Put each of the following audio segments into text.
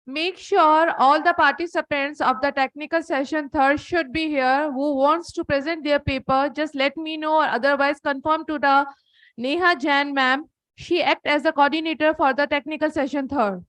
Make sure all the participants of the technical session third should be here. Who wants to present their paper, just let me know, or otherwise confirm to the Neha Jain ma'am. She act as the coordinator for the technical session third.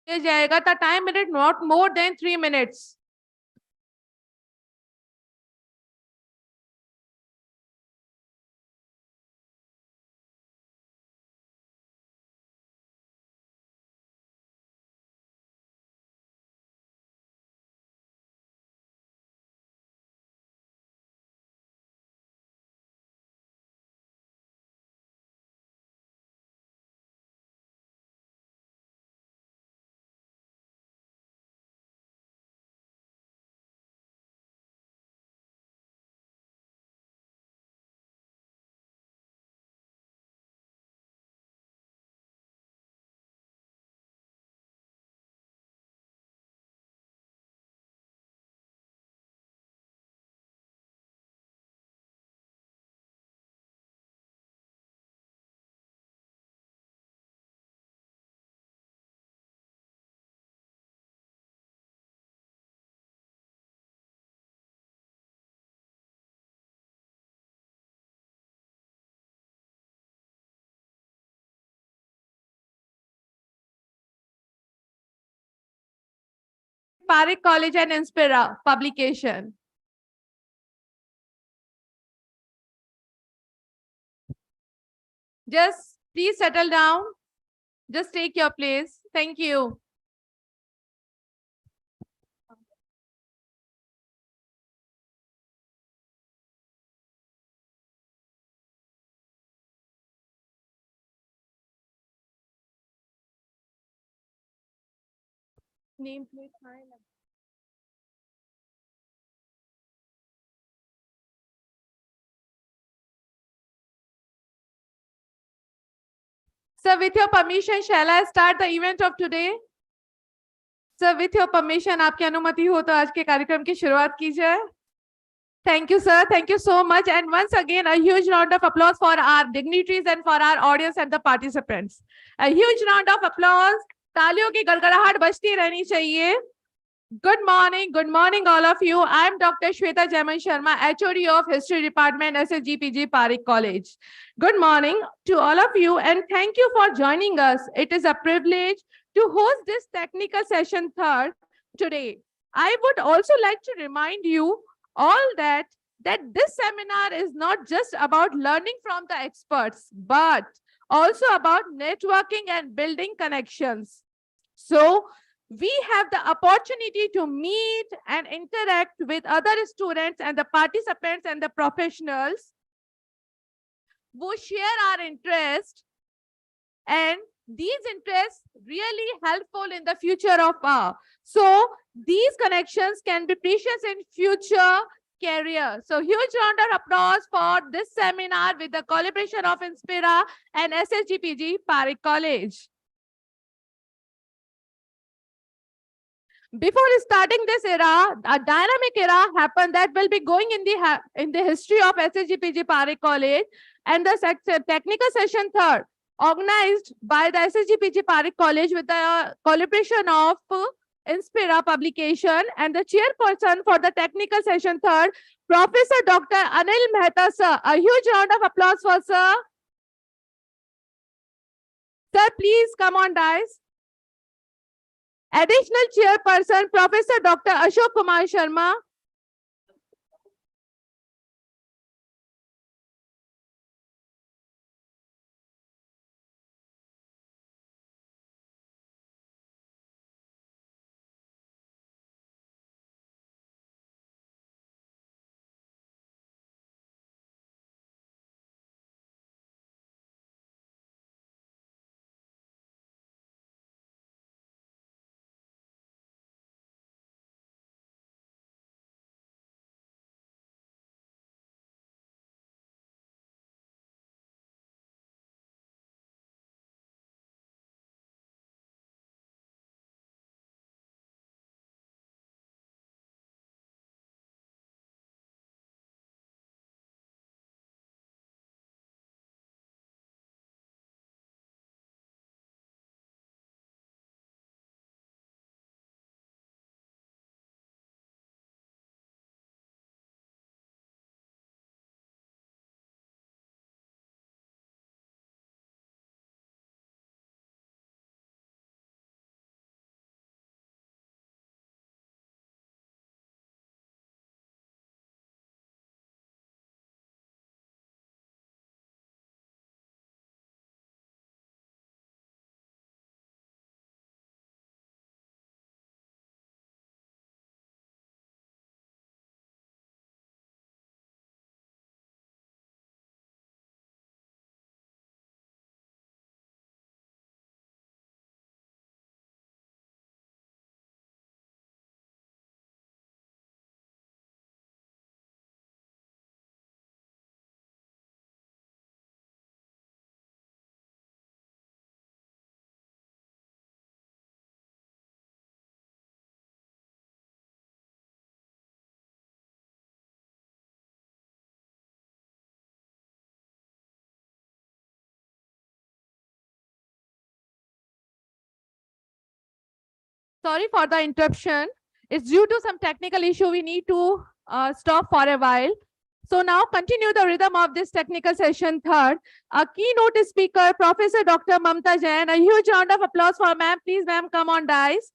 जाएगा. The time minute not more than 3 minutes. PAREEK College and Inspira publication. Just please settle down. Just take your place. Thank you. Nameplate. Sir, with your permission, shall I start the event of today? Sir, with your permission, आपकी अनुमति हो तो आज के कार्यक्रम की शुरुआत की जाए. Thank you, sir. Thank you so much. And once again, a huge round of applause for our dignitaries and for our audience and the participants. A huge round of applause. तालियों की गड़गड़ाहट बजती रहनी चाहिए. Good morning, all of you. I'm Dr. Shweta Jaiman Sharma, HOD of History Department, SSGPG PAREEK College. Good morning to all of you and thank you for joining us. It is a privilege to host this technical session third today. I would also like to remind you all that this seminar is not just about learning from the experts, but also about networking and building connections. So we have the opportunity to meet and interact with other students and the participants and the professionals who share our interest, and these interests really helpful in the future of our. So these connections can be precious in future career. So huge round of applause for this seminar with the collaboration of Inspira and SSGPG PAREEK College. Before starting this era, a dynamic era happened that will be going in the history of SSGPG PAREEK College, and the technical session third, organized by the SSGPG PAREEK College with the collaboration of Inspira publication, and the chairperson for the technical session third, Professor Dr. Anil Mehta, sir. A huge round of applause for sir. Sir, please come on, guys. Additional chairperson, Professor Dr. Ashok Kumar Sharma. Sorry for the interruption. It's due to some technical issue. We need to stop for a while. So now continue the rhythm of this technical session. Third, a keynote speaker, Professor Dr. Mamta Jain. A huge round of applause for ma'am. Please, ma'am, come on, dais.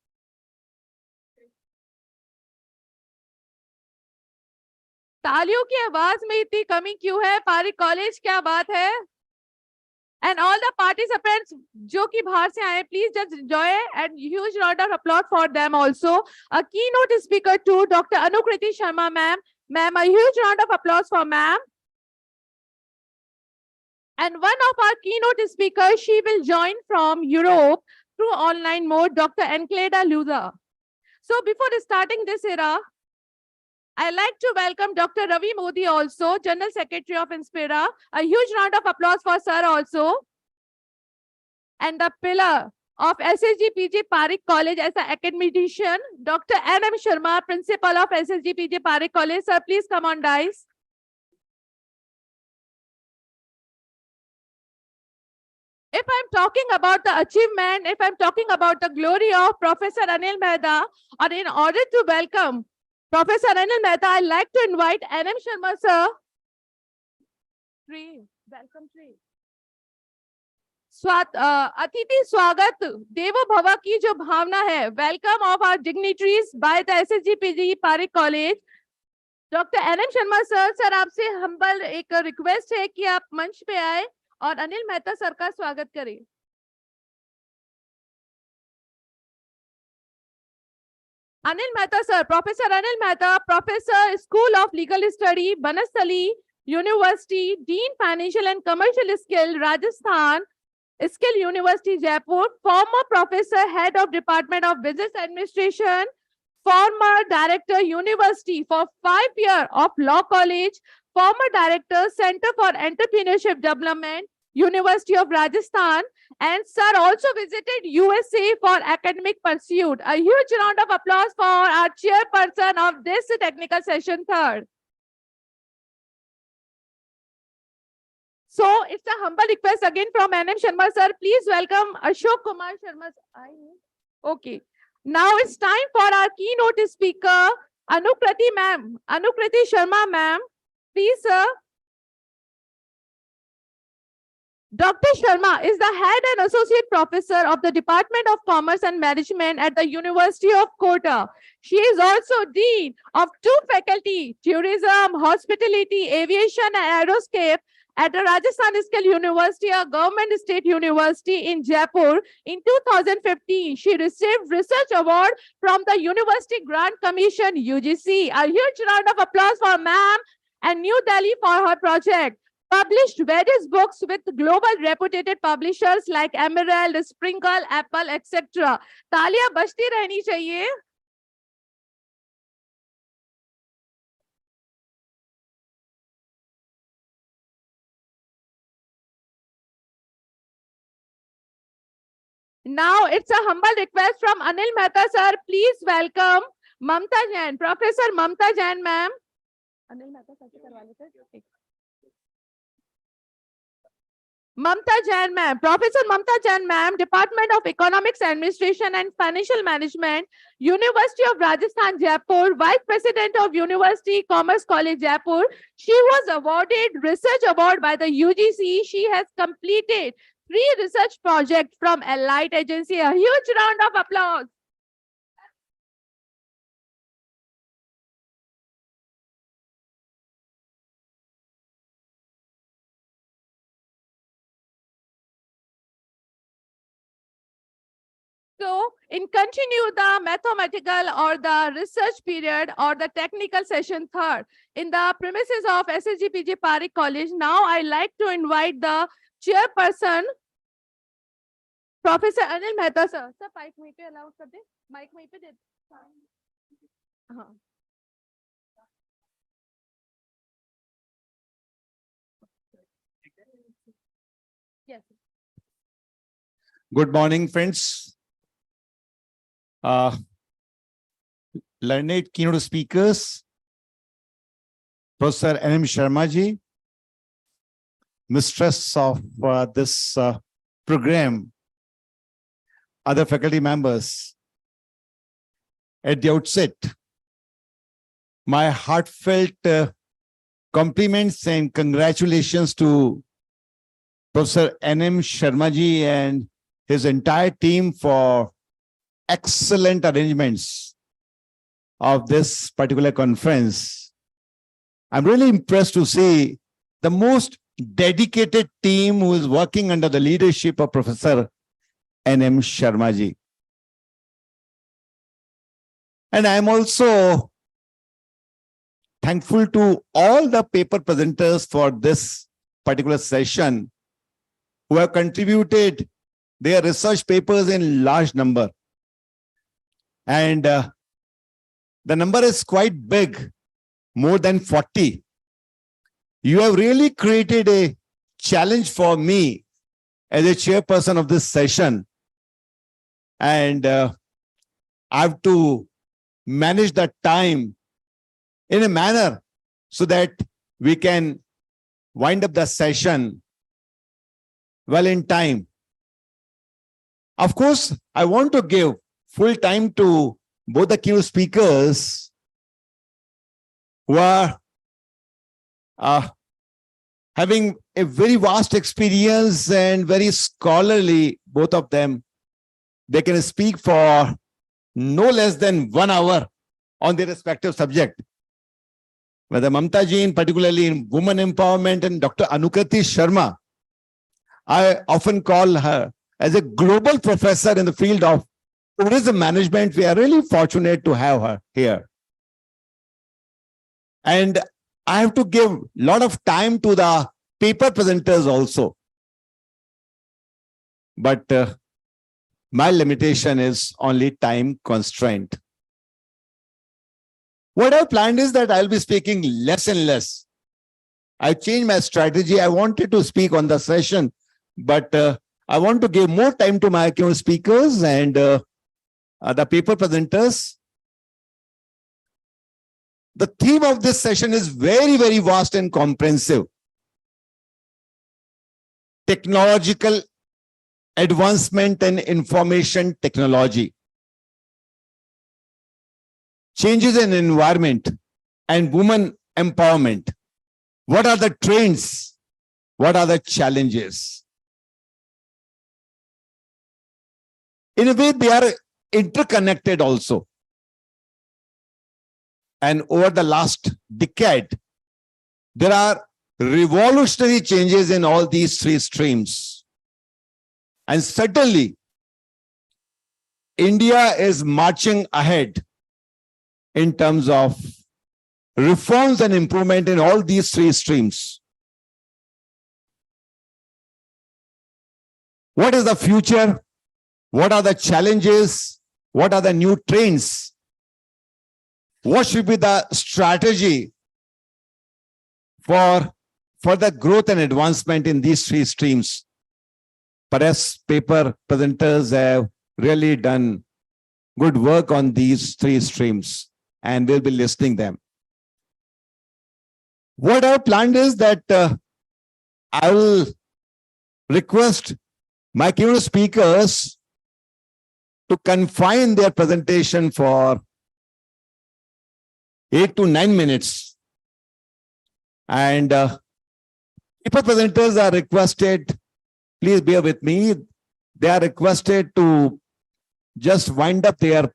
तालियों की आवाज में इतनी कमी क्यों है? Pareek college, क्या बात है? And all the participants जो कि बाहर से आए, please just enjoy and huge round of applause for them also. A keynote speaker too, Dr. Anukriti Sharma, ma'am. Ma'am, a huge round of applause for ma'am. And one of our keynote speakers, she will join from Europe through online mode, Dr. Encleda Luza. So before starting this era, I'd like to welcome Dr. Ravi Modi also, General Secretary of Inspira. A huge round of applause for sir also. And the pillar of SSGPG PAREEK College as an academician, Dr. N.M. Sharma, Principal of SSGPG PAREEK College. Sir, please come on, dais. If I'm talking about the achievement, if I'm talking about the glory of Professor Anil Mehta, or in order to welcome Professor Anil Mehta, I'd like to invite N.M. Sharma, sir. Welcome, three. अतिथि स्वागत देवो भव की जो भावना है, welcome of our dignitaries by the SSGPG Parekh college. Doctor NM Sharma sir, sir आपसे humble एक रिक्वेस्ट है कि आप मंच पे आए और अनिल मेहता सर का स्वागत करें. Anil Mehta sir, professor Anil Mehta, professor school of legal study, Banasthali university, dean financial and commercial skill, Rajasthan Skill University, Jaipur, former professor, head of Department of Business Administration, former director, University for 5 years of Law College, former director, Center for Entrepreneurship Development, University of Rajasthan, and sir also visited USA for academic pursuit. A huge round of applause for our chairperson of this technical session, third. So it's a humble request again from N.M. Sharma sir. Please welcome Ashok Kumar Sharma. Okay. Now it's time for our keynote speaker, Anukriti ma'am. Anukriti Sharma ma'am. Please, sir. Dr. Sharma is the head and associate professor of the Department of Commerce and Management at the University of Kota. She is also dean of 2 faculty, tourism, hospitality, aviation, and aerospace at the Rajasthan Skill University, a government state university in Jaipur. In 2015, she received research award from the University Grant Commission, UGC. A huge round of applause for ma'am and New Delhi for her project. Published various books with global reputed publishers like Emerald, Sprinkle, Apple, etc. तालियां बजती रहनी चाहिए. Now it's a humble request from Anil Mehta sir. Please welcome Mamta Jain, Professor Mamta Jain ma'am. Anil Mehta sir से करवा लेते हैं. Mamta Jain ma'am, Professor Mamta Jain ma'am, Department of Economics Administration and Financial Management, University of Rajasthan, Jaipur, Vice President of University Commerce College, Jaipur. She was awarded Research Award by the UGC. She has completed 3 research projects from Allied Agency. A huge round of applause. So, in continue the mathematical or the research period or the technical session third, in the premises of SSGPG PAREEK College, now I like to invite the chairperson, Professor Anil Mehta sir. Sir, mic वहीं पे allow कर दे, mic वहीं पे दे. हाँ. Yes. Good morning, friends. Learned keynote speakers, Professor N.M. Sharma ji, mistress of this program, other faculty members, at the outset, my heartfelt compliments and congratulations to Professor N.M. Sharma ji and his entire team for excellent arrangements of this particular conference. I'm really impressed to see the most dedicated team who is working under the leadership of Professor N.M. Sharma ji. And I'm also thankful to all the paper presenters for this particular session who have contributed their research papers in large number. And the number is quite big, more than 40. You have really created a challenge for me as a chairperson of this session. And I have to manage the time in a manner so that we can wind up the session well in time. Of course, I want to give full time to both the keynote speakers who are having a very vast experience and very scholarly, both of them. They can speak for no less than 1 hour on their respective subject. Whether Mamta ji, in particularly in women empowerment, and Dr. Anukriti Sharma, I often call her as a global professor in the field of tourism management. We are really fortunate to have her here. And I have to give a lot of time to the paper presenters also. But my limitation is only time constraint. What I planned is that I'll be speaking less and less. I changed my strategy. I wanted to speak on the session, but I want to give more time to my keynote speakers and the paper presenters. The theme of this session is very, very vast and comprehensive. Technological advancement and information technology. Changes in environment and women empowerment. What are the trends? What are the challenges? In a way, they are interconnected also. And over the last decade, there are revolutionary changes in all these three streams. And certainly, India is marching ahead in terms of reforms and improvement in all these three streams. What is the future? What are the challenges? What are the new trends? What should be the strategy for further growth and advancement in these three streams? Perhaps paper presenters have really done good work on these three streams, and we'll be listening them. What I planned is that I will request my keynote speakers to confine their presentation for 8 to 9 minutes. And paper presenters are requested, please bear with me, they are requested to just wind up their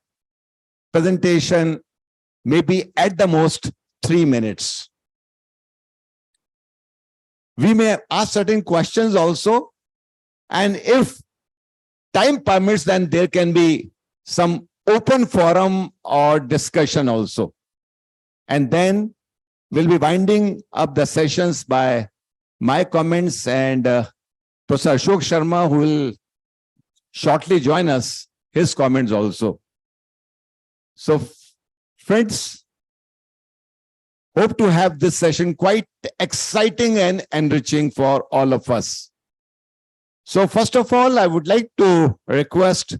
presentation maybe at the most 3 minutes. We may ask certain questions also, and if time permits, then there can be some open forum or discussion also. And then we'll be winding up the sessions by my comments and Professor Ashok Sharma, who will shortly join us, his comments also. So, friends, hope to have this session quite exciting and enriching for all of us. So, first of all, I would like to request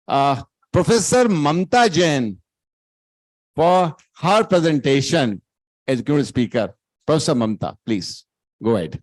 Professor Mamta Jain for her presentation as keynote speaker. Professor Mamta, please go ahead.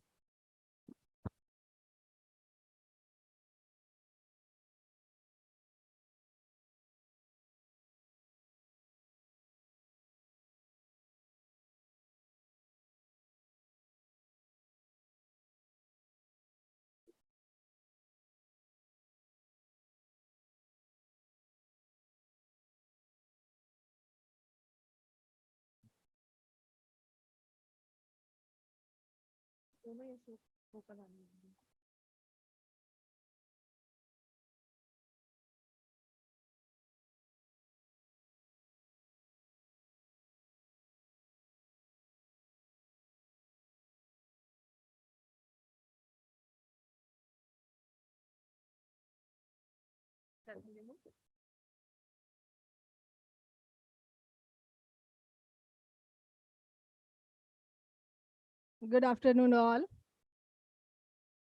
Good afternoon, all.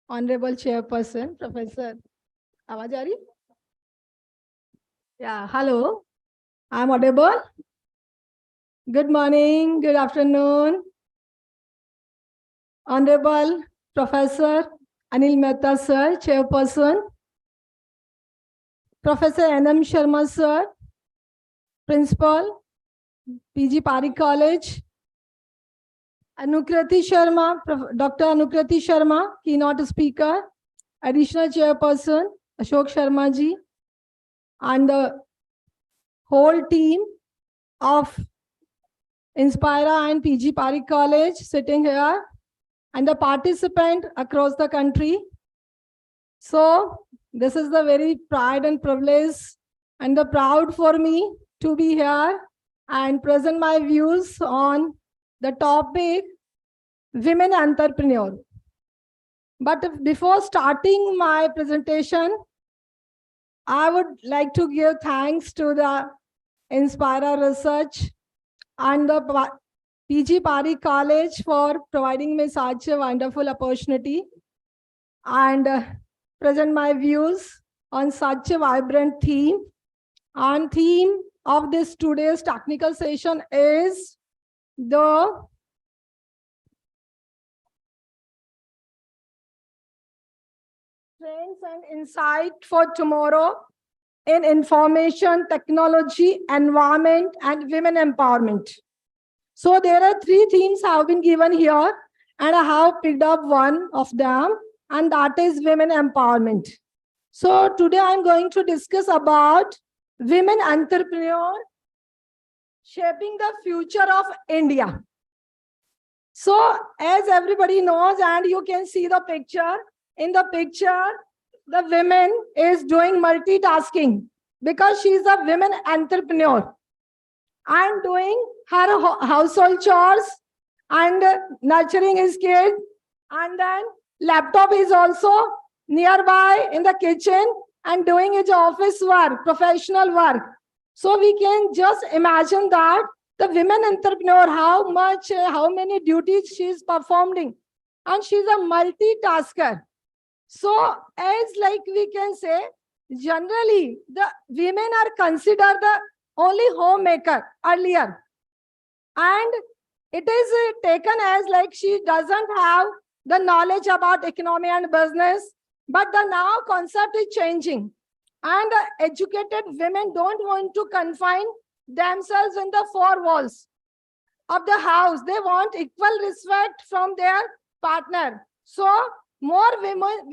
Honorable Chairperson, Professor. आवाज आ रही? Yeah, hello. I'm audible. Good morning, good afternoon. Honorable Professor Anil Mehta, sir, Chairperson. Professor N.M. Sharma, sir, Principal, PG PAREEK College. Anukriti Sharma, Dr. Anukriti Sharma, keynote speaker. Additional Chairperson, Ashok Sharma ji. And the whole team of Inspira and PG PAREEK College sitting here, and the participant across the country. So this is the very pride and privilege and the proud for me to be here and present my views on the topic women entrepreneur. But before starting my presentation, I would like to give thanks to the Inspira Research and the PG PAREEK College for providing me such a wonderful opportunity and present my views on such a vibrant theme. And theme of this today's technical session is the trends and insight for tomorrow in information, technology, environment, and women empowerment. So there are three themes have been given here, and I have picked up one of them, and that is women empowerment. So today I'm going to discuss about women entrepreneur shaping the future of India. So as everybody knows, and you can see the picture, in the picture, the woman is doing multitasking because she is a women entrepreneur and doing her household chores and nurturing his kid, and then laptop is also nearby in the kitchen and doing his office work, professional work. So we can just imagine that the women entrepreneur, how many duties she is performing, and she's a multitasker. So as like we can say, generally the women are considered the only homemaker earlier, and it is taken as like she doesn't have the knowledge about economy and business. But the now concept is changing, and the educated women don't want to confine themselves in the four walls of the house. They want equal respect from their partner. So more women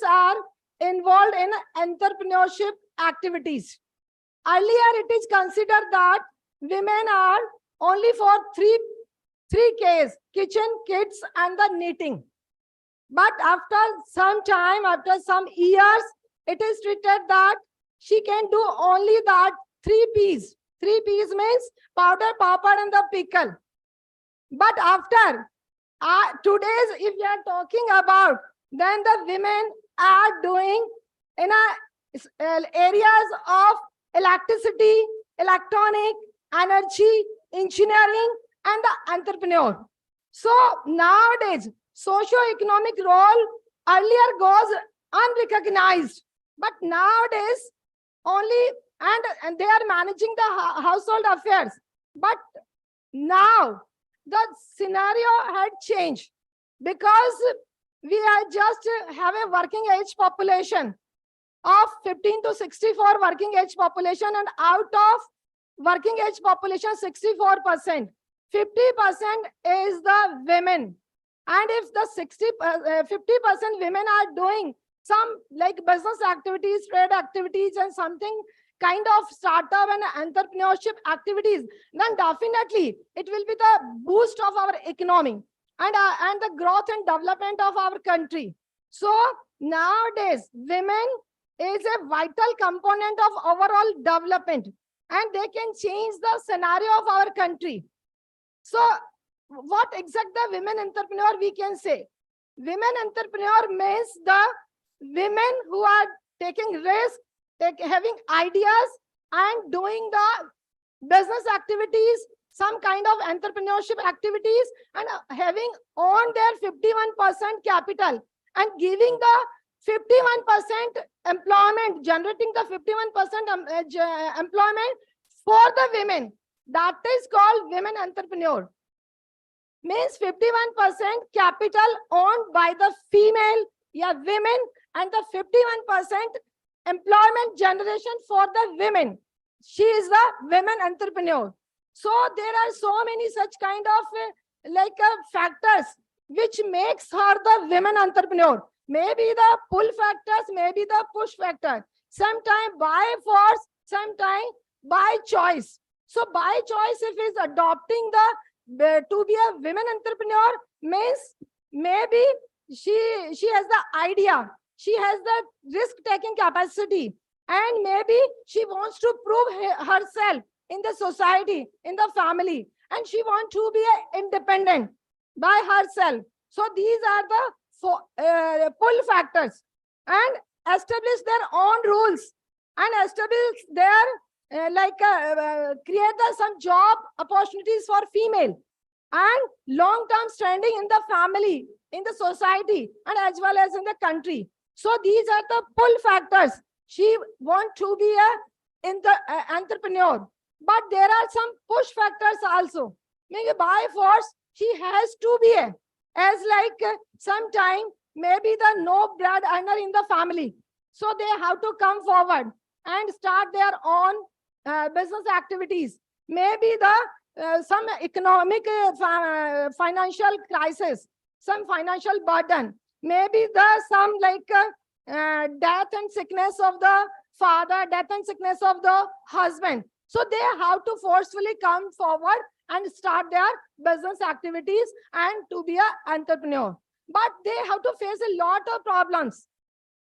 are involved in entrepreneurship activities. Earlier, it is considered that women are only for three Ks: kitchen, kids, and the knitting. But after some time, after some years, it is treated that she can do only that 3 Ps. 3 Ps means powder, papad, and the pickle. But after today's, if we are talking about, then the women are doing in areas of electricity, electronic, energy, engineering, and the entrepreneur. So nowadays, socio-economic role earlier goes unrecognized, but nowadays only, and they are managing the household affairs. But now the scenario had changed, because we are just have a working age population of 15 to 64 working age population, and out of working age population 64%, 50% is the women. And if the 50% women are doing some like business activities, trade activities, and something kind of startup and entrepreneurship activities, then definitely it will be the boost of our economy. and the growth and development of our country. So nowadays, women is a vital component of overall development, and they can change the scenario of our country. So what exact the women entrepreneur we can say? Women entrepreneur means the women who are taking risk, having ideas and doing the business activities, some kind of entrepreneurship activities, and having owned their 51% capital and giving the 51% employment, generating the 51% employment for the women. That is called women entrepreneur. Means 51% capital owned by the female, yeah, women, and the 51% employment generation for the women. She is the women entrepreneur. So there are so many such kind of factors which makes her the women entrepreneur. Maybe the pull factors, maybe the push factor. Sometime by force, sometime by choice. So by choice, if is adopting to be a women entrepreneur, means maybe she has the idea, she has the risk taking capacity, and maybe she wants to prove herself in the society, in the family, and she wants to be independent by herself. So these are the pull factors, and establish their own rules and establish their create some job opportunities for female and long-term standing in the family, in the society, and as well as in the country. So these are the pull factors. She wants to be in the entrepreneur, but there are some push factors also. Maybe by force she has to be as sometime maybe the no bread earner in the family. So they have to come forward and start their own business activities. Maybe the some economic financial crisis, some financial burden, maybe the some death and sickness of the father, death and sickness of the husband. So they have to forcefully come forward and start their business activities and to be an entrepreneur. But they have to face a lot of problems.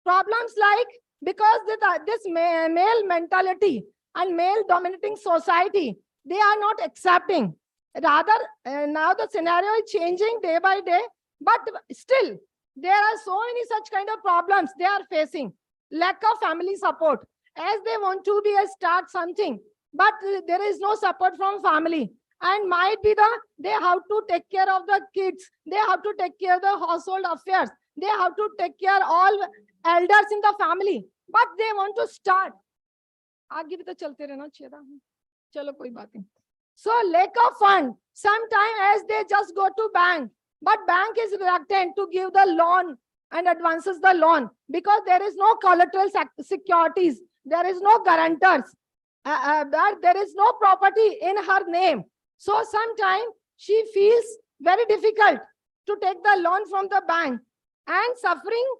Problems like, because this male mentality and male dominating society, they are not accepting. Rather, now the scenario is changing day by day, but still there are so many such kind of problems they are facing. Lack of family support, as they want to be start something, but there is no support from family, and might be they have to take care of the kids, they have to take care of the household affairs, they have to take care all elders in the family, but they want to start. आगे भी तो चलते रहना चाहिए, चलो कोई बात नहीं. So lack of fund, sometimes as they just go to bank, but bank is reluctant to give the loan and advances the loan because there is no collateral securities, there is no guarantors, there is no property in her name. So sometimes she feels very difficult to take the loan from the bank and suffering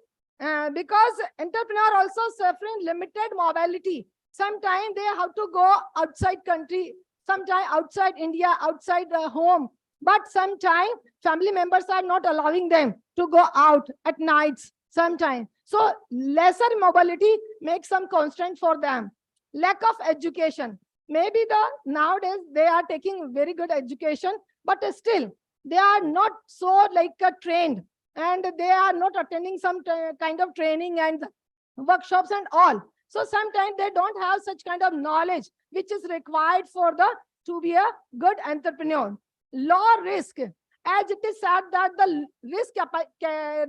because entrepreneur also suffering limited mobility. Sometimes they have to go outside country, sometimes outside India, outside the home. But sometimes family members are not allowing them to go out at nights sometimes. So lesser mobility makes some constraint for them. Lack of education. Maybe nowadays they are taking very good education, but still they are not so trained, and they are not attending some kind of training and workshops and all. So sometimes they don't have such kind of knowledge which is required for to be a good entrepreneur. Low risk, as it is said that the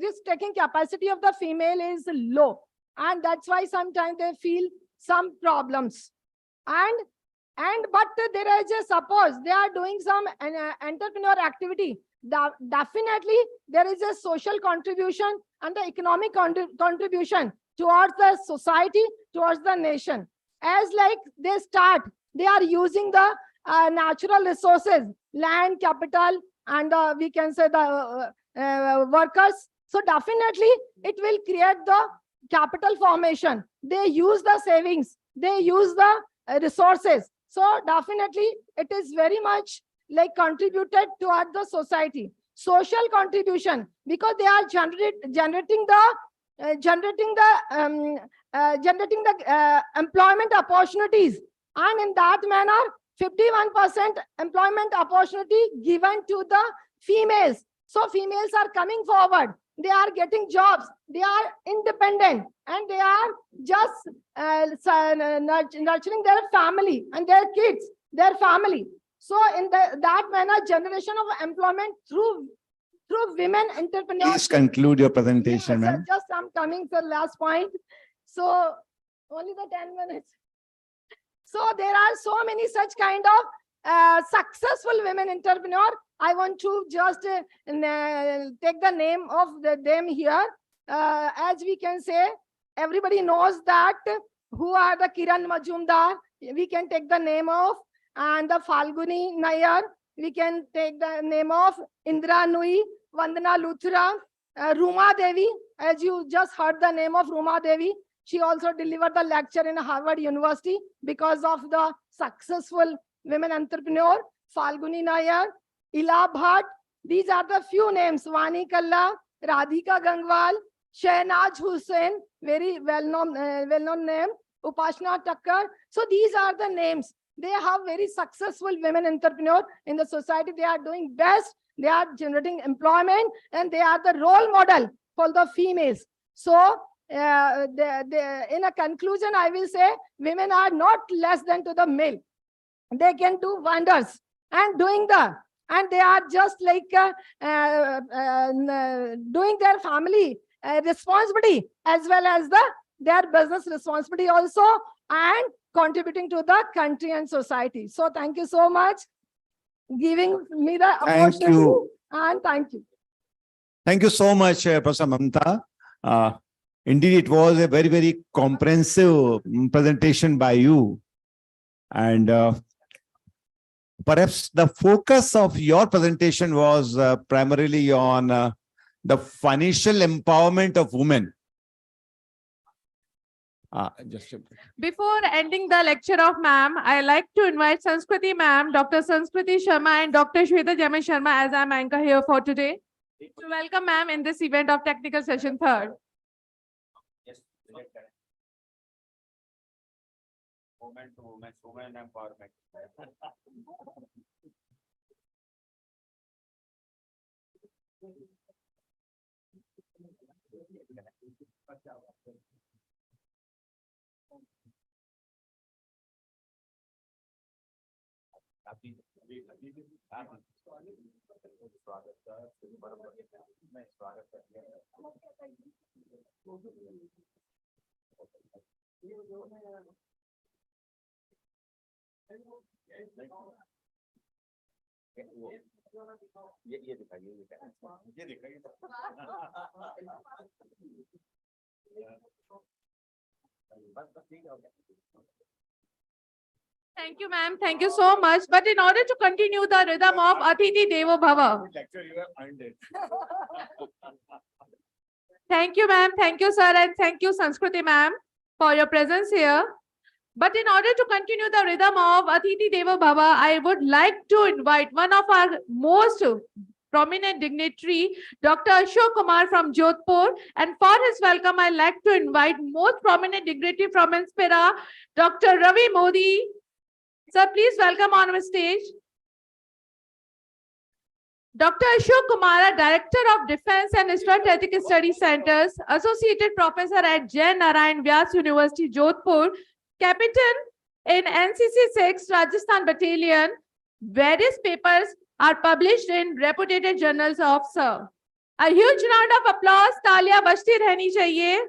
risk-taking capacity of the female is low, and that's why sometimes they feel some problems. But there is suppose they are doing some entrepreneur activity, definitely there is a social contribution and the economic contribution towards the society, towards the nation. As they are using the natural resources, land, capital, and we can say the workers. So definitely it will create the capital formation. They use the savings, they use the resources. So definitely it is very much contributed toward the society. social contribution, because they are generating the employment opportunities, and in that manner 51% employment opportunity given to the females. So females are coming forward, they are getting jobs, they are independent, and they are just nurturing their family and their kids, their family. So in that manner, generation of employment through women entrepreneurs. Please conclude your presentation, Yes, sir, ma'am. just I'm coming to the last point. So only the 10 minutes. So there are so many such kind of successful women entrepreneur. I want to just take the name of them here. As we can say, everybody knows that who are the Kiran Majumdar. We can take the name of, and the Falguni Nayar. We can take the name of Indra Nui, Vandana Luthra, Ruma Devi. As you just heard the name of Ruma Devi, she also delivered the lecture in Harvard University because of the successful women entrepreneur. Falguni Nayar, Ila Bhatt. These are the few names. Vani Kalla, Radhika Gangwal, Shehnaz Hussain, very well-known name. Upashna Thakkar. So these are the names. They have very successful women entrepreneurs in the society. They are doing best. They are generating employment, and they are the role model for the females. So in a conclusion, I will say women are not less than to the male. They can do wonders and they are just like doing their family responsibility as well as their business responsibility also, and contributing to the country and society. So thank you so much giving me the Thank opportunity, you. and thank you. Thank you so much, Professor Mamta. Indeed, it was a very, very comprehensive presentation by you. And perhaps the focus of your presentation was primarily on the financial empowerment of women. Before ending the lecture of ma'am, I like to invite Sanskriti ma'am, Dr. Sanskriti Sharma and Dr. Shweta Jamin Sharma as I'm anchor here for today. To welcome ma'am in this event of technical session third. Yes, women to women empowerment. ये दिखाइए बस ठीक है. Thank you, ma'am. Thank you so much. But in order to continue the rhythm of Atiti Devo Bhava. Lecture you have earned it. Thank you, ma'am. Thank you, sir. And thank you, Sanskriti ma'am, for your presence here. But in order to continue the rhythm of Atiti Deva Bhava, I would like to invite one of our most prominent dignitary, Dr. Ashok Kumar from Jodhpur. And for his welcome, I'd like to invite most prominent dignitary from Inspira, Dr. Ravi Modi. Sir, please welcome on our stage. Dr. Ashok Kumar, Director of Defense and Strategic Study Centers, Associated Professor at Jain Narayan Vyas University, Jodhpur, Captain in NCC 6 Rajasthan Battalion. Various papers are published in reputed journals of Sir. A huge round of applause. तालियां बजती रहनी चाहिए.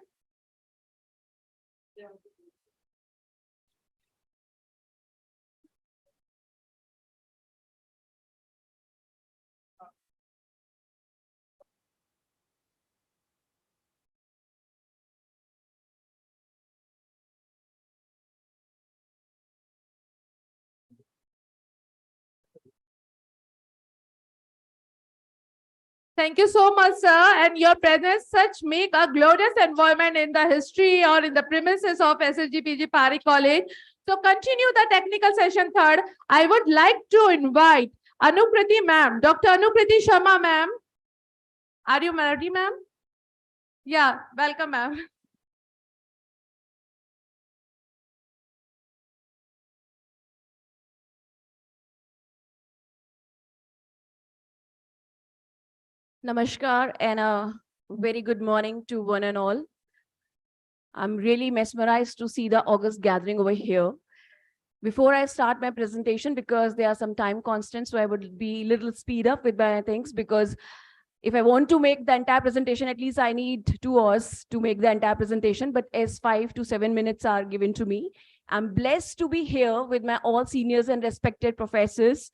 Thank you so much, sir. And your presence such make a glorious environment in the history or in the premises of SSGPG PAREEK College. So continue the technical session third. I would like to invite Anukriti ma'am, Dr. Anukriti Sharma ma'am. Are you ready, ma'am? Yeah, welcome, ma'am. Namaskar and a very good morning to one and all. I'm really mesmerized to see the August gathering over here. Before I start my presentation, because there are some time constants, so I would be a little speed up with my things, because if I want to make the entire presentation, at least I need 2 hours to make the entire presentation, but as 5 to 7 minutes are given to me. I'm blessed to be here with my all seniors and respected professors.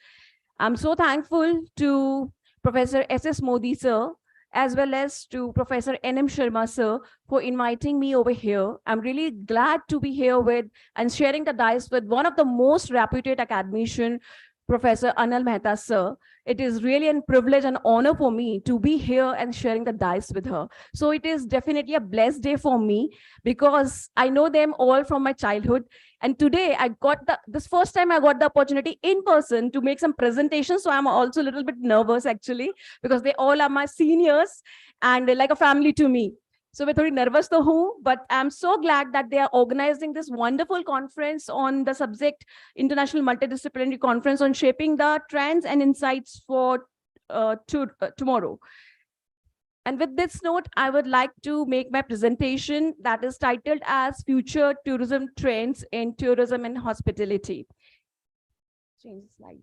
I'm so thankful to Professor S.S. Modi, sir, as well as to Professor N.M. Sharma, sir, for inviting me over here. I'm really glad to be here with and sharing the dais with one of the most reputed academician, Professor Anil Mehta, sir. It is really a privilege and honor for me to be here and sharing the dais with her. So it is definitely a blessed day for me because I know them all from my childhood. And today I got this first time I got the opportunity in person to make some presentations. So I'm also a little bit nervous actually, because they all are my seniors and they're like a family to me. So we're very nervous to who, but I'm so glad that they are organizing this wonderful conference on the subject, International Multidisciplinary Conference on Shaping the Trends and Insights for tomorrow. And with this note, I would like to make my presentation that is titled as Future Tourism Trends in Tourism and Hospitality. Change the slide.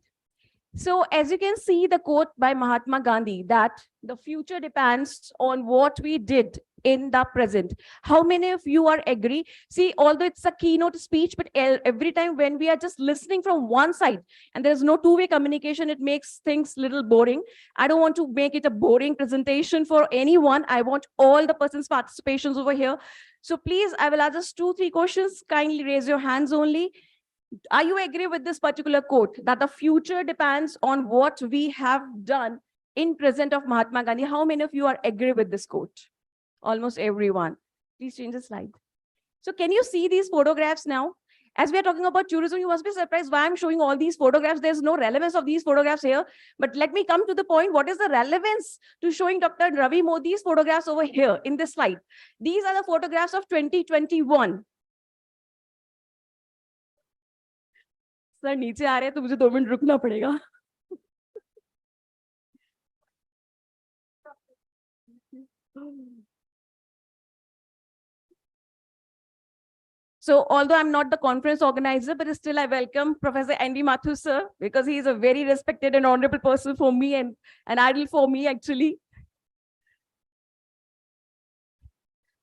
So as you can see the quote by Mahatma Gandhi that the future depends on what we did in the present. How many of you are agree? See, although it's a keynote speech, but every time when we are just listening from one side and there's no two-way communication, it makes things little boring. I don't want to make it a boring presentation for anyone. I want all the person's participations over here. So please, I will ask just 2-3 questions. Kindly raise your hands only. Are you agree with this particular quote that the future depends on what we have done in present of Mahatma Gandhi? How many of you are agree with this quote? Almost everyone. Please change the slide. So can you see these photographs now? As we are talking about tourism, you must be surprised why I'm showing all these photographs. There's no relevance of these photographs here. But let me come to the point. What is the relevance to showing Dr. Ravi Modi's photographs over here in this slide? These are the photographs of 2021. Sir नीचे आ रहे हैं तो मुझे 2 minute रुकना पड़ेगा. So although I'm not the conference organizer, but still I welcome Professor Andy Mathur, sir, because he is a very respected and honorable person for me and an idol for me actually.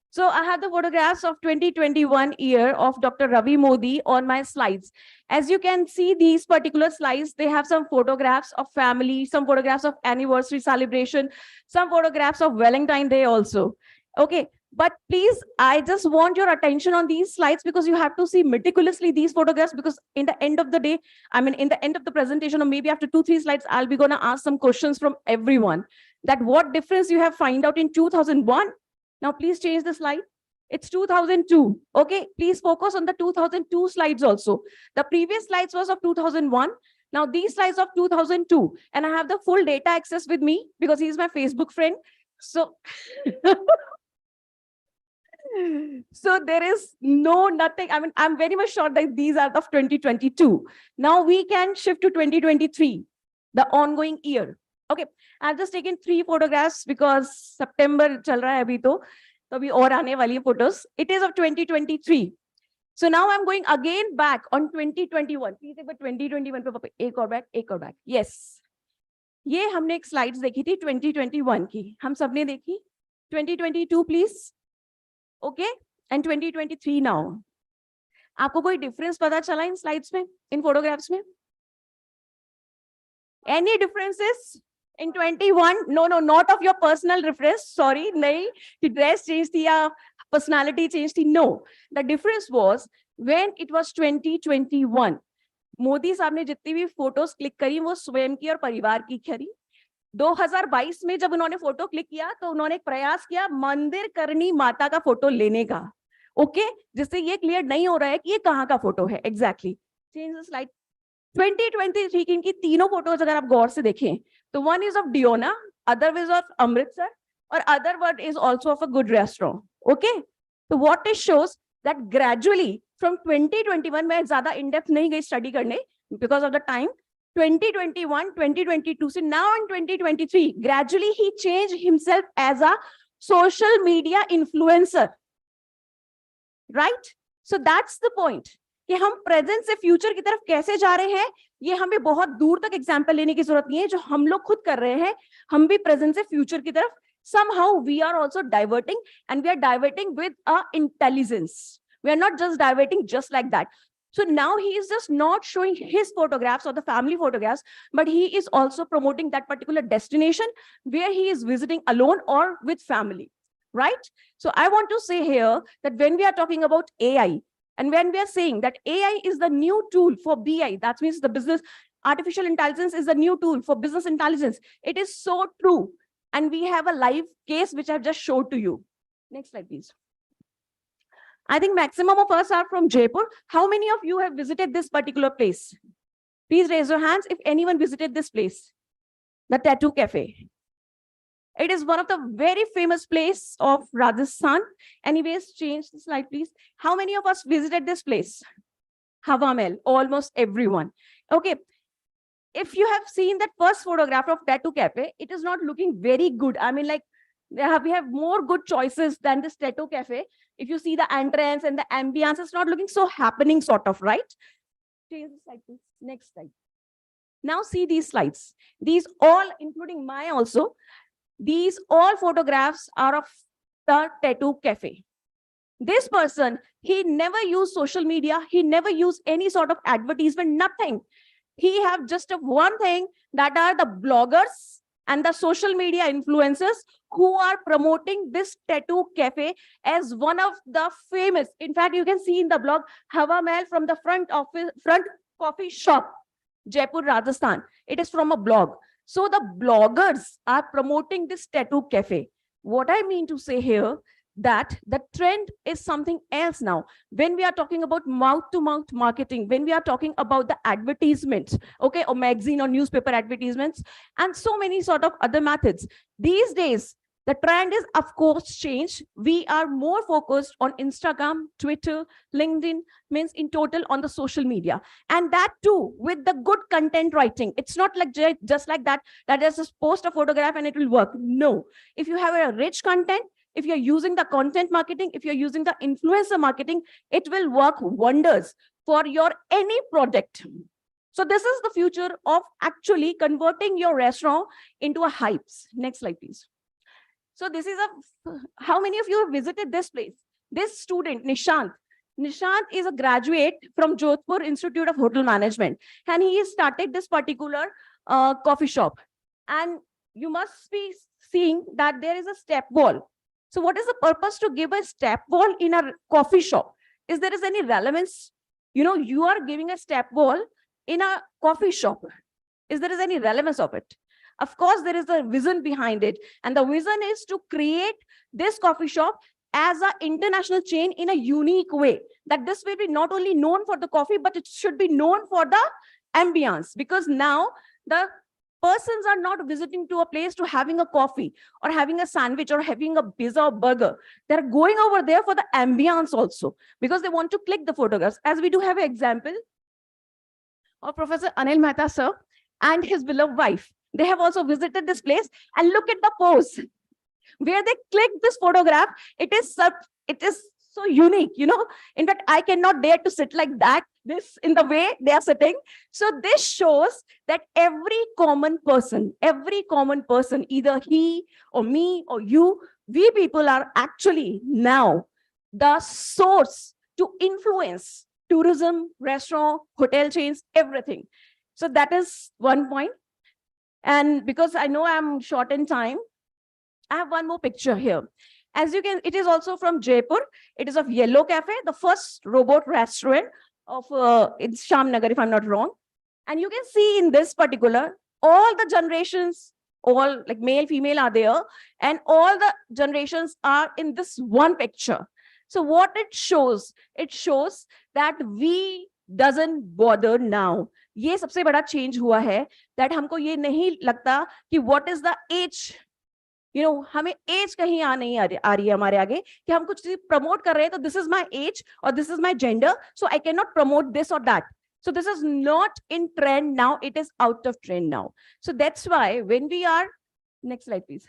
So I have the photographs of 2021 year of Dr. Ravi Modi on my slides. As you can see these particular slides, they have some photographs of family, some photographs of anniversary celebration, some photographs of Valentine Day also. Okay, but please, I just want your attention on these slides because you have to see meticulously these photographs, because in the end of the day, I mean, in the end of the presentation, or maybe after 2-3 slides, I'll be gonna ask some questions from everyone that what difference you have find out in 2001. Now, please change the slide. It's 2002. Okay, please focus on the 2002 slides also. The previous slides was of 2001. Now, these slides of 2002. And I have the full data access with me because he's my Facebook friend. So, so there is nothing. I mean, I'm very much sure that these are of 2022. Now we can shift to 2023, the ongoing year. Okay, I've just taken 3 photographs because September chal raha hai abhi to abhi aur aane wali photos. It is of 2023. So now I'm going again back on 2021. Please एक बार 2021 पे पापा एक और back. Yes. ये हमने एक slides देखी थी 2021 की. हम सबने देखी. 2022 please. Okay, and 2023 now. आपको कोई difference पता चला इन slides में, इन photographs में? Any differences? In 21, no, not of your personal reference. Sorry, nahi, the dress changed thi, personality changed thi. No, the difference was when it was 2021. Modi साहब ने जितनी भी फोटोज क्लिक करी वो स्वयं की और परिवार की करी. 2022 में जब उन्होंने फोटो क्लिक किया तो उन्होंने एक प्रयास किया मंदिर करनी माता का फोटो लेने का. ओके, जिससे ये क्लियर नहीं हो रहा है कि ये कहाँ का फोटो है एग्जैक्टली. Change the slide. 2023 की इनकी तीनों फोटोज अगर आप गौर से देखें तो one is of Diona, other is of Amritsar, or other one is also of a good restaurant. Okay, so what it shows that gradually from 2021 में ज़्यादा in depth नहीं गई study करने because of the time. 2021, 2022, so now in 2023, gradually he changed himself as a social media influencer. Right? So that's the point. कि हम present से future की तरफ कैसे जा रहे हैं, ये हमें बहुत दूर तक एग्जांपल लेने की जरूरत नहीं है, जो हम लोग खुद कर रहे हैं, हम भी प्रेजेंट से फ्यूचर की तरफ somehow we are also diverting, and we are diverting with intelligence. We are not just diverting just like that. So now he is just not showing his photographs or the family photographs, but he is also promoting that particular destination where he is visiting alone or with family, right? So I want to say here that when we are talking about AI, and when we are saying that AI is the new tool for BI, that means the business, artificial intelligence is the new tool for business intelligence. It is so true. And we have a live case which I've just showed to you. Next slide, please. I think maximum of us are from Jaipur. How many of you have visited this particular place? Please raise your hands if anyone visited this place, the Tattoo Cafe. It is one of the very famous place of Rajasthan. Anyways, change the slide, please. How many of us visited this place? Hawa Mahal, almost everyone. Okay. If you have seen that first photograph of Tattoo Cafe, it is not looking very good. I mean, like, we have more good choices than this Tattoo Cafe. If you see the entrance and the ambience, it's not looking so happening, sort of, right? Change the slide, please. Next slide. Now see these slides. These all, including my also, these all photographs are of the Tattoo Cafe. This person, he never used social media. He never used any sort of advertisement, nothing. He have just one thing, that are the bloggers and the social media influencers who are promoting this Tattoo Cafe as one of the famous. In fact, you can see in the blog, Hawa Mahal from the front coffee shop, Jaipur, Rajasthan. It is from a blog. So the bloggers are promoting this Tattoo Cafe. What I mean to say here, that the trend is something else now. When we are talking about mouth-to-mouth marketing, when we are talking about the advertisements, okay, or magazine or newspaper advertisements, and so many sort of other methods. These days, the trend is, of course, changed. We are more focused on Instagram, Twitter, LinkedIn, means in total on the social media. And that too, with the good content writing. It's not like just like that just post a photograph and it will work. No. If you have a rich content, if you're using the content marketing, if you're using the influencer marketing, it will work wonders for your any product. So this is the future of actually converting your restaurant into a hypes. Next slide, please. So this is how many of you have visited this place? This student, Nishant. Nishant is a graduate from Jodhpur Institute of Hotel Management, and he started this particular coffee shop. And you must be seeing that there is a step wall. So what is the purpose to give a step wall in a coffee shop? Is there any relevance? You know, you are giving a step wall in a coffee shop. Is there any relevance of it? Of course, there is a vision behind it. And the vision is to create this coffee shop as an international chain in a unique way. That this will be not only known for the coffee, but it should be known for the ambience. Because now the persons are not visiting to a place to having a coffee or having a sandwich or having a pizza or burger. They're going over there for the ambience also, because they want to click the photographs. As we do have an example of Professor Anil Mehta sir and his beloved wife. They have also visited this place, and look at the pose where they click this photograph. It is so unique, you know. In fact, I cannot dare to sit like that, this in the way they are sitting. So this shows that every common person, either he or me or you, we people are actually now the source to influence tourism, restaurant, hotel chains, everything. So that is one point. And because I know I'm short in time, I have one more picture here. As you can, it is also from Jaipur. It is of Yellow Cafe, the first robot restaurant of it's Shamnagar, if I'm not wrong. And you can see in this particular, all the generations, all like male, female are there, and all the generations are in this one picture. So what it shows that we doesn't bother now. ये सबसे बड़ा change हुआ है that हमको ये नहीं लगता कि what is the age, हमें age कहीं नहीं आ रही है हमारे आगे कि हम कुछ प्रमोट कर रहे हैं तो this is my age or this is my gender, so I cannot promote this or that. So this is not in trend now, it is out of trend now. So that's why when we are, next slide please.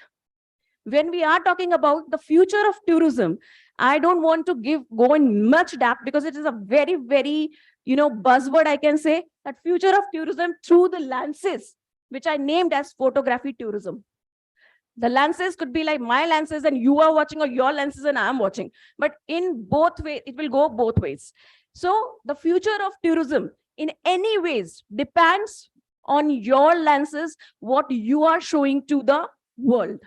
When we are talking about the future of tourism, I don't want to go in much depth because it is a very, very, buzzword I can say, that future of tourism through the lenses, which I named as photography tourism. The lenses could be like my lenses and you are watching, or your lenses and I am watching. But in both ways, it will go both ways. So the future of tourism in any ways depends on your lenses, what you are showing to the world.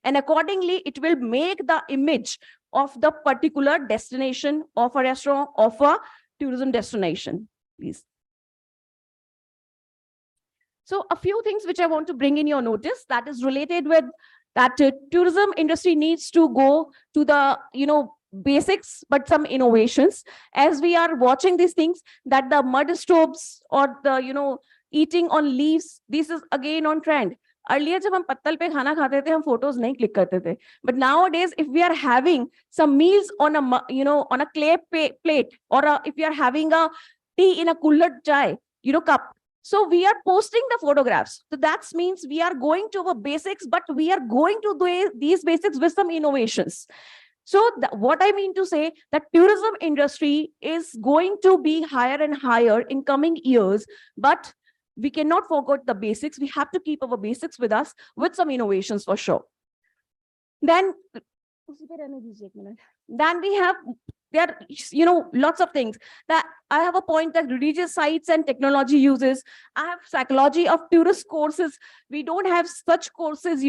And accordingly, it will make the image of the particular destination of a restaurant, of a tourism destination, please. So a few things which I want to bring in your notice that is related with that tourism industry needs to go to the, basics, but some innovations. As we are watching these things, that the mud stoves or the, eating on leaves, this is again on trend. Earlier, जब हम पत्तल पे खाना खाते थे, हम photos नहीं click करते थे. But nowadays, if we are having some meals on a, on a clay plate, or if we are having a tea in a cooler chai, cup, so we are posting the photographs. So that means we are going to our basics, but we are going to do these basics with some innovations. So what I mean to say that tourism industry is going to be higher and higher in coming years, but we cannot forget the basics. We have to keep our basics with us with some innovations for sure. Then we have, there are, lots of things that I have a point that religious sites and technology uses. I have psychology of tourist courses. We don't have such courses,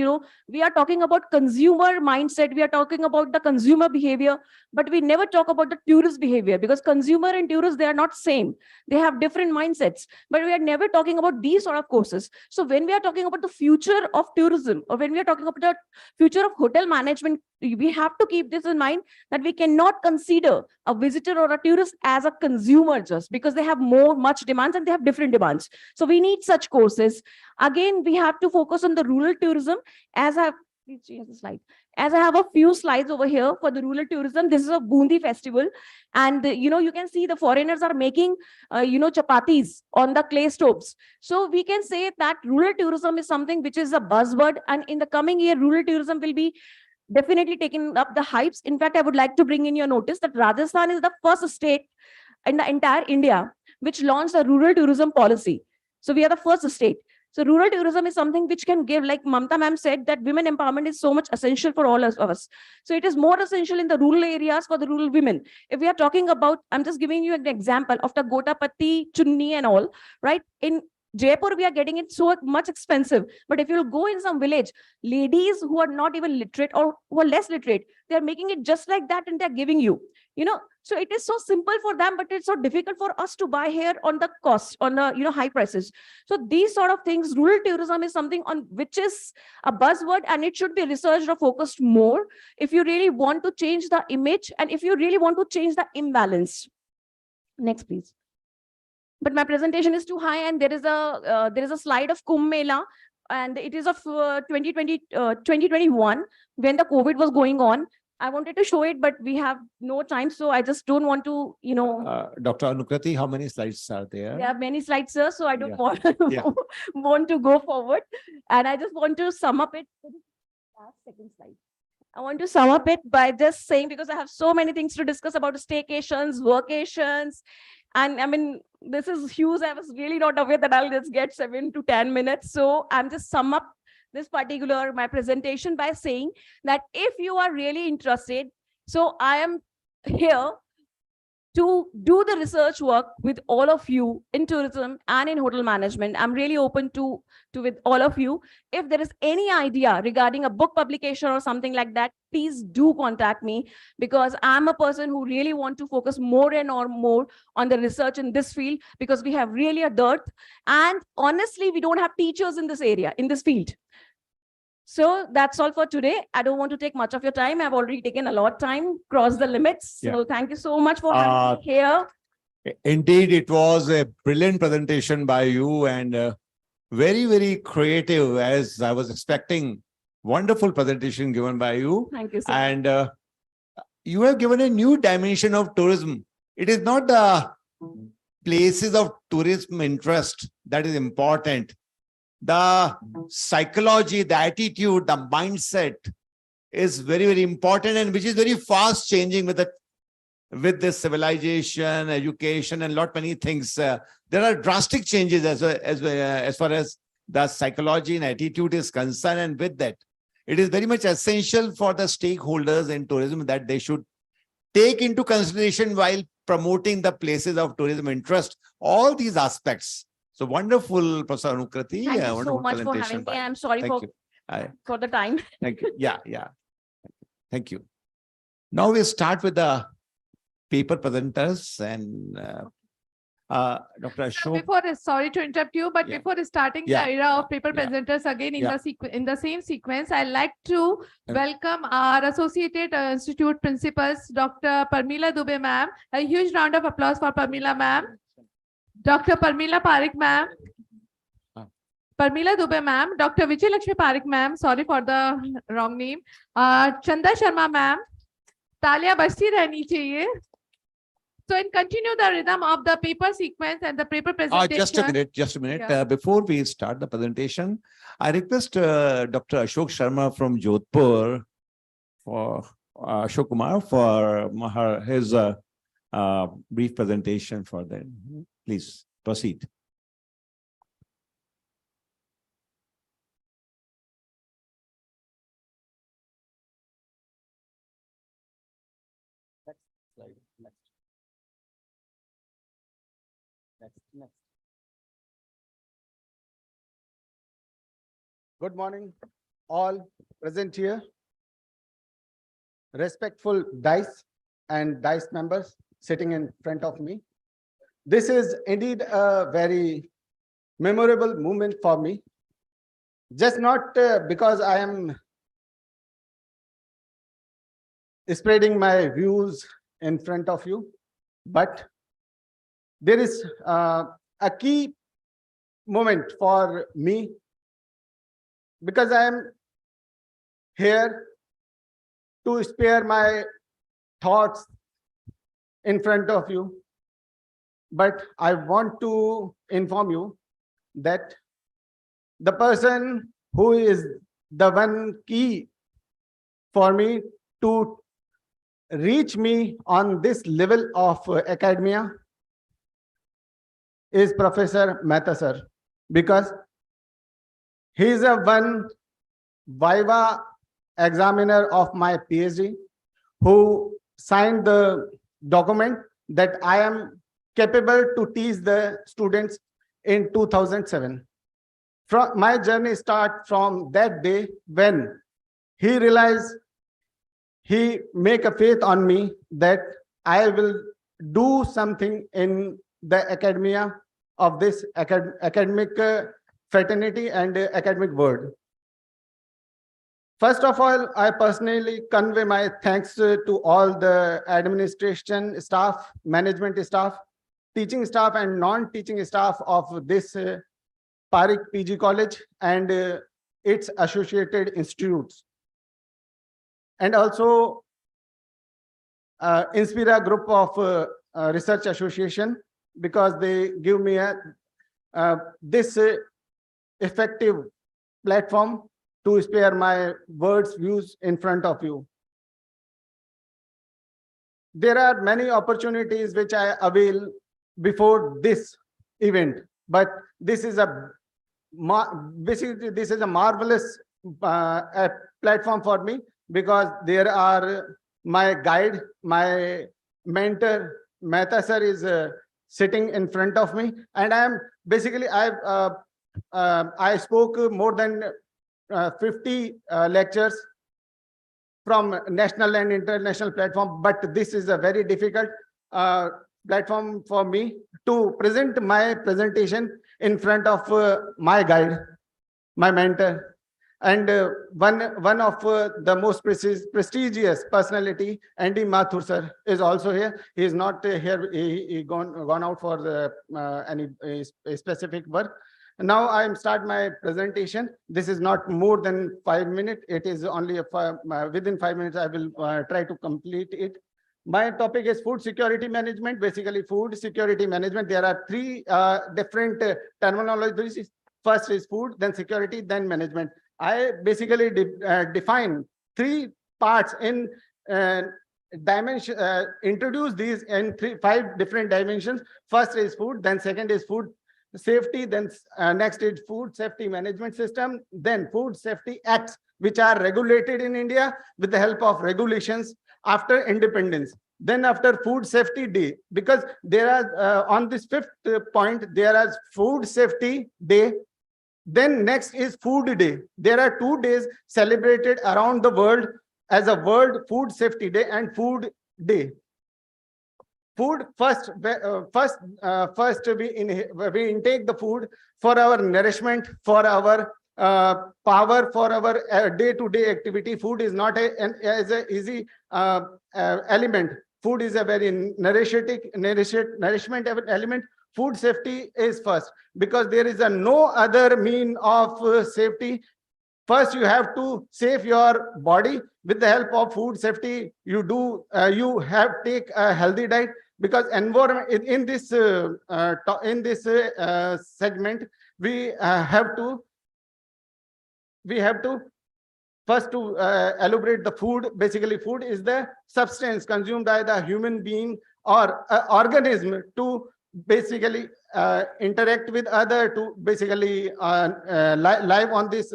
we are talking about consumer mindset. We are talking about the consumer behavior, but we never talk about the tourist behavior because consumer and tourist, they are not same. They have different mindsets, but we are never talking about these sort of courses. So when we are talking about the future of tourism, or when we are talking about the future of hotel management, we have to keep this in mind that we cannot consider a visitor or a tourist as a consumer just because they have much demands and they have different demands. So we need such courses. Again, we have to focus on the rural tourism. Please change the slide. As I have a few slides over here for the rural tourism, this is a Bundi festival. And, you can see the foreigners are making, chapatis on the clay stoves. So we can say that rural tourism is something which is a buzzword. And in the coming year, rural tourism will be definitely taking up the hypes. In fact, I would like to bring in your notice that Rajasthan is the first state in the entire India which launched a rural tourism policy. So we are the first state. So rural tourism is something which can give, like Mamta ma'am said, that women empowerment is so much essential for all of us. So it is more essential in the rural areas for the rural women. If we are talking about, I'm just giving you an example of the Gotapatti, Chunni and all, right? In Jaipur, we are getting it so much expensive. But if you go in some village, ladies who are not even literate or who are less literate, they are making it just like that and they're giving you, so it is so simple for them, but it's so difficult for us to buy here on the cost, on the, high prices. So these sort of things, rural tourism is something on which is a buzzword and it should be researched or focused more if you really want to change the image and if you really want to change the imbalance. Next, please. But my presentation is too high and there is a slide of Kumbh Mela and it is of 2021 when the COVID was going on. I wanted to show it, but we have no time, so I just don't want to, Dr. Anukrati, how many slides are there? There are many slides, sir, so I don't Yeah. want to go forward. And I just want to sum up it. Second slide. I want to sum up it by just saying, because I have so many things to discuss about staycations, workations, and I mean, this is huge. I was really not aware that I'll just get 7 to 10 minutes. So I'm just sum up this particular, my presentation by saying that if you are really interested, so I am here to do the research work with all of you in tourism and in hotel management. I'm really open to with all of you. If there is any idea regarding a book publication or something like that, please do contact me, because I'm a person who really want to focus more and more on the research in this field, because we have really a dearth. And honestly, we don't have teachers in this area, in this field. So that's all for today. I don't want to take much of your time. I've already taken a lot of time, crossed the limits. Yeah. So thank you so much for having me here. Indeed, it was a brilliant presentation by you and very, very creative, as I was expecting. Wonderful presentation given by you. Thank you, sir. And you have given a new dimension of tourism. It is not the places of tourism interest that is important. The psychology, the attitude, the mindset is very, very important, and which is very fast changing with this civilization, education, and lot many things. There are drastic changes as far as the psychology and attitude is concerned, and with that, it is very much essential for the stakeholders in tourism that they should take into consideration while promoting the places of tourism interest, all these aspects. So wonderful, Professor Anukriti. Thank you so Wonderful much for having presentation me. by- I'm sorry Thank you. for the time. Thank you. Yeah, yeah. Thank you. Now we start with the paper presenters and Dr. So Ashok. before, sorry to interrupt you, but Yeah. before starting Yeah. the era of paper Yeah. presenters again in Yeah. the in the same sequence, I'd like to Yeah. welcome our Associated Institute Principals, Dr. Parmila Dubey ma'am. A huge round of applause for Parmila ma'am. Dr. Parmila Parek ma'am. Parmila Dubey ma'am, Dr. Vijay Lakshmi Parek ma'am, sorry for the wrong name. Chanda Sharma ma'am. तालियां बजती रहनी चाहिए. So in continue the rhythm of the paper sequence and the paper presentation. Just a minute. Yeah. Before we start the presentation, I request Dr. Ashok Sharma from Jodhpur for Ashok Kumar for his brief presentation for them. Please proceed. Slide. Next. Good morning, all present here. Respectful DICE and DICE members sitting in front of me. This is indeed a very memorable moment for me. Just not because I am spreading my views in front of you, but there is a key moment for me because I am here to spare my thoughts in front of you. But I want to inform you that the person who is the one key for me to reach me on this level of academia is Professor Mehta sir, because he is a one Viva examiner of my PhD who signed the document that I am capable to teach the students in 2007. My journey starts from that day when he realized, he make a faith on me that I will do something in the academia of this academic fraternity and academic world. First of all, I personally convey my thanks to all the administration staff, management staff, teaching staff and non-teaching staff of this PAREEK PG College and its associated institutes. And also Inspira group of research association, because they give me this effective platform to spare my words, views in front of you. There are many opportunities which I avail before this event, but this is a basically this is a marvelous platform for me, because there are my guide, my mentor, Mehta sir is sitting in front of me, and I am basically I spoke more than 50 lectures from national and international platform, but this is a very difficult platform for me to present my presentation in front of my guide, my mentor. And one of the most prestigious personality, Andy Mathur sir, is also here. He is not here. He gone out for any specific work. Now I am start my presentation. This is not more than 5 minutes. It is only within 5 minutes. I will try to complete it. My topic is food security management. Basically, food security management. There are three different terminologies. First is food, then security, then management. I basically define three parts in dimension. Introduce these in five different dimensions. First is food, then second is food safety, then next is food safety management system, then food safety acts, which are regulated in India with the help of regulations after independence. Then after food safety day, because there are on this fifth point, there is food safety day. Then next is food day. There are 2 days celebrated around the world as a World Food Safety Day and Food Day. Food first we intake the food for our nourishment, for our power, for our day-to-day activity. Food is not as an easy element. Food is a very nourishment element. Food safety is first, because there is no other mean of safety. First, you have to save your body with the help of food safety. You have take a healthy diet, because environment in this segment we have to first to elaborate the food. Basically, food is the substance consumed by the human being or organism to basically interact with other, to basically live on this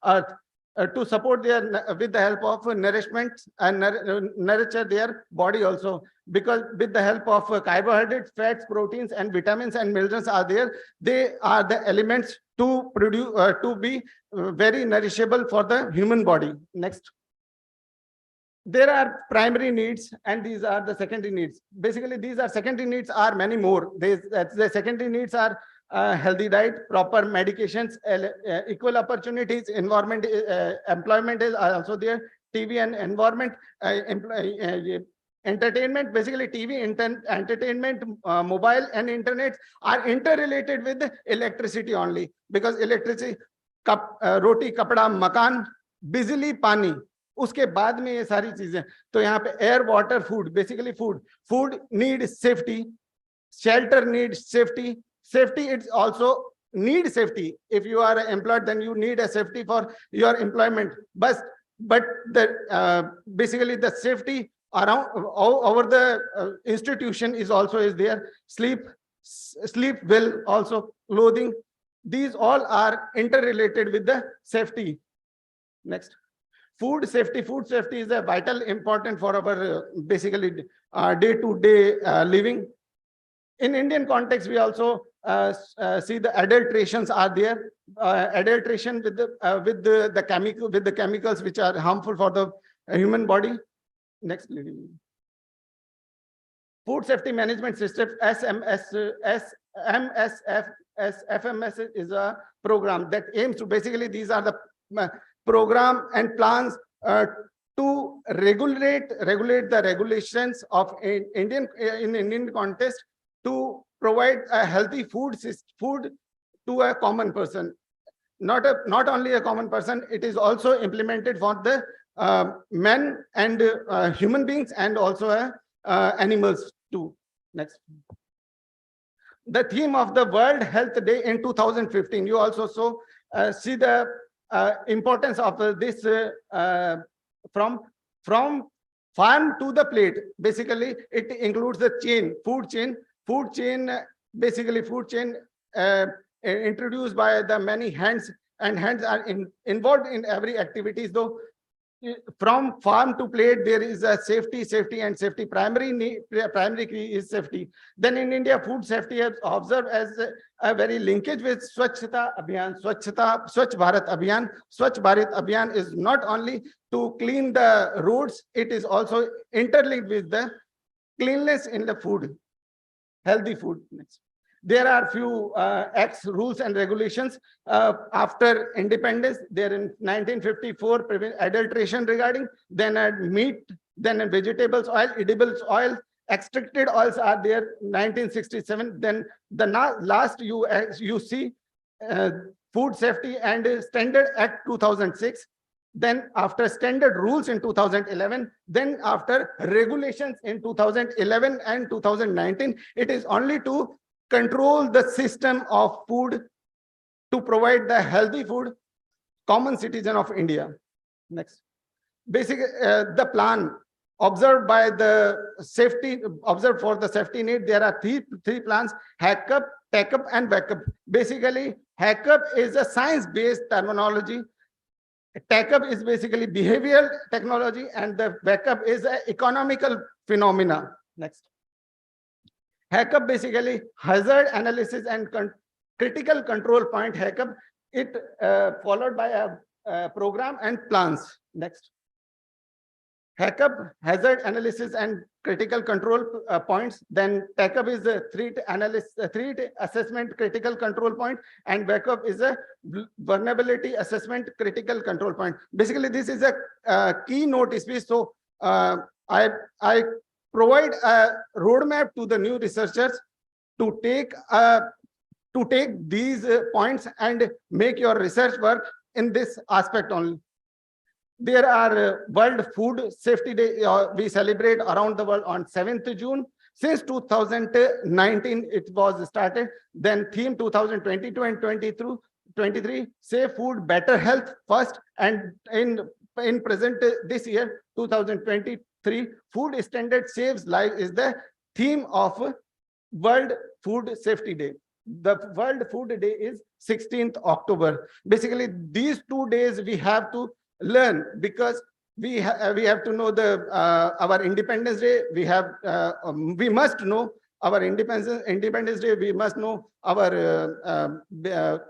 earth, to support their with the help of nourishment and nurture their body also, because with the help of carbohydrates, fats, proteins and vitamins and minerals are there. They are the elements to produce to be very nourishable for the human body. Next. There are primary needs and these are the secondary needs. Basically, these are secondary needs are many more. The secondary needs are healthy diet, proper medications, equal opportunities, environment, employment is also there, TV and environment, entertainment. Basically, TV, entertainment, mobile and internet are interrelated with electricity only, because electricity, roti, kapda, makan, बिजली, पानी, उसके बाद में ये सारी चीजें. तो यहाँ पे air, water, food, basically food need safety, shelter needs safety. Safety, it's also need safety. If you are employed, then you need a safety for your employment. But the basically the safety around over the institution is there. Sleep well, also clothing. These all are interrelated with the safety. Next. Food safety. Food safety is a vital important for our basically day-to-day living. In Indian context, we also see the adulterations are there. Adulteration with the chemicals which are harmful for the human body. Next, please. Food safety management system, FMS is a program that aims to basically, these are the program and plans to regulate the regulations of in Indian context, to provide a healthy food to a common person. Not only a common person, it is also implemented for the men and human beings and also animals too. Next. The theme of the World Health Day in 2015. You also see the importance of this from farm to the plate. Basically, it includes the food chain, basically food chain introduced by the many hands, and hands are involved in every activities. Though from farm to plate, there is a safety and safety. Primary key is safety. Then in India, food safety is observed as a very linkage with Swachhata Abhiyan, Swachh Bharat Abhiyan. Swachh Bharat Abhiyan is not only to clean the roads, it is also interlinked with the cleanliness in the food, healthy food. Next. There are few acts, rules and regulations after independence. There in 1954, adulteration regarding, then meat, then vegetables oil, edibles oil, extracted oils are there 1967. Then the last you see Food Safety and Standard Act 2006. Then after standard rules in 2011, then after regulations in 2011 and 2019, it is only to control the system of food, to provide the healthy food, common citizen of India. Next. Basically, the plan observed by the safety, observed for the safety need, there are three plans: hack up, take up, and backup. Basically, hack up is a science-based terminology. Take up is basically behavioral technology, and the backup is an economical phenomena. Next. Hack up basically hazard analysis and critical control point hack up. It followed by a program and plans. Next. Hack up, hazard analysis and critical control points. Then take up is a threat assessment critical control point, and backup is a vulnerability assessment critical control point. Basically, this is a keynote speech. So I provide a roadmap to the new researchers to take these points and make your research work in this aspect only. There are World Food Safety Day. We celebrate around the world on 7th June. Since 2019, it was started. Then theme 2022 and 23, safe food, better health first. And in present this year, 2023, food standard saves life is the theme of World Food Safety Day. The World Food Day is 16th October. Basically, these 2 days we have to learn, because we have to know the our Independence Day. We must know our Independence Day. We must know our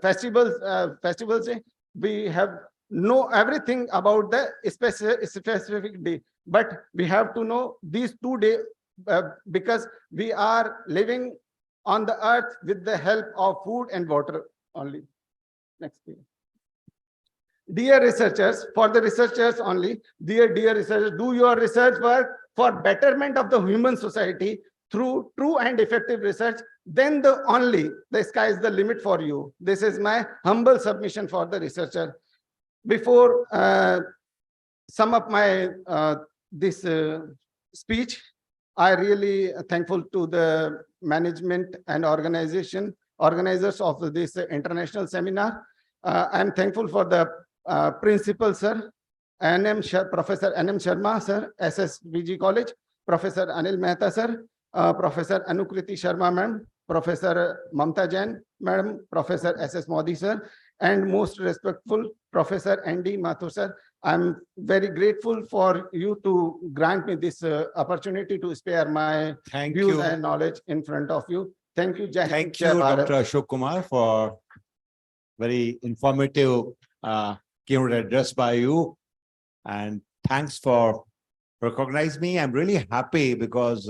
festivals day. We have know everything about the specific day, but we have to know these 2 days because we are living on the earth with the help of food and water only. Next please. Dear researchers, for the researchers only, dear researchers, do your research work for betterment of the human society through true and effective research. Then the sky is the limit for you. This is my humble submission for the researcher. Before sum up my this speech, I really thankful to the management and organizers of this international seminar. I'm thankful for the principal sir, Professor N.M. Sharma sir, SSBG College, Professor Anil Mehta sir, Professor Anukriti Sharma ma'am, Professor Mamta Jain madam, Professor S.S. Modi sir, and most respectful Professor N.D. Mathur sir. I'm very grateful for you to grant me this opportunity to spare my views and knowledge in front of you. Thank you. Jai Thank Hind, you, Jai Bharat. Dr. Ashok Kumar, for very informative keynote address by you. And thanks for recognizing me. I'm really happy because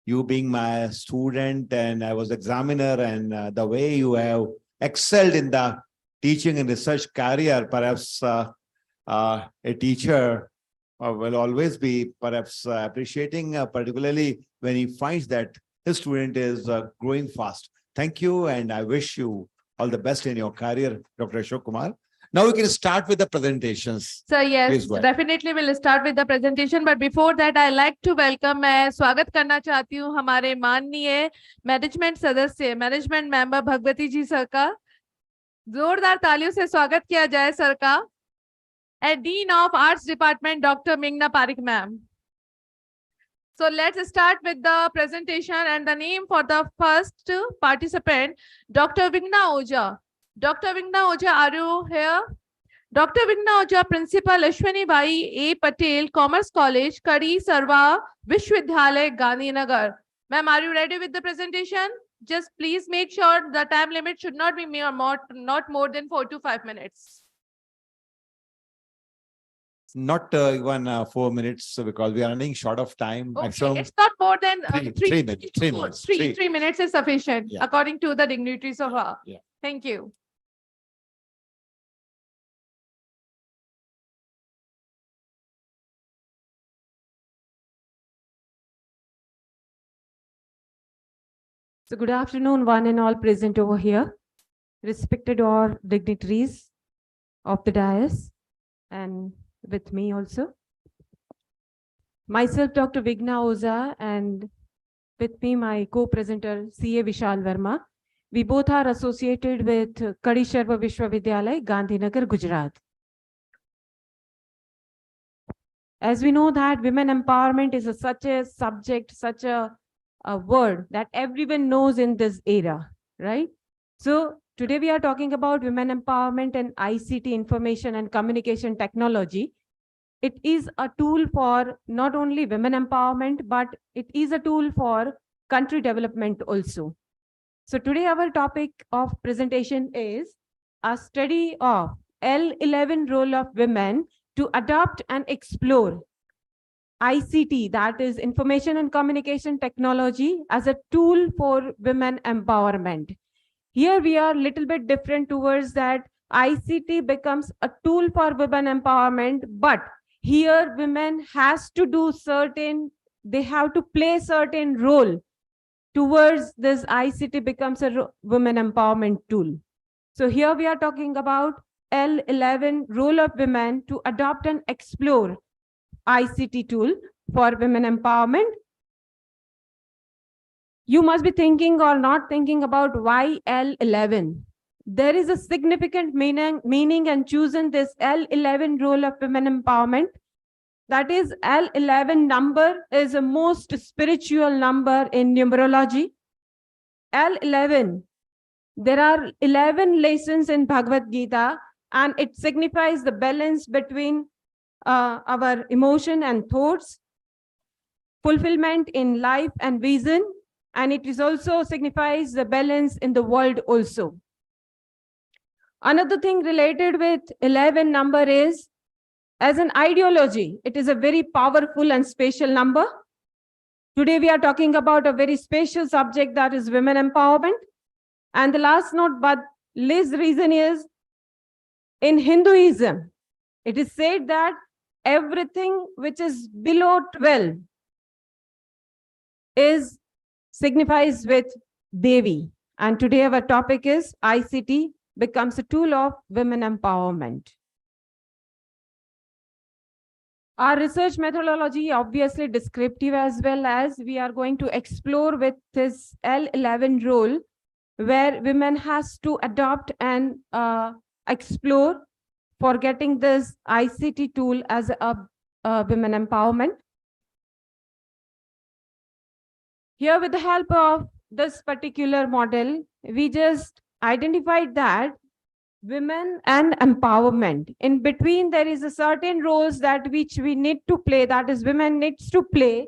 you being my student and I was examiner, and the way you have excelled in the teaching and research career, perhaps a teacher will always be perhaps appreciating, particularly when he finds that his student is growing fast. Thank you, and I wish you all the best in your career, Dr. Ashok Kumar. Now we can start with the presentations. So yes, Please go ahead. definitely we'll start with the presentation. But before that, I like to welcome, मैं स्वागत करना चाहती हूँ हमारे माननीय management सदस्य, management member Bhagwati जी sir का। जोरदार तालियों से स्वागत किया जाए सर का। And Dean of Arts Department, Dr. Meghna Parikh ma'am. So let's start with the presentation, and the name for the first participant, Dr. Vigna Oja. Dr. Vigna Oja, are you here? Dr. Vigna Oja, Principal Ashwani Bai A. Patel, Commerce College, Kadi Sarva, Vishwadhyalay, Gandhinagar. Ma'am, are you ready with the presentation? Just please make sure the time limit should not be not more than 4 to 5 minutes. Not even 4 minutes because we are running short of time. Okay, Maximum it's not more than three minutes. 3 minutes. Three. 3 minutes is sufficient Yeah. according to the dignitaries of Yeah. Thank you. So good afternoon, one and all present over here, respected all dignitaries of the dais and with me also. Myself, Dr. Vigna Oza, and with me, my co-presenter, CA Vishal Verma. We both are associated with Kadi Sharva Vishwavidyalaya, Gandhinagar, Gujarat. As we know that women empowerment is such a subject, such a word that everyone knows in this era, right? So today we are talking about women empowerment and ICT, information and communication technology. It is a tool for not only women empowerment, but it is a tool for country development also. So today our topic of presentation is a study of L11 role of women to adopt and explore ICT, that is information and communication technology, as a tool for women empowerment. Here we are a little bit different towards that ICT becomes a tool for women empowerment, but here women has to do certain, they have to play certain role towards this ICT becomes a women empowerment tool. So here we are talking about L11 role of women to adopt and explore ICT tool for women empowerment. You must be thinking or not thinking about why L11. There is a significant meaning and choosing this L11 role of women empowerment. That is, L11 number is a most spiritual number in numerology. L11, there are 11 lessons in Bhagavad Gita, and it signifies the balance between our emotion and thoughts, fulfillment in life and vision, and it is also signifies the balance in the world also. Another thing related with 11 number is, as an ideology, it is a very powerful and special number. Today we are talking about a very special subject, that is women empowerment. And the last not but least reason is, in Hinduism, it is said that everything which is below 12 signifies with Devi. And today our topic is ICT becomes a tool of women empowerment. Our research methodology obviously descriptive, as well as we are going to explore with this L11 role, where women has to adopt and explore for getting this ICT tool as a women empowerment. Here, with the help of this particular model, we just identified that women and empowerment, in between there is a certain roles that which we need to play, that is women needs to play.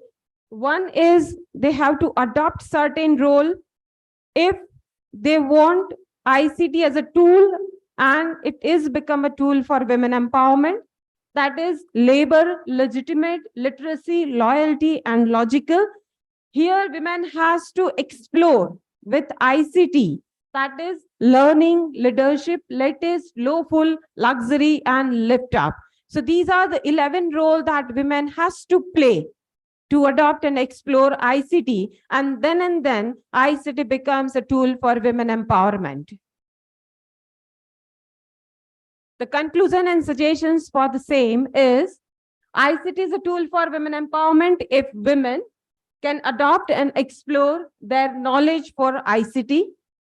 One is they have to adopt certain role if they want ICT as a tool, and it is become a tool for women empowerment. That is labor, legitimate, literacy, loyalty, and logical. Here women has to explore with ICT, that is learning, leadership, latest, lawful, luxury, and lift up. So these are the 11 roles that women has to play to adopt and explore ICT, and then ICT becomes a tool for women empowerment. The conclusion and suggestions for the same is, ICT is a tool for women empowerment if women can adopt and explore their knowledge for ICT.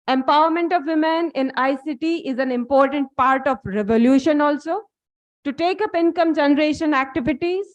Empowerment of women in ICT is an important part of revolution also. To take up income generation activities,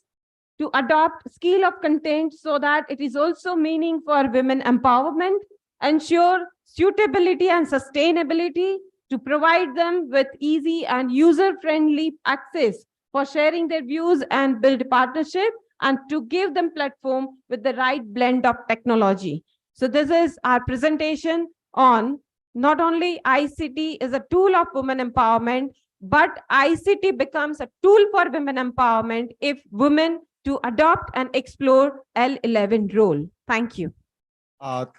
to adopt skill of content so that it is also meaning for women empowerment, ensure suitability and sustainability, to provide them with easy and user-friendly access for sharing their views and build partnership, and to give them platform with the right blend of technology. So this is our presentation on not only ICT is a tool of women empowerment, but ICT becomes a tool for women empowerment if women to adopt and explore L11 role. Thank you.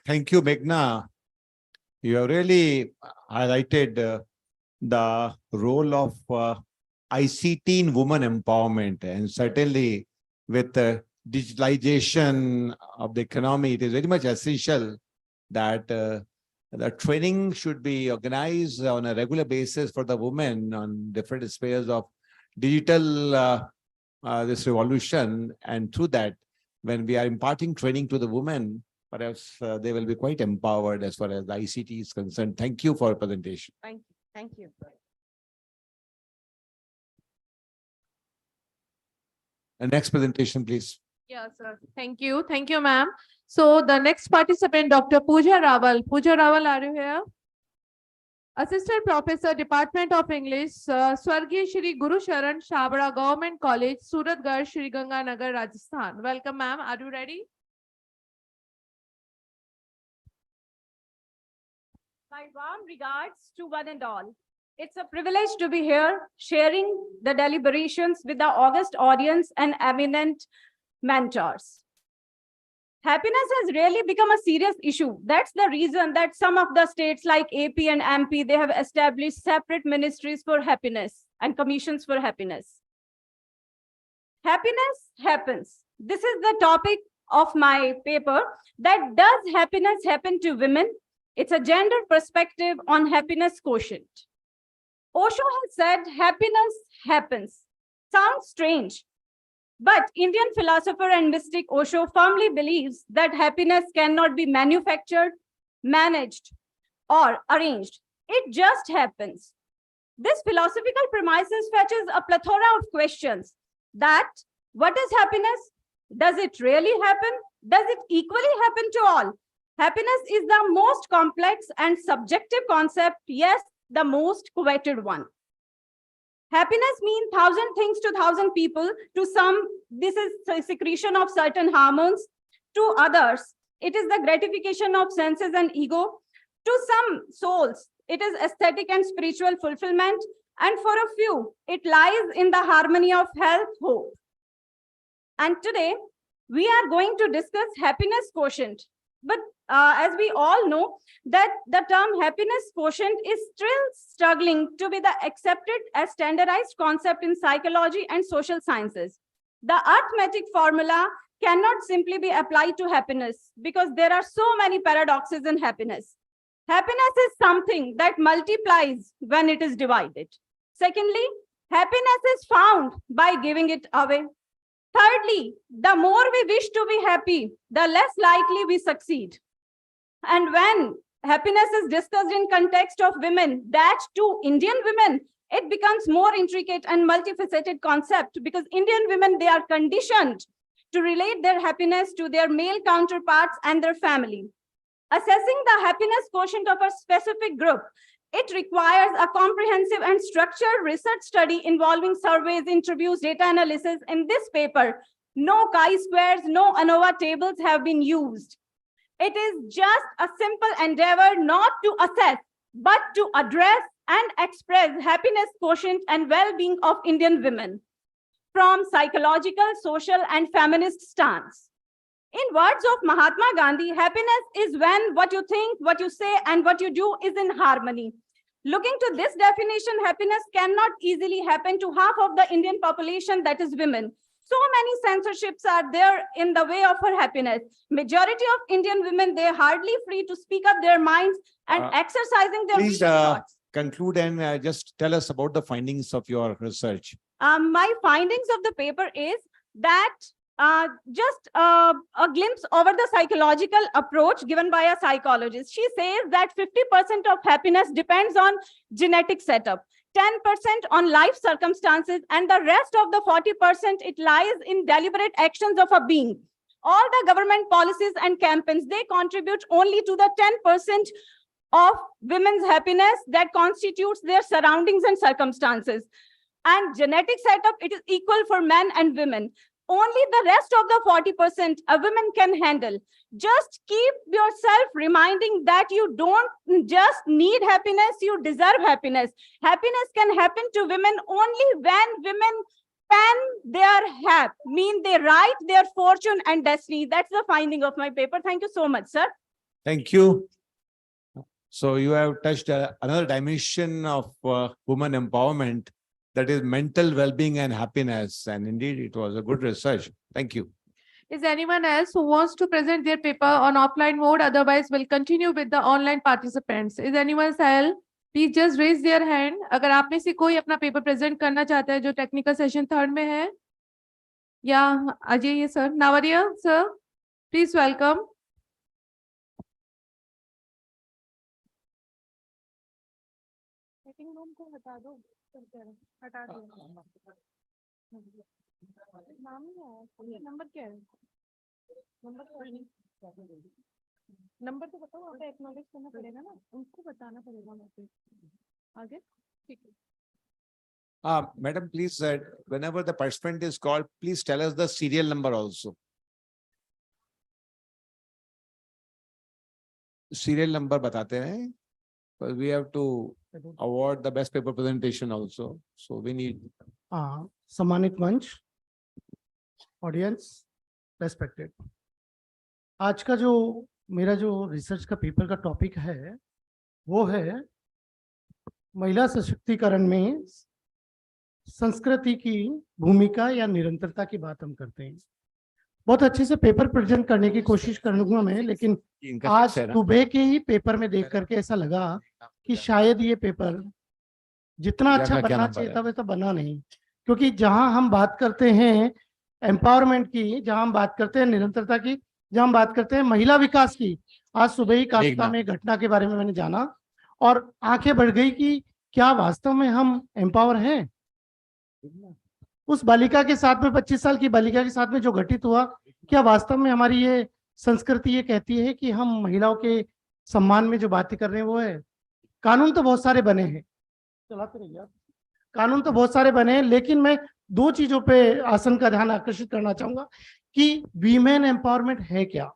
Thank you, Meghna. You have really highlighted the role of ICT in women empowerment, and certainly with the digitalization of the economy, it is very much essential that the training should be organized on a regular basis for the women on different spheres of digital this revolution. And through that, when we are imparting training to the women, perhaps they will be quite empowered as far as the ICT is concerned. Thank you for your presentation. Thank you. Thank you. The next presentation, please. Yes, sir. Thank you. Thank you, ma'am. So the next participant, Dr. Pooja Rawal. Pooja Rawal, are you here? Assistant Professor, Department of English, Swargya Shri Guru Sharan Shabra Government College, Suratgarh, Shri Ganganagar, Rajasthan. Welcome, ma'am. Are you ready? My warm regards to one and all. It's a privilege to be here sharing the deliberations with the august audience and eminent mentors. Happiness has really become a serious issue. That's the reason that some of the states like AP and MP, they have established separate ministries for happiness and commissions for happiness. Happiness happens. This is the topic of my paper. That does happiness happen to women? It's a gender perspective on happiness quotient. Osho has said happiness happens. Sounds strange, but Indian philosopher and mystic Osho firmly believes that happiness cannot be manufactured, managed, or arranged. It just happens. This philosophical premises fetches a plethora of questions. That, what is happiness? Does it really happen? Does it equally happen to all? Happiness is the most complex and subjective concept, yes, the most coveted one. Happiness means 1,000 things to 1,000 people. To some, this is the secretion of certain hormones. To others, it is the gratification of senses and ego. To some souls, it is aesthetic and spiritual fulfillment. And for a few, it lies in the harmony of health, hope. And today, we are going to discuss happiness quotient. But as we all know, that the term happiness quotient is still struggling to be the accepted as standardized concept in psychology and social sciences. The arithmetic formula cannot simply be applied to happiness because there are so many paradoxes in happiness. Happiness is something that multiplies when it is divided. Secondly, happiness is found by giving it away. Thirdly, the more we wish to be happy, the less likely we succeed. And when happiness is discussed in context of women, that too Indian women, it becomes more intricate and multifaceted concept because Indian women, they are conditioned to relate their happiness to their male counterparts and their family. Assessing the happiness quotient of a specific group, it requires a comprehensive and structured research study involving surveys, interviews, data analysis. In this paper, no chi-squares, no ANOVA tables have been used. It is just a simple endeavor not to assess, but to address and express happiness quotient and well-being of Indian women from psychological, social, and feminist stance. In words of Mahatma Gandhi, happiness is when what you think, what you say, and what you do is in harmony. Looking to this definition, happiness cannot easily happen to half of the Indian population, that is women. So many censorships are there in the way of her happiness. Majority of Indian women, they are hardly free to speak up their minds and exercising their Please thoughts. conclude and just tell us about the findings of your research. My findings of the paper is that just a glimpse over the psychological approach given by a psychologist. She says that 50% of happiness depends on genetic setup, 10% on life circumstances, and the rest of the 40%, it lies in deliberate actions of a being. All the government policies and campaigns, they contribute only to the 10% of women's happiness that constitutes their surroundings and circumstances. And genetic setup, it is equal for men and women. Only the rest of the 40% a woman can handle. Just keep yourself reminding that you don't just need happiness, you deserve happiness. Happiness can happen to women only when women pen their hat, mean they write their fortune and destiny. That's the finding of my paper. Thank you so much, sir. Thank you. So you have touched another dimension of women empowerment, that is mental well-being and happiness. And indeed, it was a good research. Thank you. Is anyone else who wants to present their paper on offline mode? Otherwise, we'll continue with the online participants. Is anyone else? Please just raise their hand. अगर आप में से कोई अपना paper present करना चाहता है जो टेक्निकल सेशन 3rd में है, या आ जाइए sir. Nawaria sir, please welcome. Meeting room को हटा दो, हटा दो. नाम नहीं आया, नंबर क्या है? नंबर नंबर तो बताओ, आपको एक्नॉलेज करना पड़ेगा ना, उनको बताना पड़ेगा. मुझे आगे ठीक है. Madam, please, whenever the participant is called, please tell us the serial number also. Serial number बताते हैं, but we have to award the best paper presentation also. So we need. सम्मानित मंच, ऑडियंस, रेस्पेक्टेड, आज का जो मेरा जो research का पेपर का टॉपिक है वो है महिला सशक्तिकरण में संस्कृति की भूमिका या निरंतरता की बात हम करते हैं. बहुत अच्छे से पेपर प्रेजेंट करने की कोशिश करूंगा मैं, लेकिन आज सुबह के ही पेपर में देख करके ऐसा लगा कि शायद ये पेपर जितना अच्छा बनना चाहिए था वैसा बना नहीं. क्योंकि जहां हम बात करते हैं एम्पावरमेंट की, जहां हम बात करते हैं निरंतरता की, जहां हम बात करते हैं महिला विकास की, आज सुबह ही कास्ता में घटना के बारे में मैंने जाना और आंखें बढ़ गई कि क्या वास्तव में हम एम्पावर हैं. उस बालिका के साथ में, 25 साल की बालिका के साथ में जो घटित हुआ, क्या वास्तव में हमारी ये संस्कृति ये कहती है कि हम महिलाओं के सम्मान में जो बातें कर रहे हैं वो है. कानून तो बहुत सारे बने हैं, चलाते रहिए आप. कानून तो बहुत सारे बने हैं, लेकिन मैं 2 चीजों पे आसन का ध्यान आकर्षित करना चाहूंगा कि वीमेन एम्पावरमेंट है क्या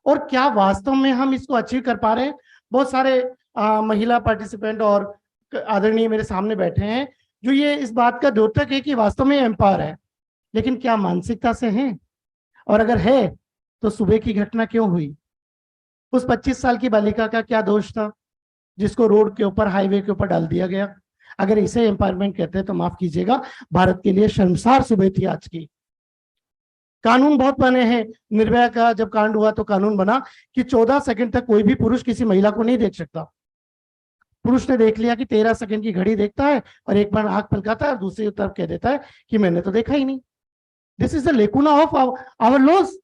और क्या वास्तव में हम इसको अचीव कर पा रहे हैं. बहुत सारे महिला पार्टिसिपेंट और आदरणीय मेरे सामने बैठे हैं जो ये इस बात का द्योतक है कि वास्तव में एम्पावर है, लेकिन क्या मानसिकता से हैं, और अगर है तो सुबह की घटना क्यों हुई. उस 25 साल की बालिका का क्या दोष था जिसको रोड के ऊपर, हाईवे के ऊपर डाल दिया गया. अगर इसे एम्पावरमेंट कहते हैं तो माफ कीजिएगा, भारत के लिए शर्मसार सुबह थी आज की. कानून बहुत बने हैं. निर्भया का जब कांड हुआ तो कानून बना कि 14 सेकंड तक कोई भी पुरुष किसी महिला को नहीं देख सकता. पुरुष ने देख लिया कि 13 सेकंड की घड़ी देखता है और एक बार आंख पलकाता है और दूसरी तरफ कह देता है कि मैंने तो देखा ही नहीं. This is the lacuna of our laws.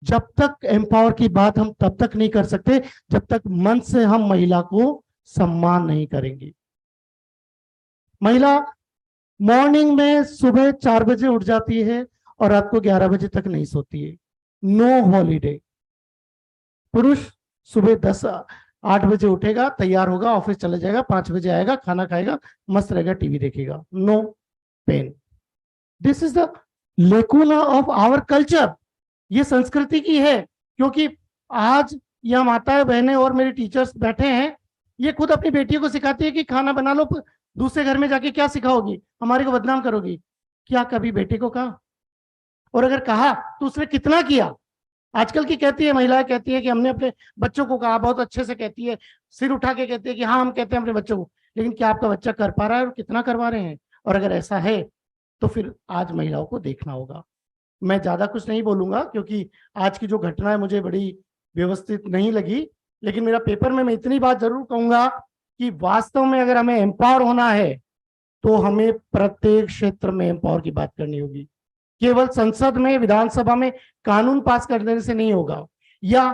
जब तक एम्पावर की बात हम तब तक नहीं कर सकते जब तक मन से हम महिला को सम्मान नहीं करेंगे. महिला मॉर्निंग में सुबह 4 बजे उठ जाती है और रात को 11 बजे तक नहीं सोती है. No holiday. पुरुष सुबह 8 बजे उठेगा, तैयार होगा, ऑफिस चला जाएगा, 5 बजे आएगा, खाना खाएगा, मस्त रहेगा, टीवी देखेगा. No pain. This is the lacuna of our culture. ये संस्कृति की है. क्योंकि आज यह माताएं बहनें और मेरे टीचर्स बैठे हैं, ये खुद अपनी बेटियों को सिखाती है कि खाना बना लो, दूसरे घर में जाके क्या सिखाओगी, हमारे को बदनाम करोगी. क्या कभी बेटे को कहा, और अगर कहा तो उसने कितना किया. आजकल की कहती है, महिलाएं कहती है कि हमने अपने बच्चों को कहा, बहुत अच्छे से कहती है, सिर उठा के कहती है कि हाँ हम कहते हैं अपने बच्चों को, लेकिन क्या आपका बच्चा कर पा रहा है और कितना करवा रहे हैं. और अगर ऐसा है तो फिर आज महिलाओं को देखना होगा. मैं ज्यादा कुछ नहीं बोलूंगा क्योंकि आज की जो घटना है मुझे बड़ी व्यवस्थित नहीं लगी, लेकिन मेरा पेपर में मैं इतनी बात जरूर कहूंगा कि वास्तव में अगर हमें एम्पावर होना है तो हमें प्रत्येक क्षेत्र में एम्पावर की बात करनी होगी. केवल संसद में, विधानसभा में कानून पास करने से नहीं होगा, या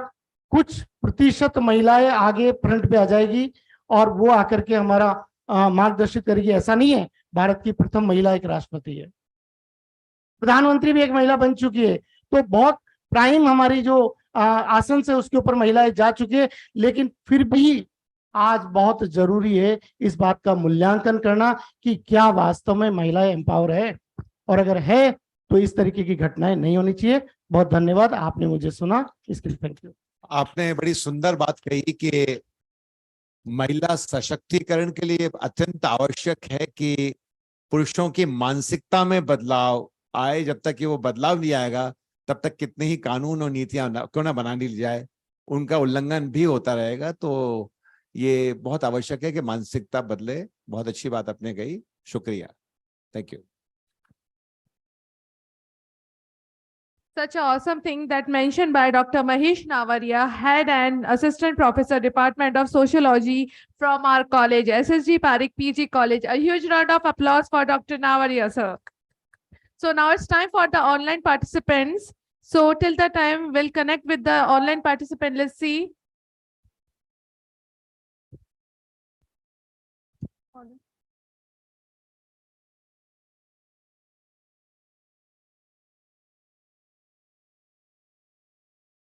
कुछ प्रतिशत महिलाएं आगे फ्रंट पे आ जाएगी और वो आकर के हमारा मार्गदर्शित करेगी, ऐसा नहीं है. भारत की प्रथम महिला एक राष्ट्रपति है, प्रधानमंत्री भी एक महिला बन चुकी है, तो बहुत प्राइम हमारी जो आसन से उसके ऊपर महिलाएं जा चुकी है. लेकिन फिर भी आज बहुत जरूरी है इस बात का मूल्यांकन करना कि क्या वास्तव में महिलाएं एम्पावर है, और अगर है तो इस तरीके की घटनाएं नहीं होनी चाहिए। बहुत धन्यवाद, आपने मुझे सुना, इसके लिए थैंक यू। आपने बड़ी सुंदर बात कही कि महिला सशक्तिकरण के लिए अत्यंत आवश्यक है कि पुरुषों की मानसिकता में बदलाव आए। जब तक कि वो बदलाव नहीं आएगा तब तक कितने ही कानून और नीतियां क्यों ना बना ली जाए, उनका उल्लंघन भी होता रहेगा। तो ये बहुत आवश्यक है कि मानसिकता बदले। बहुत अच्छी बात आपने कही, शुक्रिया, thank you. Such an awesome thing that mentioned by Dr. Mahesh Navaria, Head and Assistant Professor, Department of Sociology from our college, SSG PAREEK PG College. A huge round of applause for Dr. Navaria, sir. So now it's time for the online participants. So till the time we'll connect with the online participant. Let's see.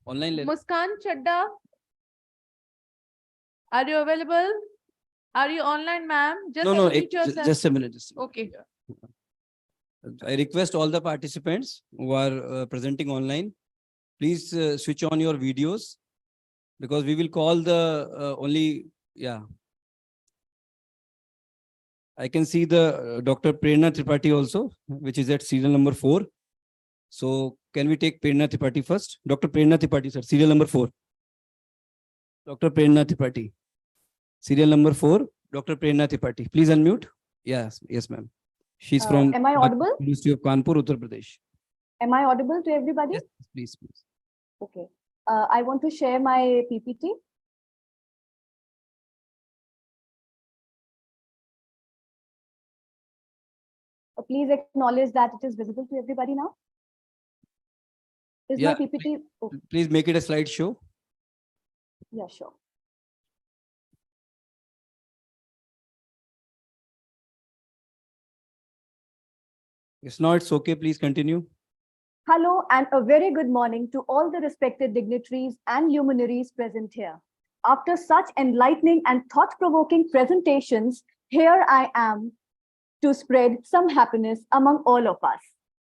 Online ले Muskan Chadda, are you available? Are you online, ma'am? Just no no unmute yourself. Just a minute Okay. I request all the participants who are presenting online, please switch on your videos, because we will call the only, yeah. I can see the Dr. Prerna Tripathi also, which is at serial number 4. So can we take Prerna Tripathi first? Dr. Prerna Tripathi, sir, serial number 4. Dr. Prerna Tripathi, serial number 4. Dr. Prerna Tripathi, please unmute. Yes, yes, ma'am. She's from Am I audible? University of Kanpur, Uttar Pradesh. Am I audible to everybody? Yes, please, please. Okay. I want to share my PPT. Please acknowledge that it is visible to everybody now. Is my Yeah, PPT? Oh, Please make it a slideshow. yeah, sure. If not, it's okay. Please continue. Hello and a very good morning to all the respected dignitaries and luminaries present here. After such enlightening and thought-provoking presentations, here I am to spread some happiness among all of us.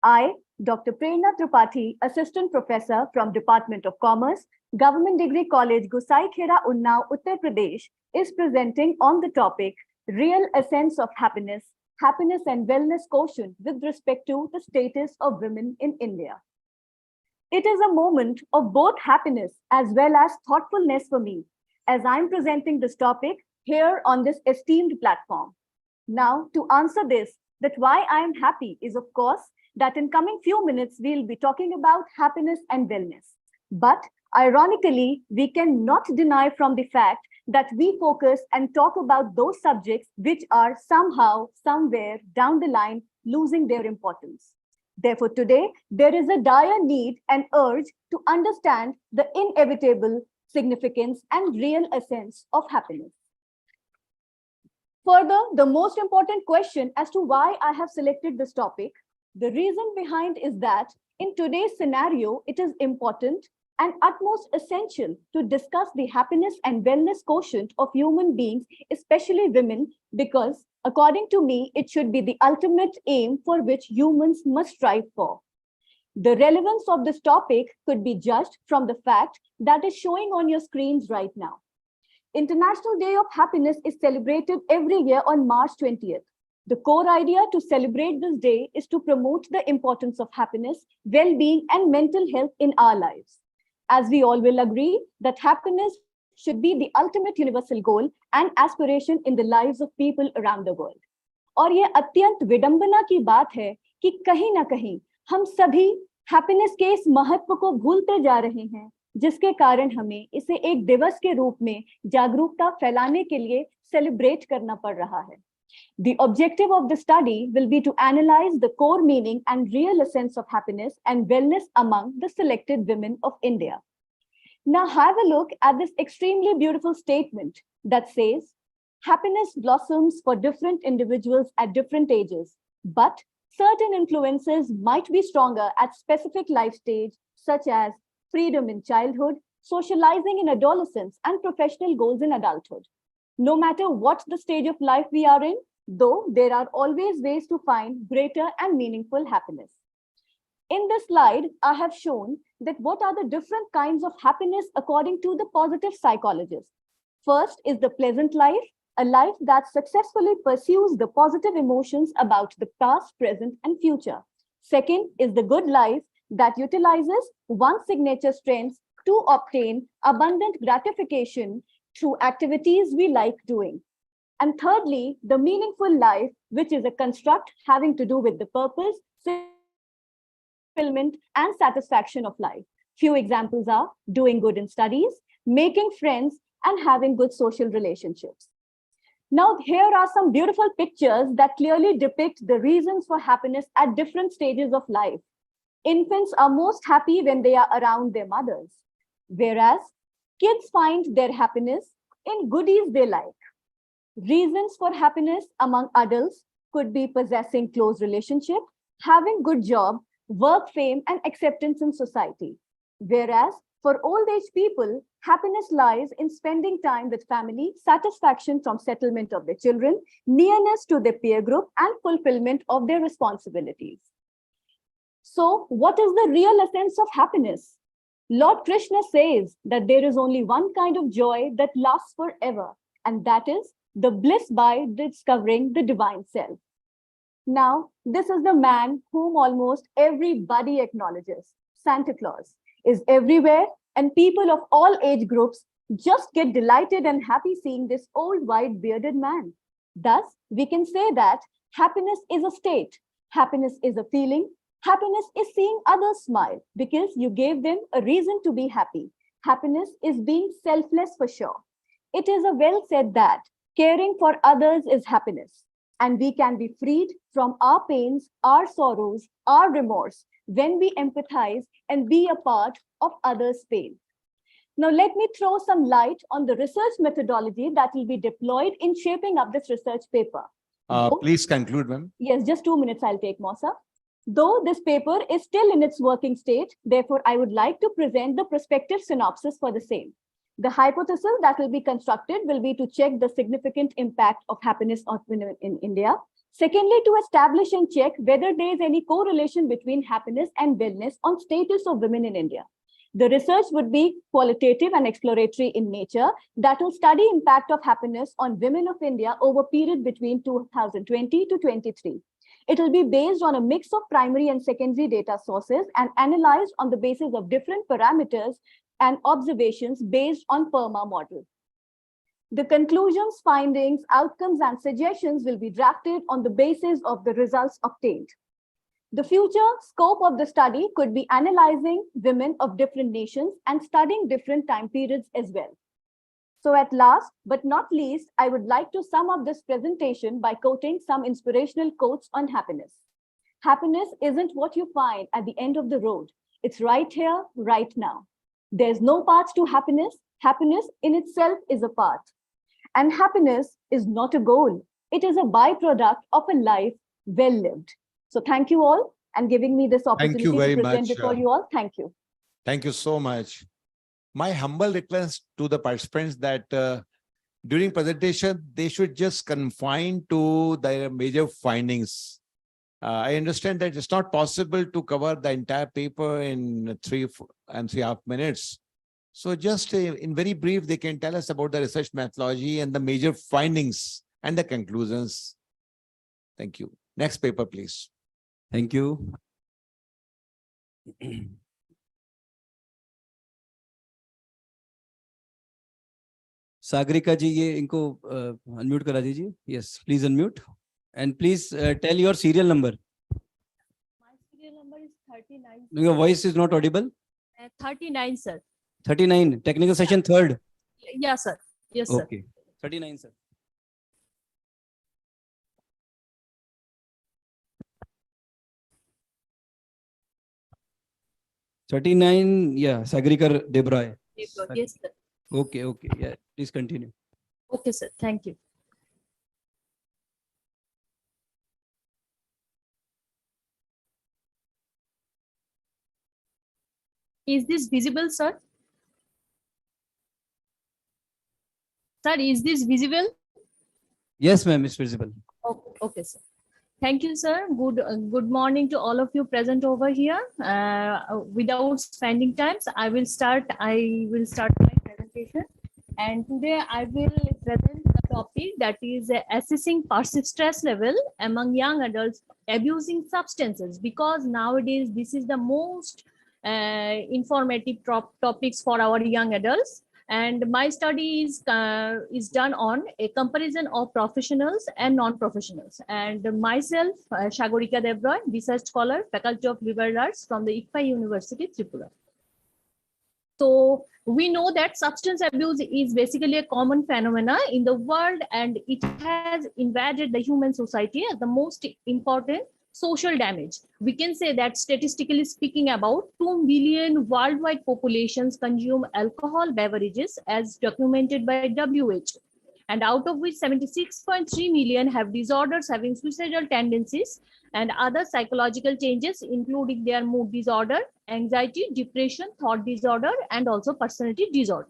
I, Dr. Prerna Tripathi, Assistant Professor from Department of Commerce, Government Degree College, Gusai Khera, Unnao, Uttar Pradesh, is presenting on the topic Real Essence of Happiness, Happiness and Wellness Quotient with respect to the status of women in India. It is a moment of both happiness as well as thoughtfulness for me, as I'm presenting this topic here on this esteemed platform. Now, to answer this, that why I am happy is, of course, that in coming few minutes, we'll be talking about happiness and wellness. But ironically, we cannot deny from the fact that we focus and talk about those subjects which are somehow, somewhere down the line, losing their importance. Therefore, today, there is a dire need and urge to understand the inevitable significance and real essence of happiness. Further, the most important question as to why I have selected this topic, the reason behind is that in today's scenario, it is important and utmost essential to discuss the happiness and wellness quotient of human beings, especially women, because according to me, it should be the ultimate aim for which humans must strive for. The relevance of this topic could be judged from the fact that is showing on your screens right now. International Day of Happiness is celebrated every year on March 20th. The core idea to celebrate this day is to promote the importance of happiness, well-being, and mental health in our lives. As we all will agree that happiness should be the ultimate universal goal and aspiration in the lives of people around the world. और ये अत्यंत विडंबना की बात है कि कहीं ना कहीं हम सभी हैप्पीनेस के इस महत्व को भूलते जा रहे हैं, जिसके कारण हमें इसे एक दिवस के रूप में जागरूकता फैलाने के लिए सेलिब्रेट करना पड़ रहा है. The objective of the study will be to analyze the core meaning and real essence of happiness and wellness among the selected women of India. Now have a look at this extremely beautiful statement that says, happiness blossoms for different individuals at different ages, but certain influences might be stronger at specific life stage, such as freedom in childhood, socializing in adolescence, and professional goals in adulthood. No matter what the stage of life we are in, though, there are always ways to find greater and meaningful happiness. In this slide, I have shown that what are the different kinds of happiness according to the positive psychologists. First is the pleasant life, a life that successfully pursues the positive emotions about the past, present, and future. Second is the good life that utilizes one's signature strengths to obtain abundant gratification through activities we like doing. And thirdly, the meaningful life, which is a construct having to do with the purpose, fulfillment, and satisfaction of life. Few examples are doing good in studies, making friends, and having good social relationships. Now, here are some beautiful pictures that clearly depict the reasons for happiness at different stages of life. Infants are most happy when they are around their mothers, whereas kids find their happiness in goodies they like. Reasons for happiness among adults could be possessing close relationship, having good job, work, fame, and acceptance in society. Whereas for old age people, happiness lies in spending time with family, satisfaction from settlement of their children, nearness to their peer group, and fulfillment of their responsibilities. So, what is the real essence of happiness? Lord Krishna says that there is only one kind of joy that lasts forever, and that is the bliss by discovering the divine self. Now, this is the man whom almost everybody acknowledges. Santa Claus is everywhere, and people of all age groups just get delighted and happy seeing this old white bearded man. Thus, we can say that happiness is a state, happiness is a feeling, happiness is seeing others smile because you gave them a reason to be happy. Happiness is being selfless for sure. It is a well said that caring for others is happiness, and we can be freed from our pains, our sorrows, our remorse when we empathize and be a part of others' pain. Now, let me throw some light on the research methodology that will be deployed in shaping up this research paper. Please conclude, ma'am. Yes, just 2 minutes I'll take, Mosa. Though this paper is still in its working state, therefore, I would like to present the prospective synopsis for the same. The hypothesis that will be constructed will be to check the significant impact of happiness on women in India. Secondly, to establish and check whether there is any correlation between happiness and wellness on status of women in India. The research would be qualitative and exploratory in nature that will study impact of happiness on women of India over period between 2020 to 23. It will be based on a mix of primary and secondary data sources and analyzed on the basis of different parameters and observations based on PERMA model. The conclusions, findings, outcomes, and suggestions will be drafted on the basis of the results obtained. The future scope of the study could be analyzing women of different nations and studying different time periods as well. So at last, but not least, I would like to sum up this presentation by quoting some inspirational quotes on happiness. Happiness isn't what you find at the end of the road. It's right here, right now. There's no path to happiness. Happiness in itself is a path. And happiness is not a goal. It is a byproduct of a life well lived. So thank you all and giving me this opportunity you very to present much, before you all. Thank you. Thank you so much. My humble request to the participants that during presentation, they should just confine to their major findings. I understand that it's not possible to cover the entire paper in 3.5 minutes. So just in very brief, they can tell us about the research methodology and the major findings and the conclusions. Thank you. Next paper, please. Thank you. Sagarika जी ये इनको unmute करा दीजिए. Yes, please unmute and please tell your serial number. My serial number is 39. Your voice is not audible. 39, sir. 39. Technical session third. Yeah, sir. Yes, sir. Okay. 39, sir. Yeah, Sagrikar Debroy. Yes, sir. Okay, yeah, please continue. Okay, sir. Thank you. Is this visible, sir? Sir, is this visible? Yes, ma'am, it's visible. Okay, sir. Thank you, sir. Good morning to all of you present over here. Without spending time, I will start my presentation. And today I will present the topic that is assessing perceived stress level among young adults abusing substances, because nowadays this is the most informative topics for our young adults. And my study is done on a comparison of professionals and non-professionals. And myself, Shagorika Devroy, research scholar, Faculty of Liberal Arts from the Icsftit University, Tripura. So we know that substance abuse is basically a common phenomena in the world, and it has invaded the human society as the most important social damage. We can say that statistically speaking, about 2 billion worldwide populations consume alcohol beverages as documented by WHO. And out of which 76.3 million have disorders having suicidal tendencies and other psychological changes, including their mood disorder, anxiety, depression, thought disorder, and also personality disorder.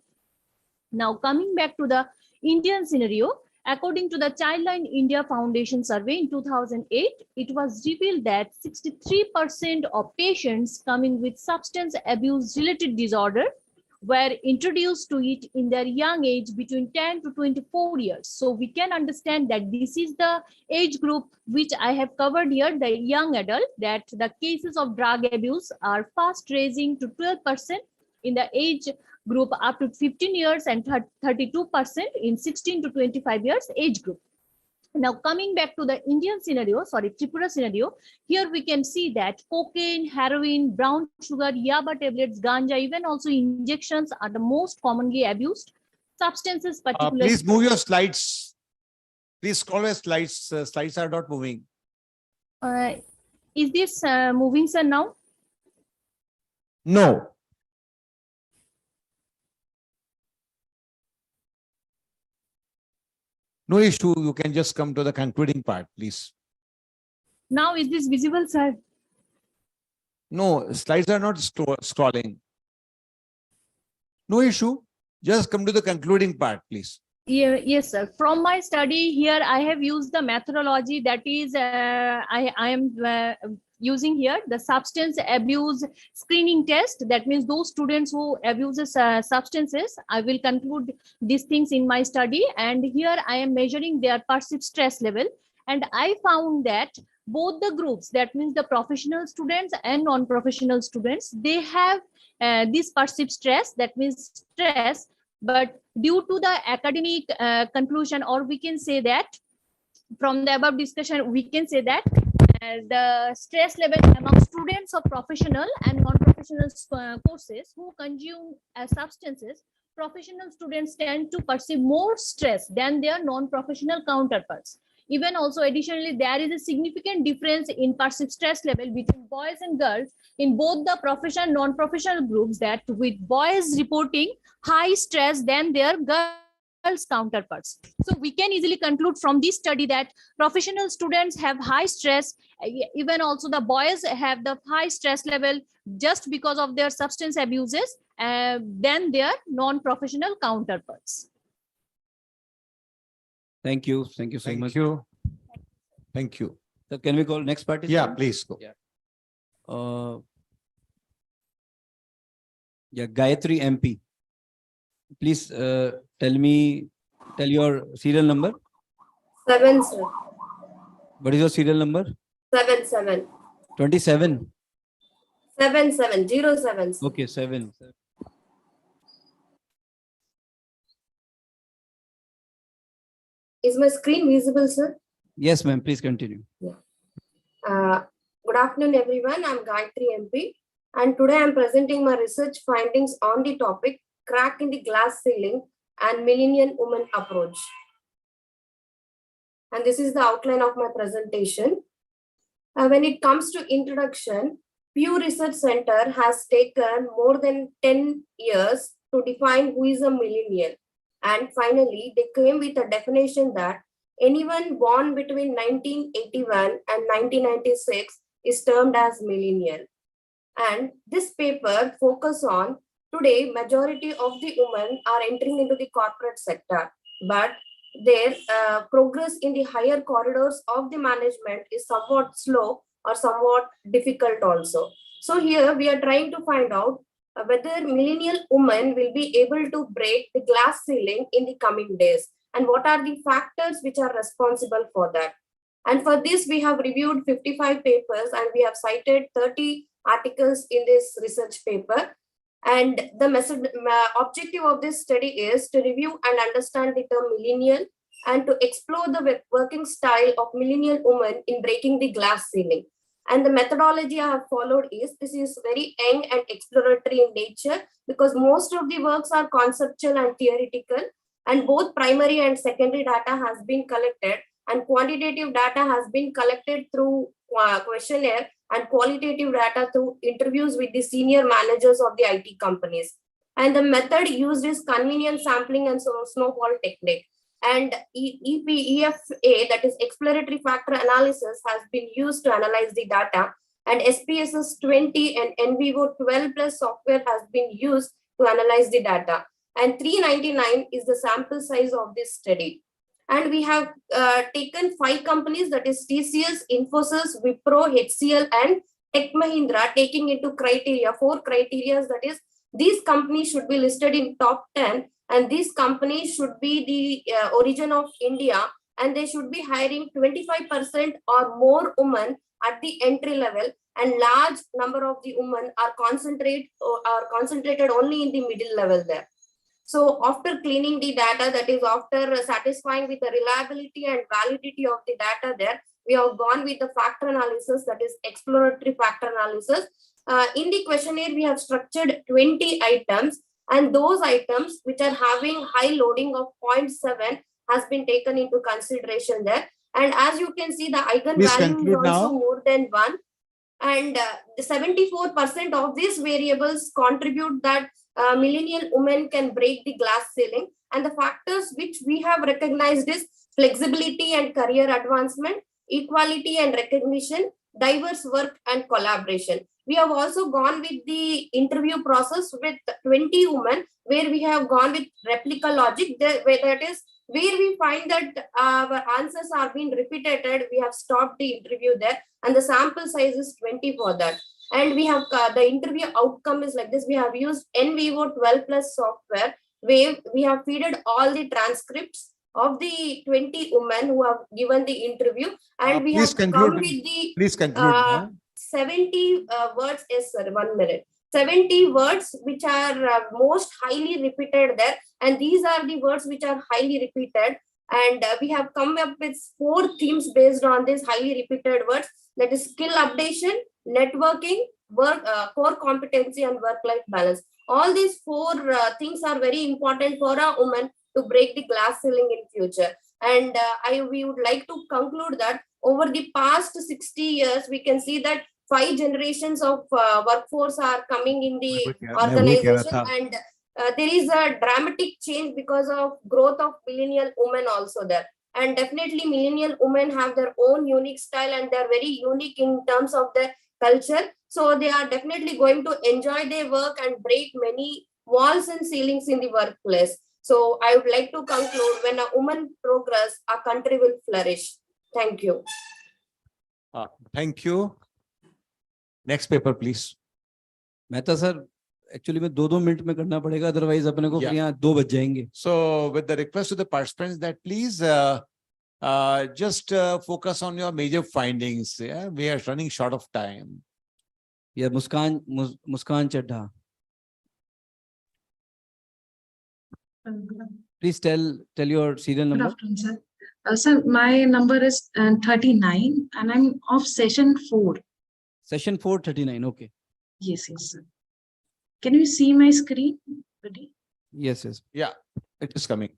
Now, coming back to the Indian scenario, according to the Childline India Foundation survey in 2008, it was revealed that 63% of patients coming with substance abuse related disorder were introduced to it in their young age between 10 to 24 years. So we can understand that this is the age group which I have covered here, the young adult, that the cases of drug abuse are fast raising to 12% in the age group up to 15 years and 32% in 16 to 25 years age group. Now, coming back to the Indian scenario, Tripura scenario, here we can see that cocaine, heroin, brown sugar, yaba tablets, ganja, even also injections are the most commonly abused substances, particularly. Please move your slides. Please scroll your slides. Slides are not moving. Is this moving, sir, now? No. No issue. You can just come to the concluding part, please. Now, is this visible, sir? No, slides are not scrolling. No issue. Just come to the concluding part, please. Yeah, yes, sir. From my study here, I have used the methodology that is, I am using here the substance abuse screening test. That means those students who abuses substances, I will conclude these things in my study. And here I am measuring their perceived stress level. And I found that both the groups, that means the professional students and non-professional students, they have this perceived stress, that means stress. But due to the academic conclusion, or we can say that from the above discussion, we can say that the stress level among students of professional and non-professional courses who consume substances, professional students tend to perceive more stress than their non-professional counterparts. Even also, additionally, there is a significant difference in perceived stress level between boys and girls in both the professional and non-professional groups, that with boys reporting high stress than their girls counterparts. So we can easily conclude from this study that professional students have high stress, even also the boys have the high stress level just because of their substance abuses than their non-professional counterparts. Thank you. Thank you so much. Thank you. Thank you. So can we call next participant? Yeah, please go. Yeah. Yeah, Gayatri MP. Please tell your serial number. 7, sir. What is your serial number? 7. 27. 7, 0, 7. Sir. Okay, 7. Is my screen visible, sir? Yes, ma'am. Please continue. Good afternoon, everyone. I'm Gayatri MP, and today I'm presenting my research findings on the topic crack in the glass ceiling and millennial woman approach. And this is the outline of my presentation. When it comes to introduction, Pew Research Center has taken more than 10 years to define who is a millennial. And finally, they came with a definition that anyone born between 1981 and 1996 is termed as millennial. And this paper focuses on today, majority of the women are entering into the corporate sector, but their progress in the higher corridors of the management is somewhat slow or somewhat difficult also. So here we are trying to find out whether millennial women will be able to break the glass ceiling in the coming days, and what are the factors which are responsible for that. And for this, we have reviewed 55 papers and we have cited 30 articles in this research paper. And the objective of this study is to review and understand the term millennial and to explore the working style of millennial women in breaking the glass ceiling. And the methodology I have followed is, this is very young and exploratory in nature because most of the works are conceptual and theoretical, and both primary and secondary data has been collected, and quantitative data has been collected through questionnaire, and qualitative data through interviews with the senior managers of the IT companies. And the method used is convenience sampling and snowball technique. And EFA, that is exploratory factor analysis, has been used to analyze the data. And SPSS 20 and NVivo 12 plus software has been used to analyze the data. And 399 is the sample size of this study. And we have taken 5 companies, that is TCS, Infosys, Wipro, HCL, and Tech Mahindra, taking into criteria, 4 criteria, that is, these companies should be listed in top 10, and these companies should be the origin of India, and they should be hiring 25% or more women at the entry level, and large number of the women are concentrated only in the middle level there. So after cleaning the data, that is after satisfying with the reliability and validity of the data there, we have gone with the factor analysis, that is exploratory factor analysis. In the questionnaire, we have structured 20 items, and those items which are having high loading of 0.7 has been taken into consideration there. And as you can see, the eigenvalue is also more than 1. And 74% of these variables contribute that millennial women can break the glass ceiling. And the factors which we have recognized is flexibility and career advancement, equality and recognition, diverse work and collaboration. We have also gone with the interview process with 20 women, where we have gone with replica logic, where we find that our answers are being repeated. We have stopped the interview there, and the sample size is 20 for that. And we have the interview outcome is like this. We have used NVivo 12 plus software, where we have fed all the transcripts of the 20 women who have given the interview, and we have come with the Please conclude. 70 words. Yes, sir, 1 minute. 70 words which are most highly repeated there, and these are the words which are highly repeated. And we have come up with 4 themes based on these highly repeated words, that is skill updation, networking, work, core competency, and work-life balance. All these 4 things are very important for a woman to break the glass ceiling in future. And we would like to conclude that over the past 60 years, we can see that 5 generations of workforce are coming in the organization, and there is a dramatic change because of growth of millennial women also there. And definitely millennial women have their own unique style, and they're very unique in terms of their culture. So they are definitely going to enjoy their work and break many walls and ceilings in the workplace. So I would like to conclude, when a woman progress, our country will flourish. Thank you. Thank you. Next paper, please. Mehta sir, actually में 2-2 minute में करना पड़ेगा, otherwise अपने को फिर यहाँ 2 बज जाएंगे. So with the request to the participants that please just focus on your major findings. Yeah, we are running short of time. या मुस्कान Chadha. Please tell your serial number. Good afternoon, sir. Sir, my number is 39, and I'm of session 4. Session 439. Okay. Yes, sir. Can you see my screen? Ready? Yes. Yeah, it is coming.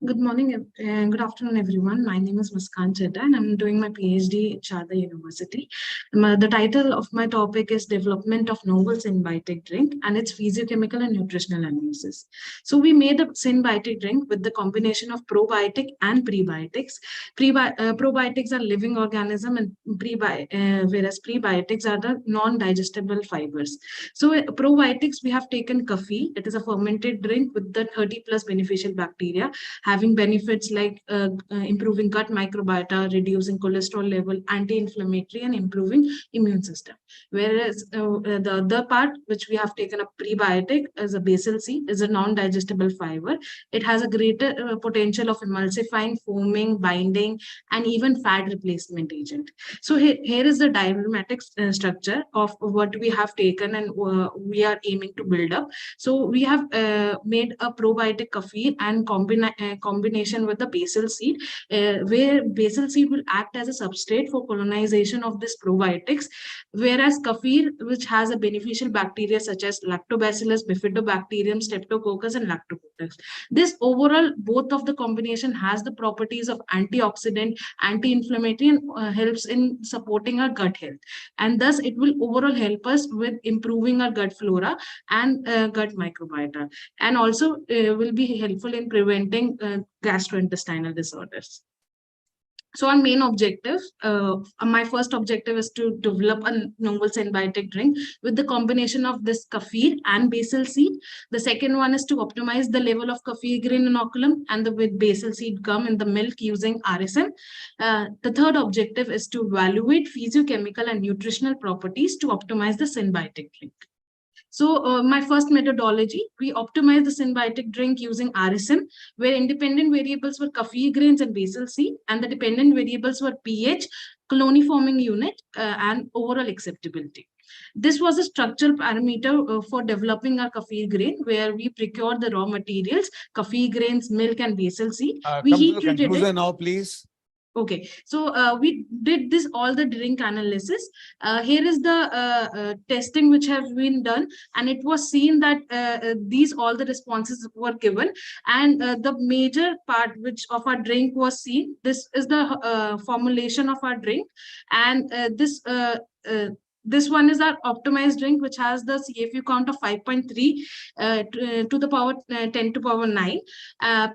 Good morning and good afternoon, everyone. My name is Muskan Chedda and I'm doing my PhD at Sharda University. The title of my topic is Development of Novel Symbiotic Drink and its Physiochemical and Nutritional Analysis. So we made a symbiotic drink with the combination of probiotic and prebiotics. Probiotics are living organism and whereas prebiotics are the non-digestible fibers. So probiotics, we have taken coffee. It is a fermented drink with the 30+ beneficial bacteria, having benefits like improving gut microbiota, reducing cholesterol level, anti-inflammatory, and improving immune system. Whereas the other part, which we have taken a prebiotic as a basil C, is a non-digestible fiber. It has a greater potential of emulsifying, foaming, binding, and even fat replacement agent. So here is the diagrammatic structure of what we have taken and we are aiming to build up. So we have made a probiotic kefir and combination with the basil seed, where basil seed will act as a substrate for colonization of this probiotics, whereas kefir, which has a beneficial bacteria such as lactobacillus, bifidobacterium, streptococcus, and lactococcus. This overall, both of the combination has the properties of antioxidant, anti-inflammatory, and helps in supporting our gut health. And thus, it will overall help us with improving our gut flora and gut microbiota, and also will be helpful in preventing gastrointestinal disorders. So our main objective, my first objective is to develop a novel symbiotic drink with the combination of this kefir and basil seed. The second one is to optimize the level of kefir grain inoculum and with basil seed gum in the milk using RSM. The third objective is to evaluate physiochemical and nutritional properties to optimize the symbiotic drink. So my first methodology, we optimized the symbiotic drink using RSM, where independent variables were kefir grains and basil seed, and the dependent variables were pH, colony forming unit, and overall acceptability. This was a structural parameter for developing our kefir grain, where we procured the raw materials, kefir grains, milk, and basil seed. We Come to heat the treated it. conclusion now, please. Okay, so we did this all the drink analysis. Here is the testing which have been done, and it was seen that these all the responses were given, and the major part which of our drink was seen. This is the formulation of our drink, and this one is our optimized drink, which has the CFU count of 5.3 to the power 10 to power 9,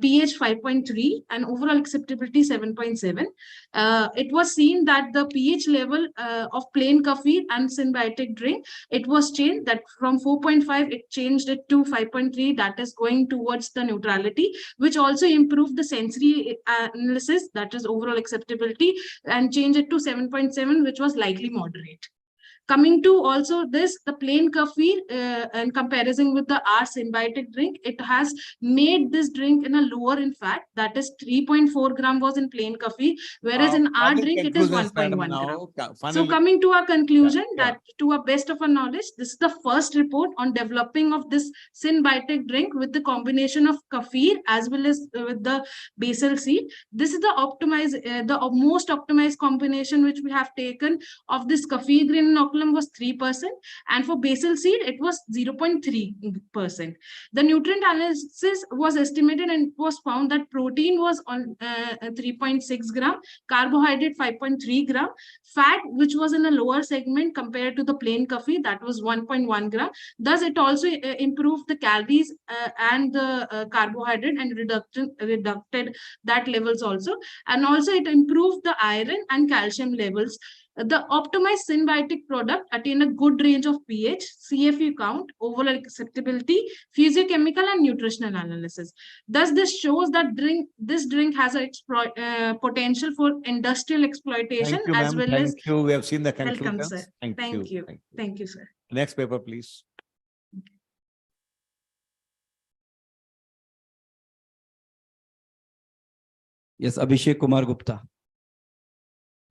pH 5.3, and overall acceptability 7.7. It was seen that the pH level of plain kefir and symbiotic drink, it was changed that from 4.5, it changed it to 5.3, that is going towards the neutrality, which also improved the sensory analysis, that is overall acceptability, and changed it to 7.7, which was likely moderate. Coming to also this, the plain kefir, in comparison with the our symbiotic drink, it has made this drink in a lower in fat, that is 3.4 gram was in plain kefir, whereas in our drink it is 1.1 gram. So coming to our conclusion, that to our best of our knowledge, this is the first report on developing of this symbiotic drink with the combination of kefir as well as with the basil seed. This is the optimized, the most optimized combination which we have taken of this kefir grain was 3%, and for basil seed it was 0.3%. The nutrient analysis was estimated, and it was found that protein was on 3.6 gram, carbohydrate 5.3 gram, fat, which was in a lower segment compared to the plain kefir, that was 1.1 gram. Thus it also improved the calories and the carbohydrate, and reducted that levels also, and also it improved the iron and calcium levels. The optimized symbiotic product attained a good range of pH, CFU count, overall acceptability, physiochemical, and nutritional analysis. Thus, this shows that this drink has a potential for industrial exploitation as well as. Thank you. We have seen the conclusions. Welcome, sir. Thank you. Thank you, sir. Next paper, please. Yes, Abhishek Kumar Gupta.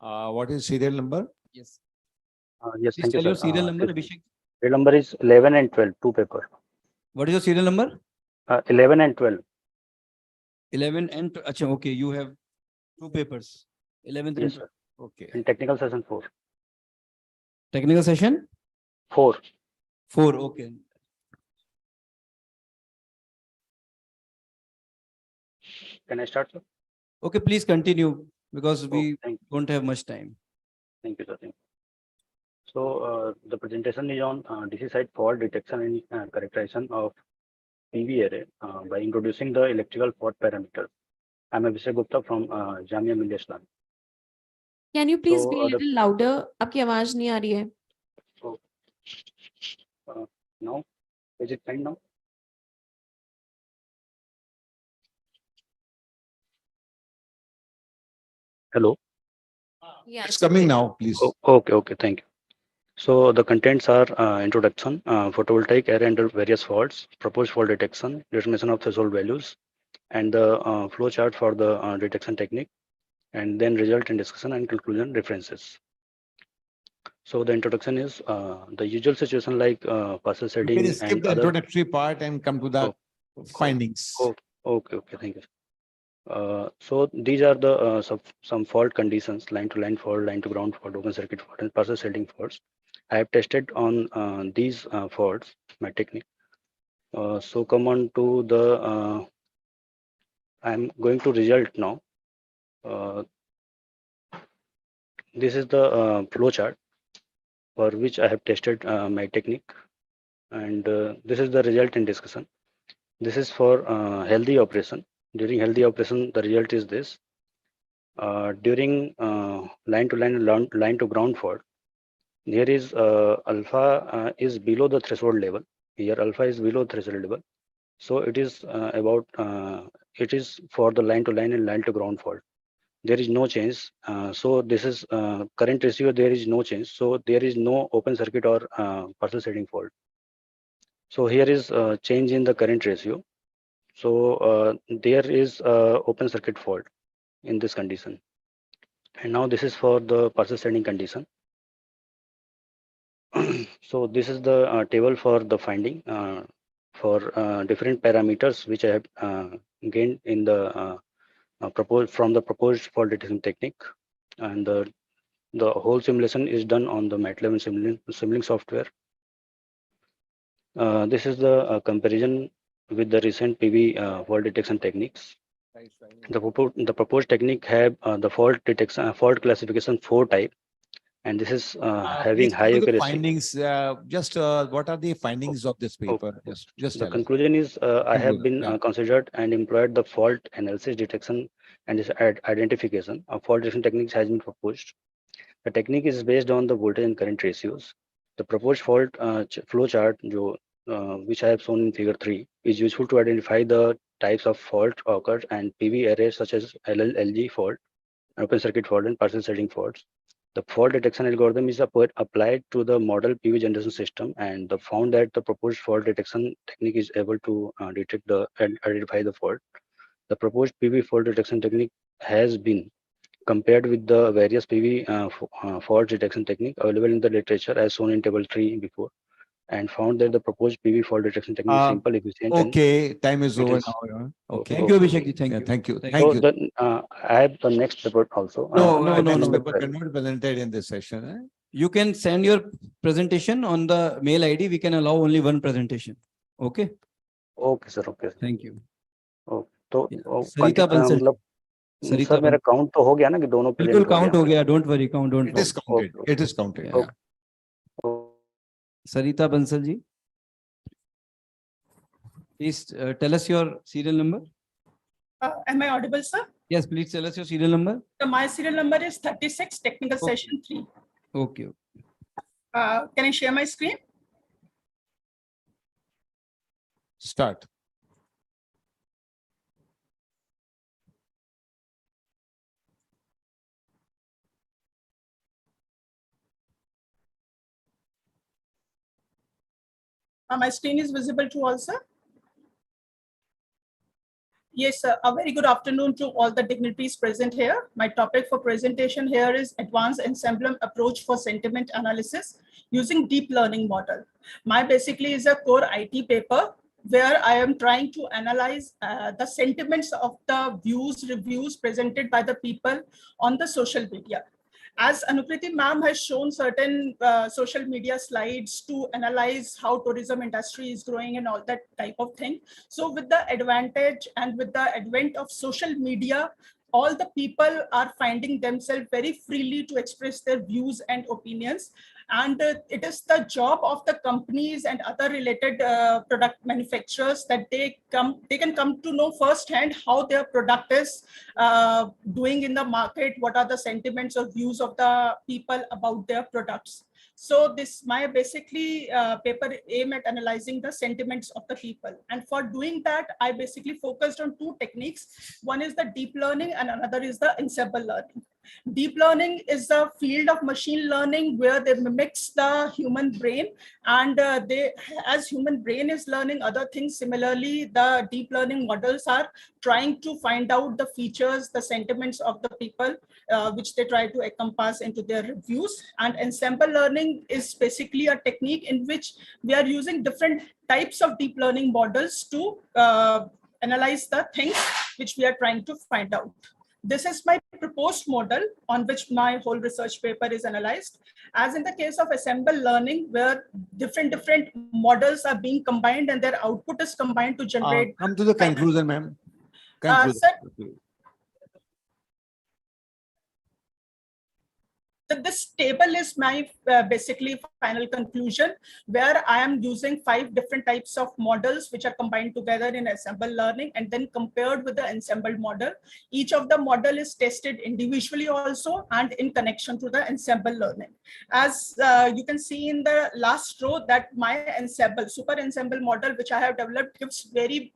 What is serial number? Yes. Yes, Please thank you, tell your sir. serial number, Abhishek. Serial number is 11 and 12, two paper. What is your serial number? 11 and 12. 11 and Achha, okay, you have two papers. 11th Yes, and sir. okay. In technical session 4. Technical session 4. 4. Okay. Can I start, sir? Okay, please continue because we Thank don't have much time. you, sir. Thank you. So the presentation is on DC side fault detection and characterization of PV array by introducing the electrical fault parameters. I'm Abhishek Gupta from Jamia Millia Islam. Can you please So, be a the- little louder? आपकी आवाज नहीं आ रही है. So now, is it fine now? Hello. Yeah, It's coming now, please. Okay, thank you. So the contents are introduction, photovoltaic array under various faults, proposed fault detection, determination of threshold values, and the flow chart for the detection technique, and then result and discussion and conclusion references. So the introduction is the usual situation like partial You setting can skip and the other. introductory part and come to the findings. Okay, thank you. So these are the some fault conditions: line to line fault, line to ground fault, open circuit fault, and partial setting faults. I have tested on these faults my technique. So come on to the I'm going to result now. This is the flow chart for which I have tested my technique, and this is the result in discussion. This is for healthy operation. During healthy operation, the result is this. During line to line, line to ground fault, here is alpha is below the threshold level. Here alpha is below threshold level. So it is it is for the line to line and line to ground fault. There is no change. So this is current ratio. There is no change. So there is no open circuit or partial setting fault. So here is change in the current ratio. So there is open circuit fault in this condition. And now this is for the partial setting condition. So this is the table for the finding for different parameters which I have gained in the proposed fault detection technique, and the whole simulation is done on the MATLAB and Simulink software. This is the comparison with the recent PV fault detection techniques. The proposed technique have the fault detection fault classification 4 type, and this is having Please high come to the accuracy. findings, just what are the findings of this paper? Just The tell us. conclusion is I have Conclusion, been yeah. considered and employed the fault analysis, detection, and this identification of fault detection techniques has been proposed. The technique is based on the voltage and current ratios. The proposed fault flow chart, which I have shown in figure 3, is useful to identify the types of fault occurred and PV arrays such as LG fault, open circuit fault, and partial setting faults. The fault detection algorithm is applied to the model PV generation system, and found that the proposed fault detection technique is able to detect and identify the fault. The proposed PV fault detection technique has been compared with the various PV fault detection technique available in the literature as shown in table 3 before, and found that the proposed PV fault detection technique is simple, efficient, Okay, time is it over is- now. Yeah. Okay. Thank you, Abhishek ji. Thank Yeah, you. thank you. Thank Thank So you. the, I have the next report also. No, Next no. paper cannot be presented in this session. Eh? You can send your presentation on the mail ID. We can allow only one presentation. Okay. Okay, sir. Okay. Thank you. Oh, तो Sarita Bansal. मतलब Sarita sir मेरा Bansal. Count तो हो गया ना कि दोनों बिल्कुल present काउंट हो गया. Don't worry. Count. Don't It is worry. counted. It is counted. Yeah. Yeah. Sarita Bansal ji. Please tell us your serial number. Am I audible, sir? Yes, please tell us your serial number. So my serial number is 36, technical Okay. session 3. Okay. Can I share my screen? Start. My screen is visible to all, sir? Yes, sir. A very good afternoon to all the dignitaries present here. My topic for presentation here is Advanced Ensemble Approach for Sentiment Analysis using Deep Learning Model. My basically is a core IT paper where I am trying to analyze the sentiments of the views, reviews presented by the people on the social media. As Anukriti ma'am has shown certain social media slides to analyze how tourism industry is growing and all that type of thing. So with the advantage and with the advent of social media, all the people are finding themselves very freely to express their views and opinions. And it is the job of the companies and other related product manufacturers that they can come to know firsthand how their product is doing in the market, what are the sentiments or views of the people about their products. So this my basically paper aim at analyzing the sentiments of the people. And for doing that, I basically focused on two techniques. One is the deep learning and another is the ensemble learning. Deep learning is a field of machine learning where they mimics the human brain, and as human brain is learning other things, similarly the deep learning models are trying to find out the features, the sentiments of the people, which they try to encompass into their reviews. And ensemble learning is basically a technique in which we are using different types of deep learning models to analyze the things which we are trying to find out. This is my proposed model on which my whole research paper is analyzed. As in the case of ensemble learning, where different models are being combined and their output is combined to generate. Come to the conclusion, ma'am. Sir, this table is my basically final conclusion, where I am using 5 different types of models which are combined together in ensemble learning and then compared with the ensemble model. Each of the model is tested individually also and in connection to the ensemble learning. As you can see in the last row that my ensemble, super ensemble model which I have developed gives very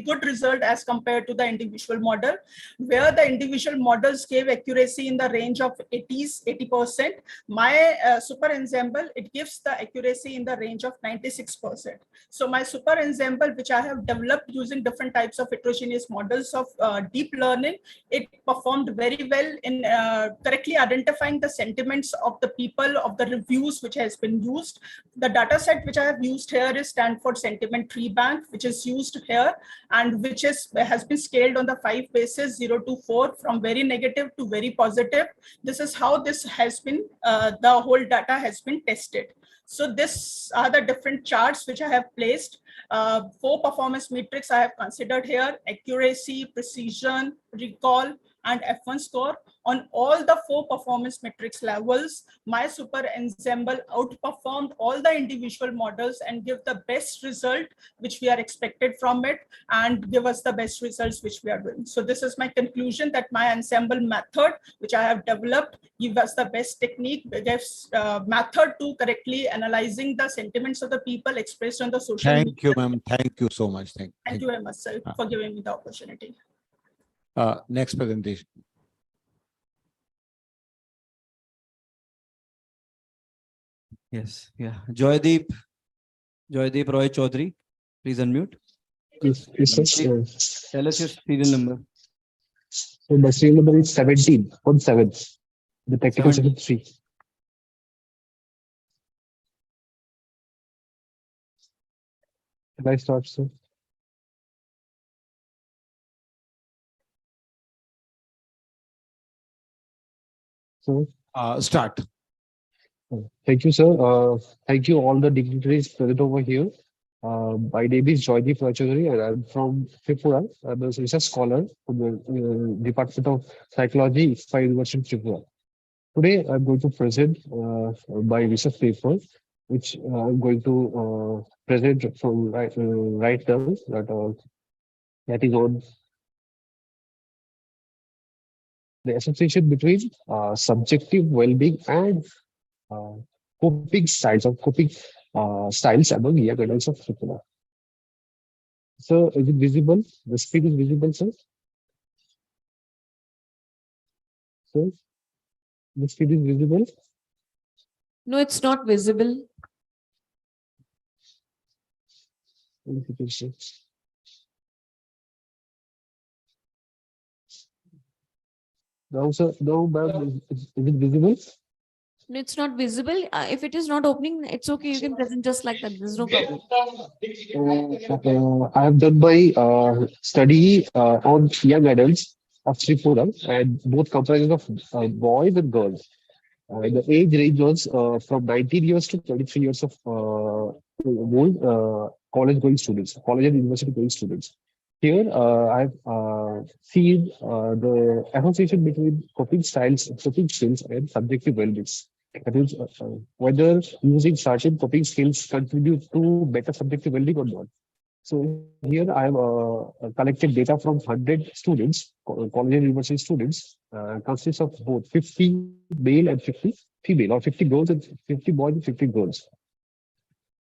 good result as compared to the individual model, where the individual models gave accuracy in the range of 80%. My super ensemble, it gives the accuracy in the range of 96%. So my super ensemble, which I have developed using different types of heterogeneous models of deep learning, it performed very well in correctly identifying the sentiments of the people, of the reviews which has been used. The data set which I have used here is Stanford Sentiment Tree Bank, which is used here and which has been scaled on the 5 bases 0 to 4, from very negative to very positive. This is how this has been, the whole data has been tested. So these are the different charts which I have placed. 4 performance metrics I have considered here: accuracy, precision, recall, and F1 score. On all the 4 performance metrics levels, my super ensemble outperformed all the individual models and give the best result which we are expected from it, and give us the best results which we are doing. So this is my conclusion, that my ensemble method which I have developed gives us the best technique, gives method to correctly analyzing the sentiments of the people expressed on the social media. Thank you, ma'am. Thank you so much. Thank you very much, sir, for giving me the opportunity. Next presentation. Yes, yeah. Joydeep Roy Chaudhary, please unmute. Yes, sir. Tell us your serial number. So the serial number is 17 on 7. The technical section 3. Can I start, sir? So Start. Thank you, sir. Thank you all the dignitaries present over here. My name is Joydeep Roy Chaudhary and I'm from Tripura. I'm a research scholar from the Department of Psychology, Icsftit University, Tripura. Today, I'm going to present my research paper, which I'm going to present from right now, that is on the association between subjective well-being and coping styles among young adults of Tripura. So, is it visible? The screen is visible, sir? So, the screen is visible? No, it's not visible. Now, sir, now, ma'am, is it visible? No, it's not visible. If it is not opening, it's okay. You can present just like that. There's no problem. I have done my study on young adults of Tripura, and both comprises of boys and girls. The age range was from 19 years to 23 years of old college-going students, college and university-going students. Here, I've seen the association between coping styles, coping skills, and subjective well-being. That is, whether using certain coping skills contribute to better subjective well-being or not. So here I have collected data from 100 students, college and university students, consists of both 50 male and 50 female, or 50 girls and 50 boys and 50 girls.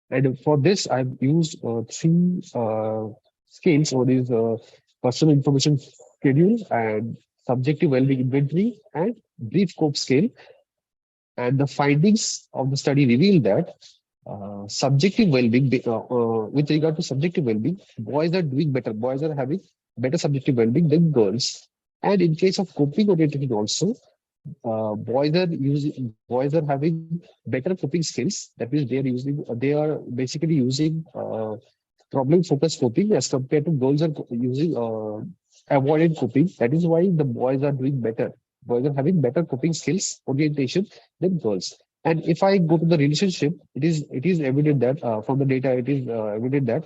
And for this, I've used three scales, one is personal information schedule and subjective well-being inventory and brief scope scale. And the findings of the study reveal that subjective well-being, with regard to subjective well-being, boys are doing better. Boys are having better subjective well-being than girls. And in case of coping orientation also, boys are having better coping skills. That means they are basically using problem-focused coping as compared to girls are using avoidant coping. That is why the boys are doing better. Boys are having better coping skills orientation than girls. And if I go to the relationship, it is evident that from the data, it is evident that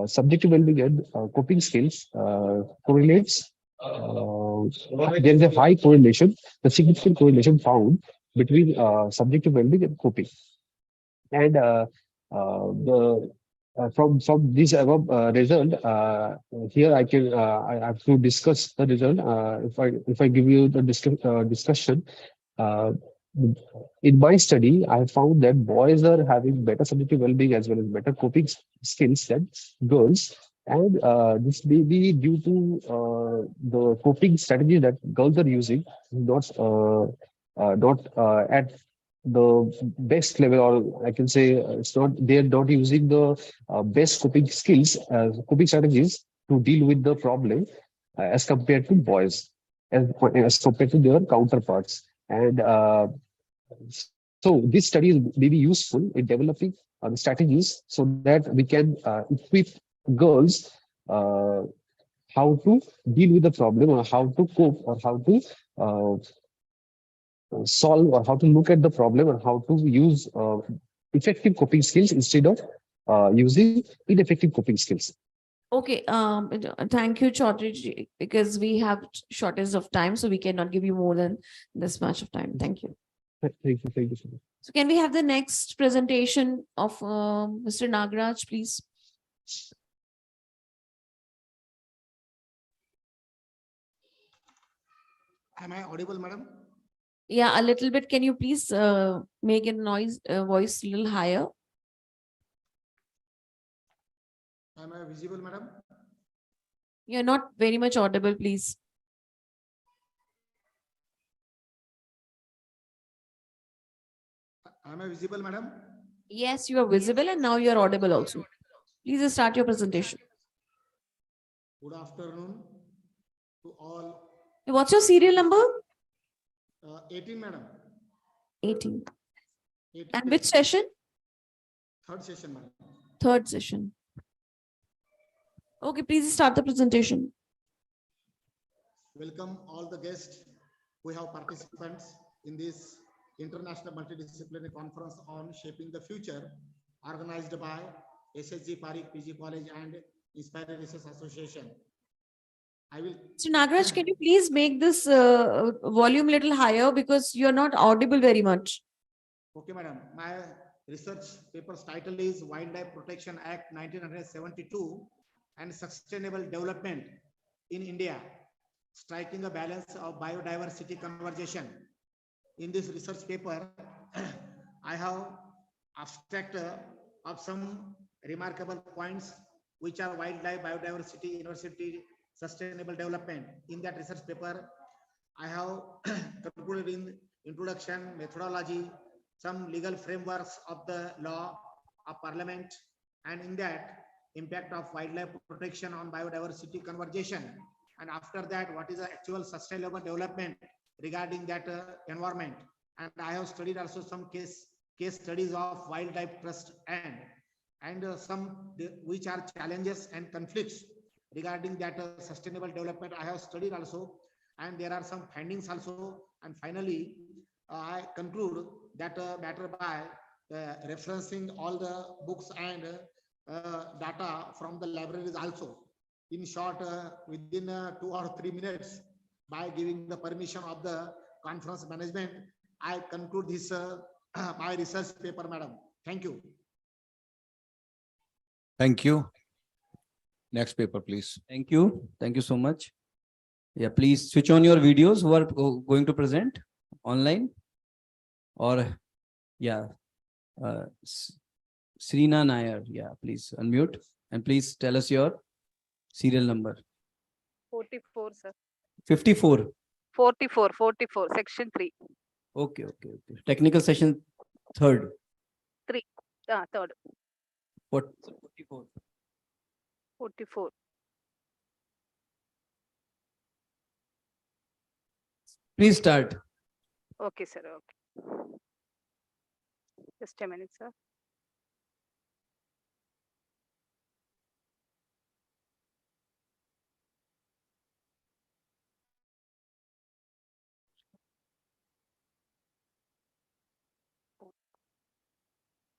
subjective well-being and coping skills correlates. There is a high correlation, the significant correlation found between subjective well-being and coping. And the from this above result, here I have to discuss the result. If I give you the discussion. In my study, I found that boys are having better subjective well-being as well as better coping skills than girls. And this may be due to the coping strategy that girls are using, not at the best level, or I can say they're not using the best coping skills, coping strategies to deal with the problem as compared to boys, as compared to their counterparts. And so this study may be useful in developing the strategies so that we can equip girls how to deal with the problem, or how to cope, or how to solve, or how to look at the problem, or how to use effective coping skills instead of using ineffective coping skills. Okay, thank you, Chaudhary ji, because we have shortage of time, so we cannot give you more than this much of time. Thank you. Thank you so much. So can we have the next presentation of Mr. Nagaraj, please? Am I audible, madam? Yeah, a little bit. Can you please make a voice a little higher? Am I visible, madam? You're not very much audible, please. Am I visible, madam? Yes, you are visible, and now you are audible also. Please start your presentation. Good afternoon to all. What's your serial number? 18, madam. 18. 18. And which session? Third session, madam. Third session. Okay, please start the presentation. Welcome all the guests. We have participants in this International Multidisciplinary Conference on Shaping the Future, organized by SSG PAREEK PG College and Inspire Research Association. I will. So Nagaraj, can you please make this volume little higher, because you're not audible very much. Okay, madam. My research paper's title is Wildlife Protection Act 1972 and Sustainable Development in India, striking a balance of biodiversity conservation. In this research paper, I have abstract of some remarkable points, which are wildlife, biodiversity, university, sustainable development. In that research paper, I have concluded in introduction, methodology, some legal frameworks of the law of parliament, and in that impact of wildlife protection on biodiversity conservation. And after that, what is the actual sustainable development regarding that environment. And I have studied also some case studies of wildlife trust and some which are challenges and conflicts regarding that sustainable development. I have studied also, and there are some findings also. And finally, I conclude that matter by referencing all the books and data from the libraries also. In short, within 2 or 3 minutes, by giving the permission of the conference management, I conclude this my research paper, madam. Thank you. Thank you. Next paper, please. Thank you. Thank you so much. Yeah, please switch on your videos who are going to present online. Or, yeah, Srina Nair. Yeah, please unmute and please tell us your serial number. 44, sir. 54. 44, section 3. Okay. Technical session third. 3, third. What? 44. 44. Please start. Okay, sir. Okay. Just a minute, sir.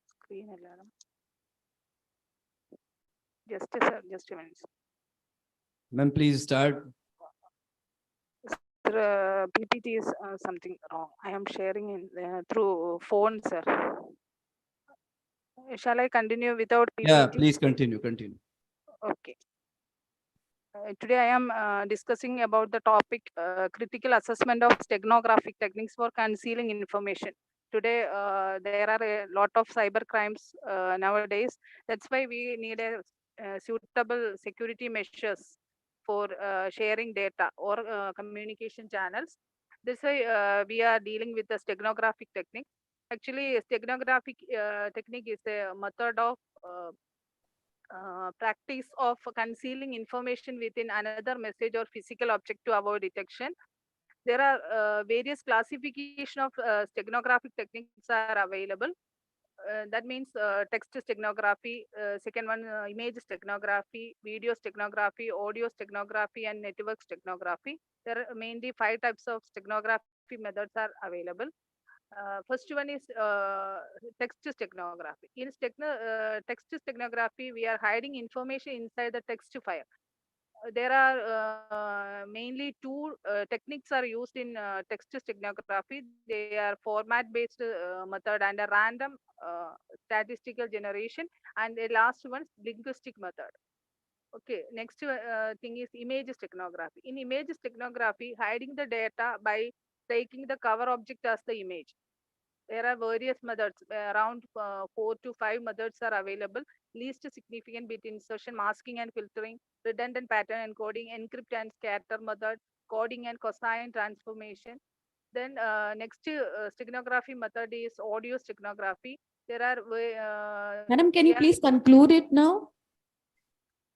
Screen alarm. Just a minute. Ma'am, please start. Sir, PPT is something wrong. I am sharing in through phone, sir. Shall I continue without PPT? Yeah, please continue. Okay. Today I am discussing about the topic critical assessment of steganographic techniques for concealing information. Today there are a lot of cyber crimes nowadays. That's why we need a suitable security measures for sharing data or communication channels. This way we are dealing with the steganographic technique. Actually, steganographic technique is a method of practice of concealing information within another message or physical object to avoid detection. There are various classification of steganographic techniques are available. That means text steganography, second one image steganography, video steganography, audio steganography, and network steganography. There are mainly 5 types of steganography methods are available. First one is text steganography. In text steganography, we are hiding information inside the text file. There are mainly 2 techniques are used in text steganography. They are format-based method and a random statistical generation, and the last one linguistic method. Okay, next thing is image steganography. In image steganography, hiding the data by taking the cover object as the image. There are various methods, around 4 to 5 methods are available. Least significant bit insertion, masking and filtering, redundant pattern encoding, encrypt and scatter method, coding and cosine transformation. Then next steganography method is audio steganography. There are Madam, can you please conclude it now?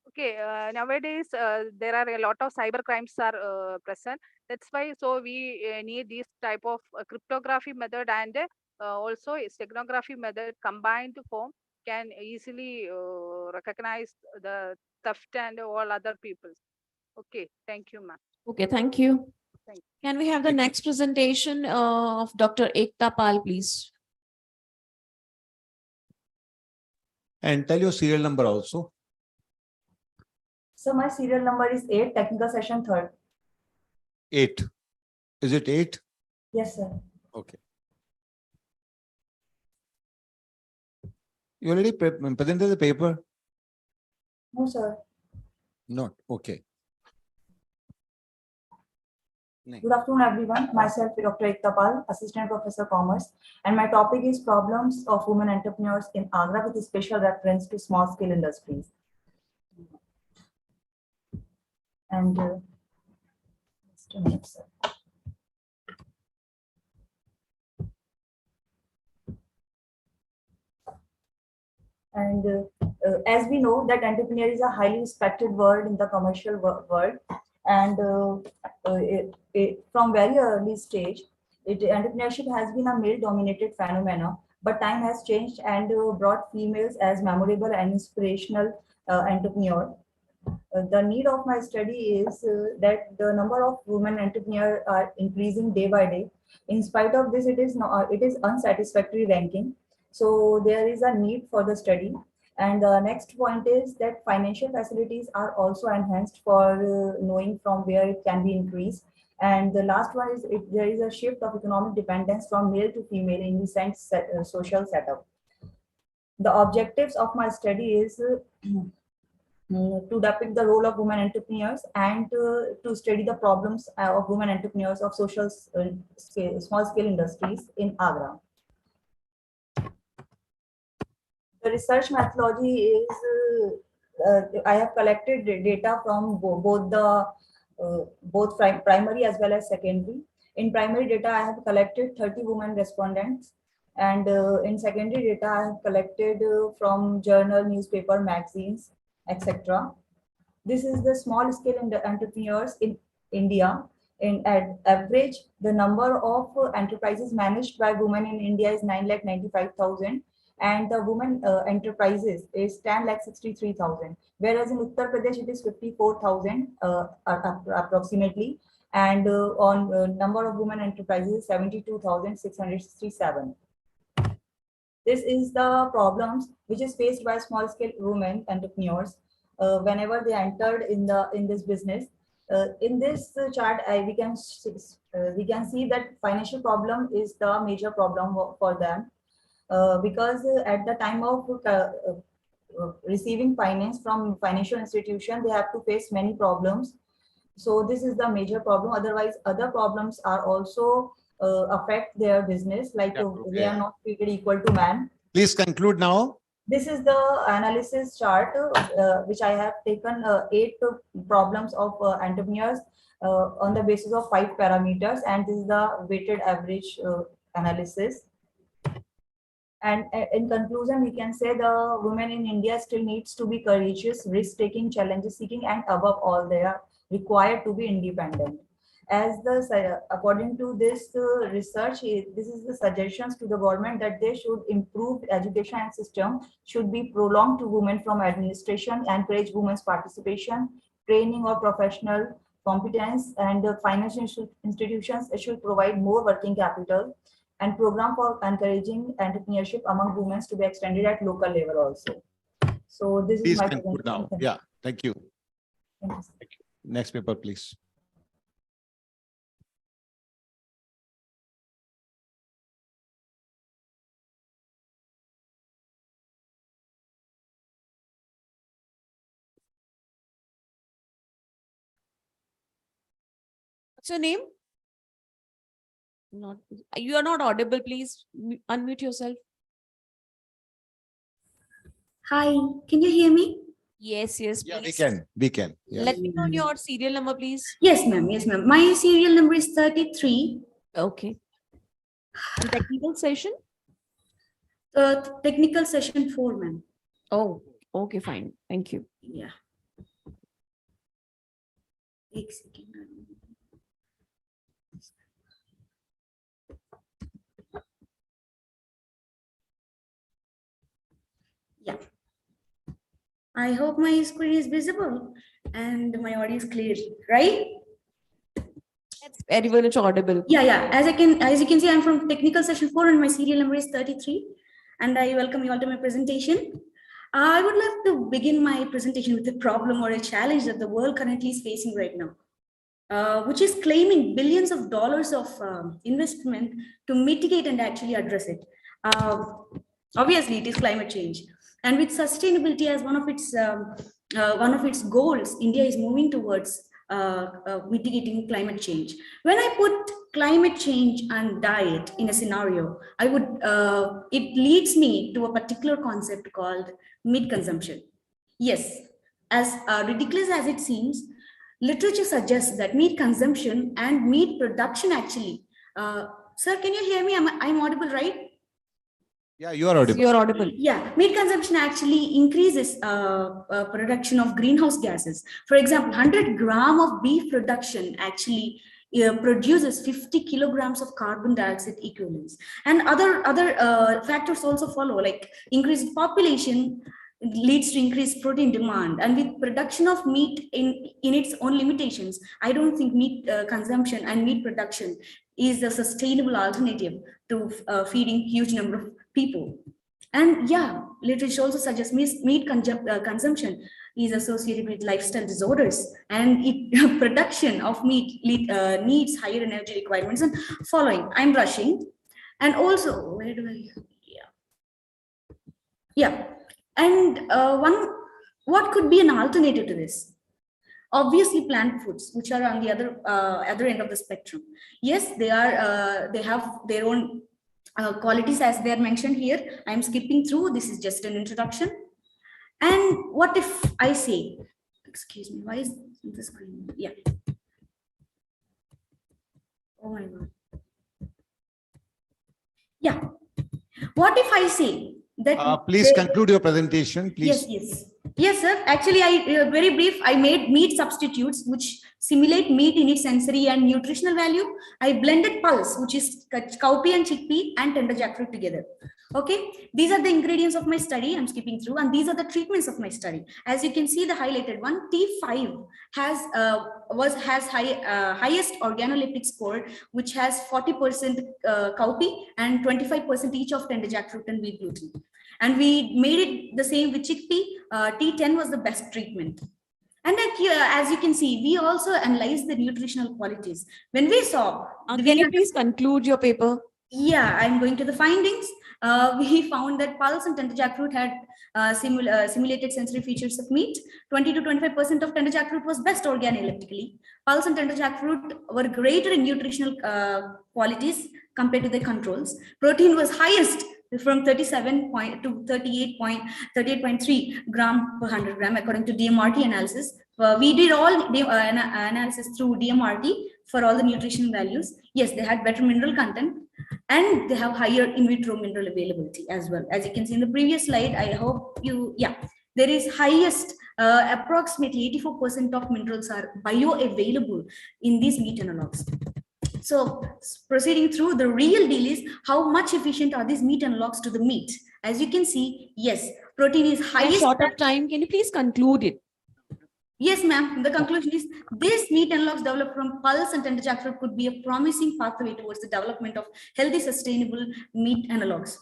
Okay, nowadays there are a lot of cyber crimes are present. That's why we need this type of cryptography method and also a steganography method combined to form can easily recognize the theft and all other people. Okay, thank you, ma'am. Okay, thank you. Thank you. Can we have the next presentation of Dr. Ekta Pal, please? And tell your serial number also. So my serial number is 8, technical session 3rd. 8. Is it 8? Yes, sir. Okay. You already presented the paper? No, sir. Not. Okay. Good afternoon, everyone. Myself, Dr. Ekta Pal, Assistant Professor Commerce, and my topic is problems of women entrepreneurs in Agra with a special reference to small scale industries. And just a minute, sir. And as we know that entrepreneur is a highly respected word in the commercial world, and from very early stage, entrepreneurship has been a male-dominated phenomenon. But time has changed and brought females as memorable and inspirational entrepreneurs. The need of my study is that the number of women entrepreneurs are increasing day by day. In spite of this, it is unsatisfactory ranking. So there is a need for the study. And the next point is that financial facilities are also enhanced for knowing from where it can be increased. And the last one is there is a shift of economic dependence from male to female in recent social setup. The objectives of my study is to depict the role of women entrepreneurs and to study the problems of women entrepreneurs of social small scale industries in Agra. The research methodology is I have collected data from both primary as well as secondary. In primary data, I have collected 30 women respondents, and in secondary data, I have collected from journal, newspaper, magazines, etc. This is the small scale entrepreneurs in India. In average, the number of enterprises managed by women in India is 9,95,000, and the women enterprises is 10,63,000. Whereas in Uttar Pradesh, it is 54,000 approximately, and on number of women enterprises, 72,667. This is the problems which is faced by small scale women entrepreneurs whenever they entered in this business. In this chart, we can see that financial problem is the major problem for them, because at the time of receiving finance from financial institution, they have to face many problems. So this is the major problem. Otherwise, other problems are also affect their business, like they are not treated equal to man. Please conclude now. This is the analysis chart which I have taken 8 problems of entrepreneurs on the basis of 5 parameters, and this is the weighted average analysis. And in conclusion, we can say the women in India still needs to be courageous, risk-taking, challenge-seeking, and above all, they are required to be independent. As according to this research, this is the suggestions to the government that they should improve education and system should be prolonged to women from administration, encourage women's participation, training or professional competence, and the financial institutions should provide more working capital, and program for encouraging entrepreneurship among women to be extended at local level also. So this Please is my conclude now. Yeah, thank you. Thank you. Next paper, please. What's your name? Not, you are not audible. Please unmute yourself. Hi, can you hear me? Yes, yes, Yeah, please. we can. Yeah. Let me know your serial number, please. Yes, ma'am. Yes, ma'am. My serial number is 33. Okay. And technical session? Technical session 4, ma'am. Oh, okay, fine. Thank you. Yeah. एक second. Yeah. I hope my screen is visible and my audio is clear, right? It's very much audible. Yeah. As you can see, I'm from technical session 4 and my serial number is 33. And I welcome you all to my presentation. I would like to begin my presentation with a problem or a challenge that the world currently is facing right now, which is claiming billions of dollars of investment to mitigate and actually address it. Obviously, it is climate change. And with sustainability as one of its goals, India is moving towards mitigating climate change. When I put climate change and diet in a scenario, it leads me to a particular concept called meat consumption. Yes, as ridiculous as it seems, literature suggests that meat consumption and meat production actually. Sir, can you hear me? I'm audible, right? Yeah, you are audible. You're audible. Yeah, meat consumption actually increases production of greenhouse gases. For example, 100 gram of beef production actually produces 50 kilograms of carbon dioxide equivalents. And other factors also follow, like increased population leads to increased protein demand. And with production of meat in its own limitations, I don't think meat consumption and meat production is a sustainable alternative to feeding huge number of people. And yeah, literature also suggests meat consumption is associated with lifestyle disorders, and production of meat needs higher energy requirements and following. I'm rushing. And also, where do I, yeah. And what could be an alternative to this? Obviously, plant foods, which are on the other end of the spectrum. Yes, they have their own qualities as they are mentioned here. I'm skipping through. This is just an introduction. And what if I say, excuse me, why is the screen? Yeah. Oh my God. Yeah. What if I say that? Please conclude your presentation, please. Yes. Yes, sir. Actually, very brief, I made meat substitutes which simulate meat in its sensory and nutritional value. I blended pulse, which is cowpea and chickpea and tender jackfruit together. Okay, these are the ingredients of my study. I'm skipping through, and these are the treatments of my study. As you can see, the highlighted one, T5 has highest organoleptic score, which has 40% cowpea and 25% each of tender jackfruit and wheat gluten. And we made it the same with chickpea. T10 was the best treatment. And as you can see, we also analyzed the nutritional qualities. When we saw... Can you please conclude your paper? Yeah, I'm going to the findings. We found that pulse and tender jackfruit had simulated sensory features of meat. 20 to 25% of tender jackfruit was best organoleptically. Pulse and tender jackfruit were greater in nutritional qualities compared to the controls. Protein was highest from 37 to 38.3 gram per 100 gram according to DMRT analysis. We did all analysis through DMRT for all the nutritional values. Yes, they had better mineral content and they have higher in vitro mineral availability as well. As you can see in the previous slide, I hope you, yeah, there is highest, approximately 84% of minerals are bioavailable in these meat analogs. So proceeding through, the real deal is how much efficient are these meat analogs to the meat. As you can see, yes, protein is highest. Short of time, can you please conclude it? Yes, ma'am. The conclusion is this meat analogs developed from pulse and tender jackfruit could be a promising pathway towards the development of healthy, sustainable meat analogs,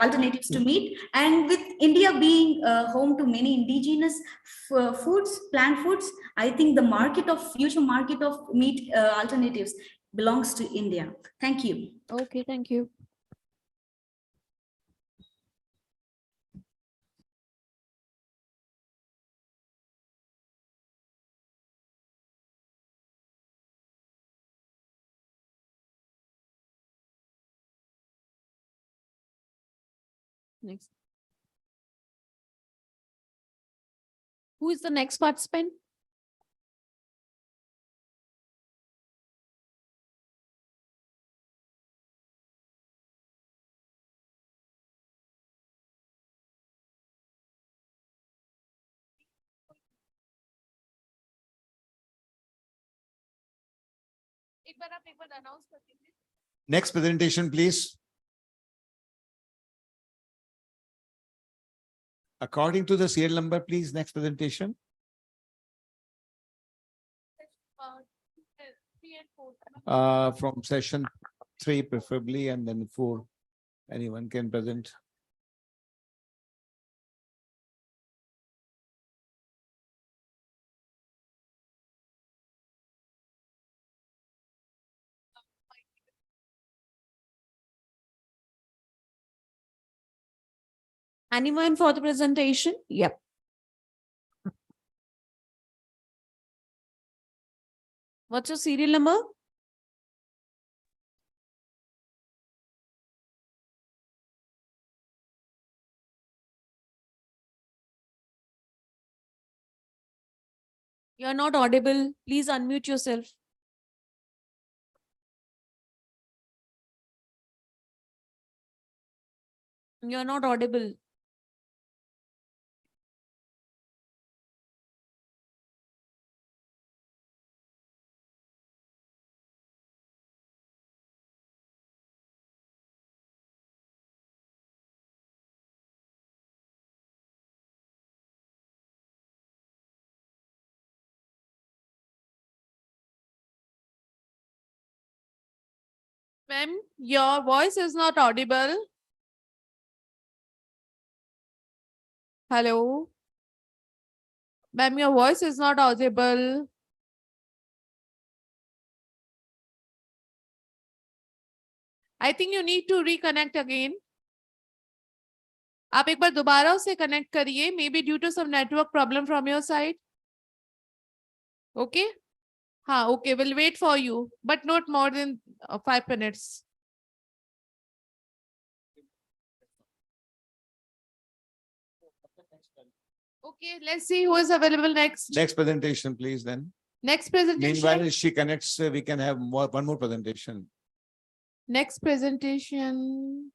alternatives to meat. And with India being home to many indigenous foods, plant foods, I think the future market of meat alternatives belongs to India. Thank you. Okay, thank you. Next. Who is the next participant? Next presentation, please. According to the serial number, please, next presentation. From session 3 preferably, and then 4. Anyone can present. Anyone for the presentation? Yep. What's your serial number? You're not audible. Please unmute yourself. You're not audible. Ma'am, your voice is not audible. Hello? Ma'am, your voice is not audible. I think you need to reconnect again. आप एक बार दोबारा उसे connect करिए, maybe due to some network problem from your side. Okay? हाँ, okay, we'll wait for you, but not more than 5 minutes. Okay, let's see who is available next. Next presentation, please, then. Next presentation. Meanwhile, if she connects, we can have one more presentation. Next presentation.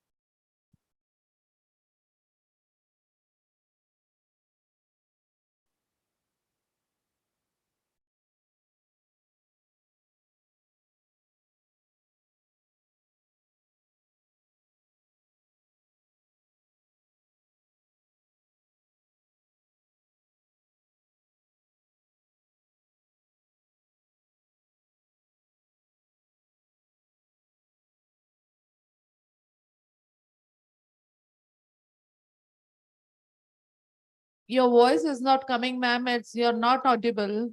Your voice is not coming, ma'am. You're not audible.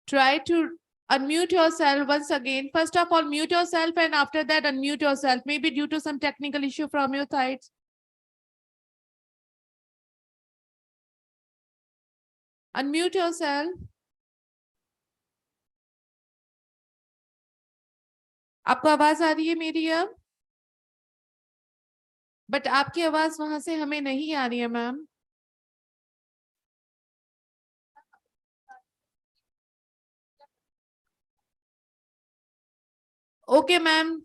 Try to unmute yourself once again. First of all, mute yourself and after that unmute yourself. Maybe due to some technical issue from your side. Unmute yourself. आपको आवाज आ रही है मेरी अब? But आपकी आवाज वहां से हमें नहीं आ रही है ma'am. Okay, ma'am.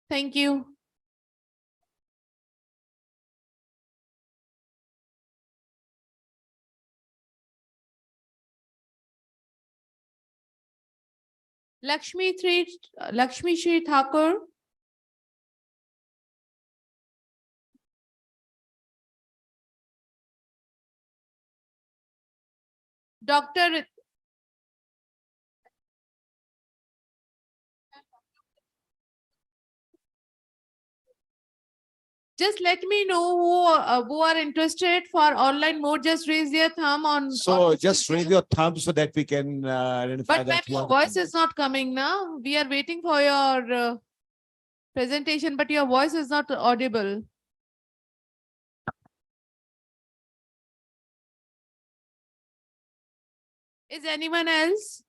Thank you. Lakshmi Shri Thakur. Dr. Just let me know who are interested for online mode. Just raise their thumb on. So just raise your thumb so that we can identify But that. ma'am, your voice is not coming now. We are waiting for your presentation, but your voice is not audible. Is anyone else?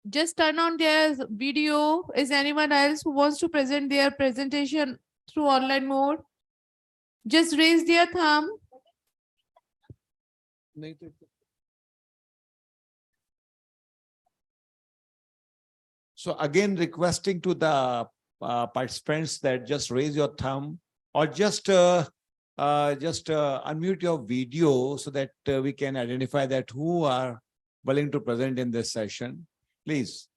Just turn on their video. Is anyone else who wants to present their presentation through online mode? Just raise their thumb. So again, requesting to the participants that just raise your thumb or just unmute your video so that we can identify that who are willing to present in this session. Please.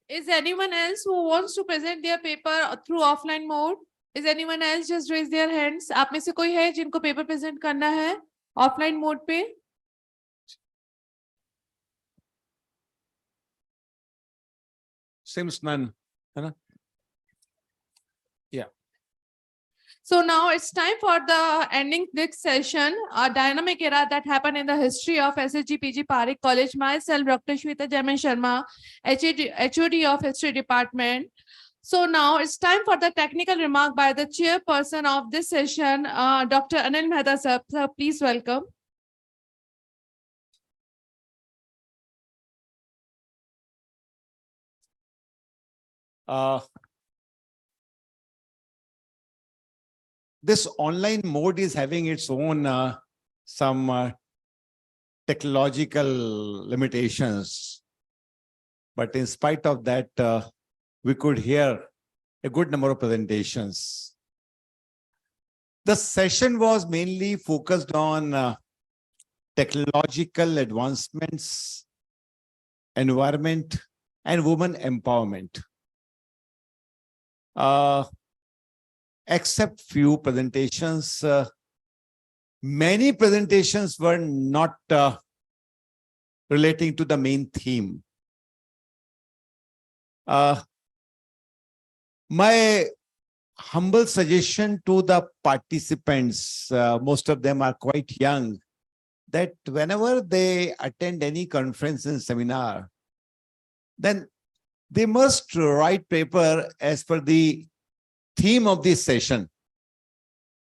Is anyone else who wants to present their paper through offline mode? Is anyone else just raise their hands? आप में से कोई है जिनको paper present करना है offline mode पे? Seems none. Yeah. So now it's time for the ending this session, a dynamic era that happened in the history of SSG-PG PAREEK College. Myself, Dr. Shweta Jamin Sharma, HOD of History Department. So now it's time for the technical remark by the chairperson of this session, Dr. Anil Mehta sir. Sir, please welcome. This online mode is having its own some technological limitations. But in spite of that, we could hear a good number of presentations. The session was mainly focused on technological advancements, environment, and women empowerment. Except few presentations, many presentations were not relating to the main theme. My humble suggestion to the participants, most of them are quite young, that whenever they attend any conference and seminar, then they must write paper as per the theme of this session.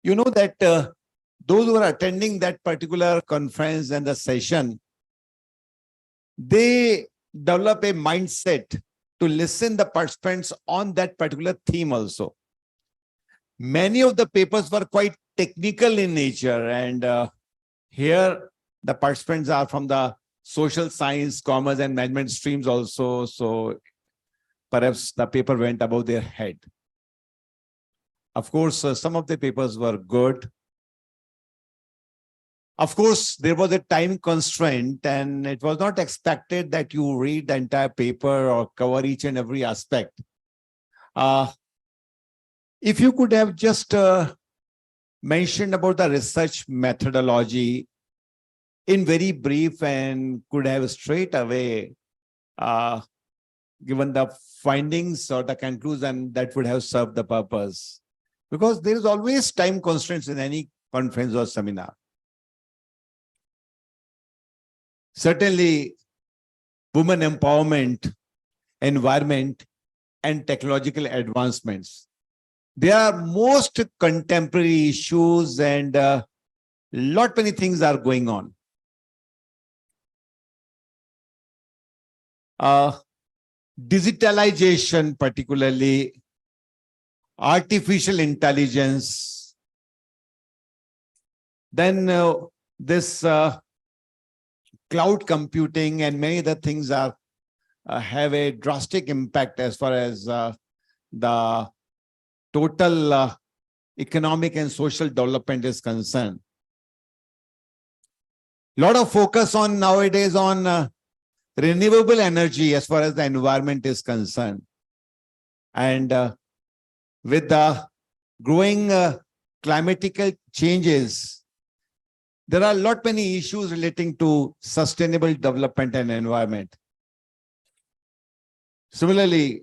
You know that those who are attending that particular conference and the session, they develop a mindset to listen the participants on that particular theme also. Many of the papers were quite technical in nature, and here the participants are from the social science, commerce and management streams also. So perhaps the paper went above their head. Of course, some of the papers were good. Of course, there was a time constraint and it was not expected that you read the entire paper or cover each and every aspect. If you could have just mentioned about the research methodology in very brief and could have straight away given the findings or the conclusion, that would have served the purpose. Because there is always time constraints in any conference or seminar. Certainly, women empowerment, environment, and technological advancements. They are most contemporary issues, and lot many things are going on. Digitalization, particularly artificial intelligence, then this cloud computing and many other things are have a drastic impact as far as the total economic and social development is concerned. Lot of focus on nowadays on renewable energy as far as the environment is concerned. And with the growing climatical changes, there are a lot many issues relating to sustainable development and environment. Similarly,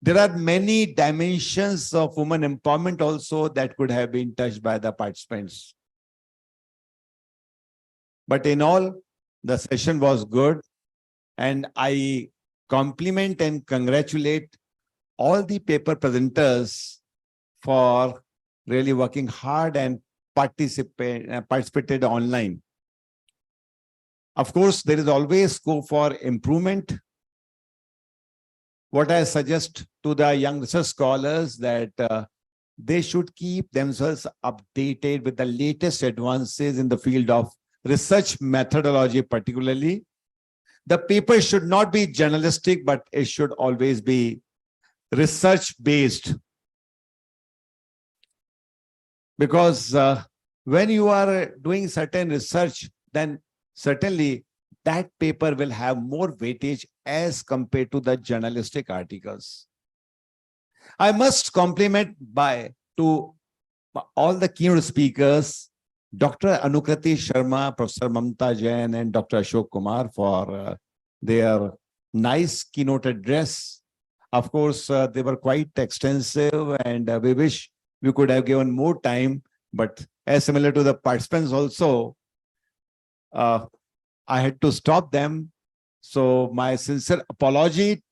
there are many dimensions of women empowerment also that could have been touched by the participants. But in all, the session was good, and I compliment and congratulate all the paper presenters for really working hard and participated online. Of course, there is always scope for improvement. What I suggest to the young research scholars that they should keep themselves updated with the latest advances in the field of research methodology, particularly. The paper should not be journalistic, but it should always be research-based. Because when you are doing certain research, then certainly that paper will have more weightage as compared to the journalistic articles. I must compliment to all the keynote speakers, Dr. Anukriti Sharma, Professor Mamta Jain, and Dr. Ashok Kumar for their nice keynote address. Of course, they were quite extensive, and we wish we could have given more time, but as similar to the participants also, I had to stop them. So my sincere apology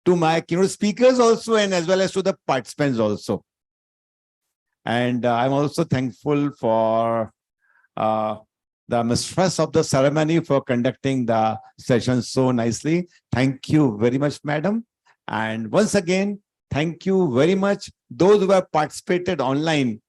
to my keynote speakers also, and as well as to the participants also. And I'm also thankful for the mistress of the ceremony for conducting the session so nicely. Thank you very much, madam. And once again, thank you very much those who have participated online.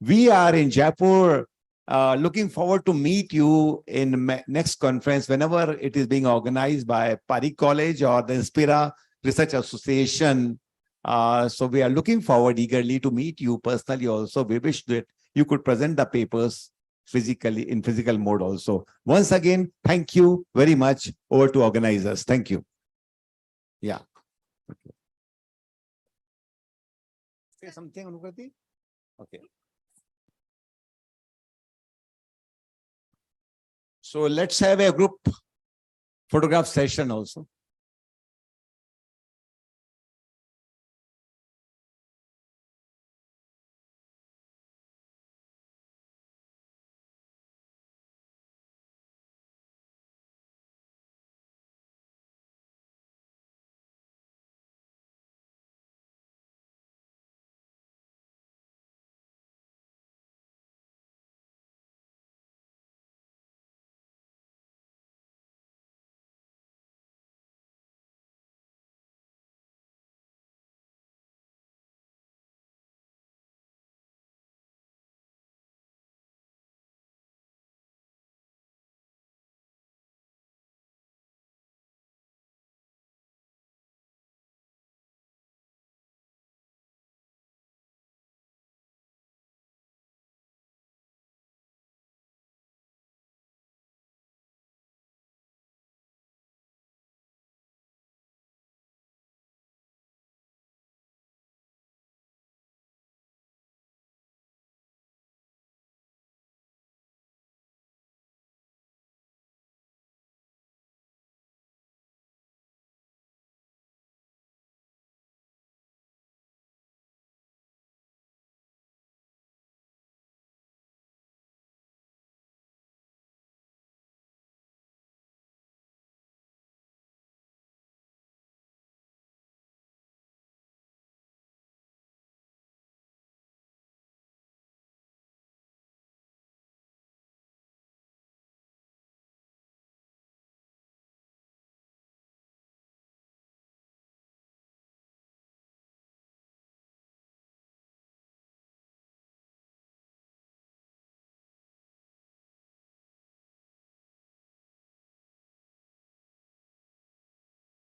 We are in Jaipur, looking forward to meet you in next conference whenever it is being organized by PAREEK College or the Inspira Research Association. So we are looking forward eagerly to meet you personally also. We wish that you could present the papers physically, in physical mode also. Once again, thank you very much. Over to organizers. Thank you. Yeah. Okay. Say something, Anukriti? Okay. So let's have a group photograph session also.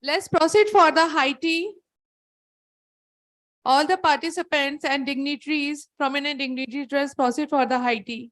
Let's proceed for the high tea. All the participants and dignitaries, prominent dignitaries, proceed for the high tea.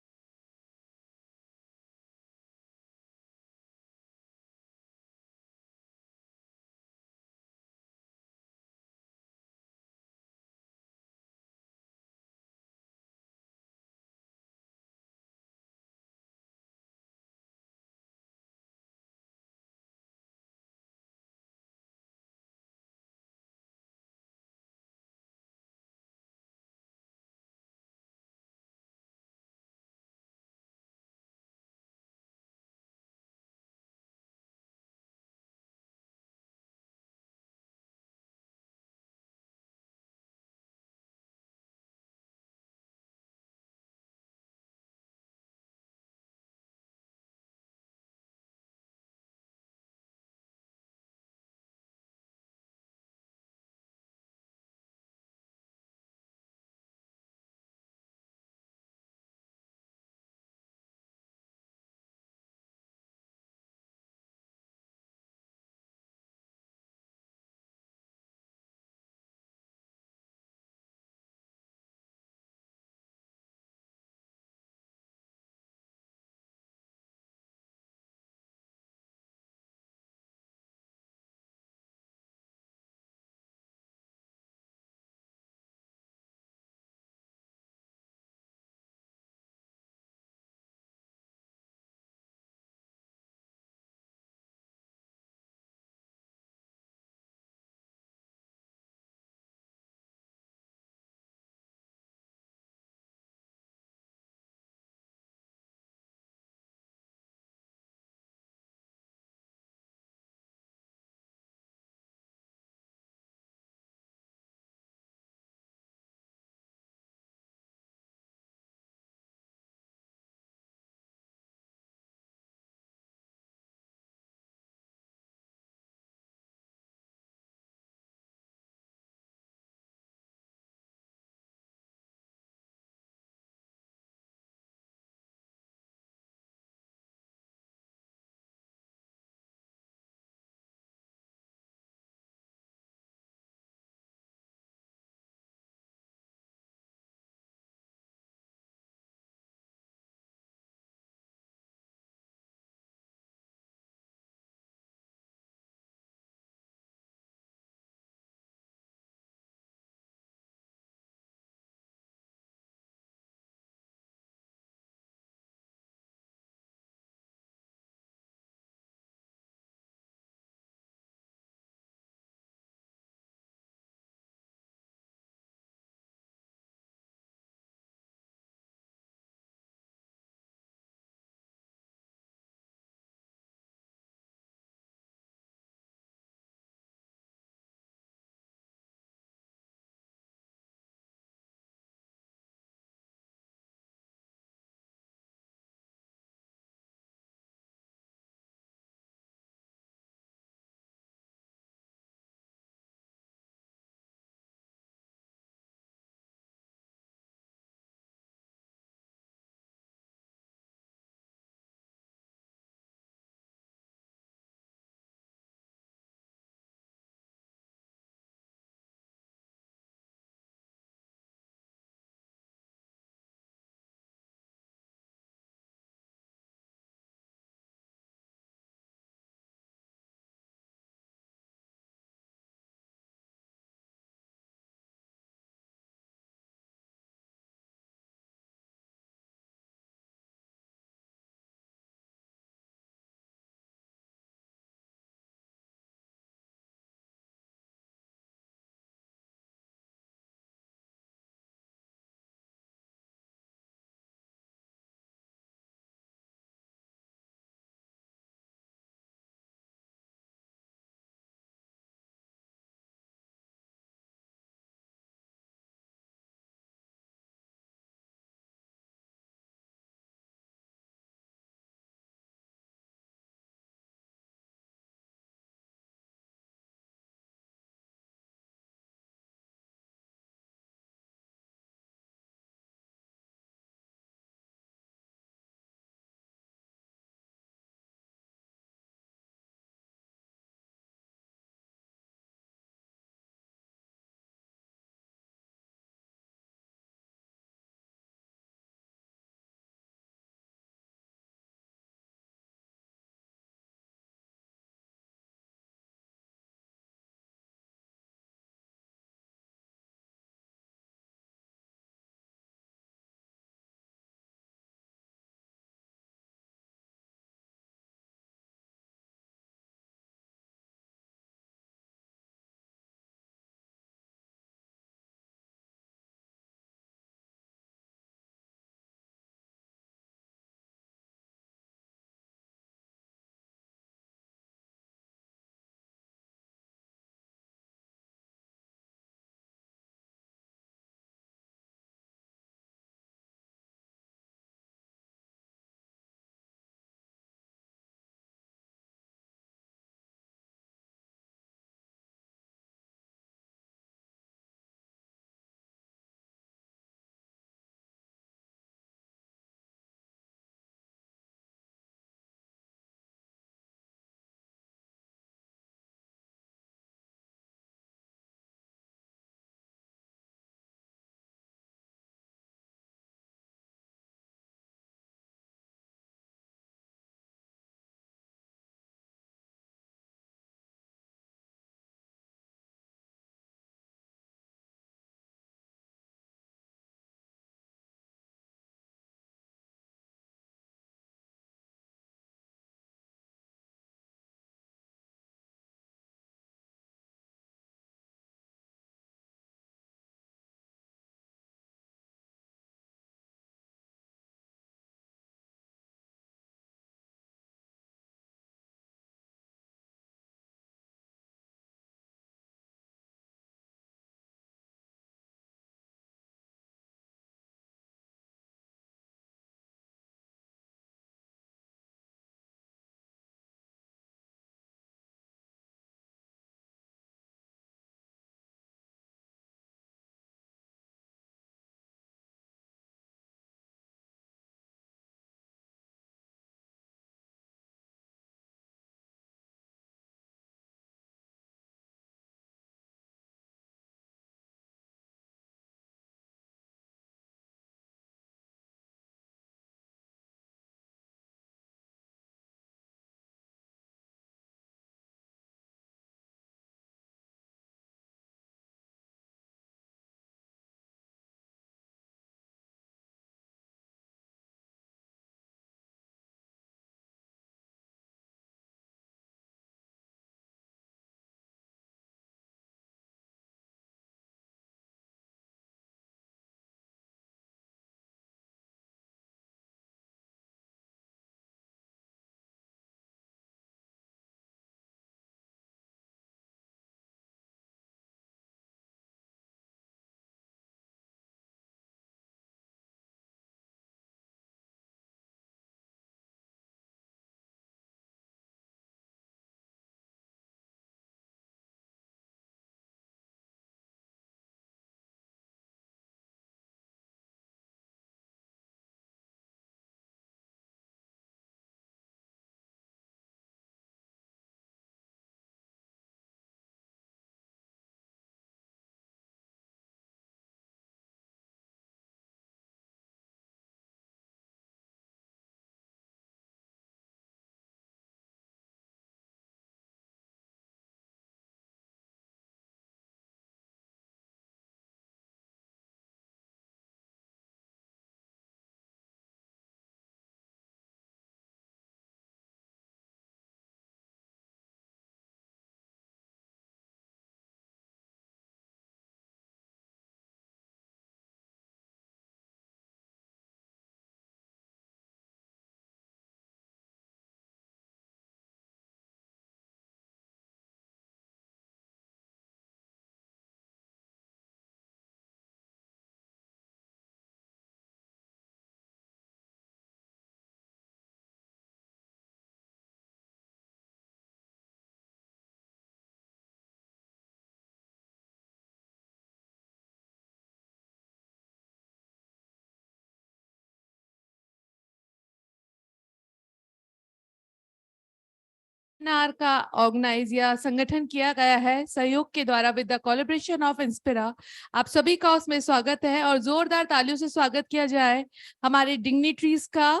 Seminar का organise या संगठन किया गया है सहयोग के द्वारा with the collaboration of Inspira. आप सभी का उसमें स्वागत है और जोरदार तालियों से स्वागत किया जाए हमारे डिग्निटरीज का,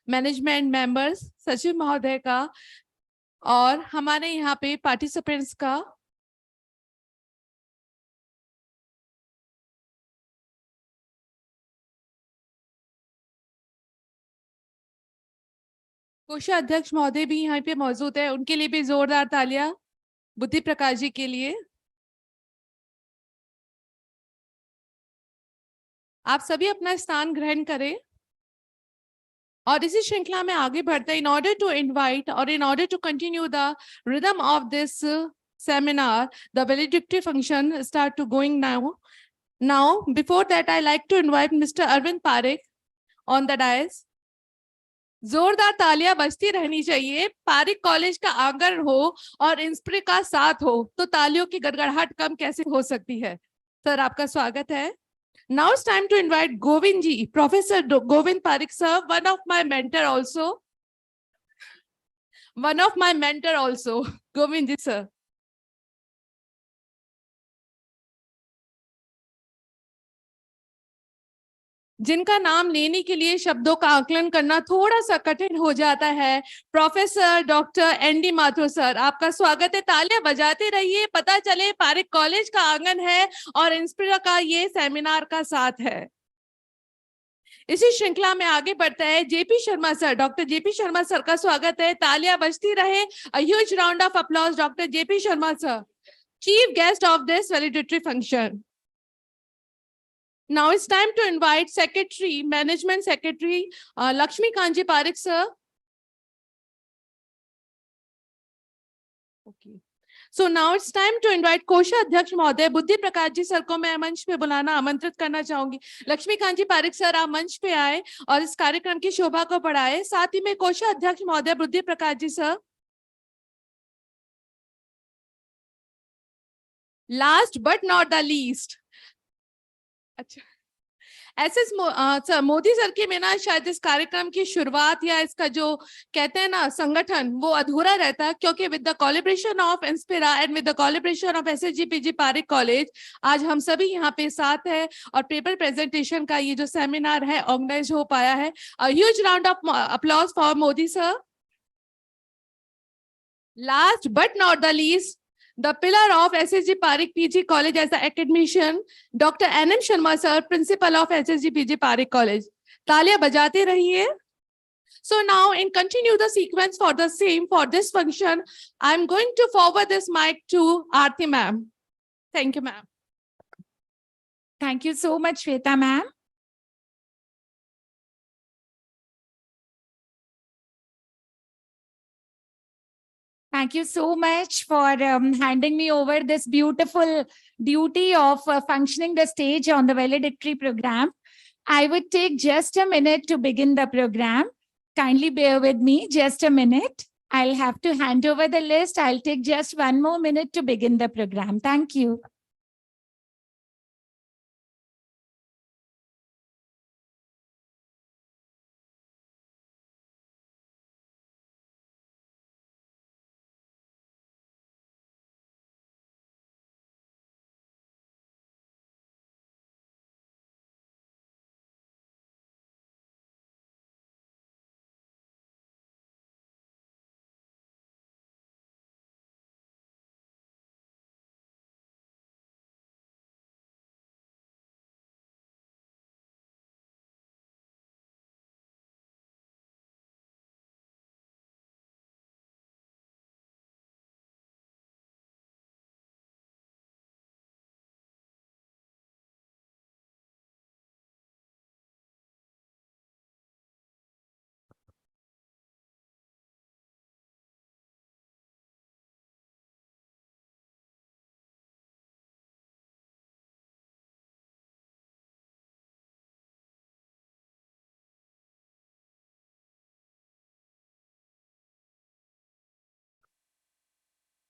मैनेजमेंट मेंबर्स, सचिव महोदय का और हमारे यहाँ पे पार्टिसिपेंट्स का। कोषाध्यक्ष महोदय भी यहाँ पे मौजूद है, उनके लिए भी जोरदार तालियां बुद्धि प्रकाश जी के लिए। आप सभी अपना स्थान ग्रहण करें और इसी श्रृंखला में आगे बढ़ते हैं। इन ऑर्डर टू इनवाइट और in order to continue the rhythm of this seminar, the valedictory function start to going now. Now, before that, I like to invite Mr. Arvind Pareek on the dais. जोरदार तालियां बजती रहनी चाहिए। Pareek college का आंगन हो और इंस्पिरा का साथ हो तो तालियों की गड़गड़ाहट कम कैसे हो सकती है। सर, आपका स्वागत है। Now it's time to invite Govind ji, Professor Govind Pareek sir, one of my mentor also. Govind ji sir. जिनका नाम लेने के लिए शब्दों का आकलन करना थोड़ा सा कठिन हो जाता है। Professor doctor ND Mathur sir, आपका स्वागत है। तालियां बजाते रहिए, पता चले पारिक कॉलेज का आंगन है और इंस्पिरा का ये सेमिनार का साथ है। इसी श्रृंखला में आगे बढ़ता है JP Sharma sir. Doctor JP Sharma sir का स्वागत है। तालियां बजती रहे। A huge round of applause, Dr. JP Sharma sir, chief guest of this valedictory function. Now it's time to invite Secretary, Management Secretary, Lakshmi Kanji Pareek sir. Okay. So now it's time to invite कोषाध्यक्ष महोदय Buddhi Prakash ji sir को मैं मंच पे बुलाना आमंत्रित करना चाहूंगी। लक्ष्मी कांजी पारेख सर, आप मंच पे आए और इस कार्यक्रम की शोभा को बढ़ाए। साथ ही में कोषाध्यक्ष महोदय Buddhi Prakash ji sir. Last but not the least, अच्छा, एसएस मोदी सर के बिना शायद इस कार्यक्रम की शुरुआत या इसका जो कहते हैं ना संगठन वो अधूरा रहता, क्योंकि with the collaboration of Inspira and with the collaboration of SSG Parekh college आज हम सभी यहाँ पे साथ है और पेपर प्रेजेंटेशन का ये जो सेमिनार है ऑर्गेनाइज हो पाया है। Huge round of applause for Modi sir. Last but not the least, the pillar of SSG Pareek PG College as an academician, Dr. NM Sharma sir, principal of SSG PG Pareek College. तालियां बजाते रहिए। So now, in continue the sequence for the same for this function, I'm going to forward this mic to Aarti ma'am. Thank you, ma'am. Thank you so much, Shweta ma'am. Thank you so much for handing me over this beautiful duty of functioning the stage on the valedictory program. I would take just a minute to begin the program. Kindly bear with me just a minute. I'll have to hand over the list. I'll take just 1 more minute to begin the program. Thank you.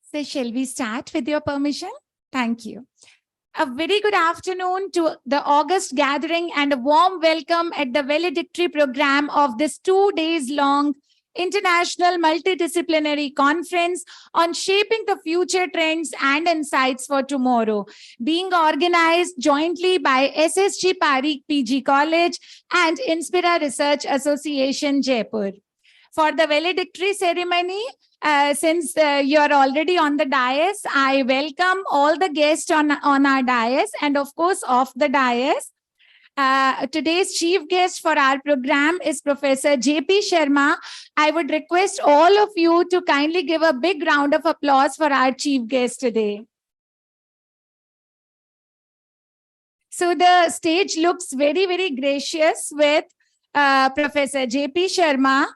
So shall we start with your permission? Thank you. A very good afternoon to the August gathering and a warm welcome at the valedictory program of this 2 days long International Multidisciplinary Conference on Shaping the Future Trends and Insights for Tomorrow, being organized jointly by SSG PAREEK PG College and Inspira Research Association, Jaipur. For the valedictory ceremony, since you're already on the dais, I welcome all the guests on our dais and of course off the dais. Today's chief guest for our program is Professor JP Sharma. I would request all of you to kindly give a big round of applause for our chief guest today. So the stage looks very, very gracious with Professor JP Sharma.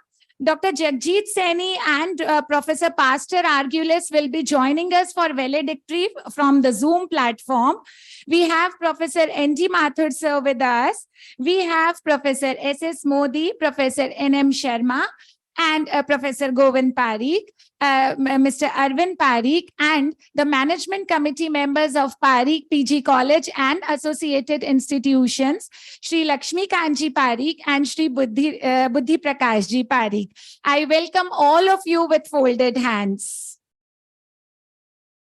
Dr. Jagjit Saini and Professor Pastor Argulis will be joining us for valedictory from the Zoom platform. We have Professor N.G. Mathur sir with us. We have Professor S.S. Modi, Professor N.M. Sharma, and Professor Govind Parikh, Mr. Arvind Parikh, and the management committee members of PAREEK PG College and associated institutions, Shri Lakshmi Kanji Parikh and Shri Buddhi Prakashji Parikh. I welcome all of you with folded hands.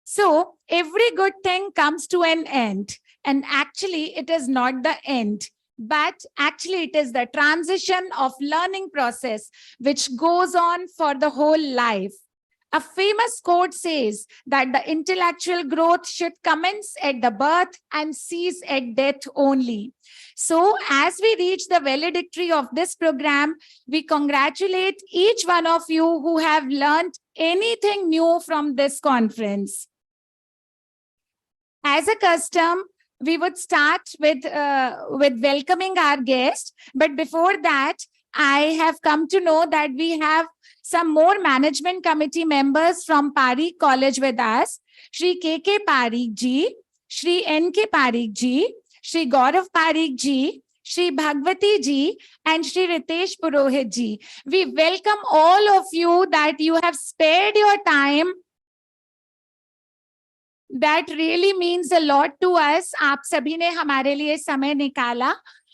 So every good thing comes to an end, and actually it is not the end. But actually it is the transition of learning process which goes on for the whole life. A famous quote says that the intellectual growth should commence at the birth and cease at death only. So as we reach the valedictory of this program, we congratulate each one of you who have learned anything new from this conference. As a custom, we would start with welcoming our guest. But before that, I have come to know that we have some more management committee members from PAREEK College with us. Shri K.K. Parikh ji, Shri N.K. Parikh ji, Shri Gaurav Parikh ji, Shri Bhagwati ji, and Shri Ritesh Purohit ji. We welcome all of you that you have spared your time. That really means a lot to us. आप सभी ने हमारे लिए समय निकाला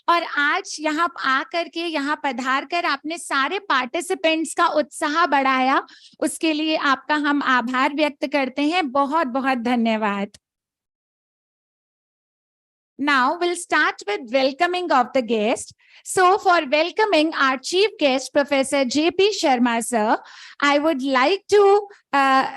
और आज यहाँ आकर के यहाँ पधार कर आपने सारे पार्टिसिपेंट्स का उत्साह बढ़ाया, उसके लिए आपका हम आभार व्यक्त करते हैं. बहुत बहुत धन्यवाद. Now we'll start with welcoming of the guest. So for welcoming our chief guest, Professor J.P. Sharma sir, I would like to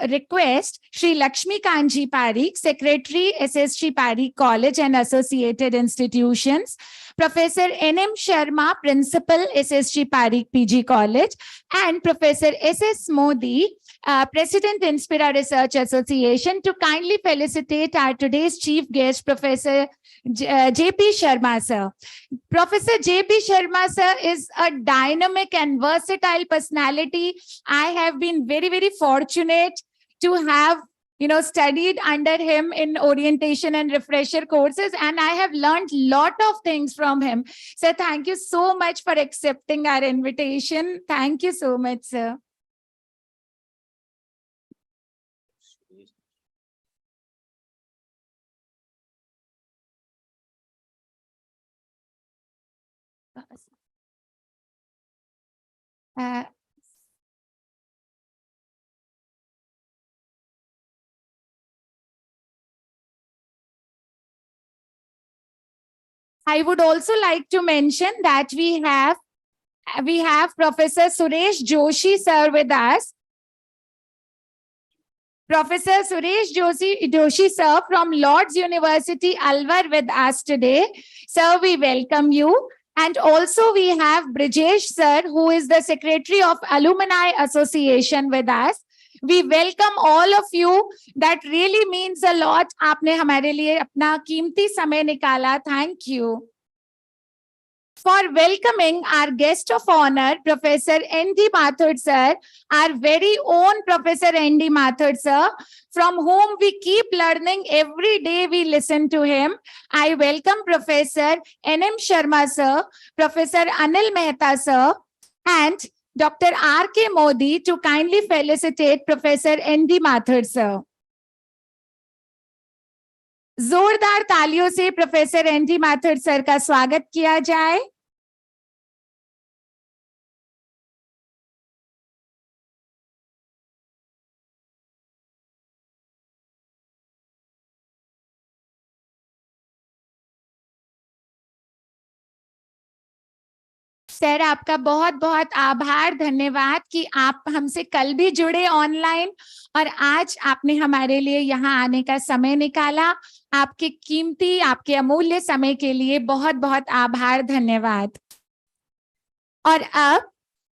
request Shri Lakshmi Kanji Parikh, Secretary, SSG PAREEK College and associated institutions, Professor N.M. Sharma, Principal, SSG PAREEK PG College, and Professor S.S. Modi, President, Inspira Research Association, to kindly felicitate our today's chief guest, Professor J.P. Sharma sir. Professor J.P. Sharma sir is a dynamic and versatile personality. I have been very, very fortunate to have studied under him in orientation and refresher courses, and I have learned a lot of things from him. So thank you so much for accepting our invitation. Thank you so much, sir. I would also like to mention that we have Professor Suresh Joshi sir with us. Professor Suresh Joshi sir from Lord's University, Alwar with us today. Sir, we welcome you. And also we have Brijesh sir, who is the Secretary of Alumni Association with us. We welcome all of you. That really means a lot. आपने हमारे लिए अपना कीमती समय निकाला. Thank you. For welcoming our guest of honor, Professor N.D. Mathur sir, our very own Professor N.D. Mathur sir, from whom we keep learning every day we listen to him. I welcome Professor N.M. Sharma sir, Professor Anil Mehta sir, and Dr. R.K. Modi to kindly felicitate Professor N.D. Mathur sir. जोरदार तालियों से professor ND. Mathur sir का स्वागत किया जाए. Sir आपका बहुत बहुत आभार, धन्यवाद कि आप हमसे कल भी जुड़े ऑनलाइन और आज आपने हमारे लिए यहाँ आने का समय निकाला। आपके कीमती, आपके अमूल्य समय के लिए बहुत बहुत आभार, धन्यवाद। और अब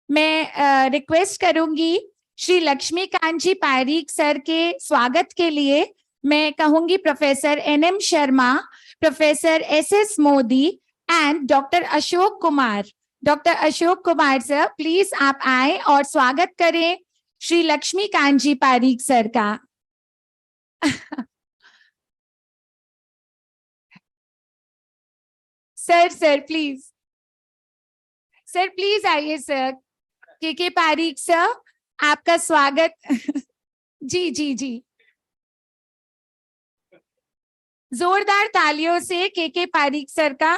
मैं रिक्वेस्ट करूंगी श्री लक्ष्मीकांत जी पारीक सर के स्वागत के लिए मैं कहूंगी professor NM Sharma, professor SS Modi and doctor Ashok Kumar. Doctor Ashok Kumar sir, please आप आए और स्वागत करें श्री लक्ष्मीकांत जी पारीक सर का। सर प्लीज, सर प्लीज आइए सर। के पारीक सर, आपका स्वागत। जी जी जी, जोरदार तालियों से के पारीक सर का।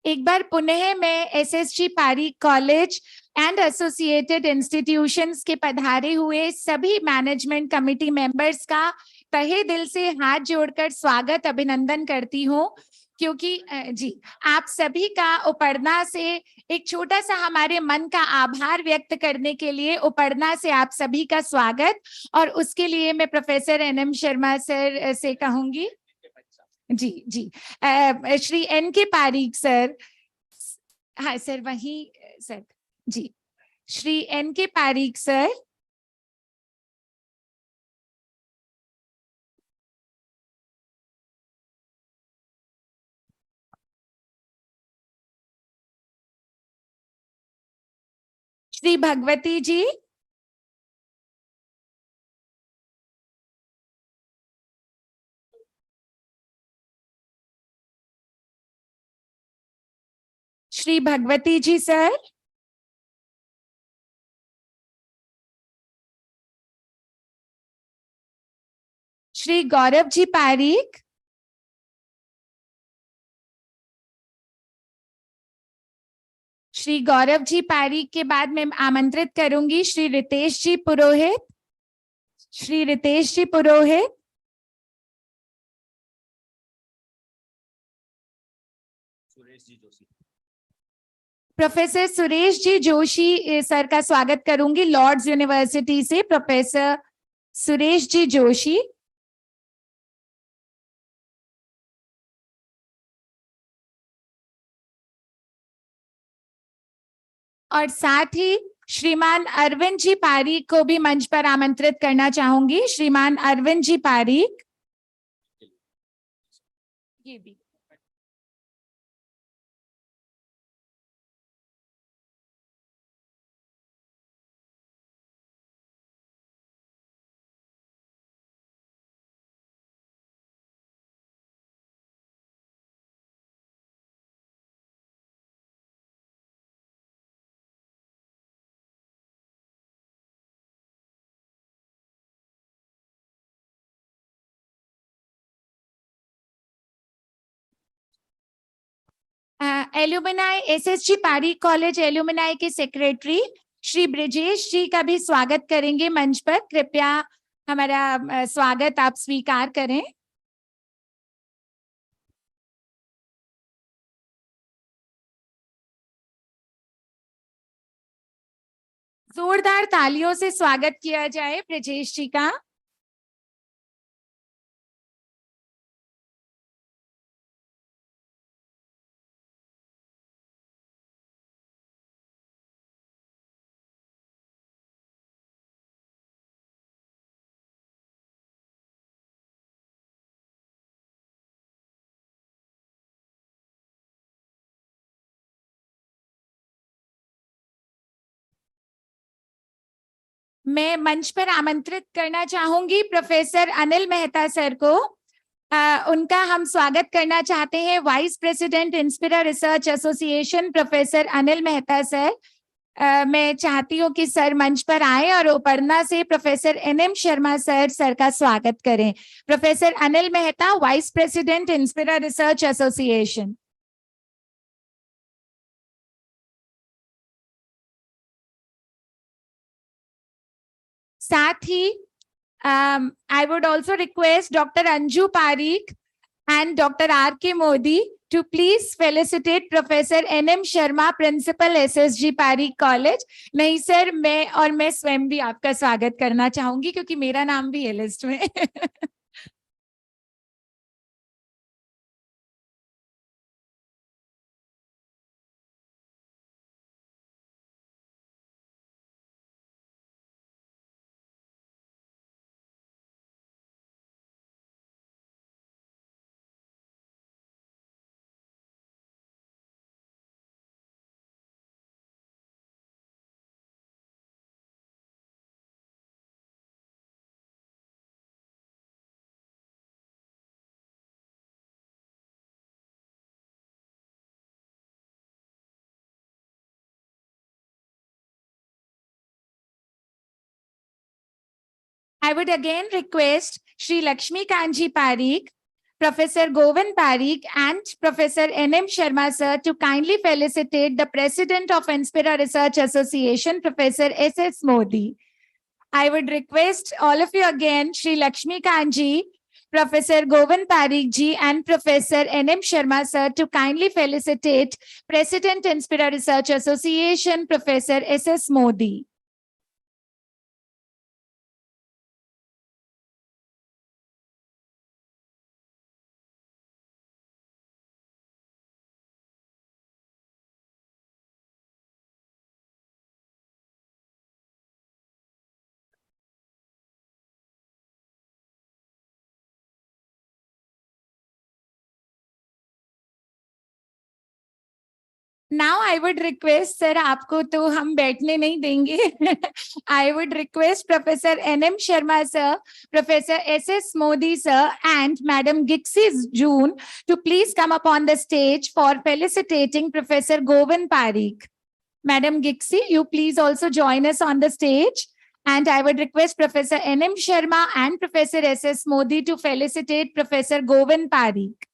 एक बार पुनः मैं SSG Pareek college and associated institutions के पधारे हुए सभी मैनेजमेंट कमिटी मेंबर्स का तहे दिल से हाथ जोड़कर स्वागत, अभिनंदन करती हूँ, क्योंकि जी आप सभी का उपरना से एक छोटा सा हमारे मन का आभार व्यक्त करने के लिए उपरना से आप सभी का स्वागत। और उसके लिए मैं प्रोफेसर NM शर्मा सर से कहूंगी। जी जी, श्री NK पारीक सर। हाँ सर, वही सर। जी, श्री NK पारीक सर। श्री भगवती जी। श्री भगवती जी सर। श्री गौरव जी पारीक। श्री गौरव जी पारीक के बाद मैं आमंत्रित करूंगी श्री रितेश जी पुरोहित। श्री रितेश जी पुरोहित। प्रोफेसर सुरेश जी जोशी सर का स्वागत करूंगी लॉर्ड्स यूनिवर्सिटी से। प्रोफेसर सुरेश जी जोशी। और साथ ही श्रीमान अरविंद जी पारीक को भी मंच पर आमंत्रित करना चाहूंगी। श्रीमान अरविंद जी पारीक। ये भी alumni SSG Pareek college alumni के सेक्रेटरी श्री ब्रिजेश जी का भी स्वागत करेंगे मंच पर। कृपया हमारा स्वागत आप स्वीकार करें। जोरदार तालियों से स्वागत किया जाए ब्रिजेश जी का। मैं मंच पर आमंत्रित करना चाहूंगी प्रोफेसर अनिल मेहता सर को। उनका हम स्वागत करना चाहते हैं vice president Inspira research association professor Anil Mehta sir. मैं चाहती हूँ कि सर मंच पर आए और उपरना से प्रोफेसर NM शर्मा सर का स्वागत करें। Professor Anil Mehta, vice president Inspira research association. साथ ही I would also request Dr. Anju Parikh and Dr. R.K. Modi to please felicitate Professor NM Sharma, Principal SSG Parikh College. नहीं सर, मैं स्वयं भी आपका स्वागत करना चाहूंगी क्योंकि मेरा नाम भी है लिस्ट में। I would again request Shri Lakshmi Kanji Parikh, Professor Govind Parikh and Professor NM Sharma sir to kindly felicitate the President of Inspira Research Association, Professor SS Modi. I would request all of you again, Shri Lakshmi Kanji, Professor Govind Parikh ji and Professor NM Sharma sir to kindly felicitate President Inspira Research Association, Professor SS Modi. Now I would request sir, आपको तो हम बैठने नहीं देंगे. I would request Professor NM Sharma sir, Professor SS Modi sir and Madam Gixi June to please come up on the stage for felicitating Professor Govind Parikh. Madam Gixi, you please also join us on the stage. And I would request Professor NM Sharma and Professor SS Modi to felicitate Professor Govind Parikh.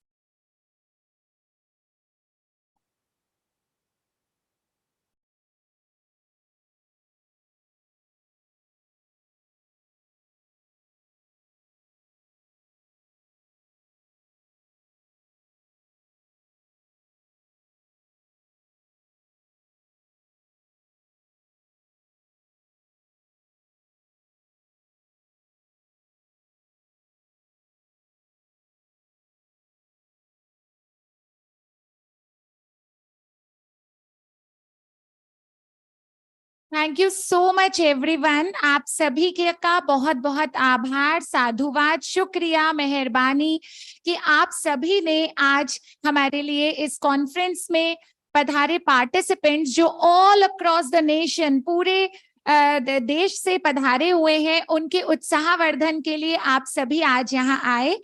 Thank you so much everyone. आप सभी के का बहुत बहुत आभार, साधुवाद, शुक्रिया, मेहरबानी कि आप सभी ने आज हमारे लिए इस कॉन्फ्रेंस में पधारे पार्टिसिपेंट्स जो ऑल अक्रॉस द नेशन, पूरे देश से पधारे हुए हैं, उनके उत्साहवर्धन के लिए आप सभी आज यहाँ आए.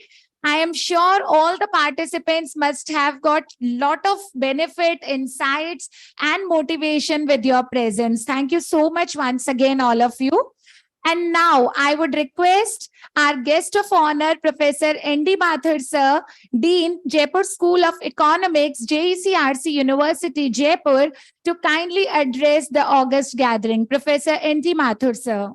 I am sure all the participants must have got lot of benefit, insights and motivation with your presence. Thank you so much once again, all of you. And now I would request our guest of honor, Professor N.D. Mathur sir, Dean, Jaipur School of Economics, JECRC University, Jaipur, to kindly address the August gathering. Professor N.D. Mathur sir.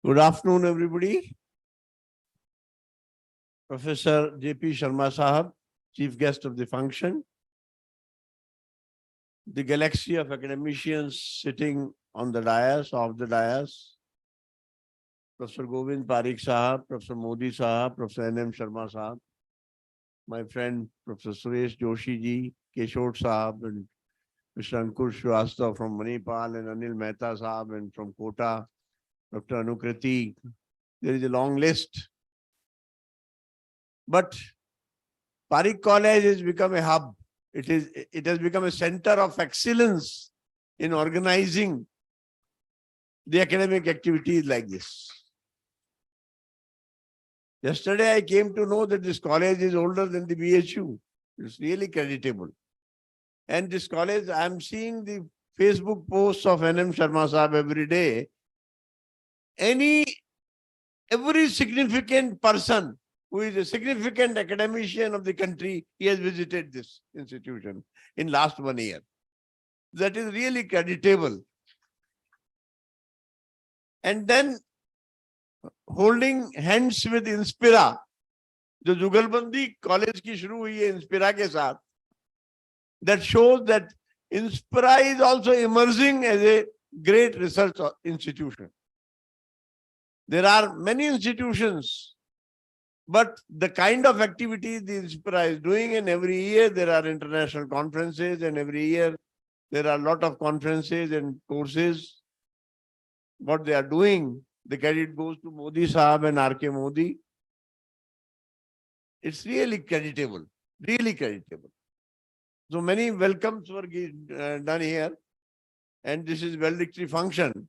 Good afternoon, everybody. Professor J.P. Sharma Sahab, Chief Guest of the function. The galaxy of academicians sitting on the dais, of the dais. Professor Govind Parikh Sahab, Professor Modi Sahab, Professor N.M. Sharma Sahab. My friend, Professor Suresh Joshi ji, Keshore Sahab, and Mr. Ankur Shrivastava from Banipal, and Anil Mehta Sahab, and from Kota. Dr. Anukriti, there is a long list. But Parikh College has become a hub, it has become a center of excellence in organizing the academic activities like this. Yesterday, I came to know that this college is older than the BHU. It's really creditable. And this college, I'm seeing the Facebook posts of NM Sharma Sahab every day. Every significant person who is a significant academician of the country, he has visited this institution in last 1 year. That is really creditable. And then holding hands with Inspira, जो जुगलबंदी college की शुरू हुई है Inspira के साथ, that shows that Inspira is also emerging as a great research institution. There are many institutions, but the kind of activities the Inspira is doing, and every year there are international conferences, and every year there are a lot of conferences and courses. What they are doing, the credit goes to Modi Sahab and R.K. Modi. It's really creditable, really creditable. So many welcomes were done here, and this is valedictory function.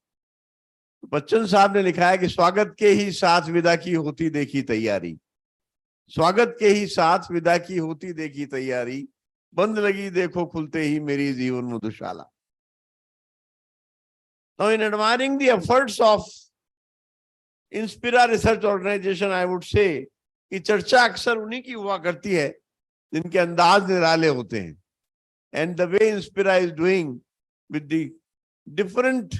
Bachchan साहब ने लिखा है कि स्वागत के ही साथ विदा की होती देखी तैयारी, स्वागत के ही साथ विदा की होती देखी तैयारी, बंद लगी देखो खुलते ही मेरी जीवन मधुशाला. Now, in admiring the efforts of Inspira Research Organization, I would say कि चर्चा अक्सर उन्हीं की हुआ करती है जिनके अंदाज निराले होते हैं. And the way Inspira is doing with the different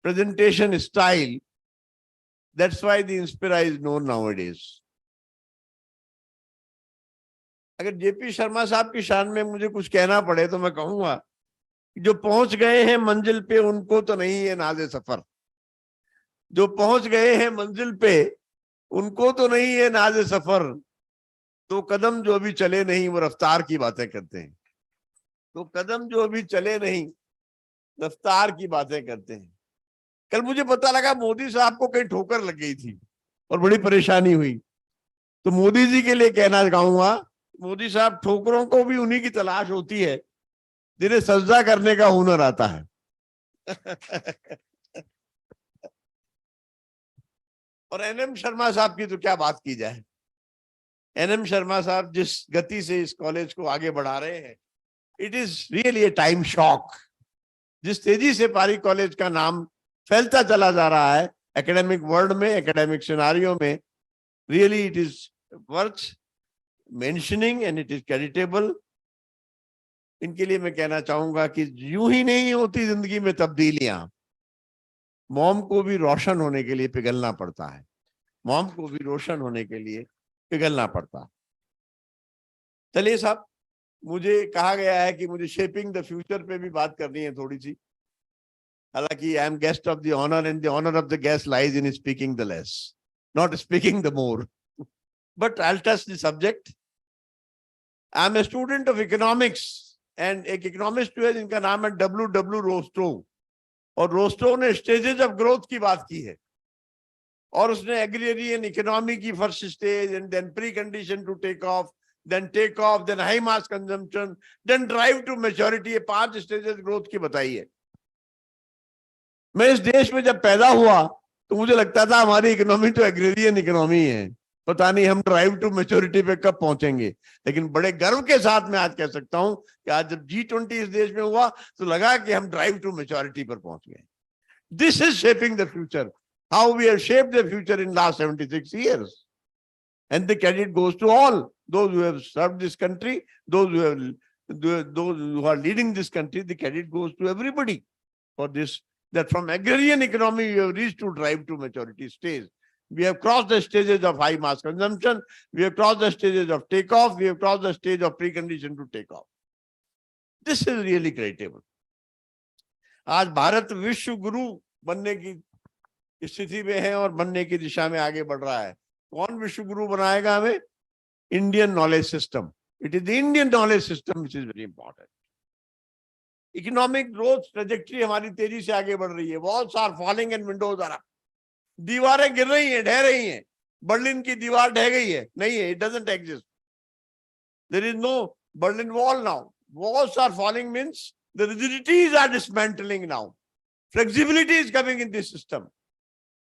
presentation style, that's why the Inspira is known nowadays. अगर जेपी शर्मा साहब की शान में मुझे कुछ कहना पड़े तो मैं कहूंगा जो पहुंच गए हैं मंजिल पे उनको तो नहीं है नाज़े सफर, जो पहुंच गए हैं मंजिल पे उनको तो नहीं है नाज़े सफर, तो कदम जो अभी चले नहीं वो रफ्तार की बातें करते हैं, तो कदम जो अभी चले नहीं रफ्तार की बातें करते हैं. कल मुझे पता लगा मोदी साहब को कहीं ठोकर लग गई थी और बड़ी परेशानी हुई, तो मोदी जी के लिए कहना चाहूंगा, मोदी साहब ठोकरों को भी उन्हीं की तलाश होती है जिन्हें सजदा करने का हुनर आता है. और एनएम शर्मा साहब की तो क्या बात की जाए. एनएम शर्मा साहब जिस गति से इस कॉलेज को आगे बढ़ा रहे हैं, it is really a time shock. जिस तेजी से पारीक कॉलेज का नाम फैलता चला जा रहा है एकेडमिक वर्ल्ड में, एकेडमिक सिनारियो में, really it is worth mentioning and it is creditable. इनके लिए मैं कहना चाहूंगा कि यूं ही नहीं होती जिंदगी में तब्दीलियां, मोम को भी रोशन होने के लिए पिघलना पड़ता है, मोम को भी रोशन होने के लिए पिघलना पड़ता है. चलिए साहब, मुझे कहा गया है कि मुझे शेपिंग द फ्यूचर पे भी बात करनी है थोड़ी सी. हालांकि I am guest of the honour and the honour of the guest lies in speaking the less, not speaking the more, but I will touch the subject. I am a student of economics and एक economist है जिनका नाम है W. Rosto, और Rosto ने stages of growth की बात की है, और उसने एग्रेरियन इकोनॉमी की first stage and then precondition to take off, then take off, then high mass consumption, then drive to maturity, ये 5 स्टेजेस ग्रोथ की बताई है. मैं इस देश में जब पैदा हुआ तो मुझे लगता था हमारी इकोनॉमी तो एग्रेरियन इकोनॉमी है, पता नहीं हम ड्राइव टू मैच्योरिटी पे कब पहुंचेंगे. लेकिन बड़े गर्व के साथ मैं आज कह सकता हूं कि आज जब G20 इस देश में हुआ तो लगा कि हम ड्राइव टू मैच्योरिटी पर पहुंच गए. This is shaping the future, how we have shaped the future in last 76 years. And the credit goes to all those who have served this country, those who are leading this country. The credit goes to everybody for this. That from agrarian economy we have reached to drive to maturity stage. We have crossed the stages of high mass consumption. We have crossed the stages of takeoff. We have crossed the stage of precondition to take off. This is really creditable. आज भारत विश्व गुरु बनने की स्थिति में है और बनने की दिशा में आगे बढ़ रहा है. कौन विश्व गुरु बनाएगा हमें? Indian knowledge system. It is the Indian knowledge system which is very important. Economic growth trajectory हमारी तेजी से आगे बढ़ रही है. Walls are falling and windows are up. दीवारें गिर रही हैं, ढह रही हैं. बर्लिन की दीवार ढह गई है? नहीं है, it doesn't exist. There is no Berlin Wall now. Walls are falling means the rigidities are dismantling now. Flexibility is coming in this system.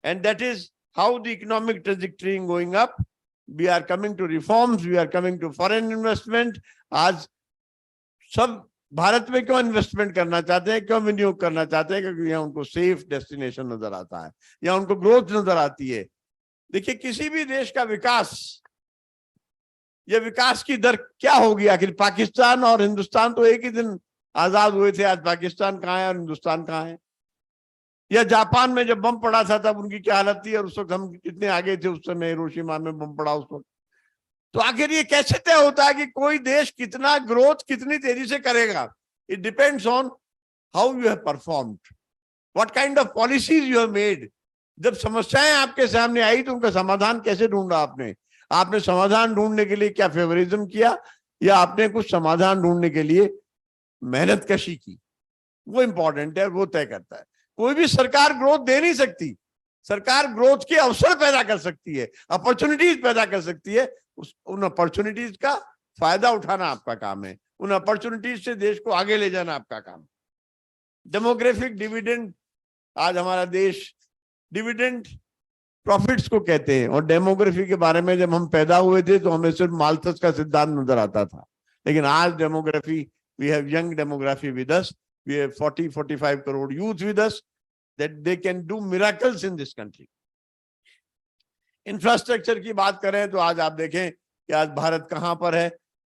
And that is how the economic trajectory is going up. We are coming to reforms, we are coming to foreign investment. आज सब भारत में क्यों investment करना चाहते हैं, क्यों विनियोग करना चाहते हैं? क्योंकि यहाँ उनको सेफ डेस्टिनेशन नजर आता है, यहाँ उनको ग्रोथ नजर आती है। देखिए किसी भी देश का विकास, ये विकास की दर क्या होगी? आखिर पाकिस्तान और हिंदुस्तान तो एक ही दिन आजाद हुए थे, आज पाकिस्तान कहाँ है और हिंदुस्तान कहाँ है? या जापान में जब बम पड़ा था तब उनकी क्या हालत थी, और उस वक्त हम कितने आगे थे उस समय, हिरोशिमा में बम पड़ा उस वक्त। तो आखिर ये कैसे तय होता है कि कोई देश कितना ग्रोथ कितनी तेजी से करेगा? It depends on how you have performed, what kind of policies you have made. जब समस्याएं आपके सामने आई तो उनका समाधान कैसे ढूंढा आपने? आपने समाधान ढूंढने के लिए क्या फेवरिज्म किया, या आपने कुछ समाधान ढूंढने के लिए मेहनत कशी की? वो इंपॉर्टेंट है, वो तय करता है। कोई भी सरकार ग्रोथ दे नहीं सकती, सरकार ग्रोथ के अवसर पैदा कर सकती है, अपॉर्चुनिटीज पैदा कर सकती है। उन अपॉर्चुनिटीज का फायदा उठाना आपका काम है, उन अपॉर्चुनिटीज से देश को आगे ले जाना आपका काम है। डेमोग्राफिक डिविडेंड, आज हमारा देश डिविडेंड प्रॉफिट्स को कहते हैं, और डेमोग्राफी के बारे में जब हम पैदा हुए थे तो हमें सिर्फ माल्थस का सिद्धांत नजर आता था, लेकिन आज demography, we have young demography with us, we have 40-45 crore youth with us, that they can do miracles in this country. Infrastructure की बात करें तो आज आप देखें कि आज भारत कहां पर है।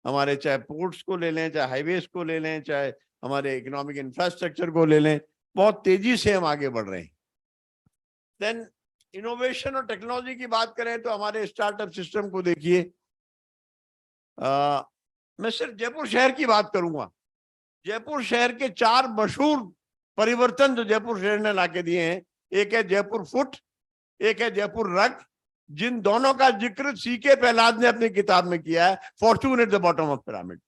हमारे चाहे पोर्ट्स को ले लें, चाहे हाईवेज को ले लें, चाहे हमारे इकोनॉमिक इंफ्रास्ट्रक्चर को ले लें, बहुत तेजी से हम आगे बढ़ रहे हैं। देन इनोवेशन और टेक्नोलॉजी की बात करें तो हमारे स्टार्टअप सिस्टम को देखिए। मैं सिर्फ जयपुर शहर की बात करूंगा। जयपुर शहर के 4 मशहूर परिवर्तन जो जयपुर शहर ने लाके दिए हैं, एक है जयपुर फुट, एक है जयपुर रग, जिन दोनों का जिक्र सीके प्रहलाद ने अपनी किताब में किया है, fortune at the bottom of pyramid.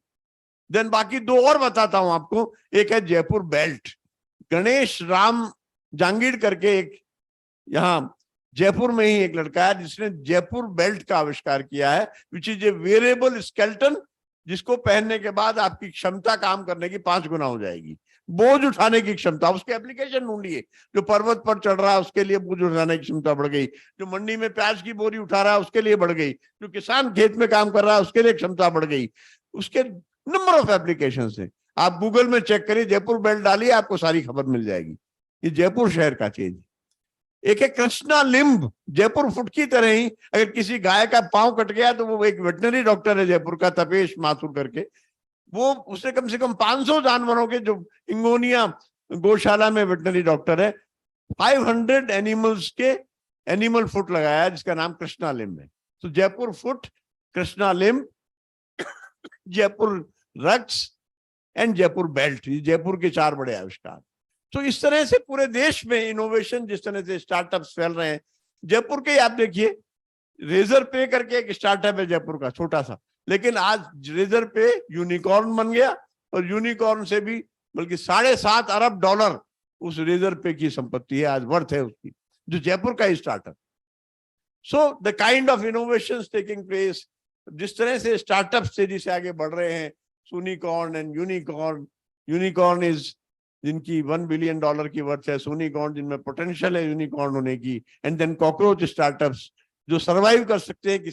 Then बाकी 2 और बताता हूं आपको। एक है जयपुर बेल्ट, गणेश राम जांगीड़ करके एक यहाँ जयपुर में ही एक लड़का है जिसने जयपुर बेल्ट का आविष्कार किया है, which is a variable skeleton, जिसको पहनने के बाद आपकी क्षमता काम करने की 5 गुना हो जाएगी। बोझ उठाने की क्षमता, उसके एप्लीकेशन ढूंढिए। जो पर्वत पर चढ़ रहा है उसके लिए बोझ उठाने की क्षमता बढ़ गई, जो मंडी में प्याज की बोरी उठा रहा है उसके लिए बढ़ गई, जो किसान खेत में काम कर रहा है उसके लिए क्षमता बढ़ गई। उसके नंबर ऑफ एप्लीकेशन है। आप गूगल में चेक करिए, जयपुर बेल्ट डालिए, आपको सारी खबर मिल जाएगी। ये जयपुर शहर का चीज। एक है कृष्णा लिम्ब, जयपुर फुट की तरह ही अगर किसी गाय का पांव कट गया तो वो एक वेटनरी डॉक्टर है जयपुर का, तपेश माथुर करके, वो उससे कम से कम 500 जानवरों के, जो इंगोनिया गौशाला में वेटनरी डॉक्टर है, 500 एनिमल्स के एनिमल फुट लगाया है, जिसका नाम कृष्णा लिम्ब है। तो Jaipur foot, Krishna limb, Jaipur rugs and Jaipur belt, ये जयपुर के 4 बड़े आविष्कार। तो इस तरह से पूरे देश में इनोवेशन, जिस तरह से स्टार्टअप्स फैल रहे हैं। जयपुर के आप देखिए, रेजर पे करके एक स्टार्टअप है जयपुर का, छोटा सा, लेकिन आज रेजर पे यूनिकॉर्न बन गया, और यूनिकॉर्न से भी बल्कि $7.5 अरब उस रेजर पे की संपत्ति है, आज वर्थ है उसकी, जो जयपुर का ही startup. So the kind of innovations taking place, जिस तरह से स्टार्टअप तेजी से आगे बढ़ रहे हैं, unicorn and unicorn, unicorn is जिनकी $1 बिलियन की वर्थ है, यूनिकॉर्न जिनमें पोटेंशियल है यूनिकॉर्न होने की, एंड देन कॉकरोच स्टार्टअप्स जो सरवाइव कर सकते हैं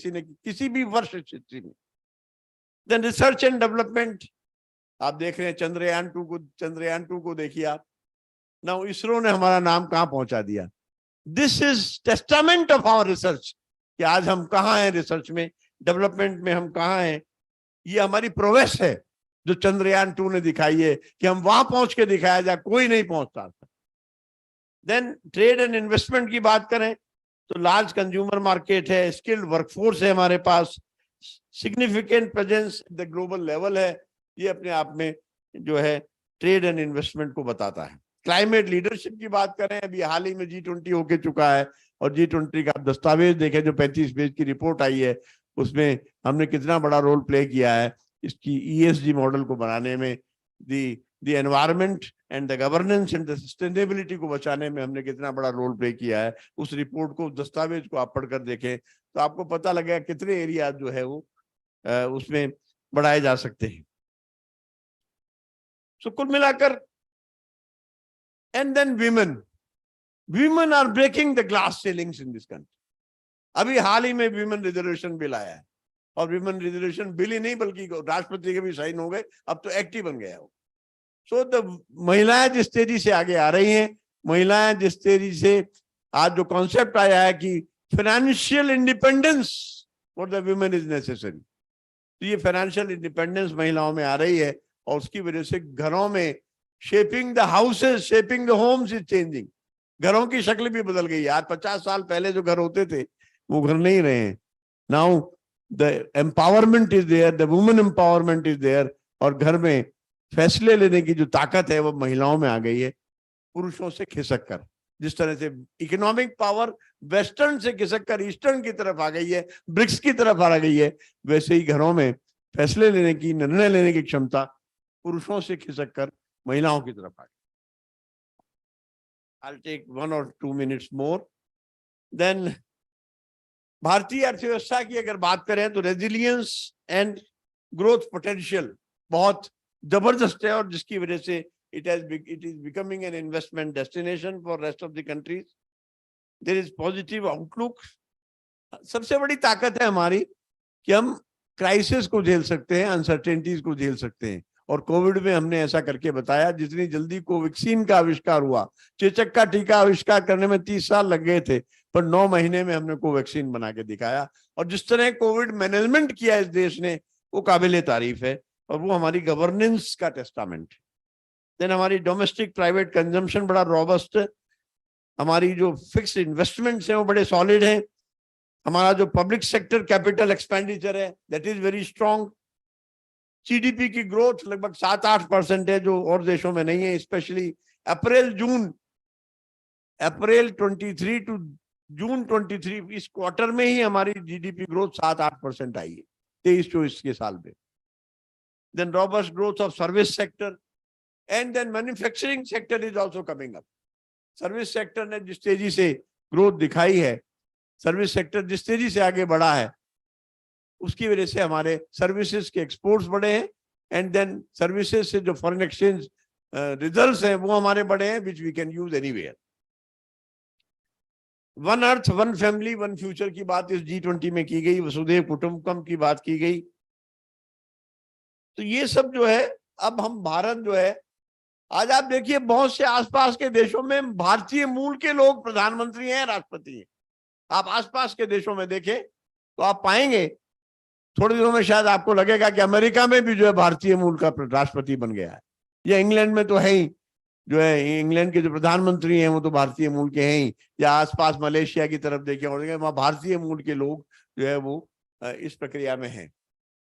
किसी भी वर्ष स्थिति में। देन रिसर्च एंड डेवलपमेंट, आप देख रहे हैं चंद्रयान 2 को देखिए आप ना, इसरो ने हमारा नाम कहां पहुंचा दिया। This is testament of our research, कि आज हम कहां हैं रिसर्च में, डेवलपमेंट में हम कहां हैं। ये हमारी प्रोग्रेस है जो चंद्रयान 2 ने दिखाई है, कि हम वहां पहुंच के दिखाया जाए, कोई नहीं पहुंचता था। देन ट्रेड एंड इन्वेस्टमेंट की बात करें तो लार्ज कंज्यूमर मार्केट है, स्किल्ड वर्कफोर्स है हमारे पास, significant presence the global level है। ये अपने आप में जो है ट्रेड एंड इन्वेस्टमेंट को बताता है। क्लाइमेट लीडरशिप की बात करें, अभी हाल ही में G20 होके चुका है, और G20 का दस्तावेज देखें जो 35 पेज की रिपोर्ट आई है, उसमें हमने कितना बड़ा रोल प्ले किया है इसकी ESG मॉडल को बनाने में, the environment and the governance and the sustainability को बचाने में हमने कितना बड़ा रोल प्ले किया है। उस रिपोर्ट को, दस्तावेज को आप पढ़कर देखें तो आपको पता लगेगा कितने एरिया जो है वो उसमें बढ़ाए जा सकते हैं। सो कुल मिलाकर, and then women are breaking the glass ceilings in this country. अभी हाल ही में विमेन रिजर्वेशन बिल आया है, और विमेन रिजर्वेशन बिल ही नहीं बल्कि राष्ट्रपति के भी साइन हो गए, अब तो एक्ट ही बन गया हो. सो द महिलाएं जिस तेजी से आगे आ रही हैं, महिलाएं जिस तेजी से, आज जो कॉन्सेप्ट आया है कि financial independence for the women is necessary, तो ये फाइनेंशियल इंडिपेंडेंस महिलाओं में आ रही है, और उसकी वजह से घरों में shaping the houses, shaping the homes is changing. घरों की शक्ल भी बदल गई है. आज 50 साल पहले जो घर होते थे वो घर नहीं रहे हैं. Now the empowerment is there, the women empowerment is there, और घर में फैसले लेने की जो ताकत है वो महिलाओं में आ गई है, पुरुषों से खिसक कर. जिस तरह से इकोनॉमिक पावर वेस्टर्न से खिसक कर ईस्टर्न की तरफ आ गई है, ब्रिक्स की तरफ आ गई है, वैसे ही घरों में फैसले लेने की, निर्णय लेने की क्षमता पुरुषों से खिसक कर महिलाओं की तरफ आ गई. I'll take 1 or 2 minutes more. Then भारतीय अर्थव्यवस्था की अगर बात करें तो रेजिलियंस एंड ग्रोथ पोटेंशियल बहुत जबरदस्त है, और जिसकी वजह से it is becoming an investment destination for rest of the countries. There is positive outlook. सबसे बड़ी ताकत है हमारी कि हम क्राइसिस को झेल सकते हैं, अनसर्टेनिटीज को झेल सकते हैं, और कोविड में हमने ऐसा करके बताया. जितनी जल्दी कोवैक्सीन का आविष्कार हुआ, चेचक का टीका आविष्कार करने में 30 साल लग गए थे, पर 9 महीने में हमने कोवैक्सीन बना के दिखाया. और जिस तरह कोविड मैनेजमेंट किया इस देश ने, वो काबिले तारीफ है, और वो हमारी गवर्नेंस का टेस्टामेंट है. देन हमारी डोमेस्टिक प्राइवेट कंजम्पशन बड़ा रॉबस्ट है, हमारी जो फिक्स इन्वेस्टमेंट्स हैं वो बड़े सॉलिड हैं, हमारा जो पब्लिक सेक्टर कैपिटल एक्सपेंडिचर है that is very strong. GDP की ग्रोथ लगभग 7-8% है, जो और देशों में नहीं है. स्पेशली अप्रैल 23 टू जून 23 इस क्वार्टर में ही हमारी जीडीपी ग्रोथ 7-8% आई है 23-24 के साल में. Then robust growth of service sector, and then manufacturing sector is also coming up. Service sector ने जिस तेजी से ग्रोथ दिखाई है, सर्विस सेक्टर जिस तेजी से आगे बढ़ा है, उसकी वजह से हमारे सर्विसेज के एक्सपोर्ट्स बढ़े हैं, एंड देन सर्विसेज से जो फॉरेन एक्सचेंज रिजर्व्स हैं वो हमारे बढ़े हैं, which we can use anywhere. One earth one family one future की बात इस G20 में की गई, वसुधैव कुटुंबकम की बात की गई. तो ये सब जो है, अब हम भारत जो है, आज आप देखिए बहुत से आसपास के देशों में भारतीय मूल के लोग प्रधानमंत्री हैं, राष्ट्रपति हैं. आप आसपास के देशों में देखें तो आप पाएंगे, थोड़े दिनों में शायद आपको लगेगा कि अमेरिका में भी जो है भारतीय मूल का राष्ट्रपति बन गया है, या इंग्लैंड में तो है ही, जो है इंग्लैंड के जो प्रधानमंत्री हैं वो तो भारतीय मूल के हैं ही, या आसपास मलेशिया की तरफ देखें और वहाँ भारतीय मूल के लोग जो है वो इस प्रक्रिया में हैं.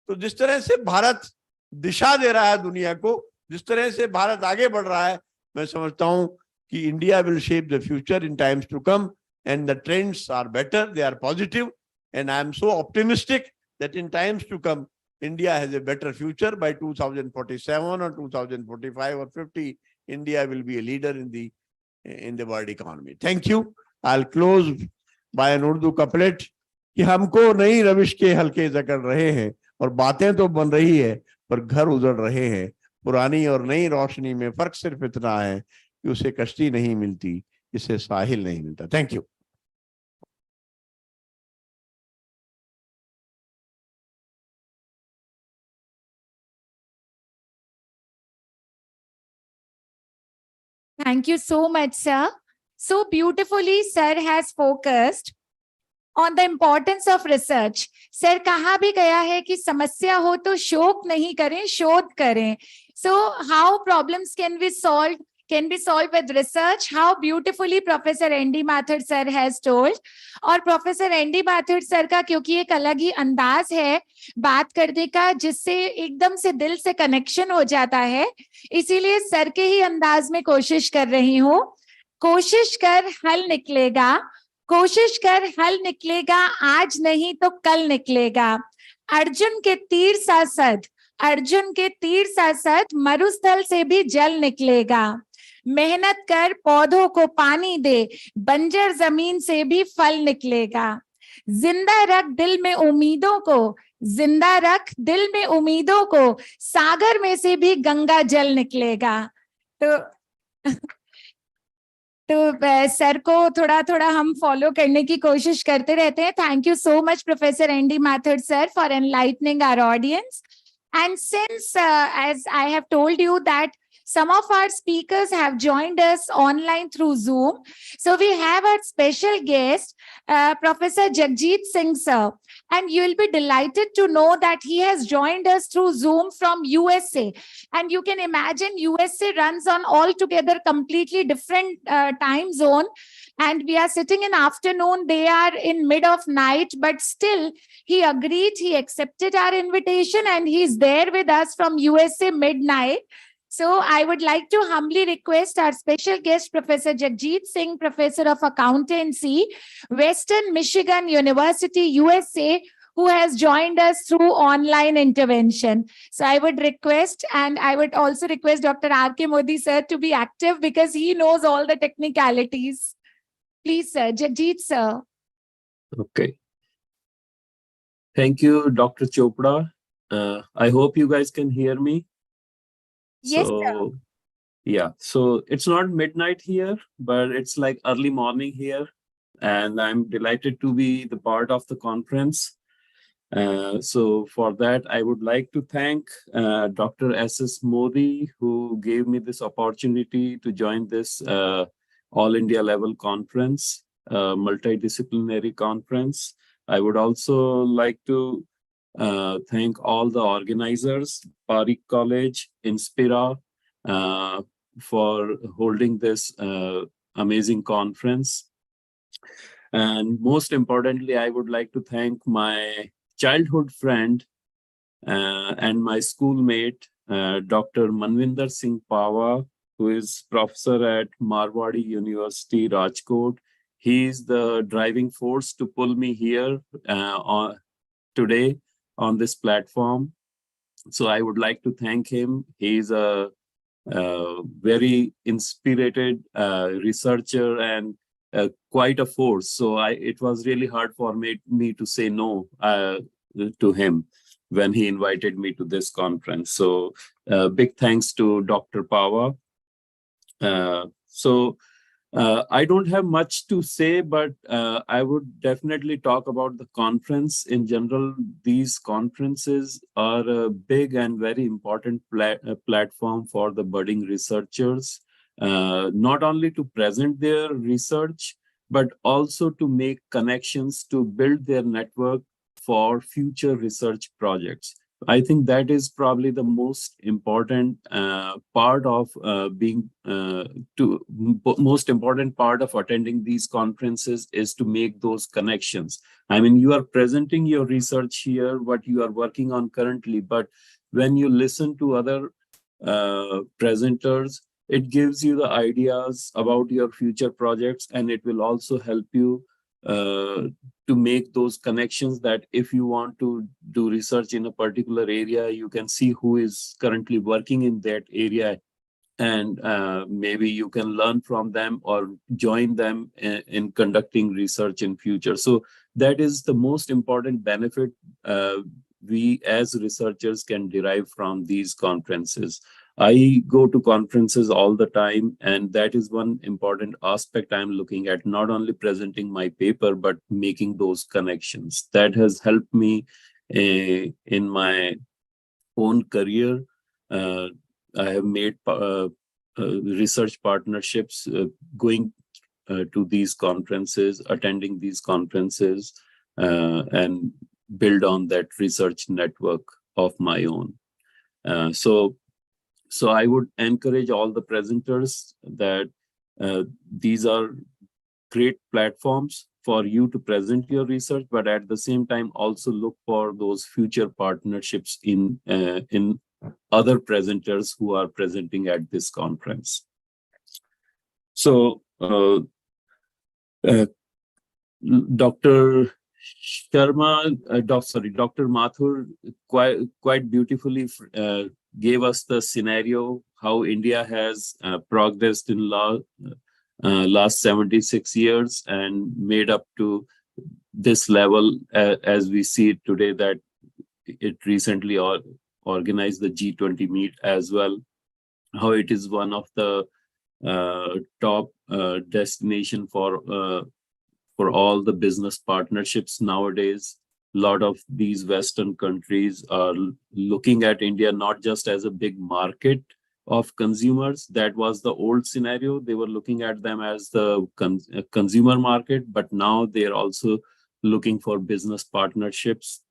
तो जिस तरह से भारत दिशा दे रहा है दुनिया को, जिस तरह से भारत आगे बढ़ रहा है, मैं समझता हूं कि India will shape the future in times to come, and the trends are better, they are positive, and I am so optimistic that in times to come India has a better future. By 2047 or 2045 or 50, India will be a leader in the world economy. Thank you. I'll close by an Urdu couplet कि हमको नई रविश के हल्के जकड़ रहे हैं, और बातें तो बन रही है पर घर उजड़ रहे हैं. पुरानी और नई रोशनी में फर्क सिर्फ इतना है कि उसे कश्ती नहीं मिलती, इसे साहिल नहीं मिलता. Thank you. Thank you so much, sir. So beautifully, sir has focused on the importance of research. Sir, कहा भी गया है कि समस्या हो तो शोक नहीं करें, शोध करें. So how problems can be solved with research? How beautifully Professor N.D. Mathur sir has told. और Professor N.D. Mathur sir का क्योंकि एक अलग ही अंदाज है बात करने का, जिससे एकदम से दिल से कनेक्शन हो जाता है, इसीलिए सर के ही अंदाज में कोशिश कर रही हूँ. कोशिश कर हल निकलेगा, कोशिश कर हल निकलेगा, आज नहीं तो कल निकलेगा. अर्जुन के तीर सा सद, अर्जुन के तीर सा सद, मरुस्थल से भी जल निकलेगा. मेहनत कर पौधों को पानी दे, बंजर जमीन से भी फल निकलेगा. जिंदा रख दिल में उम्मीदों को, जिंदा रख दिल में उम्मीदों को, सागर में से भी गंगा जल निकलेगा। तो सर को थोड़ा थोड़ा हम फॉलो करने की कोशिश करते रहते हैं। Thank you so much professor ND Mathur sir for enlightening our audience. And since, as I have told you, that some of our speakers have joined us online through Zoom, so we have our special guest, Professor Jagjit Singh sir, and you will be delighted to know that he has joined us through Zoom from USA. And you can imagine USA runs on altogether completely different time zone. And we are sitting in afternoon, they are in mid of night, but still he agreed, he accepted our invitation, and he's there with us from USA midnight. So I would like to humbly request our special guest, Professor Jagjit Singh, Professor of Accountancy, Western Michigan University, USA, who has joined us through online intervention. So I would request, and I would also request Dr. R.K. Modi sir to be active because he knows all the technicalities. Please, sir. Jagjit, sir. Okay. Thank you, Dr. Chopra. I hope you guys can hear me. Yes, so, sir. Yeah, so it's not midnight here, but it's like early morning here. And I'm delighted to be the part of the conference. So for that, I would like to thank Dr. S.S. Modi, who gave me this opportunity to join this All India level conference, multidisciplinary conference. I would also like to thank all the organizers, PAREEK College, Inspira, for holding this amazing conference. And most importantly, I would like to thank my childhood friend and my schoolmate, Dr. Manvinder Singh Pawa, who is professor at Marwadi University, Rajkot. He is the driving force to pull me here today on this platform. So I would like to thank him. He is a very inspirited researcher and quite a force. So it was really hard for me to say no to him when he invited me to this conference. So big thanks to Dr. Pawa. I don't have much to say, but I would definitely talk about the conference. In general, these conferences are a big and very important platform for the budding researchers, not only to present their research, but also to make connections to build their network for future research projects. I think that is probably the most important part of most important part of attending these conferences is to make those connections. I mean, you are presenting your research here, what you are working on currently, but when you listen to other presenters, it gives you the ideas about your future projects, and it will also help you to make those connections that if you want to do research in a particular area, you can see who is currently working in that area, and maybe you can learn from them or join them in conducting research in future. So that is the most important benefit we as researchers can derive from these conferences. I go to conferences all the time, and that is one important aspect I'm looking at, not only presenting my paper, but making those connections. That has helped me in my own career. I have made research partnerships going to these conferences, attending these conferences, and build on that research network of my own. So I would encourage all the presenters that these are great platforms for you to present your research, but at the same time also look for those future partnerships in other presenters who are presenting at this conference. So Dr. Mathur quite beautifully gave us the scenario how India has progressed in last 76 years and made up to this level as we see it today, that it recently organized the G20 meet as well, how it is one of the top destination for all the business partnerships nowadays. A lot of these Western countries are looking at India not just as a big market of consumers. That was the old scenario. They were looking at them as the consumer market, but now they're also looking for business partnerships.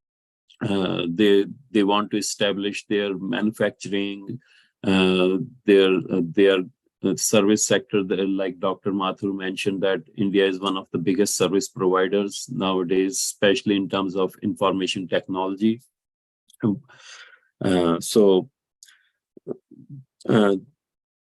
They want to establish their manufacturing, their service sector. Like Dr. Mathur mentioned, that India is one of the biggest service providers nowadays, especially in terms of information technology.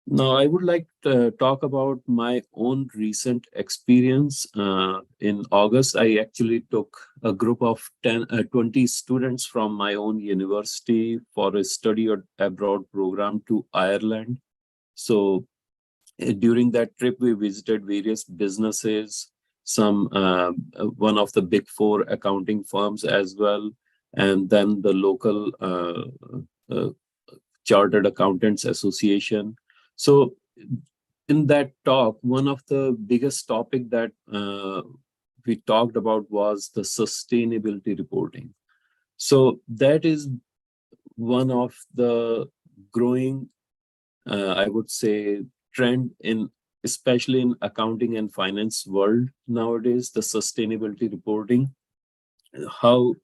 Now I would like to talk about my own recent experience. In August, I actually took a group of 20 students from my own university for a study abroad program to Ireland. So during that trip, we visited various businesses, some one of the big 4 accounting firms as well, and then the local Chartered Accountants Association. So in that talk, one of the biggest topic that we talked about was the sustainability reporting. So that is one of the growing, I would say, trend in, especially in accounting and finance world nowadays, the sustainability reporting, how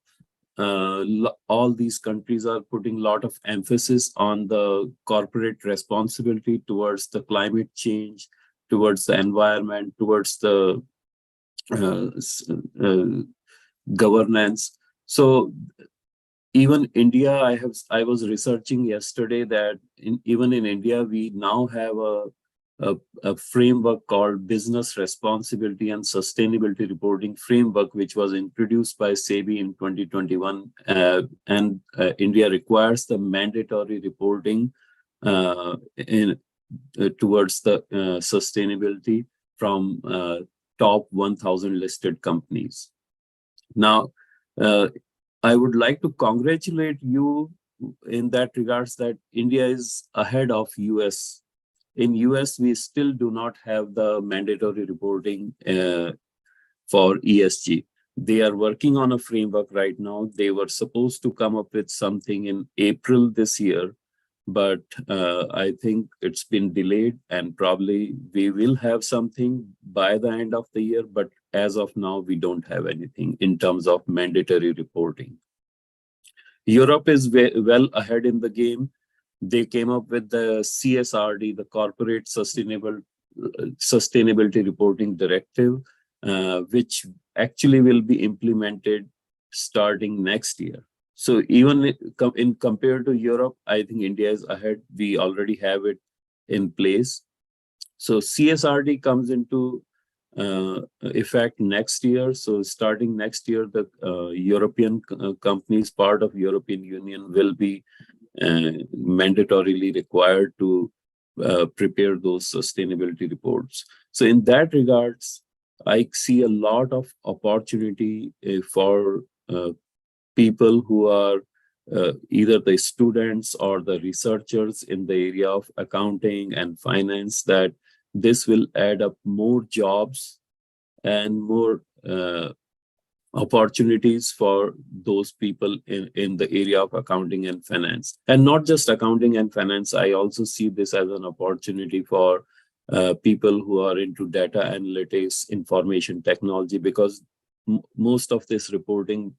all these countries are putting a lot of emphasis on the corporate responsibility towards the climate change, towards the environment, towards the governance. So even India, I was researching yesterday that even in India, we now have a framework called Business Responsibility and Sustainability Reporting Framework, which was introduced by SEBI in 2021. India requires the mandatory reporting towards the sustainability from top 1,000 listed companies. Now, I would like to congratulate you in that regards that India is ahead of US. In US, we still do not have the mandatory reporting for ESG. They are working on a framework right now. They were supposed to come up with something in April this year, but I think it's been delayed, and probably we will have something by the end of the year. But as of now, we don't have anything in terms of mandatory reporting. Europe is well ahead in the game. They came up with the CSRD, the Corporate Sustainability Reporting Directive, which actually will be implemented starting next year. So even in compared to Europe, I think India is ahead. We already have it in place. So CSRD comes into effect next year. So starting next year, the European companies, part of European Union, will be mandatorily required to prepare those sustainability reports. So in that regards, I see a lot of opportunity for people who are either the students or the researchers in the area of accounting and finance, that this will add up more jobs and more opportunities for those people in the area of accounting and finance. And not just accounting and finance, I also see this as an opportunity for people who are into data analytics, information technology, because most of this reporting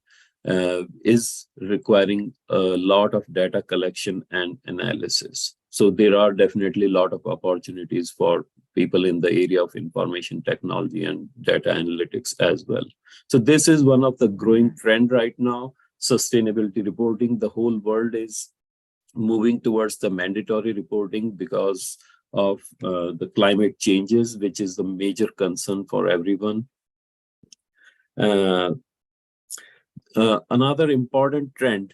is requiring a lot of data collection and analysis. So there are definitely a lot of opportunities for people in the area of information technology and data analytics as well. So this is one of the growing trend right now, sustainability reporting. The whole world is moving towards the mandatory reporting because of the climate changes, which is the major concern for everyone. Another important trend,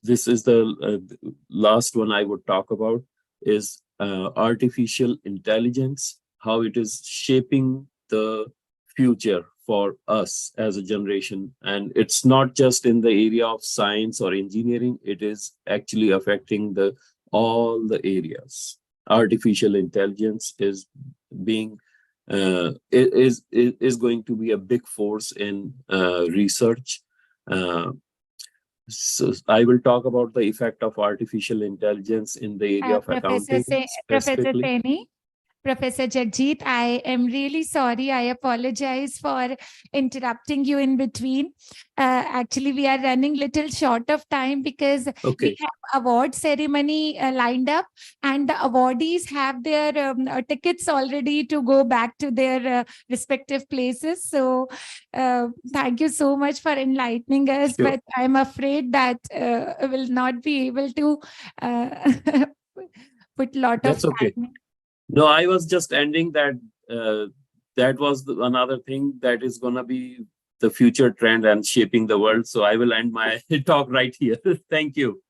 this is the last one I would talk about, is artificial intelligence, how it is shaping the future for us as a generation. And it's not just in the area of science or engineering, it is actually affecting all the areas. Artificial intelligence is being is going to be a big force in research. So I will talk about the effect of artificial intelligence in the area of accounting Professor specifically. Saini, Professor Jagjit, I am really sorry. I apologize for interrupting you in between. Actually, we are running little short of time because we have award ceremony lined up, and the awardees have their tickets already to go back to their respective places. So thank you so much for enlightening us, but I'm afraid that I will not be able to put lot of That's okay. time. No, I was just ending that. That was another thing that is going to be the future trend and shaping the world. So I will end my talk right here. Thank you.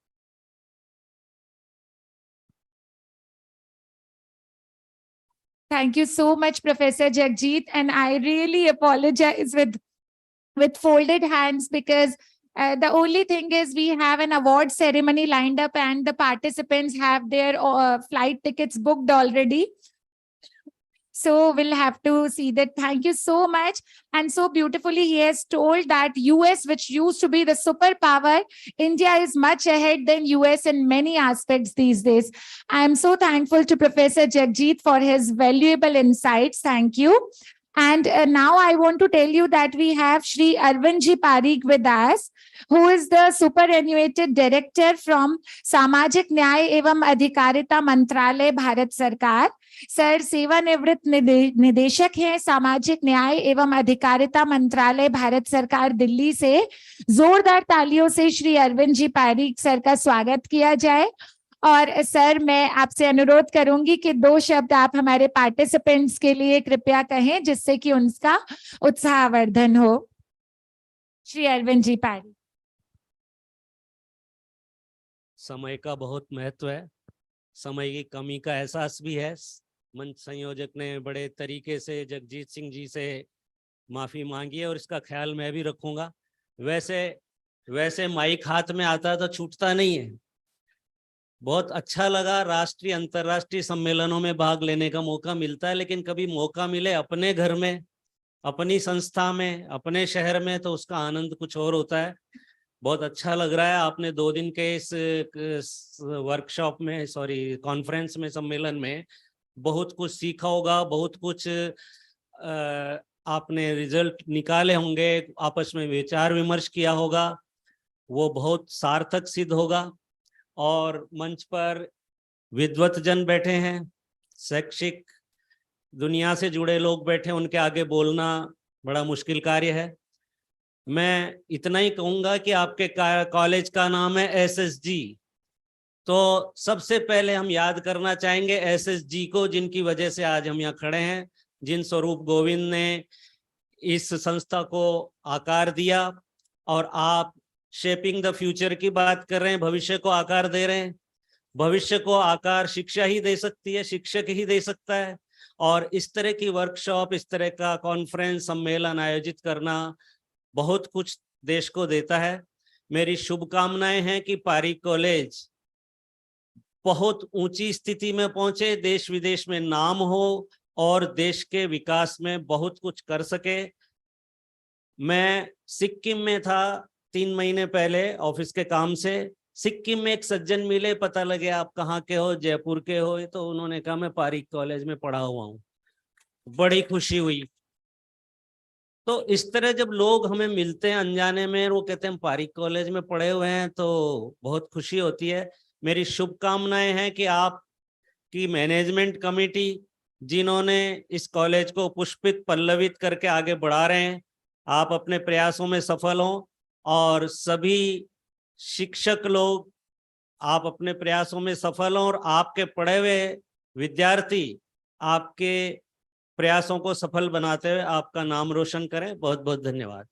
Thank you so much, Professor Jagjit. And I really apologize with folded hands because the only thing is we have an award ceremony lined up and the participants have their flight tickets booked already. So we'll have to see that. Thank you so much. And so beautifully, he has told that US, which used to be the superpower, India is much ahead than US in many aspects these days. I am so thankful to Professor Jagjit for his valuable insights. Thank you. And now I want to tell you that we have Shri Arvindji Parikh with us, who is the superannuated director from Samajik Nyay Evam Adhikarita Mantralay, Bharat Sarkar. Sir सेवानिवृत्त निदेशक हैं सामाजिक न्याय एवं अधिकारिता मंत्रालय भारत सरकार दिल्ली से। जोरदार तालियों से श्री अरविंद जी पारीक सर का स्वागत किया जाए। और सर मैं आपसे अनुरोध करूंगी कि 2 शब्द आप हमारे पार्टिसिपेंट्स के लिए कृपया कहें जिससे कि उनका उत्साहवर्धन हो। श्री अरविंद जी पारीक। समय का बहुत महत्व है, समय की कमी का एहसास भी है। मंच संयोजक ने बड़े तरीके से जगजीत सिंह जी से माफी मांगी है और इसका ख्याल मैं भी रखूंगा। वैसे माइक हाथ में आता है तो छूटता नहीं है। बहुत अच्छा लगा, राष्ट्रीय अंतर्राष्ट्रीय सम्मेलनों में भाग लेने का मौका मिलता है, लेकिन कभी मौका मिले अपने घर में, अपनी संस्था में, अपने शहर में, तो उसका आनंद कुछ और होता है। बहुत अच्छा लग रहा है। आपने 2 दिन के इस वर्कशॉप में, कॉन्फ्रेंस में, सम्मेलन में बहुत कुछ सीखा होगा, बहुत कुछ आपने रिजल्ट निकाले होंगे, आपस में विचार विमर्श किया होगा, वो बहुत सार्थक सिद्ध होगा। और मंच पर विद्वत जन बैठे हैं, शैक्षिक दुनिया से जुड़े लोग बैठे, उनके आगे बोलना बड़ा मुश्किल कार्य है। मैं इतना ही कहूँगा कि आपके कॉलेज का नाम है एसएसजी, तो सबसे पहले हम याद करना चाहेंगे एसएसजी को, जिनकी वजह से आज हम यहाँ खड़े हैं, जिन स्वरूप गोविंद ने इस संस्था को आकार दिया। और आप शेपिंग द फ्यूचर की बात कर रहे हैं, भविष्य को आकार दे रहे हैं। भविष्य को आकार शिक्षा ही दे सकती है, शिक्षक ही दे सकता है। और इस तरह की वर्कशॉप, इस तरह का कॉन्फ्रेंस, सम्मेलन आयोजित करना बहुत कुछ देश को देता है। मेरी शुभकामनाएं हैं कि पारीक कॉलेज बहुत ऊंची स्थिति में पहुंचे, देश विदेश में नाम हो और देश के विकास में बहुत कुछ कर सके। मैं सिक्किम में था 3 महीने पहले ऑफिस के काम से। सिक्किम में एक सज्जन मिले, पता लगे आप कहाँ के हो, जयपुर के हो, तो उन्होंने कहा मैं पारीक कॉलेज में पढ़ा हुआ हूँ। बड़ी खुशी हुई। तो इस तरह जब लोग हमें मिलते हैं अनजाने में, वो कहते हैं हम पारीक कॉलेज में पढ़े हुए हैं, तो बहुत खुशी होती है। मेरी शुभकामनाएं हैं कि आपकी मैनेजमेंट कमेटी, जिन्होंने इस कॉलेज को पुष्पित पल्लवित करके आगे बढ़ा रहे हैं, आप अपने प्रयासों में सफल हों। और सभी शिक्षक लोग, आप अपने प्रयासों में सफल हों और आपके पढ़े हुए विद्यार्थी आपके प्रयासों को सफल बनाते हुए आपका नाम रोशन करें। बहुत बहुत धन्यवाद।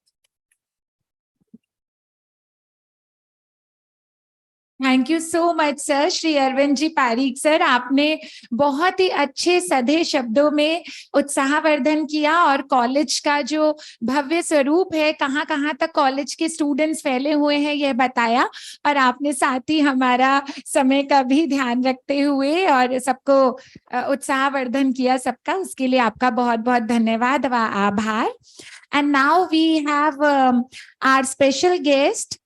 Thank you so much sir, Shri Arvind ji Pareek sir, आपने बहुत ही अच्छे सधे शब्दों में उत्साहवर्धन किया और कॉलेज का जो भव्य स्वरूप है, कहाँ कहाँ तक कॉलेज के स्टूडेंट्स फैले हुए हैं, यह बताया। और आपने साथ ही हमारा समय का भी ध्यान रखते हुए और सबको उत्साहवर्धन किया सबका, उसके लिए आपका बहुत बहुत धन्यवाद व आभार। And now we have our special guest,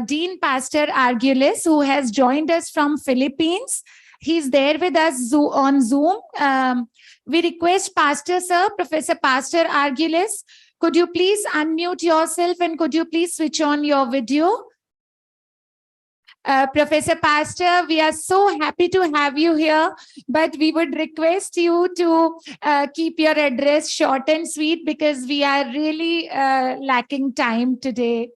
Dean Pastor Argulis, who has joined us from Philippines. He's there with us on Zoom. We request Pastor Sir, Professor Pastor Argulis, could you please unmute yourself and could you please switch on your video? Professor Pastor, we are so happy to have you here, but we would request you to keep your address short and sweet because we are really lacking time today.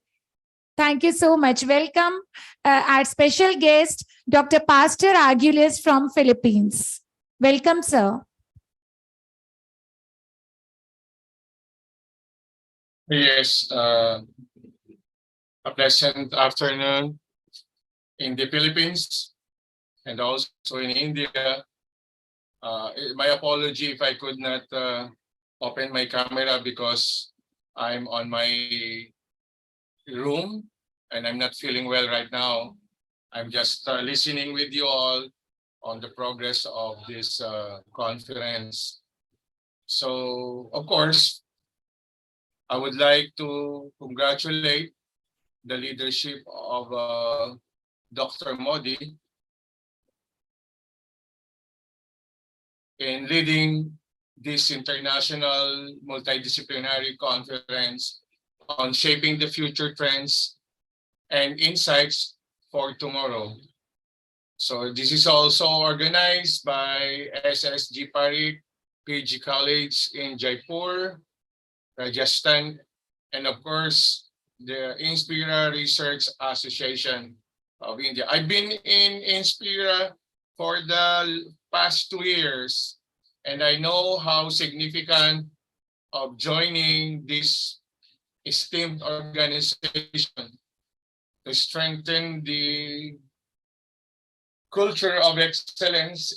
Thank you so much. Welcome our special guest, Dr. Pastor Argulis from Philippines. Welcome, sir. Yes, a pleasant afternoon in the Philippines and also in India. My apology if I could not open my camera because I'm on my room and I'm not feeling well right now. I'm just listening with you all on the progress of this conference. So, of course, I would like to congratulate the leadership of Dr. Modi in leading this international multidisciplinary conference on shaping the future trends and insights for tomorrow. So this is also organized by SSG PAREEK PG College in Jaipur, Rajasthan, and of course, the Inspira Research Association of India. I've been in Inspira for the past 2 years, and I know how significant of joining this esteemed organization to strengthen the culture of excellence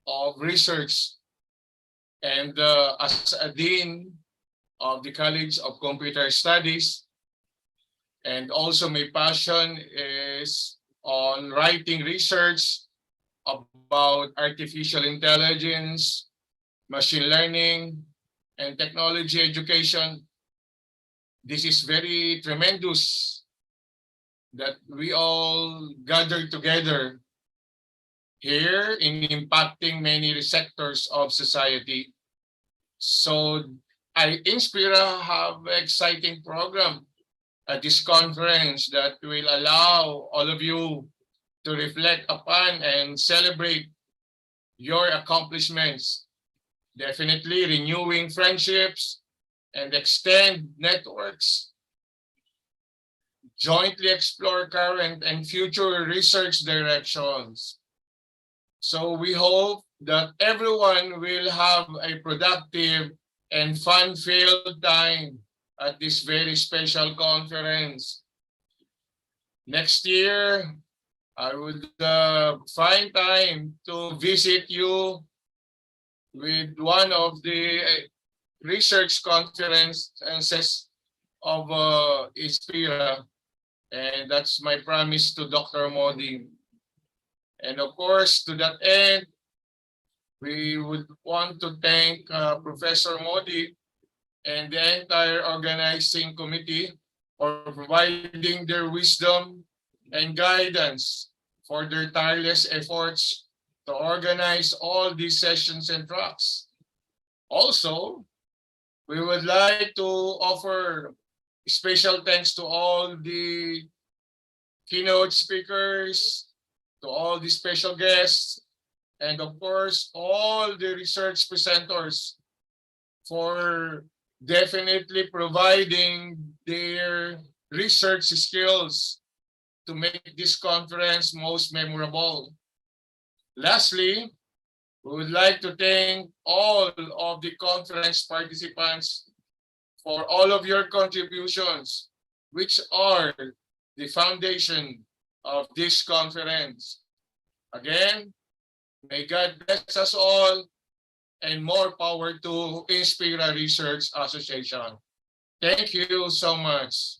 of research. And as a dean of the College of Computer Studies, and also my passion is on writing research about artificial intelligence, machine learning, and technology education. This is very tremendous that we all gather together here in impacting many sectors of society. So Inspira have an exciting program at this conference that will allow all of you to reflect upon and celebrate your accomplishments, definitely renewing friendships and extend networks, jointly explore current and future research directions. So we hope that everyone will have a productive and fun-filled time at this very special conference. Next year, I would find time to visit you with one of the research conferences of Inspira, and that's my promise to Dr. Modi. And of course, to that end, we would want to thank Professor Modi and the entire organizing committee for providing their wisdom and guidance for their tireless efforts to organize all these sessions and tracks. Also, we would like to offer special thanks to all the keynote speakers, to all the special guests, and of course, all the research presenters for definitely providing their research skills to make this conference most memorable. Lastly, we would like to thank all of the conference participants for all of your contributions, which are the foundation of this conference. Again, may God bless us all and more power to Inspira Research Association. Thank you so much.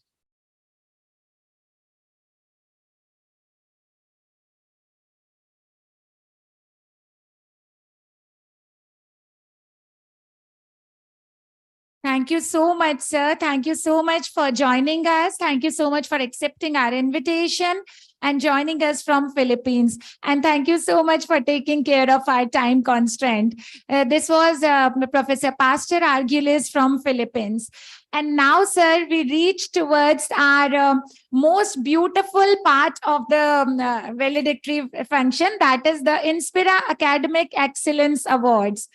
Thank you so much, sir. Thank you so much for joining us. Thank you so much for accepting our invitation and joining us from Philippines. And thank you so much for taking care of our time constraint. This was Professor Pastor Argulis from Philippines. And now, sir, we reach towards our most beautiful part of the valedictory function, that is the Inspira Academic Excellence Awards.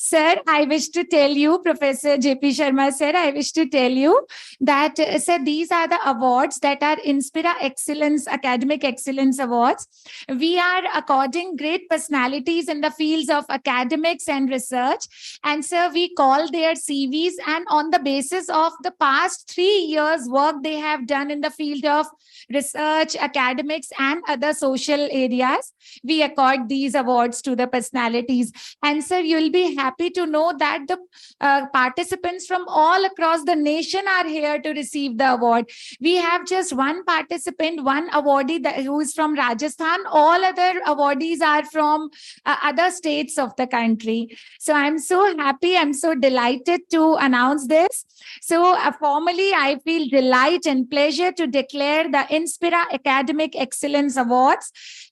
Sir, I wish to tell you, Professor J.P. Sharma, sir, I wish to tell you that, sir, these are the awards that are Inspira Excellence, Academic Excellence Awards. We are according great personalities in the fields of academics and research. And, sir, we call their CVs, and on the basis of the past 3 years' work they have done in the field of research, academics, and other social areas, we accord these awards to the personalities. And, sir, you'll be happy to know that the participants from all across the nation are here to receive the award. We have just one participant, one awardee who is from Rajasthan. All other awardees are from other states of the country. So I'm so happy, I'm so delighted to announce this. So formally, I feel delight and pleasure to declare the Inspira Academic Excellence Awards.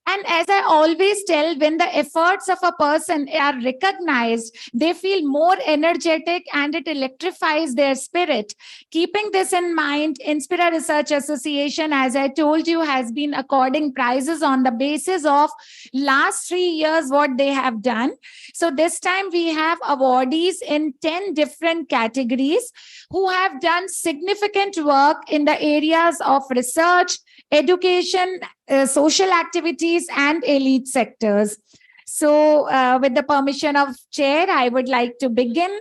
And as I always tell, when the efforts of a person are recognized, they feel more energetic and it electrifies their spirit. Keeping this in mind, Inspira Research Association, as I told you, has been according prizes on the basis of last 3 years what they have done. So this time we have awardees in 10 different categories who have done significant work in the areas of research, education, social activities, and elite sectors. So with the permission of chair, I would like to begin.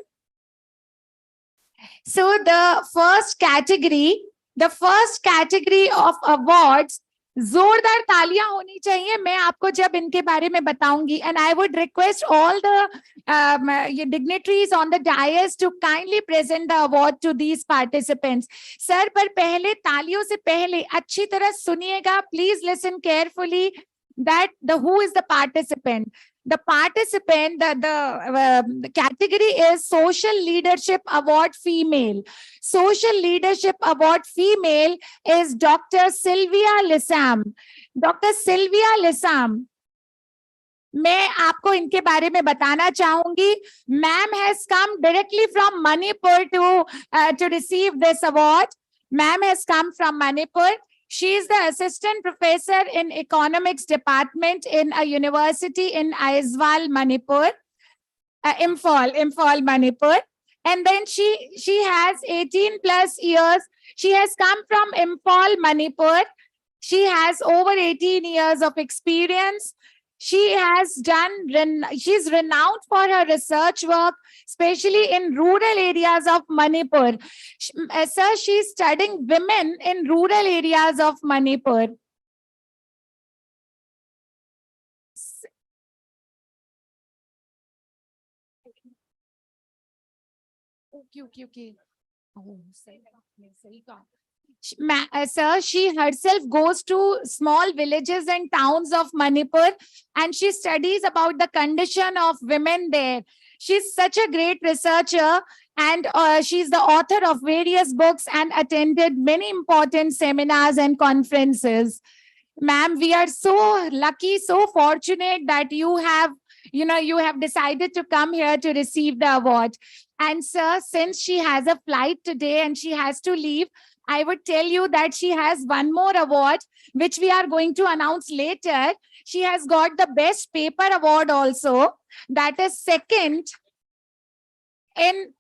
So the first category of awards, जोरदार तालियां होनी चाहिए मैं आपको जब इनके बारे में बताऊंगी, and I would request all the dignitaries on the dais to kindly present the award to these participants. Sir, पर पहले तालियों से पहले अच्छी तरह सुनिएगा, please listen carefully that who is the participant. The participant, the category is Social Leadership Award Female. Social Leadership Award Female is Dr. Sylvia Lissam. Dr. Sylvia Lissam, मैं आपको इनके बारे में बताना चाहूंगी. Ma'am has come directly from Manipur to receive this award. Ma'am has come from Manipur. She is the assistant professor in economics department in a university in Aizawl, Manipur, Imphal, Manipur. And then she has 18 plus years. She has come from Imphal, Manipur. She has over 18 years of experience. She's renowned for her research work, especially in rural areas of Manipur. Sir, she's studying women in rural areas of Manipur. Okay. Oh, sir, she herself goes to small villages and towns of Manipur and she studies about the condition of women there. She's such a great researcher and she's the author of various books and attended many important seminars and conferences. Ma'am, we are so lucky, so fortunate that you have decided to come here to receive the award. And sir, since she has a flight today and she has to leave, I would tell you that she has one more award, which we are going to announce later. She has got the Best Paper Award also. That is second. In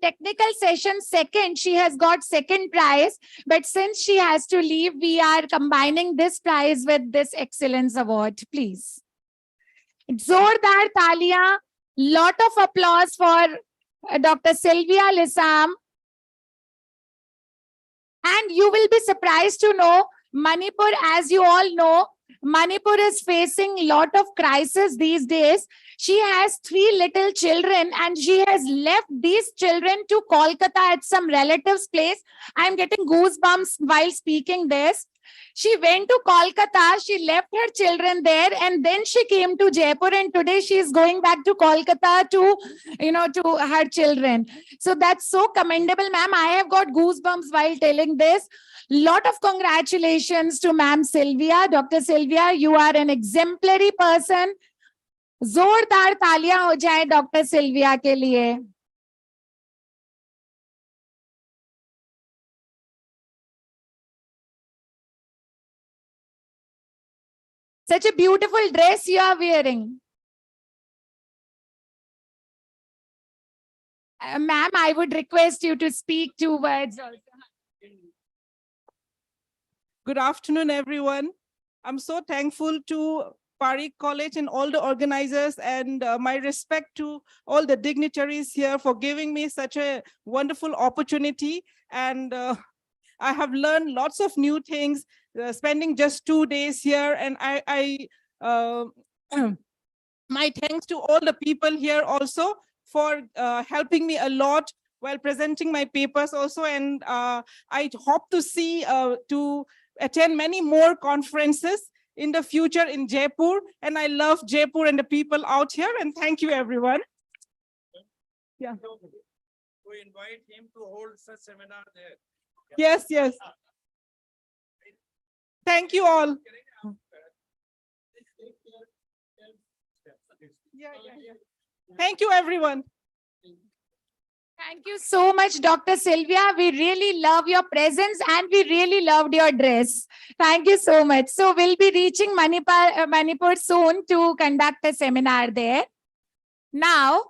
technical session, second, she has got second prize. But since she has to leave, we are combining this prize with this Excellence Award, please. Zordar Talia, lot of applause for Dr. Sylvia Lissam. And you will be surprised to know Manipur, as you all know, Manipur is facing a lot of crisis these days. She has 3 little children and she has left these children to Kolkata at some relative's place. I'm getting goosebumps while speaking this. She went to Kolkata, she left her children there, and then she came to Jaipur, and today she is going back to Kolkata to, to her children. So that's so commendable, ma'am. I have got goosebumps while telling this. Lot of congratulations to ma'am Sylvia. Dr. Sylvia, you are an exemplary person. जोरदार तालियां हो जाए doctor Sylvia के लिए. Such a beautiful dress you are wearing. Ma'am, I would request you to speak 2 words also. Good afternoon, everyone. I'm so thankful to PAREEK College and all the organizers, and my respect to all the dignitaries here for giving me such a wonderful opportunity. And I have learned lots of new things, spending just 2 days here. And my thanks to all the people here also for helping me a lot while presenting my papers also. And I hope to see, to attend many more conferences in the future in Jaipur. And I love Jaipur and the people out here. And thank you, everyone. Yeah. We invite him to hold such seminar there. Yes, yes. Thank you all. Thank you, everyone. Thank you so much, Dr. Sylvia. We really love your presence and we really loved your dress. Thank you so much. So we'll be reaching Manipur soon to conduct a seminar there. Now,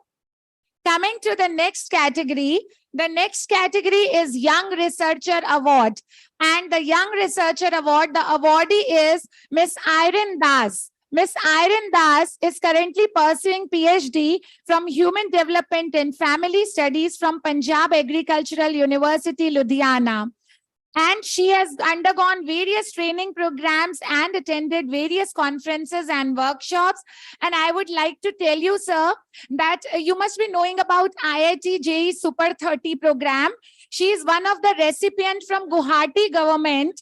coming to the next category. The next category is Young Researcher Award. And the Young Researcher Award, the awardee is Miss Irene Das. Miss Irene Das is currently pursuing PhD from Human Development and Family Studies from Punjab Agricultural University, Ludhiana. And she has undergone various training programs and attended various conferences and workshops. And I would like to tell you, sir, that you must be knowing about IIT JEE Super 30 program. She is one of the recipients from Guwahati government.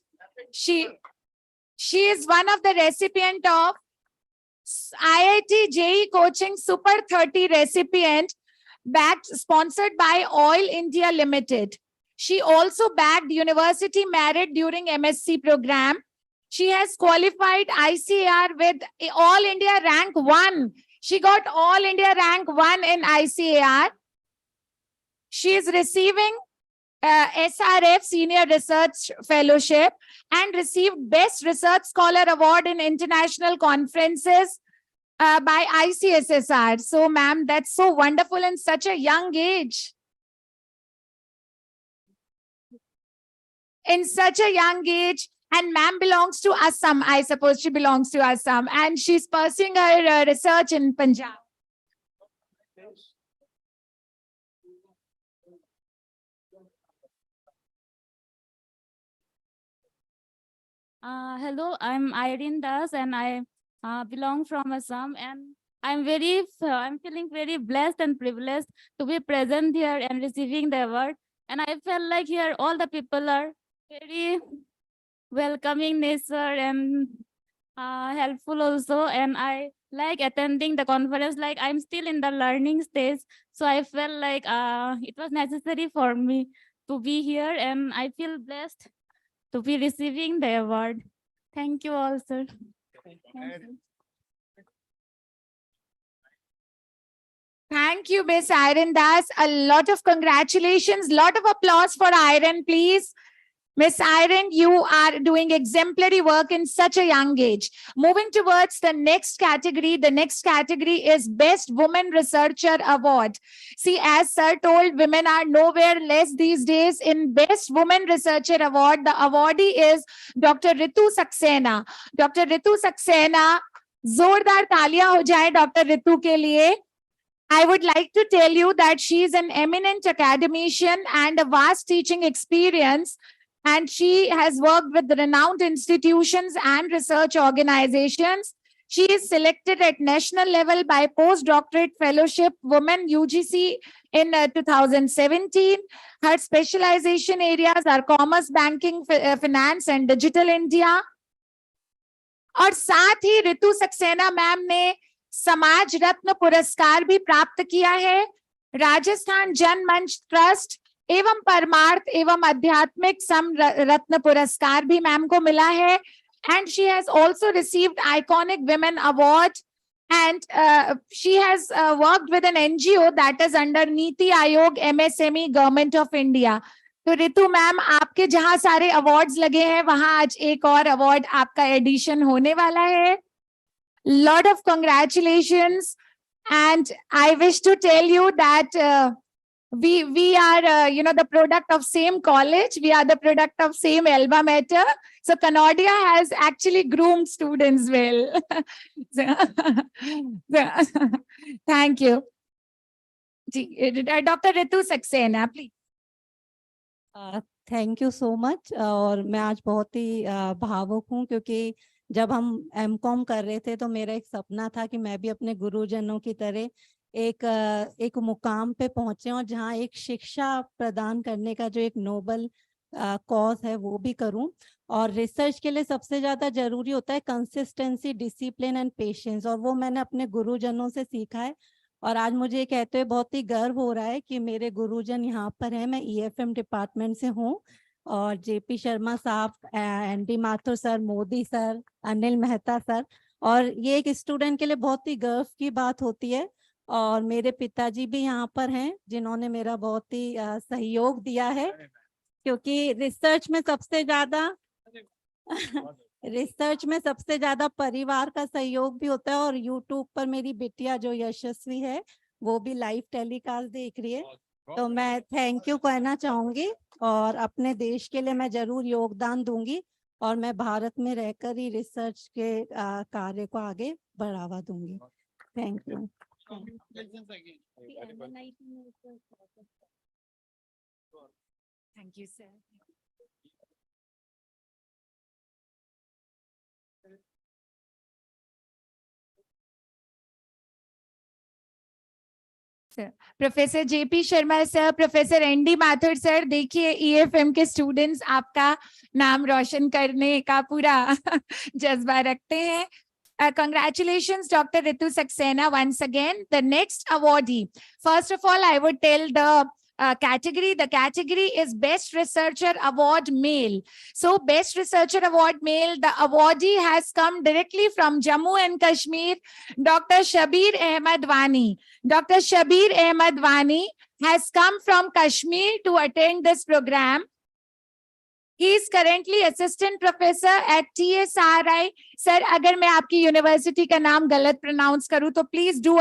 She is one of the recipient of IIT JEE Coaching Super 30 recipient, sponsored by Oil India Limited. She also bagged University Merit during MSc program. She has qualified ICAR with All India Rank 1. She got All India Rank 1 in ICAR. She is receiving SRF Senior Research Fellowship and received Best Research Scholar Award in international conferences by ICSSR. So, ma'am, that's so wonderful in such a young age. In such a young age, and ma'am belongs to Assam. I suppose she belongs to Assam, and she's pursuing her research in Punjab. Hello, I'm Irene Das, and I belong from Assam, and I'm feeling very blessed and privileged to be present here and receiving the award. And I felt like here all the people are very welcoming nature and helpful also. And I like attending the conference, like I'm still in the learning stage. So I felt like it was necessary for me to be here, and I feel blessed to be receiving the award. Thank you all, sir. Thank you. Thank you, Miss Irene Das. A lot of congratulations. Lot of applause for Irene, please. Miss Irene, you are doing exemplary work in such a young age. Moving towards the next category. The next category is Best Woman Researcher Award. See, as sir told, women are nowhere less these days. In Best Woman Researcher Award, the awardee is Dr. Ritu Saxena. Dr. Ritu Saxena, zordar taaliyan ho jaye Dr. Ritu ke liye. I would like to tell you that she is an eminent academician and a vast teaching experience. and she has worked with renowned institutions and research organizations. She is selected at national level by postdoctorate fellowship Women UGC in 2017. Her specialization areas are commerce, banking, finance and digital India. और साथ ही ऋतु Saxena ma'am ने समाज रत्न पुरस्कार भी प्राप्त किया है। Rajasthan Janmanch trust एवं परमार्थ एवं आध्यात्मिक सम रत्न पुरस्कार भी मैम को मिला है। And she has also received Iconic Women Award, and she has worked with an NGO that is under Niti Aayog MSME Government of India. तो रितु मैम, आपके जहां सारे अवार्ड्स लगे हैं वहां आज एक और अवार्ड आपका एडिशन होने वाला है। Lot of congratulations, and I wish to tell you that we are the product of same college, we are the product of same alma mater, so Canardia has actually groomed students well. Thank you. Dr. Ritu Saxena, please. Thank you so much. और मैं आज बहुत ही भावुक हूँ, क्योंकि जब हम MCom कर रहे थे तो मेरा एक सपना था कि मैं भी अपने गुरुजनों की तरह एक मुकाम पे पहुंचे, और जहाँ एक शिक्षा प्रदान करने का जो एक नोबल कॉज है वो भी करूं। और रिसर्च के लिए सबसे ज़्यादा जरूरी होता है कंसिस्टेंसी, डिसिप्लिन एंड पेशेंस, और वो मैंने अपने गुरुजनों से सीखा है। और आज मुझे ये कहते हुए बहुत ही गर्व हो रहा है कि मेरे गुरुजन यहाँ पर हैं। मैं EFM डिपार्टमेंट से हूँ, और JP शर्मा साहब, ND Mathur sir, Modi sir, Anil Mehta sir, और ये एक स्टूडेंट के लिए बहुत ही गर्व की बात होती है। और मेरे पिताजी भी यहाँ पर हैं, जिन्होंने मेरा बहुत ही सहयोग दिया है, क्योंकि रिसर्च में सबसे ज्यादा परिवार का सहयोग भी होता है। और YouTube पर मेरी बिटिया जो यशस्वी है वो भी लाइव टेलीकास्ट देख रही है, तो मैं थैंक यू कहना चाहूंगी। और अपने देश के लिए मैं जरूर योगदान दूंगी, और मैं भारत में रहकर ही रिसर्च के कार्य को आगे बढ़ावा दूंगी। Thank you. Thank you, sir. Professor JP Sharma sir, professor ND Mathur sir, देखिए EFM के स्टूडेंट्स आपका नाम रोशन करने का पूरा जज्बा रखते हैं। Congratulations, Dr. Ritu Saxena, once again. The next awardee, first of all, I would tell the category. The category is Best Researcher Award Male. So Best Researcher Award Male, the awardee has come directly from Jammu and Kashmir, Dr. Shabir Ahmed Wani. Dr. Shabir Ahmed Wani has come from Kashmir to attend this program. He is currently assistant professor at TSRI. Sir, अगर मैं आपकी university का नाम गलत pronounce करूँ तो please do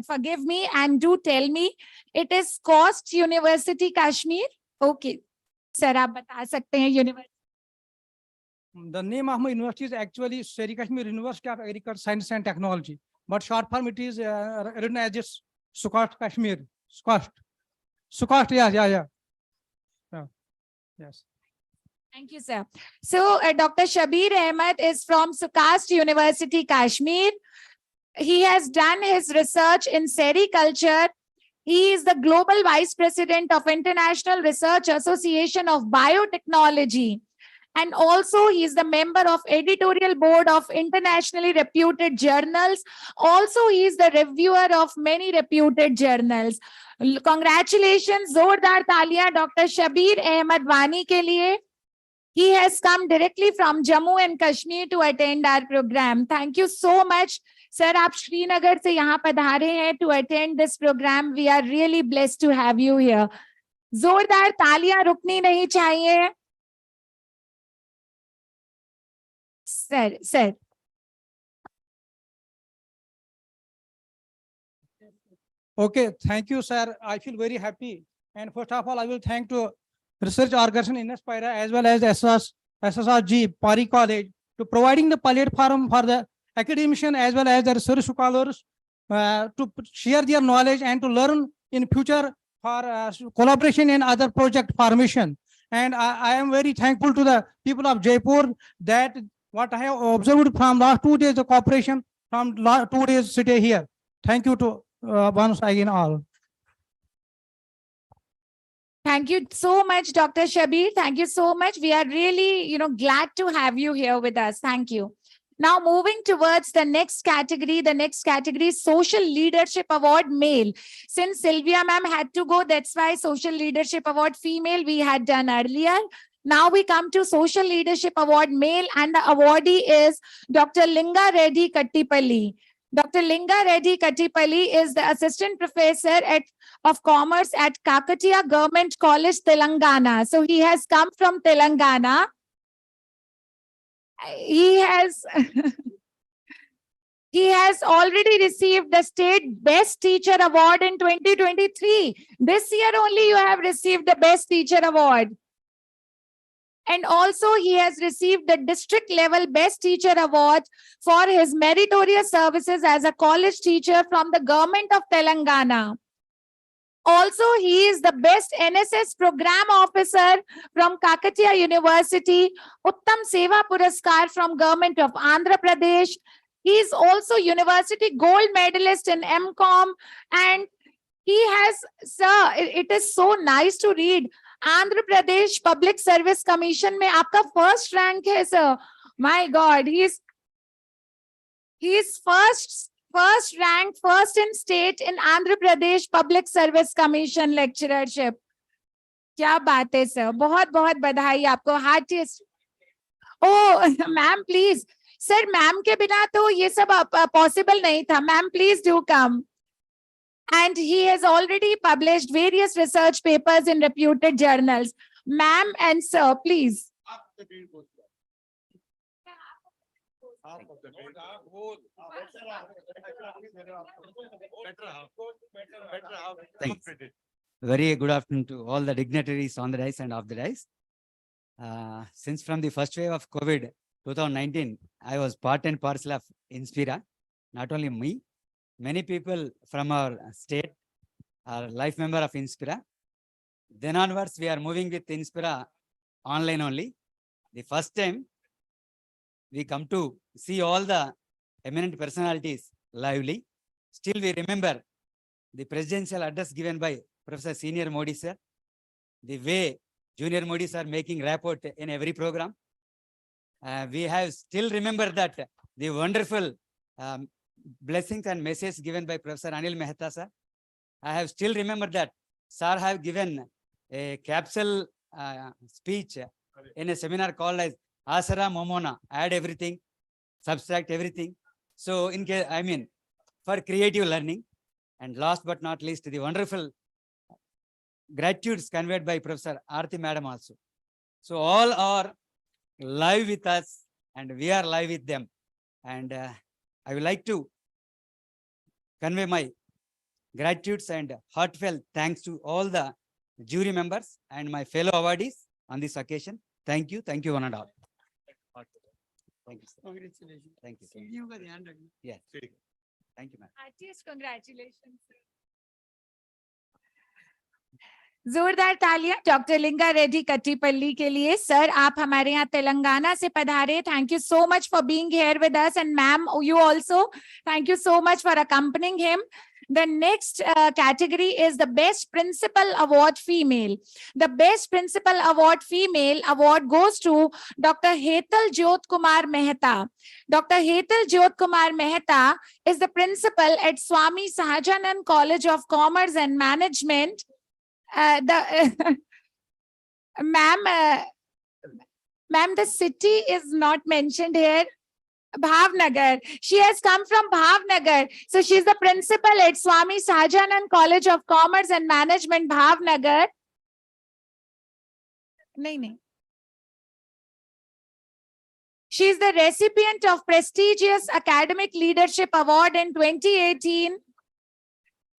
forgive me and do tell me. It is Coast University Kashmir. Okay, sir, आप बता सकते हैं university? The name of my university is actually Seri Kashmir University of Agriculture, Science and Technology, but short form it is written as just Sukast Kashmir. Sukast, yeah. Yes. Thank you, sir. So, Dr. Shabir Ahmed is from Sukast University, Kashmir. He has done his research in sericulture. He is the Global Vice President of International Research Association of Biotechnology. And also, he is the member of editorial board of internationally reputed journals. Also, he is the reviewer of many reputed journals. Congratulations, जोरदार तालियां Dr. Shabir Ahmed Wani के लिए. He has come directly from Jammu and Kashmir to attend our program. Thank you so much. Sir, आप श्रीनगर से यहाँ पधारे हैं to attend this program. We are really blessed to have you here. जोरदार तालियां रुकनी नहीं चाहिए. Sir. Okay, thank you, sir. I feel very happy. And first of all, I will thank to research organization INSPIRA as well as SSRG, PAREEK College, to providing the platform for the academician as well as the research scholars to share their knowledge and to learn in future for collaboration and other project formation. And I am very thankful to the people of Jaipur that what I have observed from last 2 days, the cooperation from 2 days stay here. Thank you to once again all. Thank you so much, Dr. Shabir. Thank you so much. We are really, glad to have you here with us. Thank you. Now moving towards the next category is Social Leadership Award Male. Since Sylvia ma'am had to go, that's why Social Leadership Award Female we had done earlier. Now we come to Social Leadership Award Male, and the awardee is Dr. Linga Reddy Kattipalli. Dr. Linga Reddy Kattipalli is the Assistant Professor of Commerce at Kakatiya Government College, Telangana. So he has come from Telangana. He has he has already received the State Best Teacher Award in 2023. This year only you have received the Best Teacher Award. And also he has received the district level Best Teacher Award for his meritorious services as a college teacher from the government of Telangana. Also, he is the best NSS program officer from Kakatiya University, Uttam Seva Puraskar from government of Andhra Pradesh. He is also university gold medalist in MCOM, and he has, sir, it is so nice to read. Andhra Pradesh Public Service Commission में आपका first rank है, sir. My God, he is first rank, first in state in Andhra Pradesh Public Service Commission lecturership. क्या बात है sir, बहुत बहुत बधाई आपको. Heartiest. Oh, ma'am, please. Sir, ma'am के बिना तो ये सब possible नहीं था. Ma'am, please do come. And he has already published various research papers in reputed journals. Ma'am and sir, please. Thanks. Very good afternoon to all the dignitaries on the dais and off the dais. Since from the first wave of COVID 2019, I was part and parcel of Inspira. Not only me, many people from our state are life member of Inspira. Then onwards, we are moving with Inspira online only. The first time we come to see all the eminent personalities lively. Still we remember the presidential address given by Professor Senior Modi sir, the way Junior Modis are making rapport in every program. We have still remember that the wonderful blessings and messages given by Professor Anil Mehta sir. I have still remember that sir have given a capsule speech in a seminar called as Asara Momona, add everything, subtract everything. So in case, I mean, for creative learning. And last but not least, the wonderful gratitudes conveyed by Professor Aarti Madam also. So all are live with us and we are live with them. And I would like to convey my gratitudes and heartfelt thanks to all the jury members and my fellow awardees on this occasion. Thank you one and all. Thank you, sir. Congratulations. Thank you. सीढ़ियों का ध्यान रखना. Yes. Thank you, ma'am. Heartiest congratulations. जोरदार तालियां doctor लिंगा रेड्डी कट्टीपल्ली के लिए. Sir, आप हमारे यहाँ तेलंगाना से पधारे. Thank you so much for being here with us, and ma'am you also thank you so much for accompanying him. The next category is the Best Principal Award Female. The Best Principal Award Female award goes to Dr. Hetal Jyot Kumar Mehta. Dr. Hetal Jyot Kumar Mehta is the principal at Swami Sahajanand College of Commerce and Management. Ma'am, the city is not mentioned here. Bhavnagar. She has come from Bhavnagar. So she's the principal at Swami Sahajanand College of Commerce and Management, Bhavnagar. No. She is the recipient of prestigious Academic Leadership Award in 2018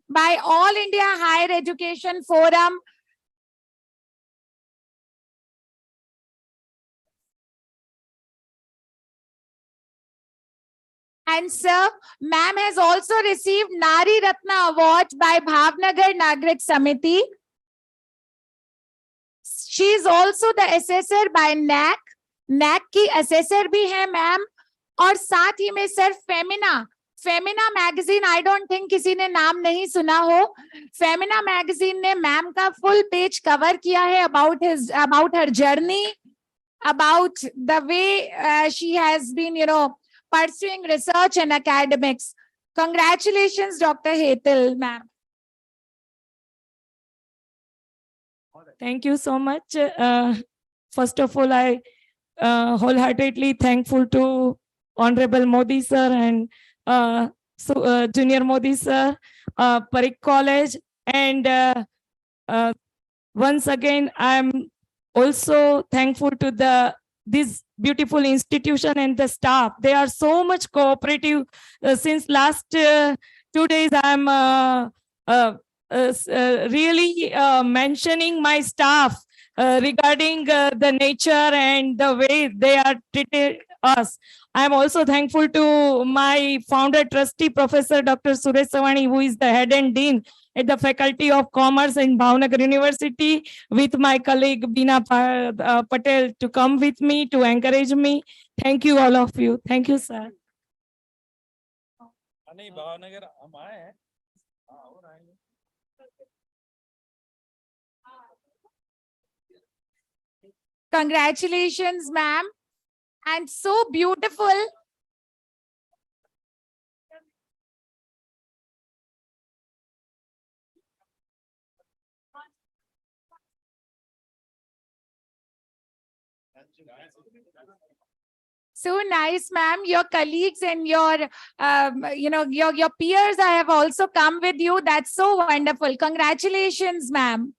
by All India Higher Education Forum. And sir, ma'am has also received Nari Ratna Award by Bhavnagar Nagrik Samiti. She is also the assessor by NAC. NAC की assessor भी है ma'am, और साथ ही में sir Femina magazine, I don't think किसी ने नाम नहीं सुना हो, फेमिना मैगजीन ने मैम का फुल पेज कवर किया है about her journey, about the way she has been, pursuing research and academics. Congratulations, Dr. Hetal, ma'am. Thank you so much. First of all, I wholeheartedly thankful to Honorable Modi sir and Junior Modi sir, PAREEK College, and once again, I'm also thankful to this beautiful institution and the staff. They are so much cooperative. Since last 2 days, I'm really mentioning my staff regarding the nature and the way they are treated us. I'm also thankful to my founder trustee, Professor Dr. Suresh Savani, who is the head and dean at the Faculty of Commerce in Bhavnagar University, with my colleague Bina Patel to come with me, to encourage me. Thank you, all of you. Thank you, sir. Congratulations, ma'am. And so beautiful. So nice, ma'am. Your colleagues and your, your peers have also come with you. That's so wonderful. Congratulations, ma'am.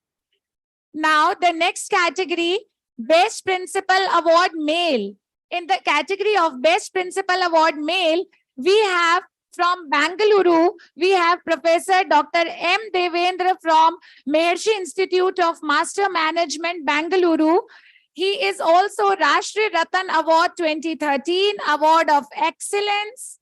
Now, the next category, Best Principal Award Male. In the category of Best Principal Award Male, we have from Bangalore, we have Professor Dr. M. Devendra from Maharshi Institute of Master Management, Bangalore. He is also Rashtriya Ratan Award 2013, Award of Excellence,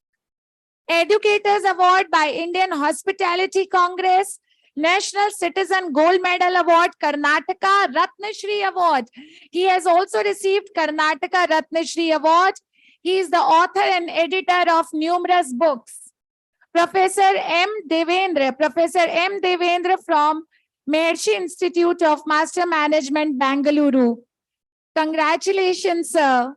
Educators Award by Indian Hospitality Congress, National Citizen Gold Medal Award, Karnataka, Ratnashri Award. He has also received Karnataka Ratnashri Award. He is the author and editor of numerous books. Professor M. Devendra from Maharshi Institute of Master Management, Bangalore. Congratulations, sir.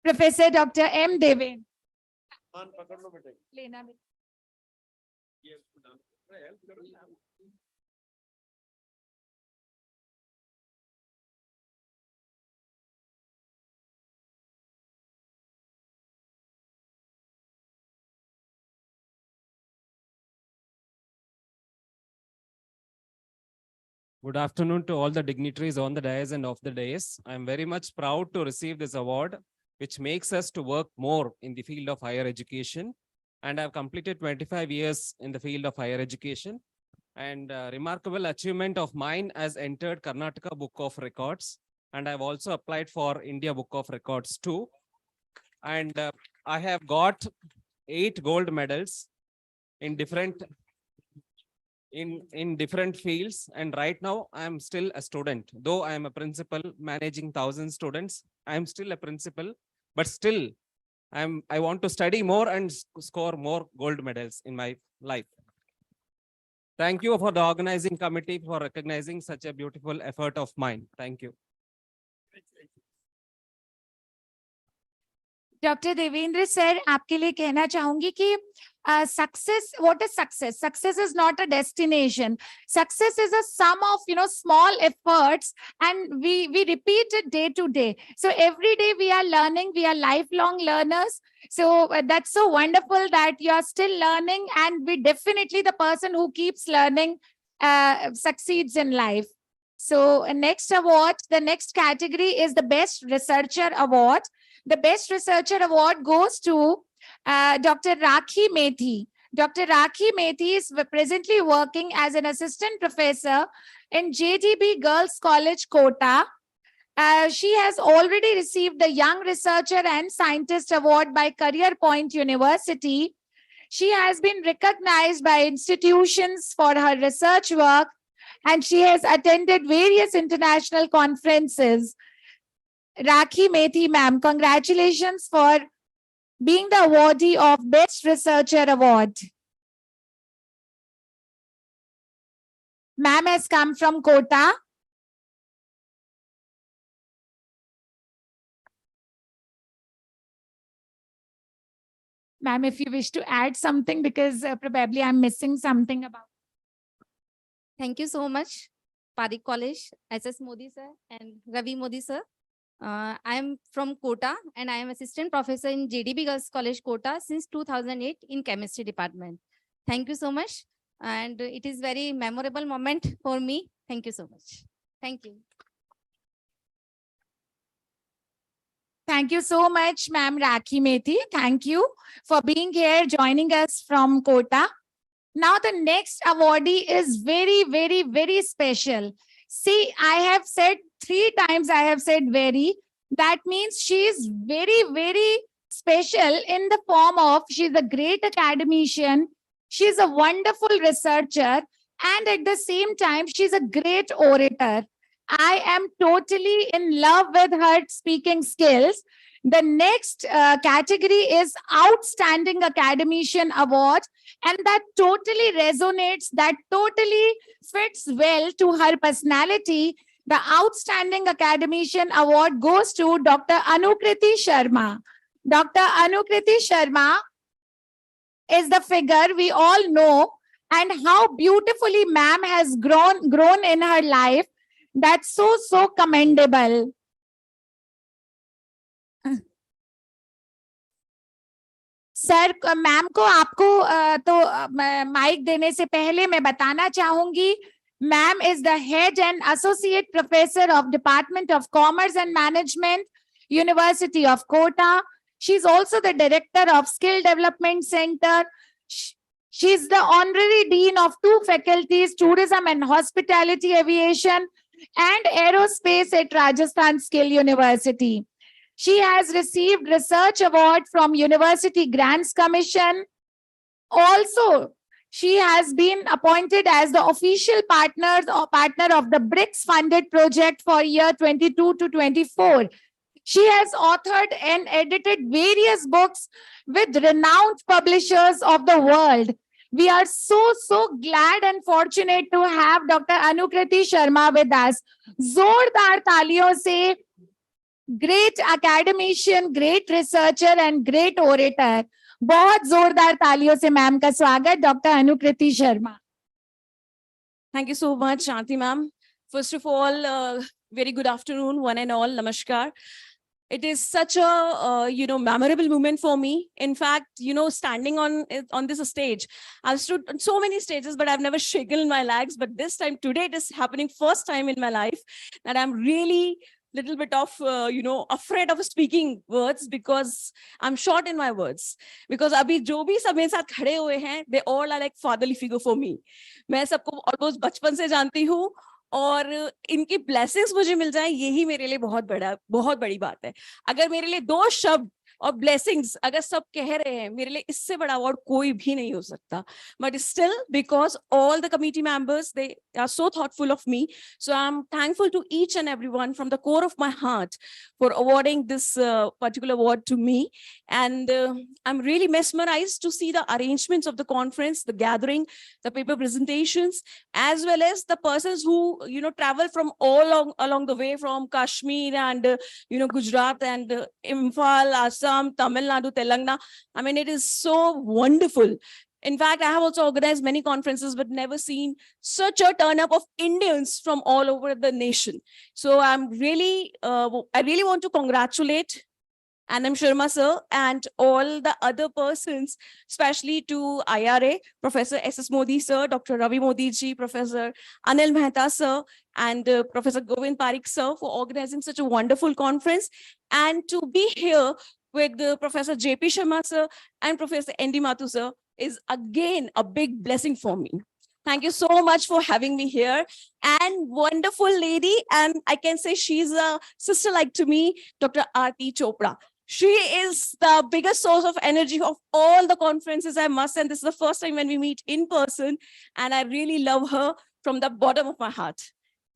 Professor Dr. M. Devendra. Good afternoon to all the dignitaries on the dais and off the dais. I'm very much proud to receive this award, which makes us to work more in the field of higher education. And I've completed 25 years in the field of higher education. And a remarkable achievement of mine has entered Karnataka Book of Records. And I've also applied for India Book of Records too. And I have got 8 gold medals in different fields, and right now I am still a student. Though I am a principal managing 1,000 students, I am still a principal, but still I want to study more and score more gold medals in my life. Thank you for the organizing committee for recognizing such a beautiful effort of mine. Thank you. Dr. Devendra sir, आपके लिए कहना चाहूंगी कि success, what is success? Success is not a destination. Success is a sum of, small efforts, and we repeat it day to day. So every day we are learning, we are lifelong learners. So that's so wonderful that you are still learning, and we definitely, the person who keeps learning succeeds in life. So next award, the next category is the Best Researcher Award. The Best Researcher Award goes to Dr. Rakhi Methi. Dr. Rakhi Methi is presently working as an assistant professor in JDB Girls College, Kota. She has already received the Young Researcher and Scientist Award by Career Point University. She has been recognized by institutions for her research work, and she has attended various international conferences. Rakhi Methi ma'am, congratulations for being the awardee of Best Researcher Award. Ma'am has come from Kota. Ma'am, if you wish to add something, because probably I'm missing something about. Thank you so much, PAREEK College, SS Modi sir and Ravi Modi sir. I am from Kota and I am assistant professor in JDB Girls College Kota since 2008 in chemistry department. Thank you so much. And it is very memorable moment for me. Thank you so much. Thank you. Thank you so much, ma'am Rakhi Methi. Thank you for being here, joining us from Kota. Now the next awardee is very, very, very special. See, I have said 3 times, I have said very. That means she is very, very special in the form of, she's a great academician, she's a wonderful researcher, and at the same time, she's a great orator. I am totally in love with her speaking skills. The next category is Outstanding Academician Award, and that totally resonates, that totally fits well to her personality. The Outstanding Academician Award goes to Dr. Anukriti Sharma. Dr. Anukriti Sharma is the figure we all know, and how beautifully ma'am has grown in her life. That's so commendable. Sir ma'am को आपको तो mic देने से पहले मैं बताना चाहूंगी, ma'am is the head and associate professor of department of commerce and management, university of Kota. She is also the director of skill development centre. She is the honorary dean of 2 faculties, tourism and hospitality aviation and aerospace at Rajasthan Skill University. She has received research award from University Grants Commission. Also, she has been appointed as the official partner of the BRICS funded project for year 22 to 24. She has authored and edited various books with renowned publishers of the world. We are so glad and fortunate to have Dr. Anukriti Sharma with us. जोरदार तालियों से, great academician, great researcher and great orator. बहुत जोरदार तालियों से ma'am का स्वागत, doctor Anukriti Sharma. Thank you so much, Shanti ma'am. First of all, very good afternoon, one and all. Namaskar. It is such a memorable moment for me. In fact, standing on this stage, I've stood on so many stages, but I've never shaken my legs. But this time, today, it is happening first time in my life that I'm really little bit of afraid of speaking words because I'm short in my words. Because abhi jo bhi sab mere sath khade hue hain, they all are like fatherly figure for me. मैं सबको almost बचपन से जानती हूँ और इनकी blessings मुझे मिल जाए, यही मेरे लिए बहुत बड़ी बात है. अगर मेरे लिए 2 शब्द और ब्लेसिंग्स अगर सब कह रहे हैं, मेरे लिए इससे बड़ा अवार्ड कोई भी नहीं हो सकता. But still, because all the committee members, they are so thoughtful of me, so I'm thankful to each and everyone from the core of my heart for awarding this particular award to me. And I'm really mesmerized to see the arrangements of the conference, the gathering, the paper presentations, as well as the persons who travel from all along the way, from Kashmir and Gujarat and Imphal, Assam, Tamil Nadu, Telangana. I mean, it is so wonderful. In fact, I have also organized many conferences, but never seen such a turn up of Indians from all over the nation. So I really want to congratulate Anam Sharma sir and all the other persons, especially to IRA, Professor SS Modi sir, Dr. Ravi Modi ji, Professor Anil Mehta sir, and Professor Govind Parikh sir for organizing such a wonderful conference. And to be here with Professor JP Sharma sir and Professor ND Mathu sir is again a big blessing for me. Thank you so much for having me here. And wonderful lady, and I can say she's a sister like to me, Dr. Aarti Chopra. She is the biggest source of energy of all the conferences, I must say. And this is the first time when we meet in person. And I really love her from the bottom of my heart.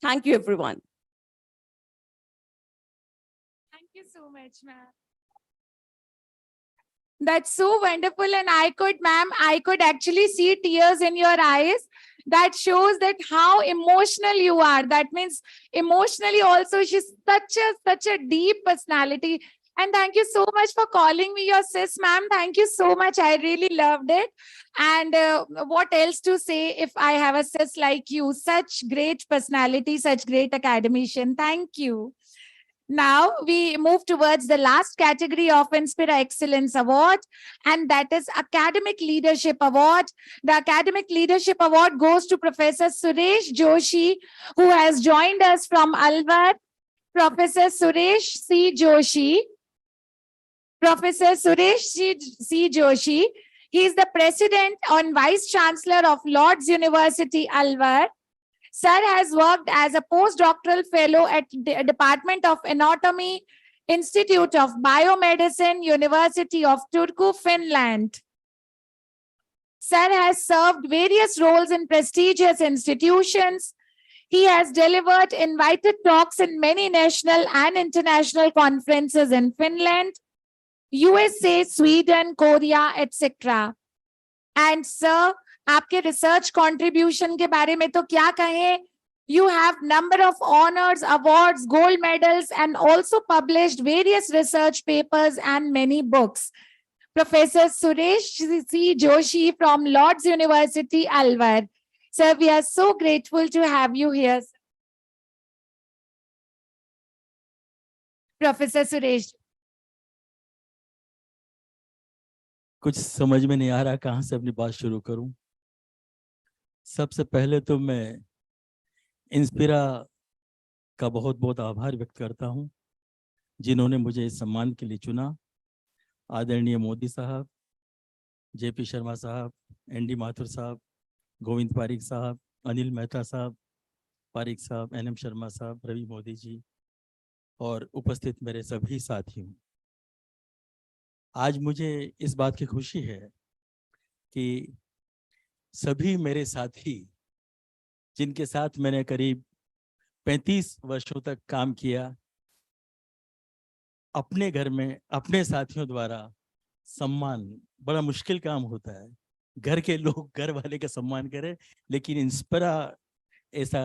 Thank you, everyone. Thank you so much, ma'am. That's so wonderful. And ma'am, I could actually see tears in your eyes. That shows that how emotional you are. That means emotionally also, she's such a deep personality. And thank you so much for calling me your sis, ma'am. Thank you so much. I really loved it. And what else to say if I have a sis like you? Such great personality, such great academician. Thank you. Now we move towards the last category of Inspira Excellence Award, and that is Academic Leadership Award. The Academic Leadership Award goes to Professor Suresh Joshi, who has joined us from Alwar. Professor Suresh C. Joshi. Professor Suresh C. Joshi. He is the President and Vice Chancellor of Lord's University, Alwar. Sir has worked as a postdoctoral fellow at the Department of Anatomy, Institute of Biomedicine, University of Turku, Finland. Sir has served various roles in prestigious institutions. He has delivered invited talks in many national and international conferences in Finland, USA, Sweden, Korea, etc. And sir, आपके research contribution के बारे में तो क्या कहें? You have number of honors, awards, gold medals, and also published various research papers and many books. Professor Suresh C. Joshi from Lord's University, Alwar. Sir, we are so grateful to have you here. Professor Suresh. कुछ समझ में नहीं आ रहा कहाँ से अपनी बात शुरू करूं। सबसे पहले तो मैं इंस्पिरा का बहुत बहुत आभार व्यक्त करता हूं, जिन्होंने मुझे इस सम्मान के लिए चुना। आदरणीय मोदी साहब, जेपी शर्मा साहब, एनडी माथुर साहब, गोविंद पारीक साहब, अनिल मेहता साहब, पारीक साहब, एनएम शर्मा साहब, रवि मोदी जी और उपस्थित मेरे सभी साथियों, आज मुझे इस बात की खुशी है कि सभी मेरे साथी, जिनके साथ मैंने करीब 35 वर्षों तक काम किया, अपने घर में अपने साथियों द्वारा सम्मान, बड़ा मुश्किल काम होता है, घर के लोग घर वाले का सम्मान करें, लेकिन इंस्पिरा ऐसा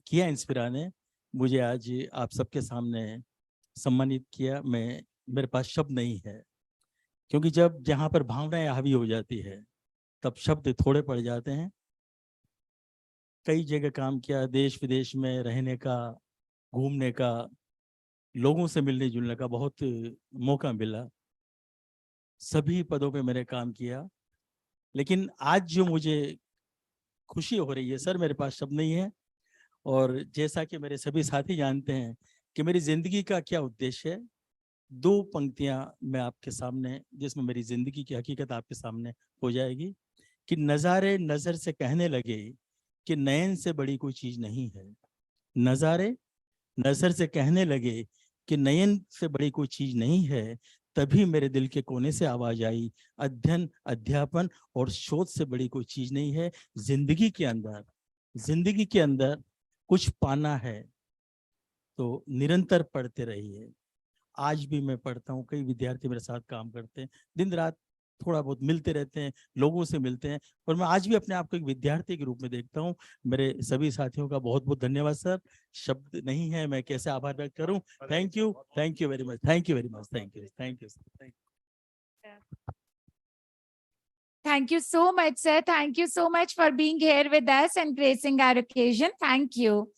किया। इंस्पिरा ने मुझे आज आप सबके सामने सम्मानित किया। मेरे पास शब्द नहीं है, क्योंकि जब जहाँ पर भावनाएं हावी हो जाती है तब शब्द थोड़े पड़ जाते हैं। कई जगह काम किया, देश विदेश में रहने का, घूमने का, लोगों से मिलने जुलने का बहुत मौका मिला। सभी पदों पे मैंने काम किया, लेकिन आज जो मुझे खुशी हो रही है सर, मेरे पास शब्द नहीं है। और जैसा कि मेरे सभी साथी जानते हैं कि मेरी जिंदगी का क्या उद्देश्य है, दो पंक्तियां मैं आपके सामने, जिसमें मेरी जिंदगी की हकीकत आपके सामने हो जाएगी कि नज़ारे नज़र से कहने लगे कि नयन से बड़ी कोई चीज नहीं है। नज़ारे नज़र से कहने लगे कि नयन से बड़ी कोई चीज नहीं है, तभी मेरे दिल के कोने से आवाज आई, अध्ययन, अध्यापन और शोध से बड़ी कोई चीज नहीं है। जिंदगी के अंदर कुछ पाना है तो निरंतर पढ़ते रहिए। आज भी मैं पढ़ता हूँ, कई विद्यार्थी मेरे साथ काम करते हैं, दिन रात थोड़ा बहुत मिलते रहते हैं, लोगों से मिलते हैं, और मैं आज भी अपने आप को एक विद्यार्थी के रूप में देखता हूँ। मेरे सभी साथियों का बहुत बहुत धन्यवाद सर, शब्द नहीं है, मैं कैसे आभार व्यक्त करूँ। Thank you very much, thank you very much, thank you sir. Thank you so much, sir. Thank you so much for being here with us and gracing our occasion. Thank you.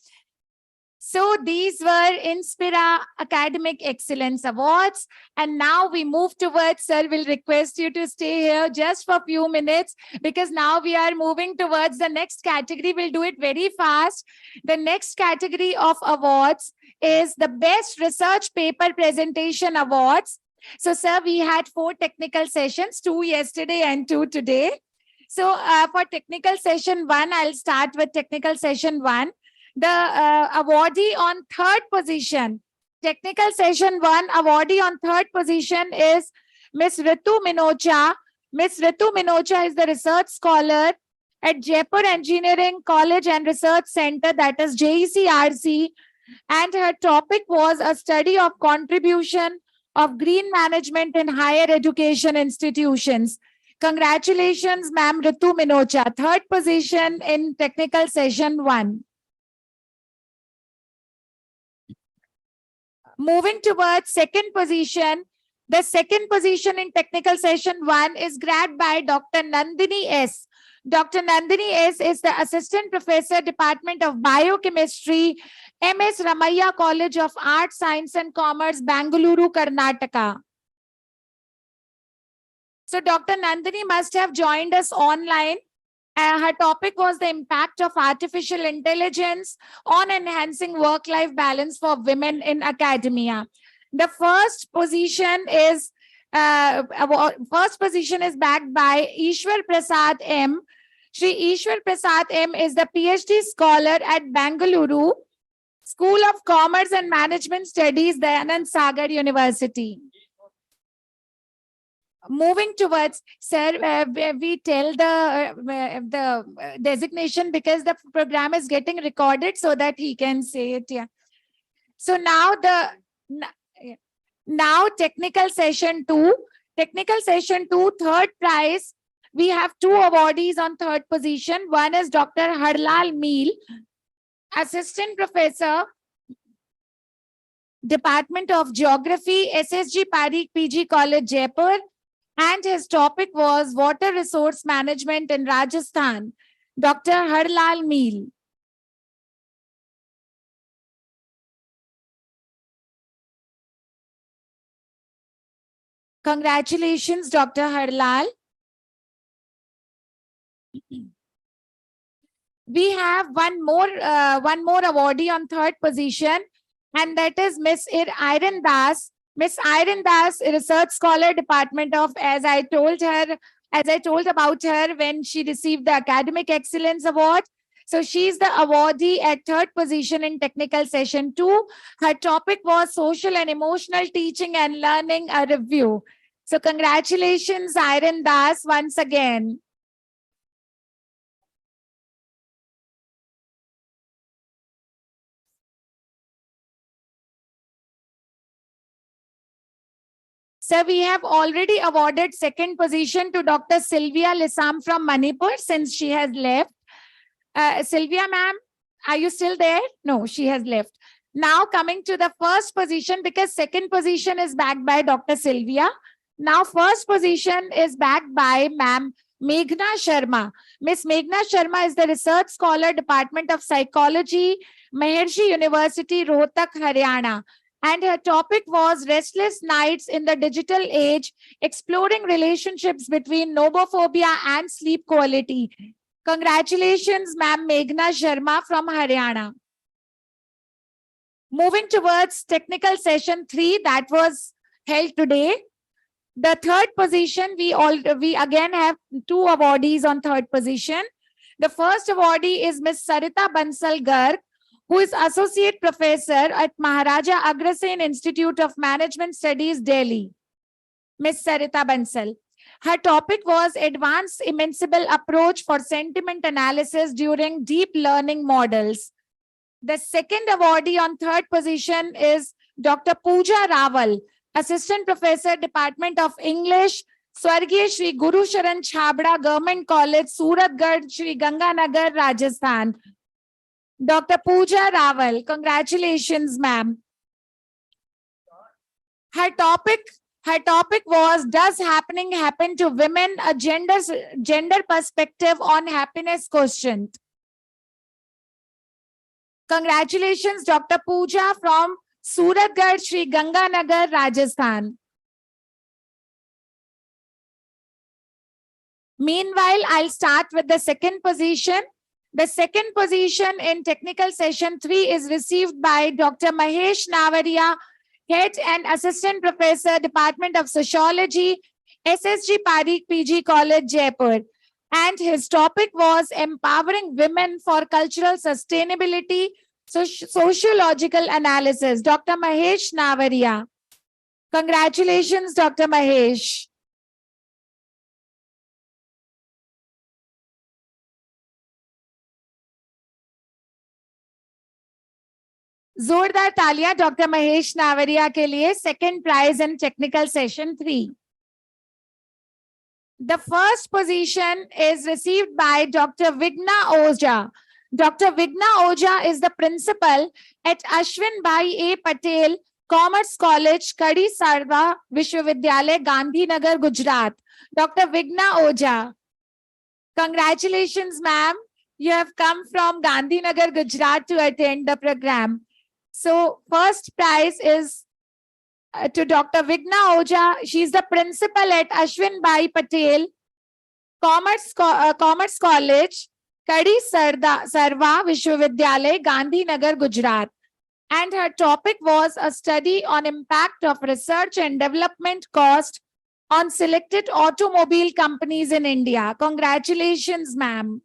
So these were Inspira Academic Excellence Awards. And now we move towards, sir, we'll request you to stay here just for a few minutes, because now we are moving towards the next category. We'll do it very fast. The next category of awards is the Best Research Paper Presentation Awards. So, sir, we had 4 technical sessions, 2 yesterday and 2 today. So for technical session 1, I'll start with technical session 1. The awardee on third position, technical session 1 awardee on third position is Miss Ritu Minocha. Miss Ritu Minocha is the research scholar at Jaipur Engineering College and Research Center, that is JECRC, and her topic was a study of contribution of green management in higher education institutions. Congratulations, Ma'am Ritu Minocha, third position in technical session 1. Moving towards second position, the second position in technical session 1 is grabbed by Dr. Nandini S. Dr. Nandini S is the Assistant Professor, Department of Biochemistry, MS Ramaiah College of Arts, Science and Commerce, Bangalore, Karnataka. So Dr. Nandini must have joined us online. Her topic was the impact of artificial intelligence on enhancing work-life balance for women in academia. The first position is backed by Ishwar Prasad M. Shri Ishwar Prasad M is the PhD scholar at Bangalore School of Commerce and Management Studies, Dayanand Sagar University. Moving towards, sir, we tell the designation because the program is getting recorded so that he can say it. Yeah. So now technical session 2. Technical session 2, third prize. We have 2 awardees on third position. One is Dr. Harlal Meel, Assistant Professor, Department of Geography, SSG PAREEK PG College, Jaipur. And his topic was water resource management in Rajasthan. Dr. Harlal Meel. Congratulations, Dr. Harlal. We have one more awardee on third position, and that is Miss Iron Das. Miss Iron Das, research scholar, Department of, as I told about her when she received the Academic Excellence Award. So she's the awardee at third position in technical session 2. Her topic was social and emotional teaching and learning, a review. So congratulations, Iron Das, once again. So we have already awarded second position to Dr. Sylvia Lissam from Manipur since she has left. Sylvia ma'am, are you still there? No, she has left. Now coming to the first position, because second position is backed by Dr. Sylvia. Now first position is backed by Ma'am Meghna Sharma. Miss Meghna Sharma is the research scholar, Department of Psychology, Maharshi University, Rohtak, Haryana. And her topic was Restless Nights in the Digital Age, Exploring Relationships Between Nomophobia and Sleep Quality. Congratulations, Ma'am Meghna Sharma from Haryana. Moving towards technical session 3 that was held today. The third position, we again have 2 awardees on third position. The first awardee is Miss Sarita Bansal Garg, who is Associate Professor at Maharaja Agrasen Institute of Management Studies, Delhi. Miss Sarita Bansal. Her topic was Advanced Immensible Approach for Sentiment Analysis during Deep Learning Models. The second awardee on third position is Dr. Pooja Rawal, Assistant Professor, Department of English, Swargiya Shri Guru Sharan Chhabda Government College, Suratgarh, Shri Ganganagar, Rajasthan. Dr. Pooja Rawal, congratulations, ma'am. Her topic was, does happening happen to women? A gender perspective on happiness quotient. Congratulations, Dr. Pooja from Suratgarh, Shri Ganganagar, Rajasthan. Meanwhile, I'll start with the second position. The second position in technical session 3 is received by Dr. Mahesh Navaria, Head and Assistant Professor, Department of Sociology, SSG PAREEK PG College, Jaipur. and his topic was empowering women for cultural sustainability, sociological analysis. Dr. Mahesh Navaria. Congratulations, Dr. Mahesh. जोरदार तालियां doctor Mahesh Navariya के लिए, second prize in technical session 3. The first position is received by Dr. Vigna Oja. Dr. Vigna Oja is the principal at Ashwin Bhai A. Patel Commerce College, Kadi Sarva Vishwavidyalaya, Gandhinagar, Gujarat. Dr. Vigna Oja. Congratulations, ma'am. You have come from Gandhinagar, Gujarat to attend the program. So first prize is to Dr. Vigna Oja. She's the principal at Ashwin Bhai Patel Commerce College, Kadi Sarva Vishwavidyalaya, Gandhinagar, Gujarat. And her topic was a study on impact of research and development cost on selected automobile companies in India. Congratulations, ma'am.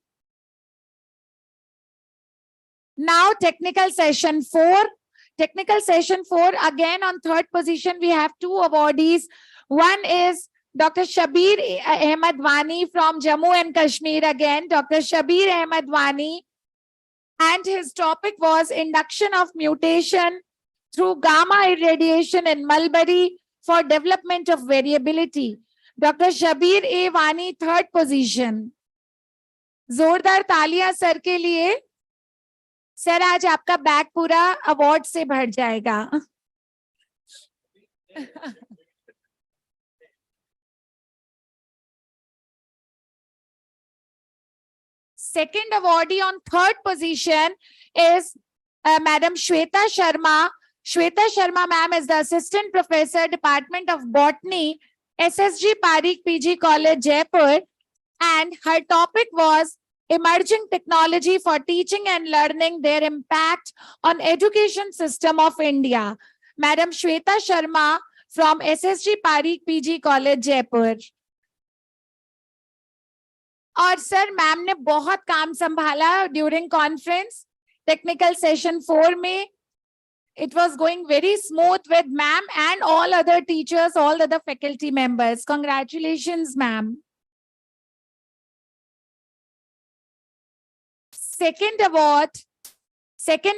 Now, technical session 4. Technical session 4, again on third position, we have two awardees. One is Dr. Shabir Ahmed Wani from Jammu and Kashmir again, Dr. Shabir Ahmed Wani. And his topic was induction of mutation through gamma irradiation in mulberry for development of variability. Dr. Shabir A. Wani, third position. जोरदार तालियां sir के लिए. Sir आज आपका bag पूरा award से भर जाएगा. Second awardee on third position is Madam Shweta Sharma. Shweta Sharma ma'am is the Assistant Professor, Department of Botany, SSG PAREEK PG College, Jaipur. And her topic was emerging technology for teaching and learning, their impact on education system of India. Madam Shweta Sharma from SSG PAREEK PG College, Jaipur. और sir ma'am ने बहुत काम संभाला during conference. Technical session 4 में it was going very smooth with ma'am and all other teachers, all other faculty members. Congratulations, ma'am. Second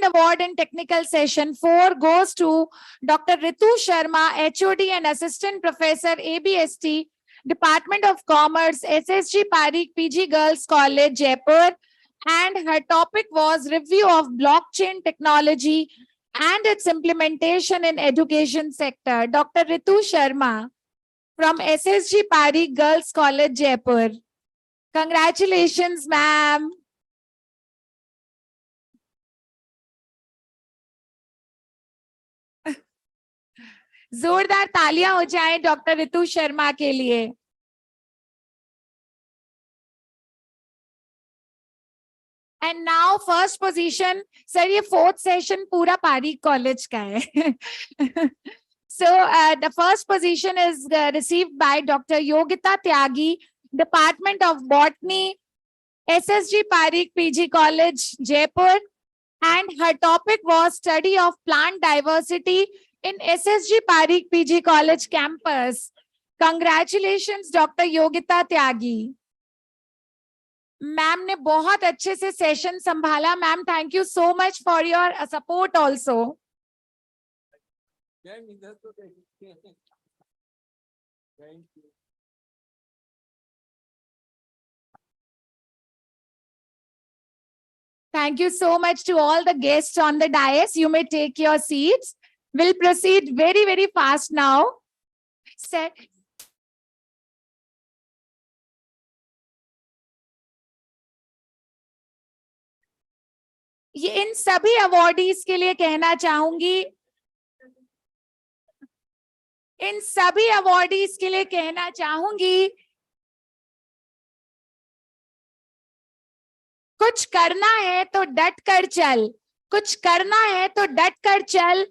award in technical session 4 goes to Dr. Ritu Sharma, HOD and Assistant Professor, ABST, Department of Commerce, SSG PAREEK PG Girls College, Jaipur. And her topic was review of blockchain technology and its implementation in education sector. Dr. Ritu Sharma from SSG PAREEK Girls College, Jaipur. Congratulations, ma'am. जोरदार तालियां हो जाएं doctor Ritu Sharma के लिए. And now first position. Sir ये fourth session पूरा Pareek college का है. So the first position is received by Dr. Yogita Tyagi, Department of Botany, SSG PAREEK PG College, Jaipur. And her topic was study of plant diversity in SSG PAREEK PG College campus. Congratulations, Dr. Yogita Tyagi. Ma'am ने बहुत अच्छे से session संभाला. Ma'am, thank you so much for your support also. Thank you so much to all the guests on the dais. You may take your seats. We'll proceed very, very fast now. Sir. ये इन सभी awardees के लिए कहना चाहूंगी, इन सभी awardees के लिए कहना चाहूंगी, कुछ करना है तो डट कर चल, कुछ करना है तो डट कर चल,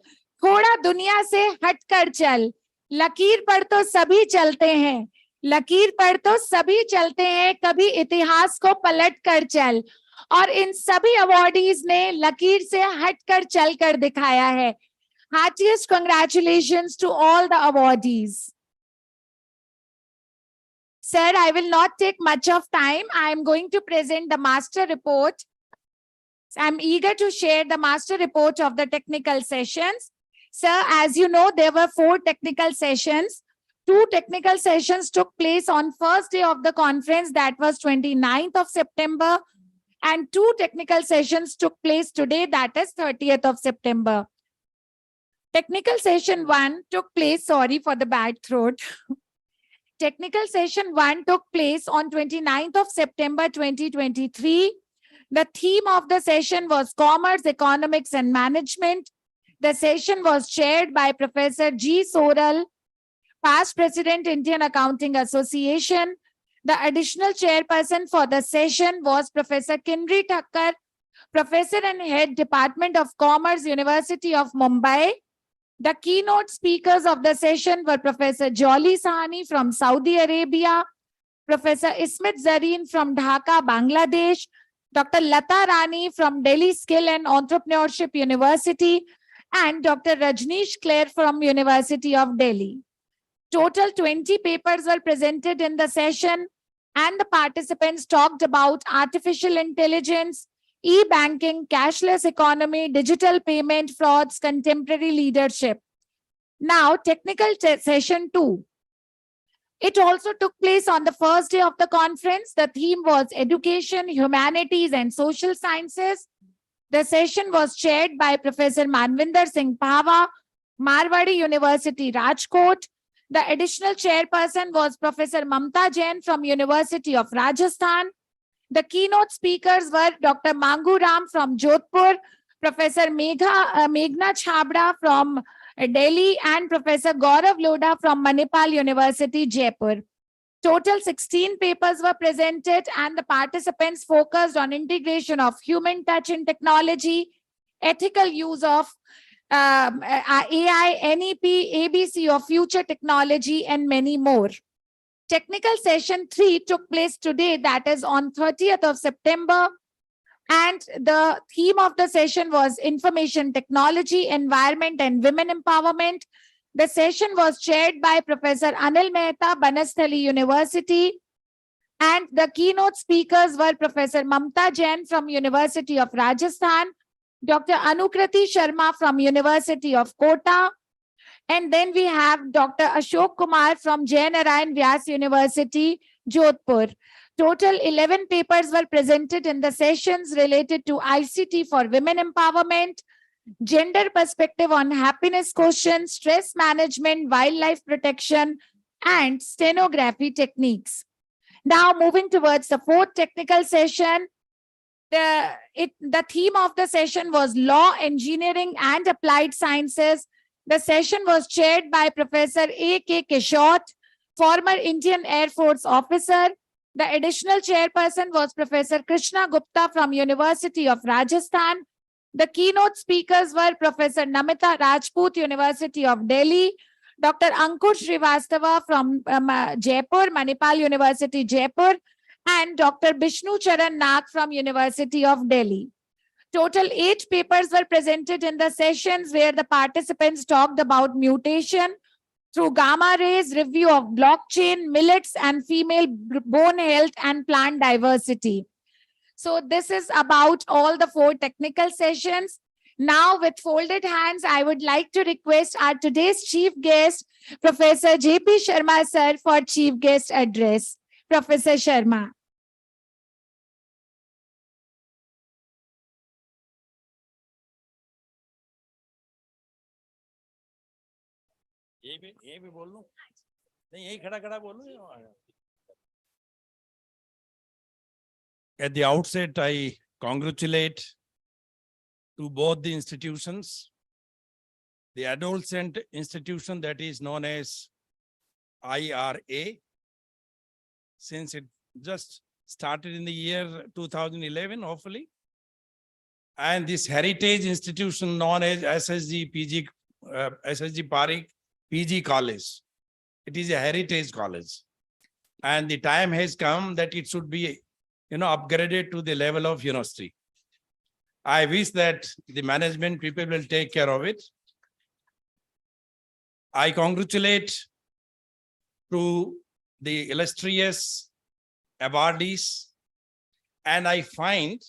थोड़ा दुनिया से हट कर चल, लकीर पर तो सभी चलते हैं, लकीर पर तो सभी चलते हैं, कभी इतिहास को पलट कर चल। और इन सभी अवॉर्डीज ने लकीर से हटकर चलकर दिखाया है। Heartiest congratulations to all the awardees. Sir, I will not take much of time. I am going to present the master report. I'm eager to share the master report of the technical sessions. Sir, as you know, there were 4 technical sessions. 2 technical sessions took place on first day of the conference, that was 29th of September. And 2 technical sessions took place today, that is 30th of September. Technical session 1 took place, sorry for the bad throat. Technical session 1 took place on 29th of September 2023. The theme of the session was Commerce, Economics and Management. The session was chaired by Professor G. Soral, past President, Indian Accounting Association. The additional chairperson for the session was Professor Kinri Thakkar, Professor and Head Department of Commerce, University of Mumbai. The keynote speakers of the session were Professor Jolly Sahani from Saudi Arabia, Professor Ismet Zareen from Dhaka, Bangladesh, Dr. Lata Rani from Delhi Skill and Entrepreneurship University, and Dr. Rajneesh Clare from University of Delhi. Total 20 papers were presented in the session, and the participants talked about artificial intelligence, e-banking, cashless economy, digital payment, frauds, contemporary leadership. Now, technical session 2. It also took place on the first day of the conference. The theme was Education, Humanities and Social Sciences. The session was chaired by Professor Manvinder Singh Pahwa, Marwadi University, Rajkot. The additional chairperson was Professor Mamta Jain from University of Rajasthan. The keynote speakers were Dr. Mangu Ram from Jodhpur, Professor Meghna Chhabra from Delhi, and Professor Gaurav Lodha from Manipal University, Jaipur. Total 16 papers were presented, and the participants focused on integration of human touch in technology, ethical use of AI, NEP, ABC of future technology, and many more. Technical session 3 took place today, that is on 30th of September. And the theme of the session was Information Technology, Environment and Women Empowerment. The session was chaired by Professor Anil Mehta, Banasthali University. And the keynote speakers were Professor Mamta Jain from University of Rajasthan, Dr. Anukriti Sharma from University of Kota. And then we have Dr. Ashok Kumar from Jain Narayan Vyas University, Jodhpur. Total 11 papers were presented in the sessions related to ICT for women empowerment, gender perspective on happiness quotient, stress management, wildlife protection, and stenography techniques. Now moving towards the 4th technical session. The theme of the session was Law, Engineering, and Applied Sciences. The session was chaired by Professor A.K. Kishore, former Indian Air Force officer. The additional chairperson was Professor Krishna Gupta from University of Rajasthan. The keynote speakers were Professor Namita Rajput, University of Delhi, Dr. Ankur Srivastava from Jaipur, Manipal University, Jaipur, and Dr. Bishnu Charan Nag from University of Delhi. Total 8 papers were presented in the sessions where the participants talked about mutation through gamma rays, review of blockchain, millets, and female bone health and plant diversity. So this is about all the 4 technical sessions. Now, with folded hands, I would like to request our today's chief guest, Professor J.P. Sharma, sir, for chief guest address. Professor Sharma. ये भी बोल लूं नहीं यही खड़ा खड़ा बोलूं At the outset, I congratulate to both the institutions, the adolescent institution that is known as IRA, since it just started in the year 2011, hopefully, and this heritage institution known as SSG PAREEK PG College. It is a heritage college. And the time has come that it should be, upgraded to the level of university. I wish that the management people will take care of it. I congratulate to the illustrious awardees, and I find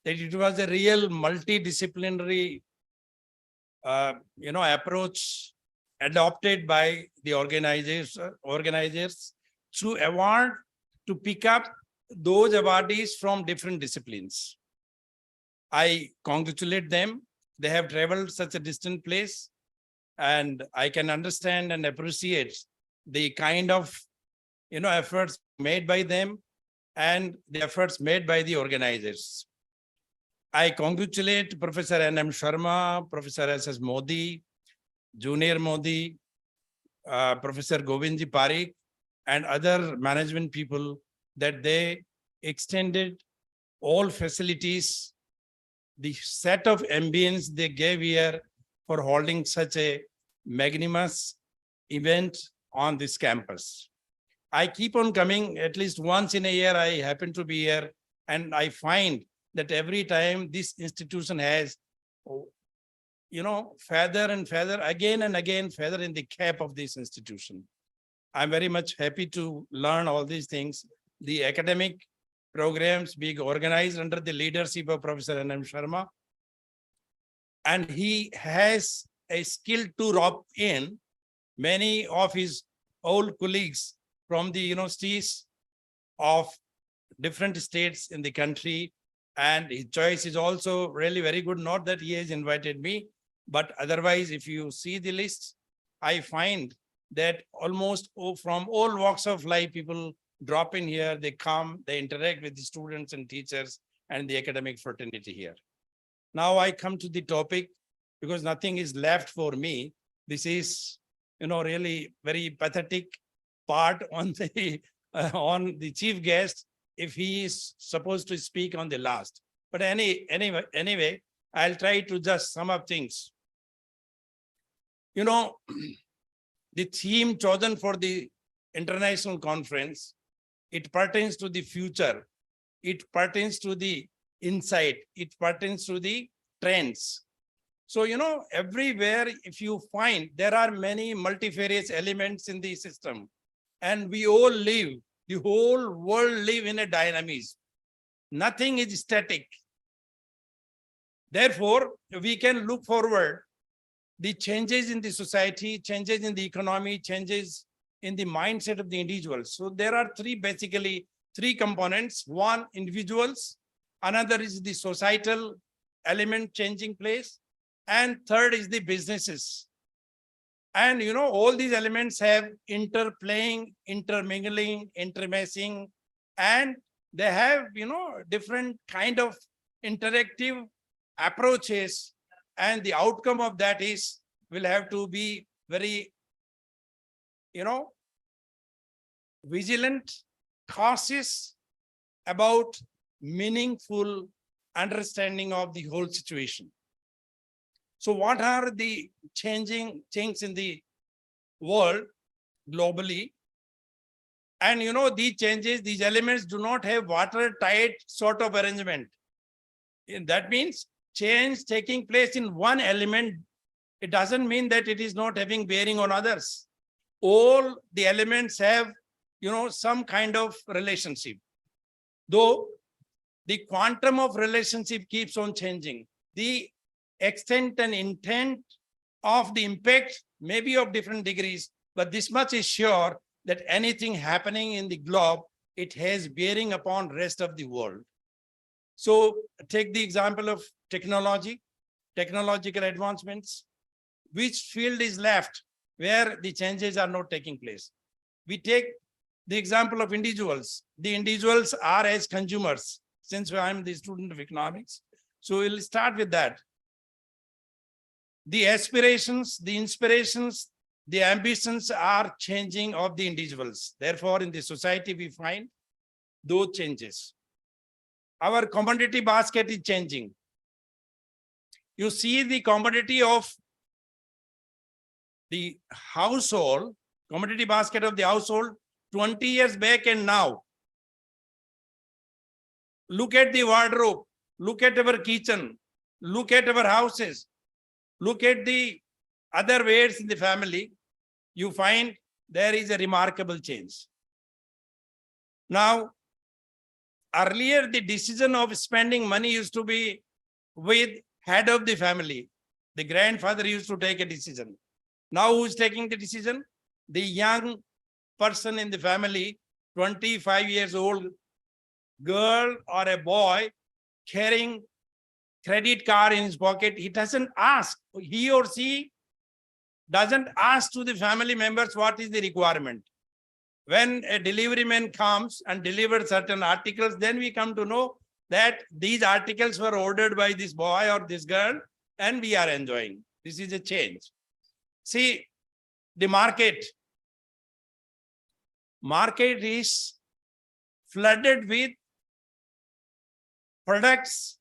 that it was a real multidisciplinary, approach adopted by the organizers to award, to pick up those awardees from different disciplines. I congratulate them. They have traveled such a distant place, and I can understand and appreciate the kind of, efforts made by them and the efforts made by the organizers. I congratulate Professor N.M. Sharma, Professor S.S. Modi, Junior Modi, Professor Govindji Parikh, and other management people that they extended all facilities, the set of ambience they gave here for holding such a magnanimous event on this campus. I keep on coming at least once in a year. I happen to be here, and I find that every time this institution has, feather and feather, again and again, feather in the cap of this institution. I'm very much happy to learn all these things. The academic programs being organized under the leadership of Professor N.M. Sharma. And he has a skill to rope in many of his old colleagues from the universities of different states in the country. And his choice is also really very good. Not that he has invited me, but otherwise, if you see the list, I find that almost from all walks of life, people drop in here, they come, they interact with the students and teachers and the academic fraternity here. Now I come to the topic, because nothing is left for me. This is, really very pathetic part on the chief guest, if he is supposed to speak on the last. But anyway, I'll try to just sum up things. The theme chosen for the international conference, it pertains to the future. It pertains to the insight. It pertains to the trends. So, everywhere, if you find, there are many multifarious elements in the system, and we all live, the whole world live in a dynamism. Nothing is static. Therefore, we can look forward the changes in the society, changes in the economy, changes in the mindset of the individuals. So there are basically three components. One, individuals. Another is the societal element changing place. And third is the businesses. And, all these elements have interplaying, intermingling, intermeshing, and they have, different kind of interactive approaches. And the outcome of that will have to be very, vigilant, cautious about meaningful understanding of the whole situation. So what are the things in the world globally? And these changes, these elements do not have watertight sort of arrangement. And that means change taking place in one element, it doesn't mean that it is not having bearing on others. All the elements have, some kind of relationship. Though the quantum of relationship keeps on changing, the extent and intent of the impact may be of different degrees, but this much is sure that anything happening in the globe, it has bearing upon rest of the world. So take the example of technology, technological advancements. Which field is left where the changes are not taking place? We take the example of individuals. The individuals are as consumers, since I'm the student of economics. So we'll start with that. The aspirations, the inspirations, the ambitions are changing of the individuals. Therefore, in the society, we find those changes. Our commodity basket is changing. You see the commodity of the household, commodity basket of the household 20 years back and now. Look at the wardrobe, look at our kitchen, look at our houses, look at the other ways in the family, you find there is a remarkable change. Now, earlier the decision of spending money used to be with head of the family. The grandfather used to take a decision. Now who is taking the decision? The young person in the family, 25 years old, girl or a boy carrying credit card in his pocket. He doesn't ask, he or she doesn't ask to the family members what is the requirement. When a delivery man comes and delivers certain articles, then we come to know that these articles were ordered by this boy or this girl and we are enjoying. This is a change. See, the market is flooded with products,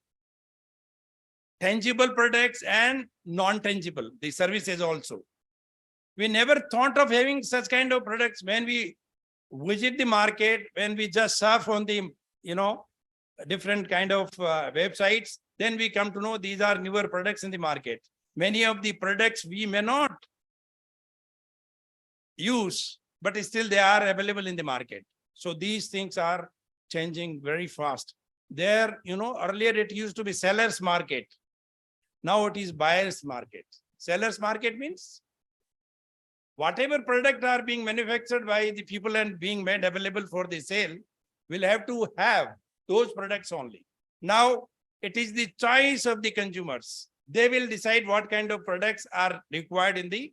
tangible products and non-tangible, the services also. We never thought of having such kind of products. When we visit the market, when we just surf on the, different kind of websites, then we come to know these are newer products in the market. Many of the products we may not use, but still they are available in the market. So these things are changing very fast. There, earlier it used to be seller's market. Now it is buyer's market. Seller's market means whatever product are being manufactured by the people and being made available for the sale, will have to have those products only. Now it is the choice of the consumers. They will decide what kind of products are required in the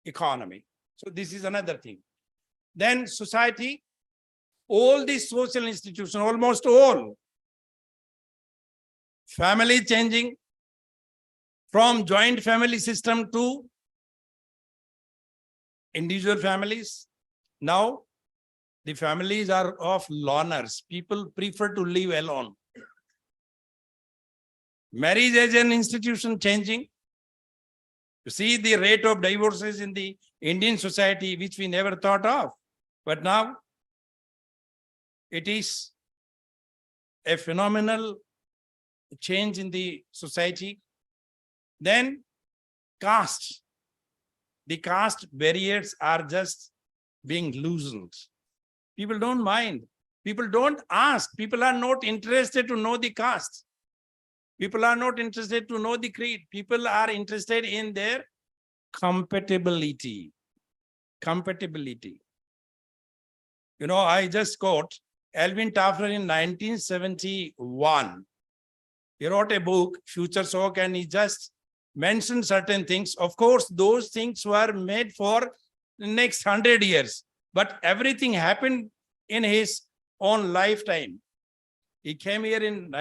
economy. So this is another thing. Then society, all the social institutions, almost all, family changing from joint family system to individual families. Now the families are of loners. People prefer to live alone. Marriage as an institution changing. You see the rate of divorces in the Indian society, which we never thought of. But now it is a phenomenal change in the society. Then caste. The caste barriers are just being loosened. People don't mind. People don't ask. People are not interested to know the caste. People are not interested to know the creed. People are interested in their compatibility. Compatibility. I just quote Alvin Toffler in 1971. He wrote a book, Future Shock, and he just mentioned certain things. Of course, those things were made for the next 100 years, but everything happened in his own lifetime. He came here in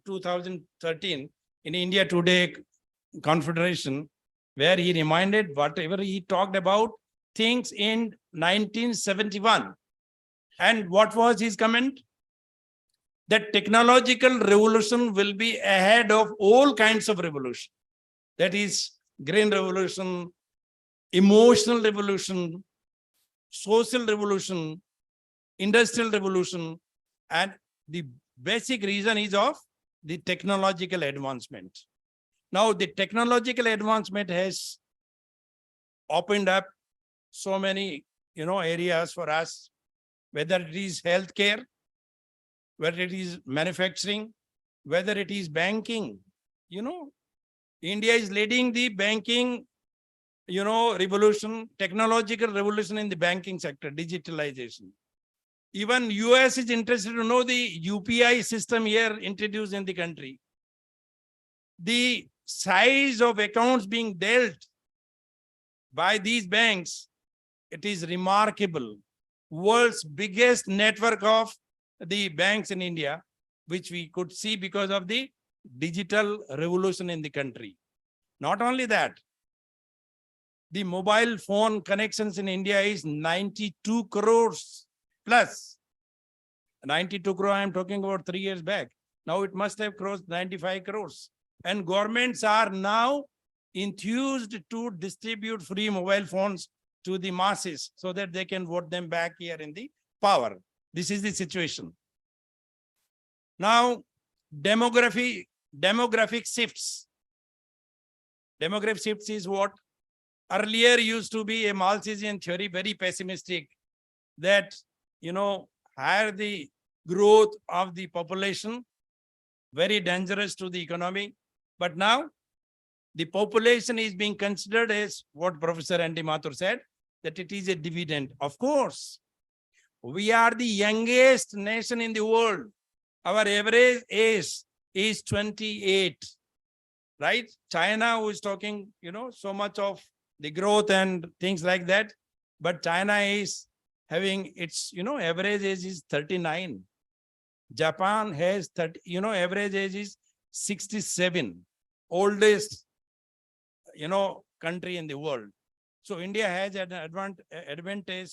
2013 in India Today Confederation, where he reminded whatever he talked about things in 1971. And what was his comment? That technological revolution will be ahead of all kinds of revolution. That is green revolution, emotional revolution, social revolution, industrial revolution, and the basic reason is of the technological advancement. Now, the technological advancement has opened up so many, areas for us, whether it is healthcare, whether it is manufacturing, whether it is banking. India is leading the banking, revolution, technological revolution in the banking sector, digitalization. Even US is interested to know the UPI system here introduced in the country. The size of accounts being dealt by these banks, it is remarkable. World's biggest network of the banks in India, which we could see because of the digital revolution in the country. Not only that, the mobile phone connections in India is 92 crores plus. 92 crore, I am talking about 3 years back. Now it must have crossed 95 crores. And governments are now enthused to distribute free mobile phones to the masses so that they can vote them back here in the power. This is the situation. Now, demographic shifts. Demographic shifts is what earlier used to be a Malthusian theory, very pessimistic, that, higher the growth of the population, very dangerous to the economy. But now the population is being considered as what Professor Andy Mathur said, that it is a dividend. Of course, we are the youngest nation in the world. Our average age is 28, right? China, who is talking, so much of the growth and things like that. But China is having its, average age is 39. Japan has 30, average age is 67, oldest, country in the world. So India has an advantage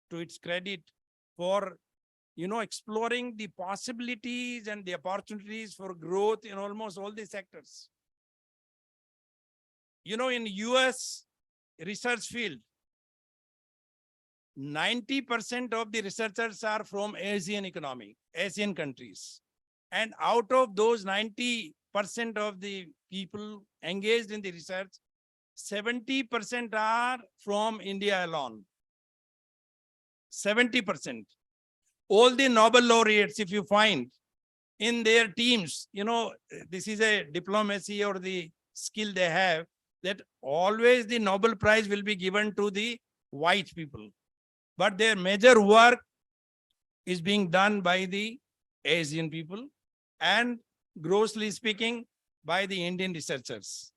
to its credit for, exploring the possibilities and the opportunities for growth in almost all the sectors. In US research field, 90% of the researchers are from Asian countries. And out of those 90% of the people engaged in the research, 70% are from India alone. 70%. All the Nobel laureates, if you find in their teams, this is a diplomacy or the skill they have, that always the Nobel Prize will be given to the white people. But their major work is being done by the Asian people and, grossly speaking, by the Indian researchers.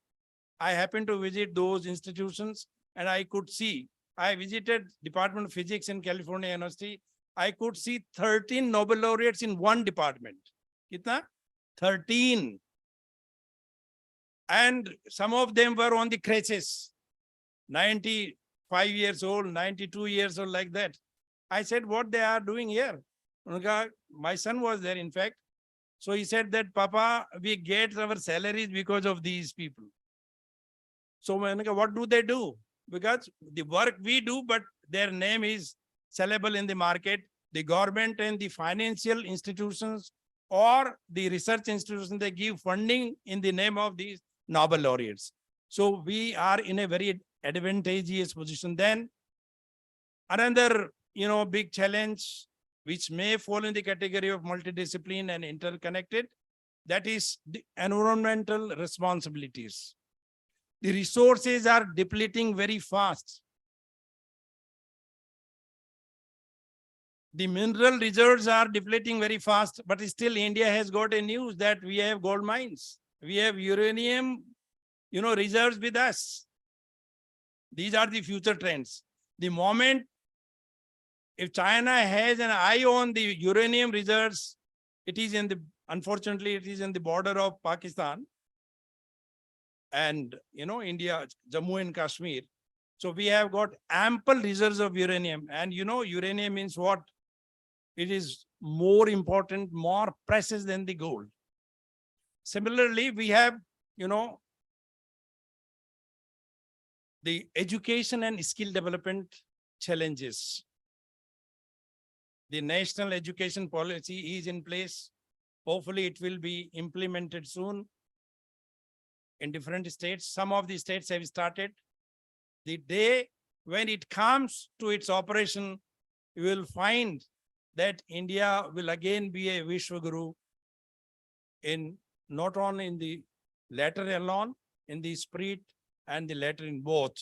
I happened to visit those institutions and I could see, I visited Department of Physics in California University. I could see 13 Nobel laureates in one department. Kitna? 13. And some of them were on the crutches, 95 years old, 92 years old, like that. I said, what they are doing here? My son was there, in fact. So he said that, Papa, we get our salaries because of these people. So what do they do? Because the work we do, but their name is sellable in the market. The government and the financial institutions or the research institutions, they give funding in the name of these Nobel laureates. So we are in a very advantageous position. Then another, big challenge, which may fall in the category of multidiscipline and interconnected, that is the environmental responsibilities. The resources are depleting very fast. The mineral reserves are depleting very fast, but still India has got a news that we have gold mines. We have uranium, reserves with us. These are the future trends. The moment if China has an eye on the uranium reserves, unfortunately, it is in the border of Pakistan and, India, Jammu and Kashmir. So we have got ample reserves of uranium. And, uranium means what? It is more important, more precious than the gold. Similarly, we have, the education and skill development challenges. The national education policy is in place. Hopefully it will be implemented soon in different states. Some of the states have started. The day when it comes to its operation, you will find that India will again be a Vishwaguru in not only in the letter alone, in the spirit and the letter, in both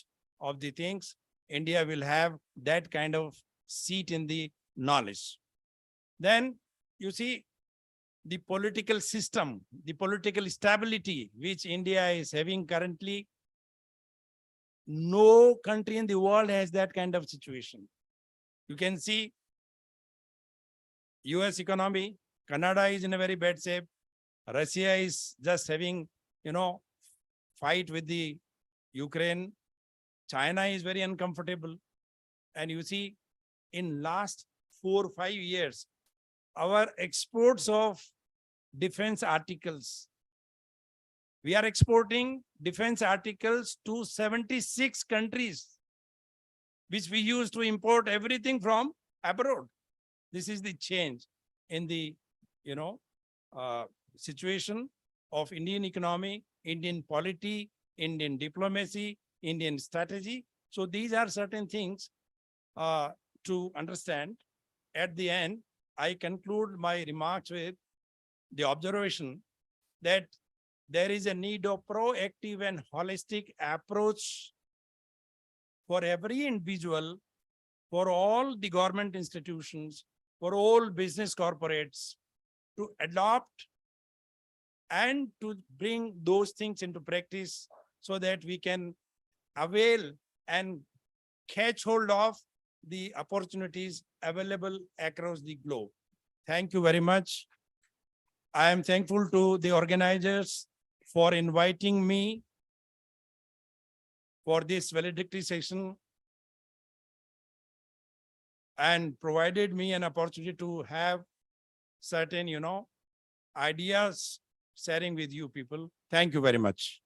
of the things. India will have that kind of seat in the knowledge. Then you see the political system, the political stability which India is having currently. No country in the world has that kind of situation. You can see US economy, Canada is in a very bad shape. Russia is just having, fight with the Ukraine. China is very uncomfortable. And you see, in last 4 or 5 years, our exports of defense articles, we are exporting defense articles to 76 countries, which we used to import everything from abroad. This is the change in the, situation of Indian economy, Indian polity, Indian diplomacy, Indian strategy. So these are certain things to understand. At the end, I conclude my remarks with the observation that there is a need of proactive and holistic approach for every individual, for all the government institutions, for all business corporates to adopt and to bring those things into practice so that we can avail and catch hold of the opportunities available across the globe. Thank you very much. I am thankful to the organizers for inviting me for this valedictory session and provided me an opportunity to have certain, ideas sharing with you people. Thank you very much.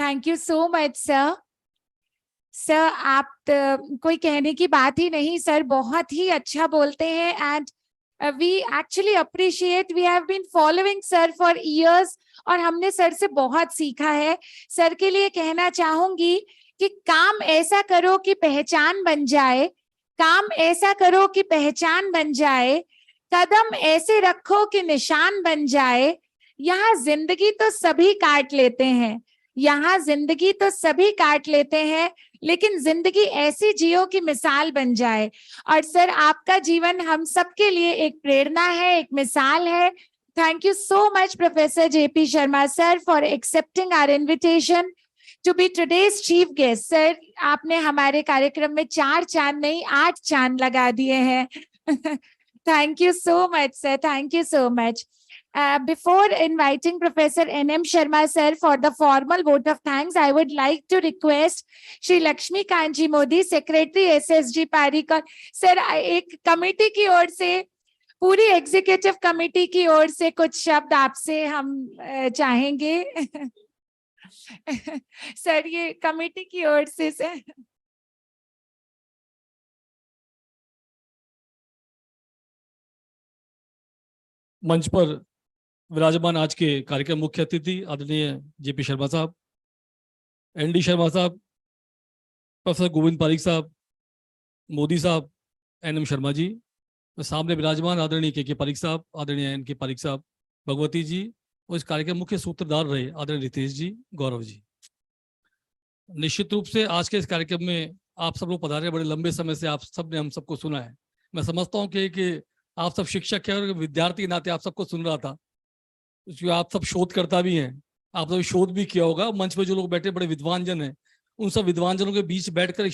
Thank you so much sir. Sir आप कोई कहने की बात ही नहीं sir, बहुत ही अच्छा बोलते हैं and we actually appreciate, we have been following sir for years और हमने सर से बहुत सीखा है। सर के लिए कहना चाहूंगी कि काम ऐसा करो कि पहचान बन जाए, काम ऐसा करो कि पहचान बन जाए, कदम ऐसे रखो कि निशान बन जाए। यहाँ जिंदगी तो सभी काट लेते हैं, यहाँ जिंदगी तो सभी काट लेते हैं, लेकिन जिंदगी ऐसी जियो की मिसाल बन जाए। और सर आपका जीवन हम सबके लिए एक प्रेरणा है, एक मिसाल है। Thank you so much professor JP Sharma sir for accepting our invitation to be today's chief guest. Sir आपने हमारे कार्यक्रम में 4 चांद नहीं 8 चांद लगा दिए हैं। Thank you so much sir, thank you so much. Before inviting Professor N.M. Sharma sir for the formal vote of thanks, I would like to request Shri Lakshmi Kanji Modi, Secretary SSG PAREEK sir, एक committee की ओर से, पूरी executive committee की ओर से कुछ शब्द आपसे हम चाहेंगे। सर ये कमेटी की ओर से सर। मंच पर विराजमान आज के कार्यक्रम मुख्य अतिथि आदरणीय JP शर्मा साहब, ND शर्मा साहब, प्रोफेसर गोविंद पारीक साहब, मोदी साहब, NM शर्मा जी, सामने विराजमान आदरणीय KK पारीक साहब, आदरणीय NK पारीक साहब, भगवती जी, और इस कार्यक्रम मुख्य सूत्रधार रहे आदरणीय रितेश जी, गौरव जी। निश्चित रूप से आज के इस कार्यक्रम में आप सब लोग पधारे, बड़े लंबे समय से आप सब ने हम सबको सुना है। मैं समझता हूँ कि आप सब शिक्षक हैं और विद्यार्थी के नाते आप सबको सुन रहा था, क्योंकि आप सब शोधकर्ता भी हैं, आप सब शोध भी किया होगा। मंच पे जो लोग बैठे बड़े विद्वान जन हैं, उन सब विद्वान जनों के बीच बैठकर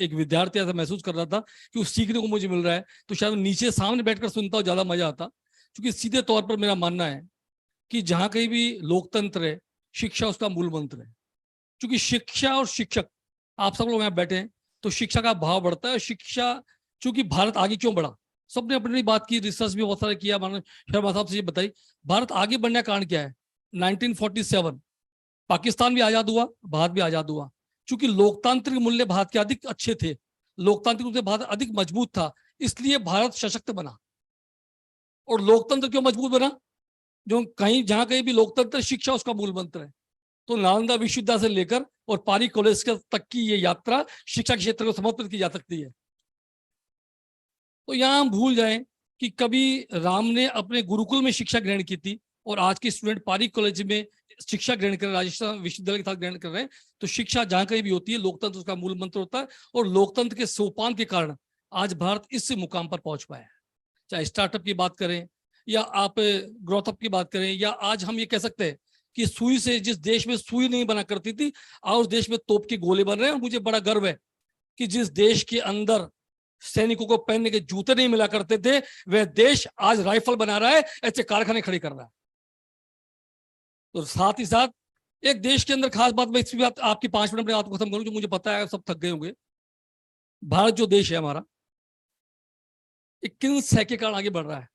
एक विद्यार्थी ऐसा महसूस कर रहा था कि कुछ सीखने को मुझे मिल रहा है, तो शायद नीचे सामने बैठकर सुनता हूँ ज्यादा मजा आता। क्योंकि सीधे तौर पर मेरा मानना है कि जहां कहीं भी लोकतंत्र है, शिक्षा उसका मूल मंत्र है। क्योंकि शिक्षा और शिक्षक, आप सब लोग यहाँ बैठे हैं तो शिक्षा का भाव बढ़ता है। शिक्षा, चूंकि भारत आगे क्यों बढ़ा, सबने अपनी बात की, रिसर्च भी बहुत सारा किया, माननीय शर्मा साहब से ये बताई भारत आगे बढ़ने का कारण क्या है। 1947 पाकिस्तान भी आजाद हुआ, भारत भी आजाद हुआ, क्योंकि लोकतांत्रिक मूल्य भारत के अधिक अच्छे थे, लोकतांत्रिक रूप से भारत अधिक मजबूत था, इसलिए भारत सशक्त बना। और लोकतंत्र क्यों मजबूत बना, जो जहां कहीं भी लोकतंत्र, शिक्षा उसका मूल मंत्र है। तो नालंदा विश्वविद्यालय से लेकर और पारीक कॉलेज तक की ये यात्रा शिक्षा के क्षेत्र को समर्पित की जा सकती है। तो यहाँ हम भूल जाएं कि कभी राम ने अपने गुरुकुल में शिक्षा ग्रहण की थी और आज के स्टूडेंट पारीक कॉलेज में शिक्षा ग्रहण कर, राजस्थान विश्वविद्यालय के साथ ग्रहण कर रहे हैं। तो शिक्षा जहां कहीं भी होती है, लोकतंत्र उसका मूल मंत्र होता है, और लोकतंत्र के सोपान के कारण आज भारत इस मुकाम पर पहुंच पाया है। चाहे स्टार्टअप की बात करें या आप ग्रोथ अप की बात करें, या आज हम ये कह सकते हैं कि सुई से, जिस देश में सुई नहीं बना करती थी, आज उस देश में तोप के गोले बन रहे हैं। और मुझे बड़ा गर्व है कि जिस देश के अंदर सैनिकों को पहनने के जूते नहीं मिला करते थे, वह देश आज राइफल बना रहा है, ऐसे कारखाने खड़े कर रहा है। तो साथ ही साथ एक देश के अंदर खास बात, मैं इस बात आपकी 5 मिनट में आपको खत्म करूं, जो मुझे पता है सब थक गए होंगे। भारत जो देश है हमारा, एक किन सह के कारण आगे बढ़ रहा है।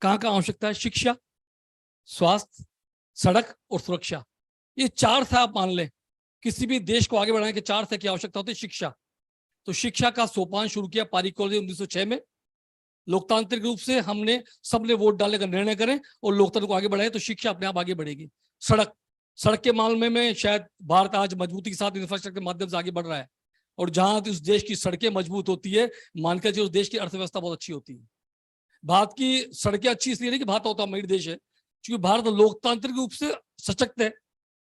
कहाँ आवश्यकता है, शिक्षा, स्वास्थ्य, सड़क और सुरक्षा, ये 4 से आप मान लें, किसी भी देश को आगे बढ़ाने के 4 से की आवश्यकता होती है। शिक्षा, तो शिक्षा का सोपान शुरू किया पारीक कॉलेज 1906 में। लोकतांत्रिक रूप से हमने सबने वोट डालने का निर्णय करें और लोकतंत्र को आगे बढ़ाए, तो शिक्षा अपने आप आगे बढ़ेगी। सड़क के मामले में शायद भारत आज मजबूती के साथ इंफ्रास्ट्रक्चर के माध्यम से आगे बढ़ रहा है, और जहां उस देश की सड़कें मजबूत होती है, मानकर चलिए उस देश की अर्थव्यवस्था बहुत अच्छी होती है। भारत की सड़कें अच्छी इसलिए नहीं कि भारत होता अमीर देश है, क्योंकि भारत लोकतांत्रिक रूप से सशक्त है,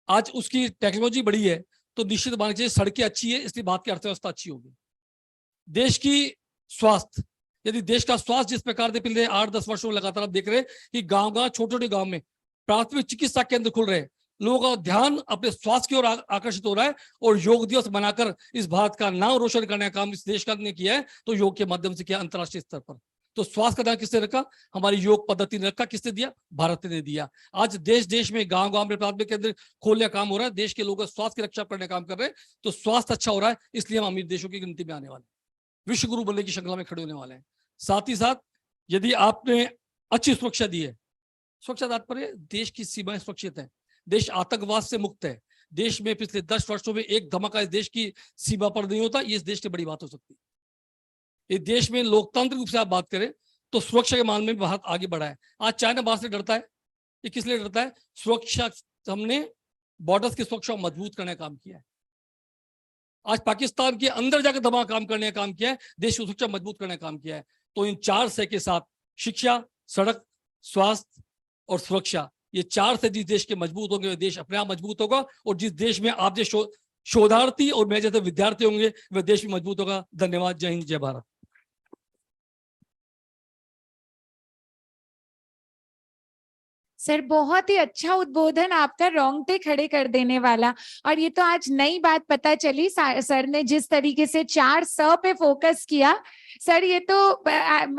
आज उसकी टेक्नोलॉजी बढ़ी है, तो निश्चित मान लीजिए सड़कें अच्छी है, इसलिए भारत की अर्थव्यवस्था अच्छी होगी। देश की स्वास्थ्य, यदि देश का स्वास्थ्य जिस प्रकार से पिछले 8-10 वर्षों में लगातार आप देख रहे हैं कि गांव-गांव, छोटे-छोटे गांव में प्राथमिक चिकित्सा केंद्र खुल रहे हैं, लोगों का ध्यान अपने स्वास्थ्य की ओर आकर्षित हो रहा है, और योग दिवस बनाकर इस भारत का नाम रोशन करने का काम इस देश का ने किया है, तो योग के माध्यम से किया अंतर्राष्ट्रीय स्तर पर। तो स्वास्थ्य का ध्यान किसने रखा? हमारी योग पद्धति ने रखा। किसने दिया? भारत ने दिया। आज देश में गांव-गांव में प्राथमिक केंद्र खोलने का काम हो रहा है, देश के लोगों स्वास्थ्य की रक्षा करने का काम कर रहे हैं, तो स्वास्थ्य अच्छा हो रहा है, इसलिए हम अमीर देशों की गिनती में आने वाले, विश्व गुरु बनने की श्रृंखला में खड़े होने वाले हैं। साथ ही साथ यदि आपने अच्छी सुरक्षा दी है, सुरक्षा तात्पर्य देश की सीमाएं सुरक्षित है, देश आतंकवाद से मुक्त है, देश में पिछले 10 वर्षों में एक धमाका इस देश की सीमा पर नहीं होता, ये इस देश की बड़ी बात हो सकती है। इस देश में लोकतांत्रिक रूप से आप बात करें तो सुरक्षा के मामले में भारत आगे बढ़ा है। आज चाइना बाहर से डरता है, ये किस लिए डरता है? सुरक्षा, हमने बॉर्डर्स की सुरक्षा मजबूत करने का काम किया है। आज पाकिस्तान के अंदर जाकर दबा काम करने का काम किया है, देश की सुरक्षा मजबूत करने का काम किया है। तो इन 4 से के साथ शिक्षा, सड़क, स्वास्थ्य और सुरक्षा, ये 4 से जिस देश के मजबूत होंगे वह देश अपने आप मजबूत होगा, और जिस देश में आप जैसे शोधार्थी और मैं जैसे विद्यार्थी होंगे वह देश भी मजबूत होगा। धन्यवाद। जय हिंद, जय भारत। सर, बहुत ही अच्छा उद्बोधन आपका, रोंगटे खड़े कर देने वाला। और ये तो आज नई बात पता चली सर ने, जिस तरीके से 4 स पे फोकस किया। सर, ये तो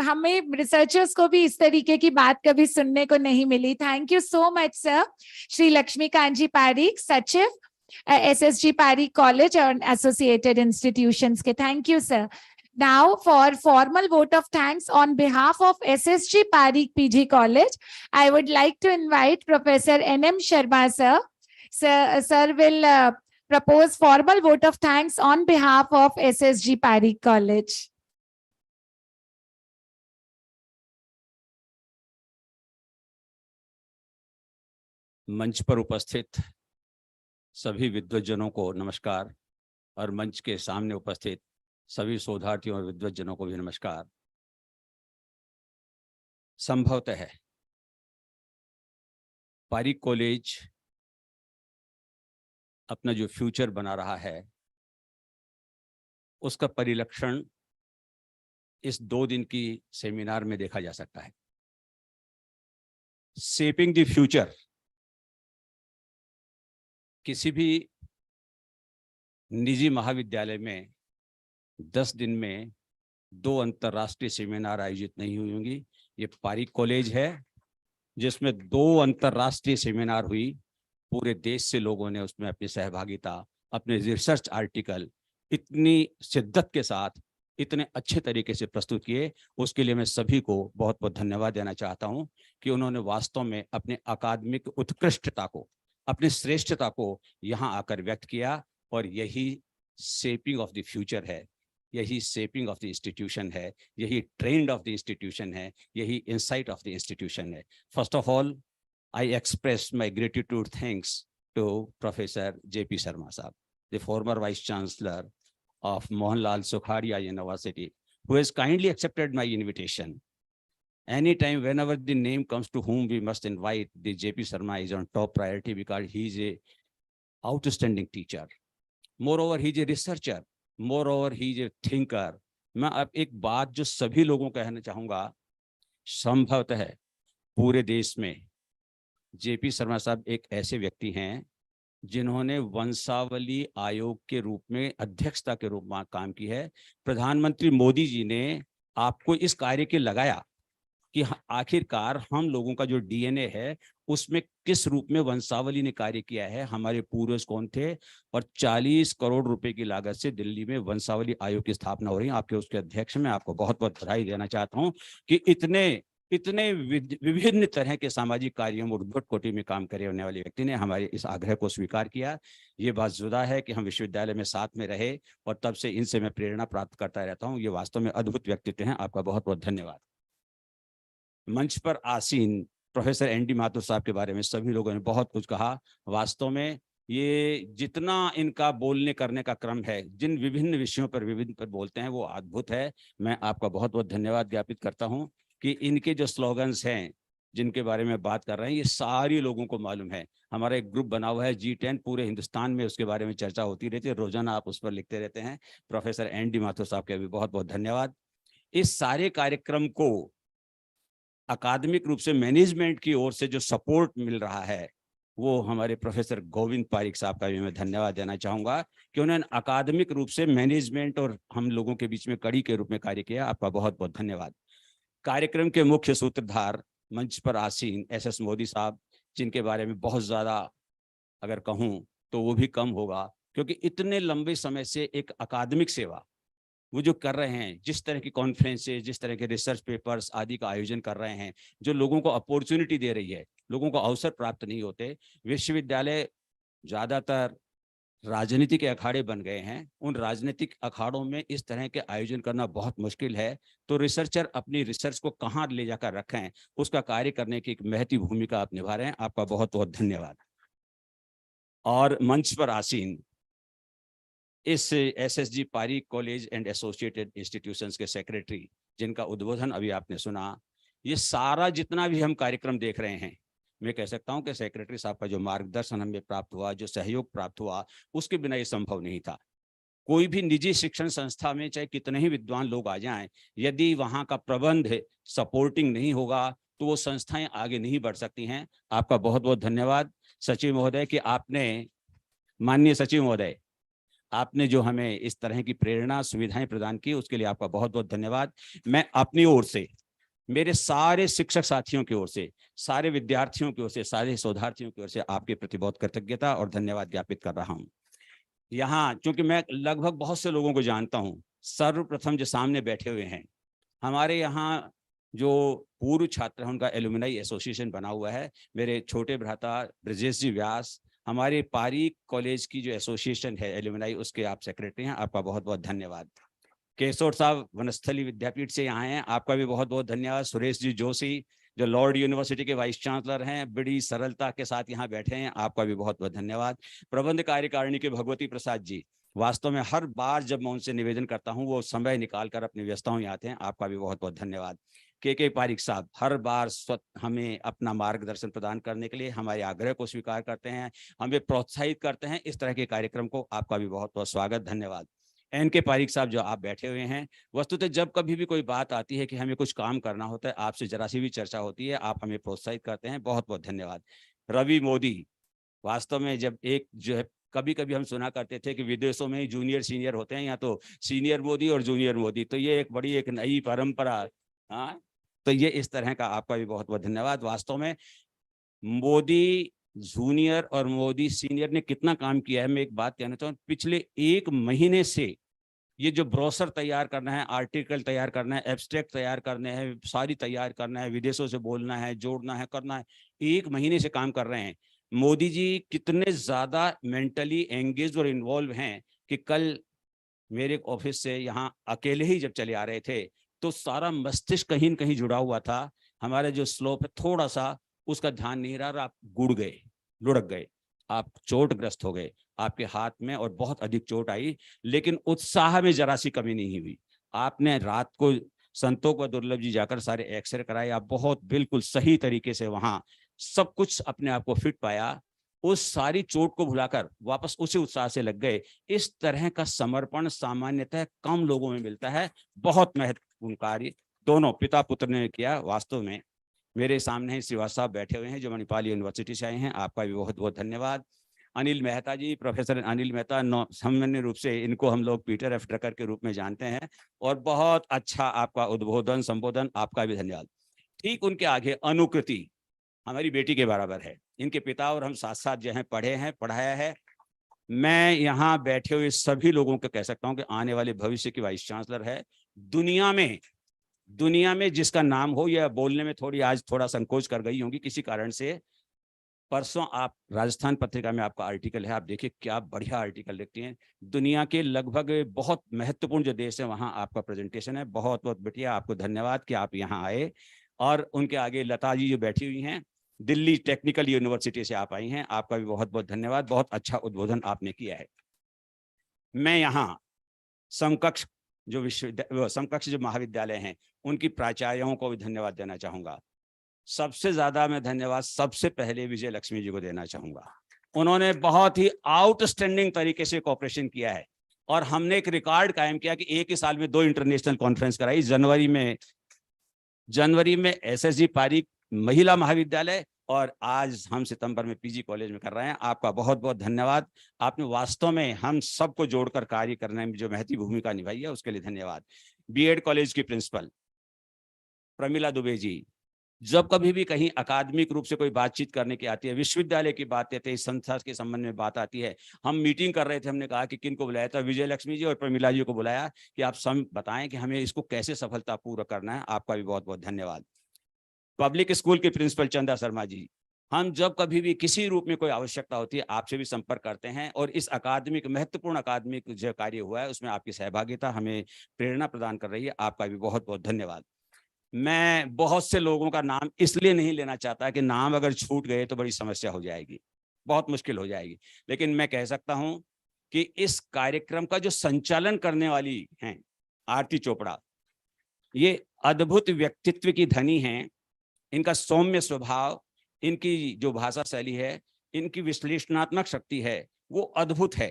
हमें रिसर्चर्स को भी इस तरीके की बात कभी सुनने को नहीं मिली। Thank you so much sir. Shri Laxmikant ji Pareek, सचिव SSG पारीक कॉलेज और एसोसिएटेड इंस्टीट्यूशंस के, thank you sir. Now, for formal vote of thanks on behalf of SSG Pareek PG College, I would like to invite Professor NM Sharma sir. Sir will propose formal vote of thanks on behalf of SSG Pareek College. मंच पर उपस्थित सभी विद्वज्जनों को नमस्कार, और मंच के सामने उपस्थित सभी शोधार्थियों और विद्वज्जनों को भी नमस्कार। संभवतः पारीक कॉलेज अपना जो फ्यूचर बना रहा है उसका परिलक्षण इस 2 दिन की सेमिनार में देखा जा सकता है। शेपिंग द फ्यूचर किसी भी निजी महाविद्यालय में 10 दिन में 2 अंतर्राष्ट्रीय सेमिनार आयोजित नहीं हुई होंगी। ये पारीक कॉलेज है जिसमें 2 अंतर्राष्ट्रीय सेमिनार हुई, पूरे देश से लोगों ने उसमें अपनी सहभागिता, अपने रिसर्च आर्टिकल इतनी शिद्दत के साथ इतने अच्छे तरीके से प्रस्तुत किए। उसके लिए मैं सभी को बहुत बहुत धन्यवाद देना चाहता हूं कि उन्होंने वास्तव में अपने अकादमिक उत्कृष्टता को, अपनी श्रेष्ठता को यहाँ आकर व्यक्त किया, और यही शेपिंग ऑफ द फ्यूचर है, यही शेपिंग ऑफ द इंस्टीट्यूशन है, यही ट्रेंड ऑफ द इंस्टीट्यूशन है, यही इंसाइट ऑफ द इंस्टीट्यूशन है। First of all I express my gratitude thanks to professor JP Sharma साहब, the former vice chancellor of Mohanlal Sukhadia University, who has kindly accepted my invitation. Anytime, whenever the name comes to whom we must invite, the JP Sharma is on top priority because he is a outstanding teacher. Moreover, he is a researcher. Moreover, he is a thinker. मैं अब एक बात जो सभी लोगों को कहना चाहूँगा, संभवतः पूरे देश में JP शर्मा साहब एक ऐसे व्यक्ति हैं जिन्होंने वंशावली आयोग के रूप में अध्यक्षता के रूप में काम की है। प्रधानमंत्री मोदी जी ने आपको इस कार्य के लगाया कि आखिरकार हम लोगों का जो DNA है उसमें किस रूप में वंशावली ने कार्य किया है, हमारे पूर्वज कौन थे, और 40 करोड़ रुपए की लागत से दिल्ली में वंशावली आयोग की स्थापना हो रही है। आपके उसके अध्यक्ष में आपको बहुत बहुत बधाई देना चाहता हूं कि इतने इतने विभिन्न तरह के सामाजिक कार्यों में उद्भट कोटि में काम करे होने वाले व्यक्ति ने हमारे इस आग्रह को स्वीकार किया। ये बात जुदा है कि हम विश्वविद्यालय में साथ में रहे और तब से इनसे मैं प्रेरणा प्राप्त करता रहता हूँ। ये वास्तव में अद्भुत व्यक्तित्व हैं। आपका बहुत बहुत धन्यवाद। मंच पर आसीन प्रोफेसर एनडी माथुर साहब के बारे में सभी लोगों ने बहुत कुछ कहा। वास्तव में ये जितना इनका बोलने करने का क्रम है, जिन विभिन्न विषयों पर विभिन्न पर बोलते हैं, वो अद्भुत है। मैं आपका बहुत बहुत धन्यवाद ज्ञापित करता हूँ कि इनके जो स्लोगन्स हैं जिनके बारे में बात कर रहे हैं, ये सारी लोगों को मालूम है। हमारा एक ग्रुप बना हुआ है G10, पूरे हिंदुस्तान में उसके बारे में चर्चा होती रहती है, रोजाना आप उस पर लिखते रहते हैं। प्रोफेसर एनडी माथुर साहब के भी बहुत बहुत धन्यवाद। इस सारे कार्यक्रम को अकादमिक रूप से मैनेजमेंट की ओर से जो सपोर्ट मिल रहा है, वो हमारे प्रोफेसर गोविंद पारीक साहब का भी मैं धन्यवाद देना चाहूंगा कि उन्होंने अकादमिक रूप से मैनेजमेंट और हम लोगों के बीच में कड़ी के रूप में कार्य किया। आपका बहुत बहुत धन्यवाद। कार्यक्रम के मुख्य सूत्रधार मंच पर आसीन SS मोदी साहब, जिनके बारे में बहुत ज्यादा अगर कहूं तो वो भी कम होगा, क्योंकि इतने लंबे समय से एक अकादमिक सेवा वो जो कर रहे हैं, जिस तरह की कॉन्फ्रेंसेज, जिस तरह के रिसर्च पेपर्स आदि का आयोजन कर रहे हैं, जो लोगों को अपॉर्चुनिटी दे रही है, लोगों को अवसर प्राप्त नहीं होते। विश्वविद्यालय ज्यादातर राजनीति के अखाड़े बन गए हैं, उन राजनीतिक अखाड़ों में इस तरह के आयोजन करना बहुत मुश्किल है। तो रिसर्चर अपनी रिसर्च को कहाँ ले जाकर रखें, उसका कार्य करने की एक महती भूमिका आप निभा रहे हैं। आपका बहुत बहुत धन्यवाद। और मंच पर आसीन इस SSG Pareek college and associated institutions के सेक्रेटरी, जिनका उद्बोधन अभी आपने सुना, ये सारा जितना भी हम कार्यक्रम देख रहे हैं, मैं कह सकता हूं कि सेक्रेटरी साहब का जो मार्गदर्शन हमें प्राप्त हुआ, जो सहयोग प्राप्त हुआ, उसके बिना ये संभव नहीं था। कोई भी निजी शिक्षण संस्था में चाहे कितने ही विद्वान लोग आ जाएं, यदि वहां का प्रबंध सपोर्टिंग नहीं होगा तो वो संस्थाएं आगे नहीं बढ़ सकती हैं। आपका बहुत बहुत धन्यवाद सचिव महोदय कि आपने, माननीय सचिव महोदय, आपने जो हमें इस तरह की प्रेरणा सुविधाएं प्रदान की, उसके लिए आपका बहुत बहुत धन्यवाद। मैं अपनी ओर से, मेरे सारे शिक्षक साथियों की ओर से, सारे विद्यार्थियों की ओर से, सारे शोधार्थियों की ओर से आपके प्रति बहुत कृतज्ञता और धन्यवाद ज्ञापित कर रहा हूँ। यहाँ चूंकि मैं लगभग बहुत से लोगों को जानता हूँ, सर्वप्रथम जो सामने बैठे हुए हैं, हमारे यहाँ जो पूर्व छात्र हैं उनका एलुमनाई एसोसिएशन बना हुआ है। मेरे छोटे भ्राता ब्रजेश जी व्यास, हमारे पारीक कॉलेज की जो एसोसिएशन है एलुमनाई, उसके आप सेक्रेटरी हैं। आपका बहुत बहुत धन्यवाद। केशोर साहब वनस्थली विद्यापीठ से यहाँ हैं, आपका भी बहुत बहुत धन्यवाद। सुरेश जी जोशी जो लॉर्ड यूनिवर्सिटी के वाइस चांसलर हैं, बड़ी सरलता के साथ यहाँ बैठे हैं, आपका भी बहुत बहुत धन्यवाद। प्रबंध कार्यकारिणी के भगवती प्रसाद जी, वास्तव में हर बार जब मैं उनसे निवेदन करता हूँ वो समय निकाल कर अपनी व्यस्तताओं में आते हैं। आपका भी बहुत बहुत धन्यवाद। के पारीक साहब हर बार हमें अपना मार्गदर्शन प्रदान करने के लिए हमारे आग्रह को स्वीकार करते हैं, हमें प्रोत्साहित करते हैं इस तरह के कार्यक्रम को। आपका भी बहुत बहुत स्वागत, धन्यवाद। के पारीक साहब जो आप बैठे हुए हैं, वस्तुतः जब कभी भी कोई बात आती है कि हमें कुछ काम करना होता है, आपसे जरा सी भी चर्चा होती है, आप हमें प्रोत्साहित करते हैं, बहुत बहुत धन्यवाद। रवि मोदी, वास्तव में जब एक जो है, कभी कभी हम सुना करते थे कि विदेशों में जूनियर सीनियर होते हैं, यहाँ तो सीनियर मोदी और जूनियर मोदी, तो ये एक बड़ी एक नई परंपरा। हाँ, तो ये इस तरह का आपका भी बहुत बहुत धन्यवाद। वास्तव में मोदी जूनियर और मोदी सीनियर ने कितना काम किया है, मैं एक बात कहना चाहूँ। पिछले 1 महीने से ये जो ब्रोशर तैयार करना है, आर्टिकल तैयार करना है, एब्स्ट्रैक्ट तैयार करने हैं, सारी तैयार करना है, विदेशों से बोलना है, जोड़ना है, करना है, 1 महीने से काम कर रहे हैं। मोदी जी कितने ज्यादा मेंटली एंगेज और इन्वॉल्व हैं कि कल मेरे ऑफिस से यहाँ अकेले ही जब चले आ रहे थे तो सारा मस्तिष्क कहीं न कहीं जुड़ा हुआ था। हमारा जो स्लोप है थोड़ा सा उसका ध्यान नहीं रहा, आप गुड़ गए, लुढ़क गए, आप चोटग्रस्त हो गए, आपके हाथ में और बहुत अधिक चोट आई, लेकिन उत्साह में जरा सी कमी नहीं हुई। आपने रात को संतोष व दुर्लभ जी जाकर सारे एक्सरे कराए, आप बहुत बिल्कुल सही तरीके से वहां सब कुछ अपने आप को फिट पाया, उस सारी चोट को भुलाकर वापस उसी उत्साह से लग गए। इस तरह का समर्पण सामान्यतः कम लोगों में मिलता है। बहुत महत्वपूर्ण कार्य दोनों पिता पुत्र ने किया। वास्तव में मेरे सामने श्रीवास साहब बैठे हुए हैं जो मणिपाल यूनिवर्सिटी से आए हैं, आपका भी बहुत बहुत धन्यवाद। अनिल मेहता जी, प्रोफेसर अनिल मेहता, सामान्य रूप से इनको हम लोग पीटर एफ ड्रकर के रूप में जानते हैं, और बहुत अच्छा आपका उद्बोधन संबोधन, आपका भी धन्यवाद। ठीक उनके आगे अनुकृति हमारी बेटी के बराबर है, इनके पिता और हम साथ साथ जो है पढ़े हैं, पढ़ाया है। मैं यहाँ बैठे हुए सभी लोगों को कह सकता हूँ कि आने वाले भविष्य की वाइस चांसलर है। दुनिया में दुनिया में जिसका नाम हो, या बोलने में थोड़ी आज थोड़ा संकोच कर गई होंगी किसी कारण से। परसों आप राजस्थान पत्रिका में आपका आर्टिकल है, आप देखिए क्या बढ़िया आर्टिकल लिखती हैं। दुनिया के लगभग बहुत महत्वपूर्ण जो देश है वहां आपका प्रेजेंटेशन है। बहुत बहुत बढ़िया, आपको धन्यवाद कि आप यहाँ आए। और उनके आगे लता जी जो बैठी हुई हैं, दिल्ली टेक्निकल यूनिवर्सिटी से आप आई हैं, आपका भी बहुत बहुत धन्यवाद। बहुत अच्छा उद्बोधन आपने किया है। मैं यहाँ समकक्ष जो महाविद्यालय हैं उनकी प्राचार्यों को भी धन्यवाद देना चाहूंगा। सबसे ज्यादा मैं धन्यवाद सबसे पहले विजय लक्ष्मी जी को देना चाहूंगा। उन्होंने बहुत ही आउटस्टैंडिंग तरीके से कोऑपरेशन किया है और हमने एक रिकॉर्ड कायम किया कि एक ही साल में 2 इंटरनेशनल कॉन्फ्रेंस कराई। जनवरी में SSG पारीक महिला महाविद्यालय, और आज हम सितंबर में PG कॉलेज में कर रहे हैं। आपका बहुत बहुत धन्यवाद। आपने वास्तव में हम सबको जोड़कर कार्य करने में जो महती भूमिका निभाई है उसके लिए धन्यवाद। BEd कॉलेज की प्रिंसिपल प्रमिला दुबे जी, जब कभी भी कहीं अकादमिक रूप से कोई बातचीत करने की आती है, विश्वविद्यालय की बात आती है, इस संस्था के संबंध में बात आती है, हम मीटिंग कर रहे थे, हमने कहा कि किन को बुलाया था, विजय लक्ष्मी जी और प्रमिला जी को बुलाया कि आप सब बताएं कि हमें इसको कैसे सफलतापूर्वक करना है। आपका भी बहुत बहुत धन्यवाद। पब्लिक स्कूल के प्रिंसिपल चंदा शर्मा जी, हम जब कभी भी किसी रूप में कोई आवश्यकता होती है आपसे भी संपर्क करते हैं, और इस महत्वपूर्ण अकादमिक जो कार्य हुआ है उसमें आपकी सहभागिता हमें प्रेरणा प्रदान कर रही है। आपका भी बहुत बहुत धन्यवाद। मैं बहुत से लोगों का नाम इसलिए नहीं लेना चाहता कि नाम अगर छूट गए तो बड़ी समस्या हो जाएगी, बहुत मुश्किल हो जाएगी, लेकिन मैं कह सकता हूं कि इस कार्यक्रम का जो संचालन करने वाली हैं आरती चोपड़ा, ये अद्भुत व्यक्तित्व की धनी हैं। इनका सौम्य स्वभाव, इनकी जो भाषा शैली है, इनकी विश्लेषणात्मक शक्ति है, वो अद्भुत है।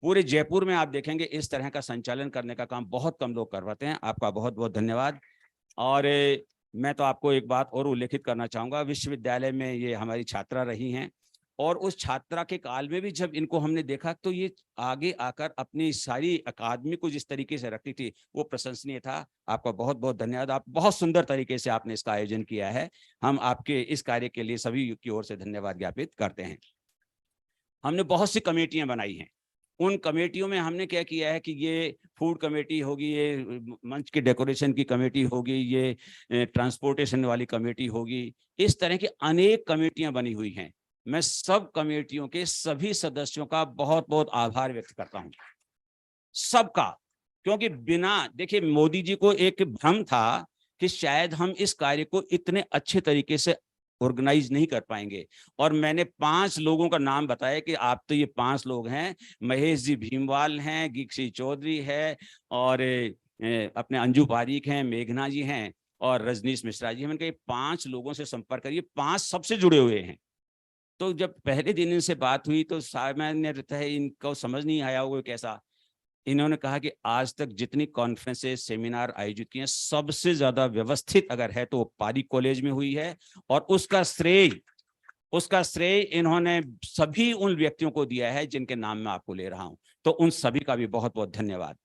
पूरे जयपुर में आप देखेंगे इस तरह का संचालन करने का काम बहुत कम लोग कर पाते हैं। आपका बहुत बहुत धन्यवाद। और मैं तो आपको एक बात और उल्लेखित करना चाहूँगा, विश्वविद्यालय में ये हमारी छात्रा रही हैं, और उस छात्रा के काल में भी जब इनको हमने देखा तो ये आगे आकर अपनी सारी अकादमी को जिस तरीके से रखती थी वो प्रशंसनीय था। आपका बहुत बहुत धन्यवाद। आप बहुत सुंदर तरीके से आपने इसका आयोजन किया है। हम आपके इस कार्य के लिए सभी की ओर से धन्यवाद ज्ञापित करते हैं। हमने बहुत सी कमेटियां बनाई हैं। उन कमेटियों में हमने क्या किया है कि ये फूड कमेटी होगी, ये मंच के डेकोरेशन की कमेटी होगी, ये ट्रांसपोर्टेशन वाली कमेटी होगी, इस तरह की अनेक कमेटियां बनी हुई हैं। मैं सब कमेटियों के सभी सदस्यों का बहुत बहुत आभार व्यक्त करता हूं, सबका, क्योंकि देखिए मोदी जी को एक भ्रम था कि शायद हम इस कार्य को इतने अच्छे तरीके से ऑर्गेनाइज नहीं कर पाएंगे, और मैंने 5 लोगों का नाम बताया कि आप तो ये 5 लोग हैं, महेश जी भीमवाल हैं, गीक्षी चौधरी है, और अपने अंजू पारीक हैं, मेघना जी हैं, और रजनीश मिश्रा जी। मैंने कहा 5 लोगों से संपर्क करिए, 5 सबसे जुड़े हुए हैं। तो जब पहले दिन इनसे बात हुई तो सामान्य रहता है, इनको समझ नहीं आया होगा कैसा। इन्होंने कहा कि आज तक जितनी कॉन्फ्रेंसेस सेमिनार आयोजित किए हैं सबसे ज्यादा व्यवस्थित अगर है तो पारीक कॉलेज में हुई है, और उसका श्रेय इन्होंने सभी उन व्यक्तियों को दिया है जिनके नाम मैं आपको ले रहा हूं। तो उन सभी का भी बहुत बहुत धन्यवाद।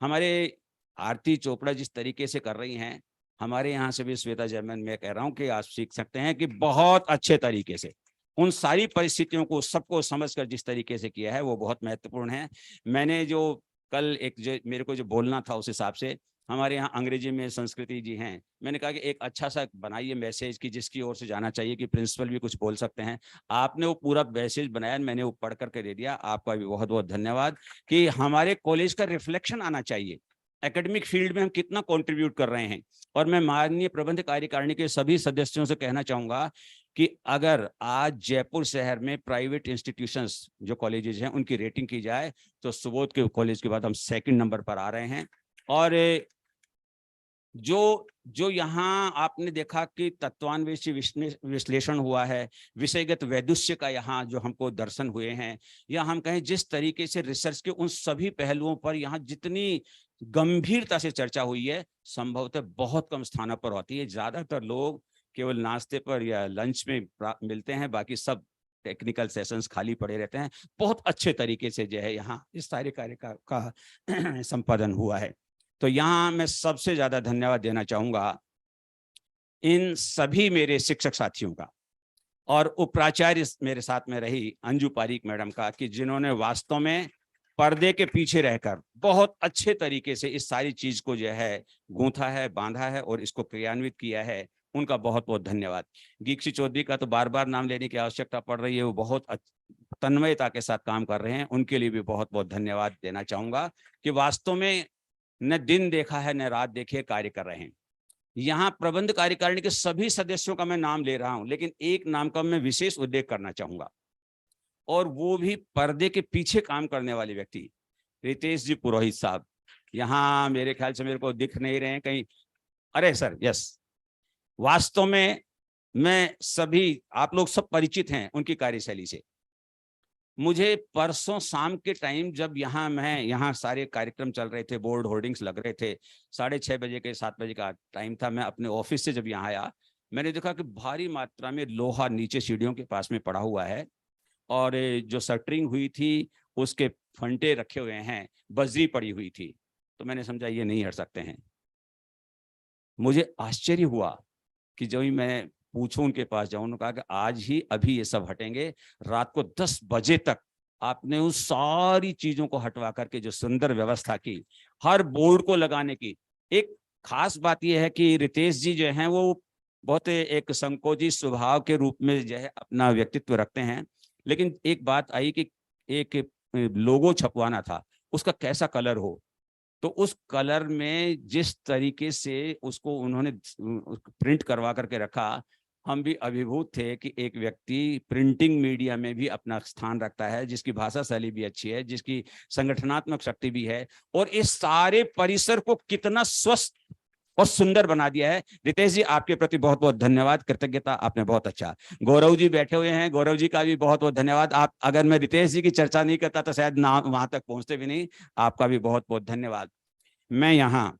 हमारे आरती चोपड़ा जिस तरीके से कर रही हैं, हमारे यहाँ से भी श्वेता जयमन, मैं कह रहा हूँ कि आप सीख सकते हैं कि बहुत अच्छे तरीके से उन सारी परिस्थितियों को सबको समझकर जिस तरीके से किया है वो बहुत महत्वपूर्ण है। मैंने जो कल मेरे को जो बोलना था उस हिसाब से, हमारे यहाँ अंग्रेजी में संस्कृति जी हैं, मैंने कहा कि एक अच्छा सा बनाइए मैसेज कि जिसकी ओर से जाना चाहिए कि प्रिंसिपल भी कुछ बोल सकते हैं। आपने वो पूरा मैसेज बनाया, मैंने वो पढ़ करके दे दिया। आपका भी बहुत बहुत धन्यवाद कि हमारे कॉलेज का रिफ्लेक्शन आना चाहिए, एकेडमिक फील्ड में हम कितना कंट्रीब्यूट कर रहे हैं। और मैं माननीय प्रबंध कार्यकारिणी के सभी सदस्यों से कहना चाहूंगा कि अगर आज जयपुर शहर में प्राइवेट इंस्टीट्यूशंस जो कॉलेजेस हैं उनकी रेटिंग की जाए तो सुबोध के कॉलेज के बाद हम 2nd नंबर पर आ रहे हैं। और जो यहाँ आपने देखा कि तत्वान्वेषी विश्लेषण हुआ है, विषयगत वैदुष्य का यहाँ जो हमको दर्शन हुए हैं, या हम कहें जिस तरीके से रिसर्च के उन सभी पहलुओं पर यहाँ जितनी गंभीरता से चर्चा हुई है, संभवतः बहुत कम स्थानों पर होती है। ज्यादातर लोग केवल नाश्ते पर या लंच में मिलते हैं, बाकी सब टेक्निकल सेशंस खाली पड़े रहते हैं। बहुत अच्छे तरीके से जो है यहाँ इस सारे कार्य का संपादन हुआ है। तो यहाँ मैं सबसे ज्यादा धन्यवाद देना चाहूंगा इन सभी मेरे शिक्षक साथियों का, और उपप्राचार्य मेरे साथ में रही अंजू पारीक मैडम का, कि जिन्होंने वास्तव में पर्दे के पीछे रहकर बहुत अच्छे तरीके से इस सारी चीज को जो है गूंथा है, बांधा है और इसको क्रियान्वित किया है, उनका बहुत बहुत धन्यवाद। इक्सफिट चौधरी का तो बार बार नाम लेने की आवश्यकता पड़ रही है, वो बहुत तन्मयता के साथ काम कर रहे हैं, उनके लिए भी बहुत बहुत धन्यवाद देना चाहूंगा कि वास्तव में न दिन देखा है न रात देखी है, कार्य कर रहे हैं। यहाँ प्रबंध कार्यकारिणी के सभी सदस्यों का मैं नाम ले रहा हूं, लेकिन एक नाम का मैं विशेष उल्लेख करना चाहूंगा, और वो भी पर्दे के पीछे काम करने वाले व्यक्ति रितेश जी पुरोहित साहब। यहाँ मेरे ख्याल से मेरे को दिख नहीं रहे हैं कहीं। अरे सर, यस, वास्तव में मैं सभी, आप लोग सब परिचित हैं उनकी कार्यशैली से। मुझे परसों शाम के टाइम जब यहाँ सारे कार्यक्रम चल रहे थे, बोर्ड होर्डिंग्स लग रहे थे, 6:30 बजे के 7 बजे का टाइम था, मैं अपने ऑफिस से जब यहाँ आया, मैंने देखा कि भारी मात्रा में लोहा नीचे सीढ़ियों के पास में पड़ा हुआ है, और जो शटरिंग हुई थी उसके फंटे रखे हुए हैं, बजरी पड़ी हुई थी। तो मैंने समझा ये नहीं हट सकते हैं। मुझे आश्चर्य हुआ कि जब मैं पूछूं उनके पास जाऊं, उन्होंने कहा कि आज ही अभी ये सब हटेंगे, रात को 10 बजे तक आपने उस सारी चीजों को हटवा करके जो सुंदर व्यवस्था की, हर बोर्ड को लगाने की। एक खास बात यह है कि रितेश जी जो हैं वो बहुत एक संकोची स्वभाव के रूप में जो है अपना व्यक्तित्व रखते हैं, लेकिन एक बात आई कि एक लोगो छपवाना था, उसका कैसा कलर हो, तो उस कलर में जिस तरीके से उसको उन्होंने प्रिंट करवा करके रखा, हम भी अभिभूत थे कि एक व्यक्ति प्रिंटिंग मीडिया में भी अपना स्थान रखता है, जिसकी भाषा शैली भी अच्छी है, जिसकी संगठनात्मक शक्ति भी है, और इस सारे परिसर को कितना स्वस्थ और सुंदर बना दिया है। रितेश जी, आपके प्रति बहुत बहुत धन्यवाद, कृतज्ञता, आपने बहुत अच्छा। गौरव जी बैठे हुए हैं, गौरव जी का भी बहुत बहुत धन्यवाद। आप, अगर मैं रितेश जी की चर्चा नहीं करता तो शायद ना वहां तक पहुंचते भी नहीं। आपका भी बहुत बहुत धन्यवाद। मैं यहाँ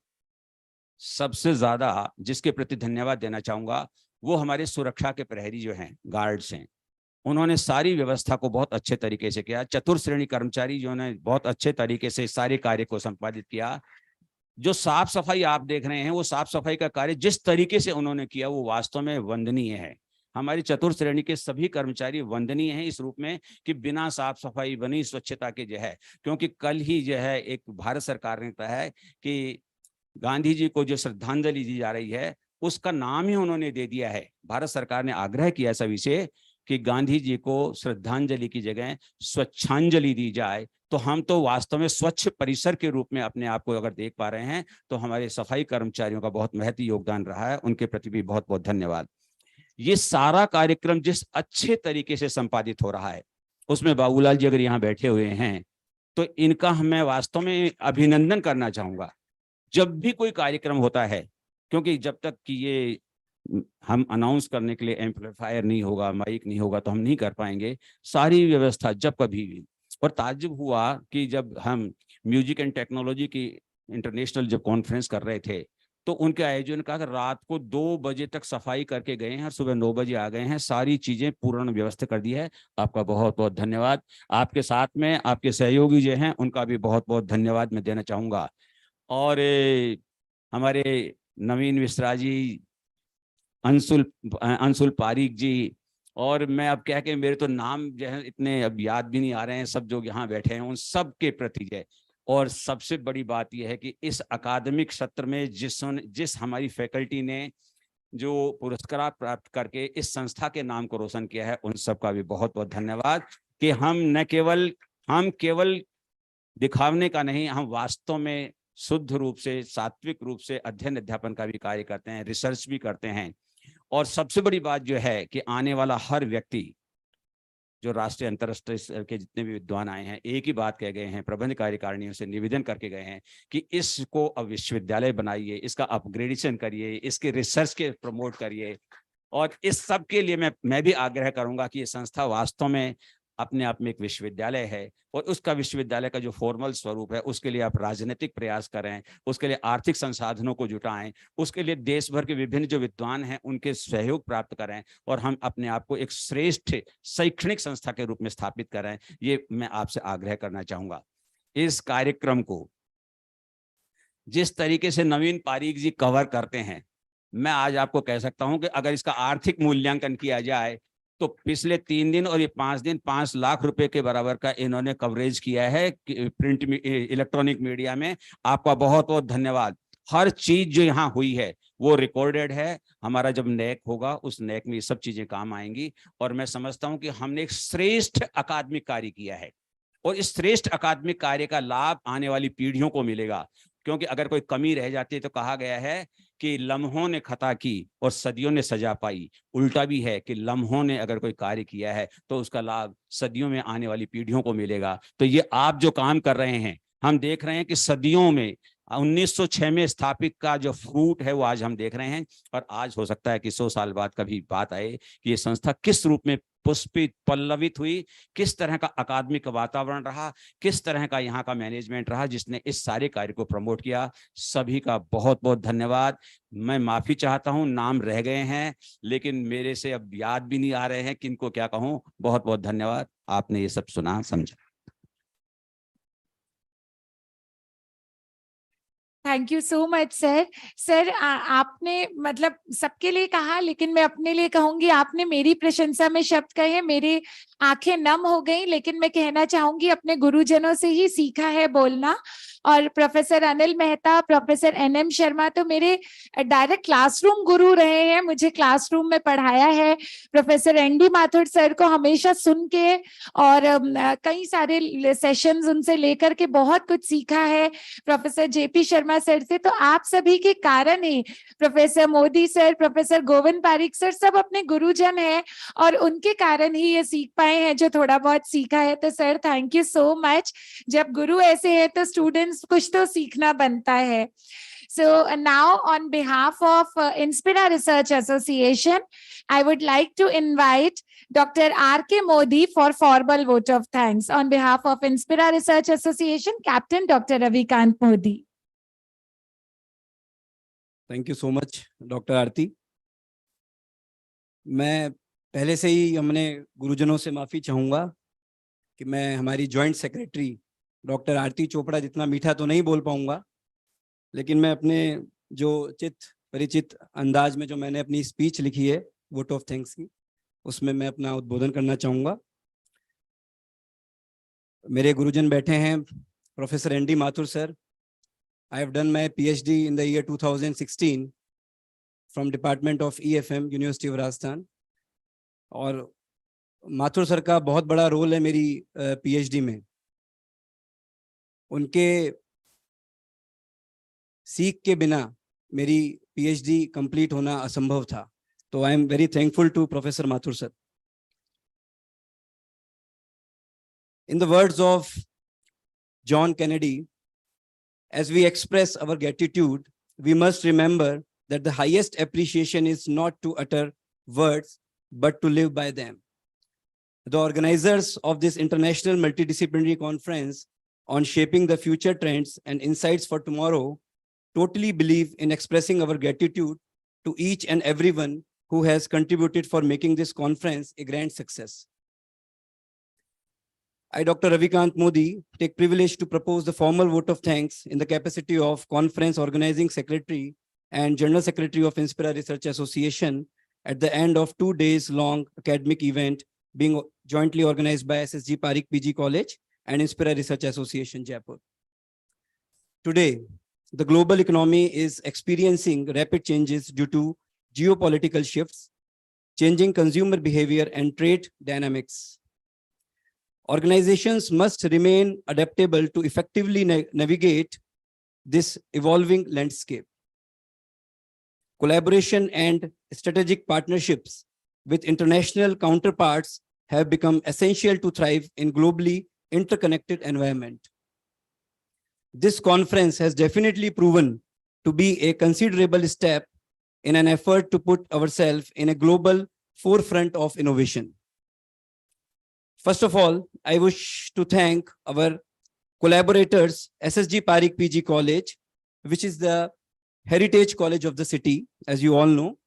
सबसे ज्यादा जिसके प्रति धन्यवाद देना चाहूंगा वो हमारे सुरक्षा के प्रहरी जो हैं, गार्ड्स हैं। उन्होंने सारी व्यवस्था को बहुत अच्छे तरीके से किया। चतुर्थ श्रेणी कर्मचारी जो ने बहुत अच्छे तरीके से सारे कार्य को संपादित किया। जो साफ सफाई आप देख रहे हैं, वो साफ सफाई का कार्य जिस तरीके से उन्होंने किया वो वास्तव में वंदनीय है। हमारी चतुर्थ श्रेणी के सभी कर्मचारी वंदनीय हैं इस रूप में कि बिना साफ सफाई बनी स्वच्छता के जो है, क्योंकि कल ही जो है एक भारत सरकार ने कहा है कि गांधी जी को जो श्रद्धांजलि दी जा रही है उसका नाम ही उन्होंने दे दिया है। भारत सरकार ने आग्रह किया सभी से कि गांधी जी को श्रद्धांजलि की जगह स्वच्छांजलि दी जाए। तो हम तो वास्तव में स्वच्छ परिसर के रूप में अपने आप को अगर देख पा रहे हैं, तो हमारे सफाई कर्मचारियों का बहुत महत्वपूर्ण योगदान रहा है, उनके प्रति भी बहुत बहुत धन्यवाद। ये सारा कार्यक्रम जिस अच्छे तरीके से संपादित हो रहा है, उसमें बाबूलाल जी अगर यहाँ बैठे हुए हैं तो इनका मैं वास्तव में अभिनंदन करना चाहूंगा। जब भी कोई कार्यक्रम होता है, क्योंकि जब तक कि ये हम अनाउंस करने के लिए एम्पलीफायर नहीं होगा, माइक नहीं होगा, तो हम नहीं कर पाएंगे सारी व्यवस्था जब कभी भी। और ताज्जुब हुआ कि जब हम म्यूजिक एंड टेक्नोलॉजी की इंटरनेशनल जब कॉन्फ्रेंस कर रहे थे, तो उनके आयोजन कहा कि रात को 2 बजे तक सफाई करके गए हैं और सुबह 9 बजे आ गए हैं, सारी चीजें पूर्ण व्यवस्था कर दी है। आपका बहुत बहुत धन्यवाद। आपके साथ में आपके सहयोगी जो हैं उनका भी बहुत बहुत धन्यवाद मैं देना चाहूंगा। और हमारे नवीन मिश्रा जी, अंशुल पारीक जी, और मैं अब क्या कि मेरे तो नाम जो है इतने अब याद भी नहीं आ रहे हैं, सब जो यहाँ बैठे हैं उन सब के प्रति जय। और सबसे बड़ी बात यह है कि इस अकादमिक सत्र में जिस हमारी फैकल्टी ने जो पुरस्कार प्राप्त करके इस संस्था के नाम को रोशन किया है, उन सबका भी बहुत बहुत धन्यवाद। कि हम केवल दिखावने का नहीं, हम वास्तव में शुद्ध रूप से, सात्विक रूप से अध्ययन अध्यापन का भी कार्य करते हैं, रिसर्च भी करते हैं। और सबसे बड़ी बात जो है कि आने वाला हर व्यक्ति, जो राष्ट्रीय अंतरराष्ट्रीय स्तर के जितने भी विद्वान आए हैं, एक ही बात कह गए हैं, प्रबंध कार्यकारिणियों से निवेदन करके गए हैं कि इसको अब विश्वविद्यालय बनाइए, इसका अपग्रेडेशन करिए, इसके रिसर्च के प्रमोट करिए। और इस सब के लिए मैं भी आग्रह करूंगा कि ये संस्था वास्तव में अपने आप में एक विश्वविद्यालय है, और उसका विश्वविद्यालय का जो फॉर्मल स्वरूप है उसके लिए आप राजनीतिक प्रयास करें, उसके लिए आर्थिक संसाधनों को जुटाएं, उसके लिए देश भर के विभिन्न जो विद्वान हैं उनके सहयोग प्राप्त करें, और हम अपने आप को एक श्रेष्ठ शैक्षणिक संस्था के रूप में स्थापित करें। ये मैं आपसे आग्रह करना चाहूंगा। इस कार्यक्रम को जिस तरीके से नवीन पारीक जी कवर करते हैं, मैं आज आपको कह सकता हूं कि अगर इसका आर्थिक मूल्यांकन किया जाए तो पिछले 3 दिन और ये 5 दिन 5 लाख रुपए के बराबर का इन्होंने कवरेज किया है प्रिंट इलेक्ट्रॉनिक मीडिया में। आपका बहुत बहुत धन्यवाद। हर चीज जो यहाँ हुई है वो रिकॉर्डेड है। हमारा जब नैक होगा उस नैक में ये सब चीजें काम आएंगी। और मैं समझता हूं कि हमने एक श्रेष्ठ अकादमिक कार्य किया है और इस श्रेष्ठ अकादमिक कार्य का लाभ आने वाली पीढ़ियों को मिलेगा। क्योंकि अगर कोई कमी रह जाती है तो कहा गया है कि लम्हों ने खता की और सदियों ने सजा पाई। उल्टा भी है कि लम्हों ने अगर कोई कार्य किया है तो उसका लाभ सदियों में आने वाली पीढ़ियों को मिलेगा। तो ये आप जो काम कर रहे हैं, हम देख रहे हैं कि सदियों में 1906 में स्थापित का जो फ्रूट है वो आज हम देख रहे हैं। और आज हो सकता है कि 100 साल बाद कभी बात आए कि ये संस्था किस रूप में पुष्पित पल्लवित हुई, किस तरह का अकादमिक वातावरण रहा, किस तरह का यहाँ का मैनेजमेंट रहा जिसने इस सारे कार्य को प्रमोट किया। सभी का बहुत बहुत धन्यवाद। मैं माफी चाहता हूँ, नाम रह गए हैं लेकिन मेरे से अब याद भी नहीं आ रहे हैं किनको क्या कहूँ। बहुत बहुत धन्यवाद, आपने ये सब सुना समझा। Thank you so much sir. Sir आपने मतलब सबके लिए कहा, लेकिन मैं अपने लिए कहूंगी, आपने मेरी प्रशंसा में शब्द कहे, मेरी आंखें नम हो गई। लेकिन मैं कहना चाहूंगी अपने गुरुजनों से ही सीखा है बोलना। और professor Anil Mehta, professor NM Sharma तो मेरे डायरेक्ट क्लासरूम गुरु रहे हैं, मुझे क्लासरूम में पढ़ाया है। प्रोफेसर एनडी माथुर सर को हमेशा सुन के और कई सारे सेशंस उनसे लेकर के बहुत कुछ सीखा है। प्रोफेसर जेपी शर्मा सर से, तो आप सभी के कारण ही professor Modi sir, professor Govind Pareek sir सब अपने गुरुजन हैं और उनके कारण ही ये सीख पाए हैं जो थोड़ा बहुत सीखा है। तो sir thank you so much. जब गुरु ऐसे हैं तो स्टूडेंट्स कुछ तो सीखना बनता है। So now on behalf of Inspira Research Association, I would like to invite Dr. R.K. Modi for formal vote of thanks. On behalf of Inspira Research Association, Captain Dr. Ravikant Modi. Thank you so much doctor Aarti. मैं पहले से ही हमने गुरुजनों से माफ़ी चाहूँगा कि मैं हमारी जॉइंट सेक्रेटरी डॉक्टर आरती चोपड़ा जितना मीठा तो नहीं बोल पाऊँगा, लेकिन मैं अपने जो परिचित अंदाज में जो मैंने अपनी स्पीच लिखी है वोट ऑफ थैंक्स की, उसमें मैं अपना उद्बोधन करना चाहूँगा। मेरे गुरुजन बैठे हैं, professor ND Mathur sir. I have done my PhD in the year 2016 from Department of EFM, University of Rajasthan. और माथुर सर का बहुत बड़ा रोल है मेरी PhD में। उनके सीख के बिना मेरी PhD कंप्लीट होना असंभव था। तो I am very thankful to professor Mathur sir. In the words of John Kennedy, as we express our gratitude, we must remember that the highest appreciation is not to utter words, but to live by them. The organizers of this international multidisciplinary conference on shaping the future trends and insights for tomorrow totally believe in expressing our gratitude to each and everyone who has contributed for making this conference a grand success. I, Dr. Ravikant Modi, take privilege to propose the formal vote of thanks in the capacity of Conference Organizing Secretary and General Secretary of Inspira Research Association at the end of 2 days long academic event being jointly organized by SSG PAREEK PG College and Inspira Research Association, Jaipur. Today, the global economy is experiencing rapid changes due to geopolitical shifts, changing consumer behavior and trade dynamics. Organizations must remain adaptable to effectively navigate this evolving landscape. Collaboration and strategic partnerships with international counterparts have become essential to thrive in globally interconnected environment. This conference has definitely proven to be a considerable step in an effort to put ourselves in a global forefront of innovation. First of all, I wish to thank our collaborators, SSG PAREEK PG College, which is the heritage college of the city, as you all know.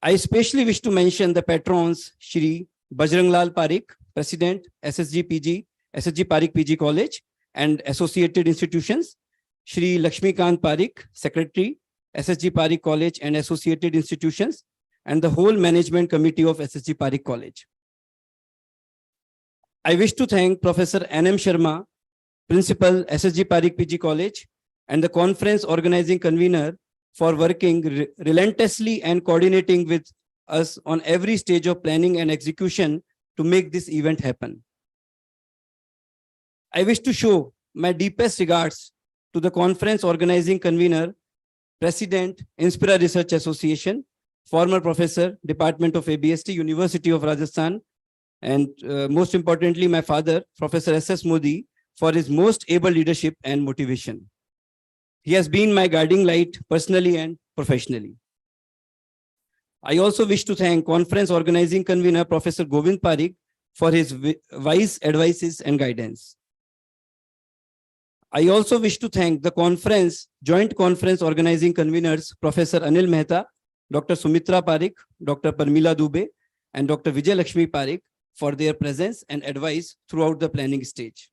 I especially wish to mention the patrons, Shri Bajranglal Parikh, President, SSG PAREEK PG College and associated institutions, Shri Lakshmikant Parikh, Secretary, SSG PAREEK College and associated institutions, and the whole management committee of SSG PAREEK College. I wish to thank Professor N.M. Sharma, Principal, SSG PAREEK PG College, and the conference organizing convener for working relentlessly and coordinating with us on every stage of planning and execution to make this event happen. I wish to show my deepest regards to the conference organizing convener, President, Inspira Research Association, former professor, Department of ABST, University of Rajasthan, and most importantly, my father, Professor S.S. Modi, for his most able leadership and motivation. He has been my guiding light personally and professionally. I also wish to thank conference organizing convener, Professor Govind Parikh, for his wise advices and guidance. I also wish to thank the joint conference organizing conveners, Professor Anil Mehta, Dr. Sumitra Parikh, Dr. Parmila Dubey, and Dr. Vijay Lakshmi Parikh for their presence and advice throughout the planning stage.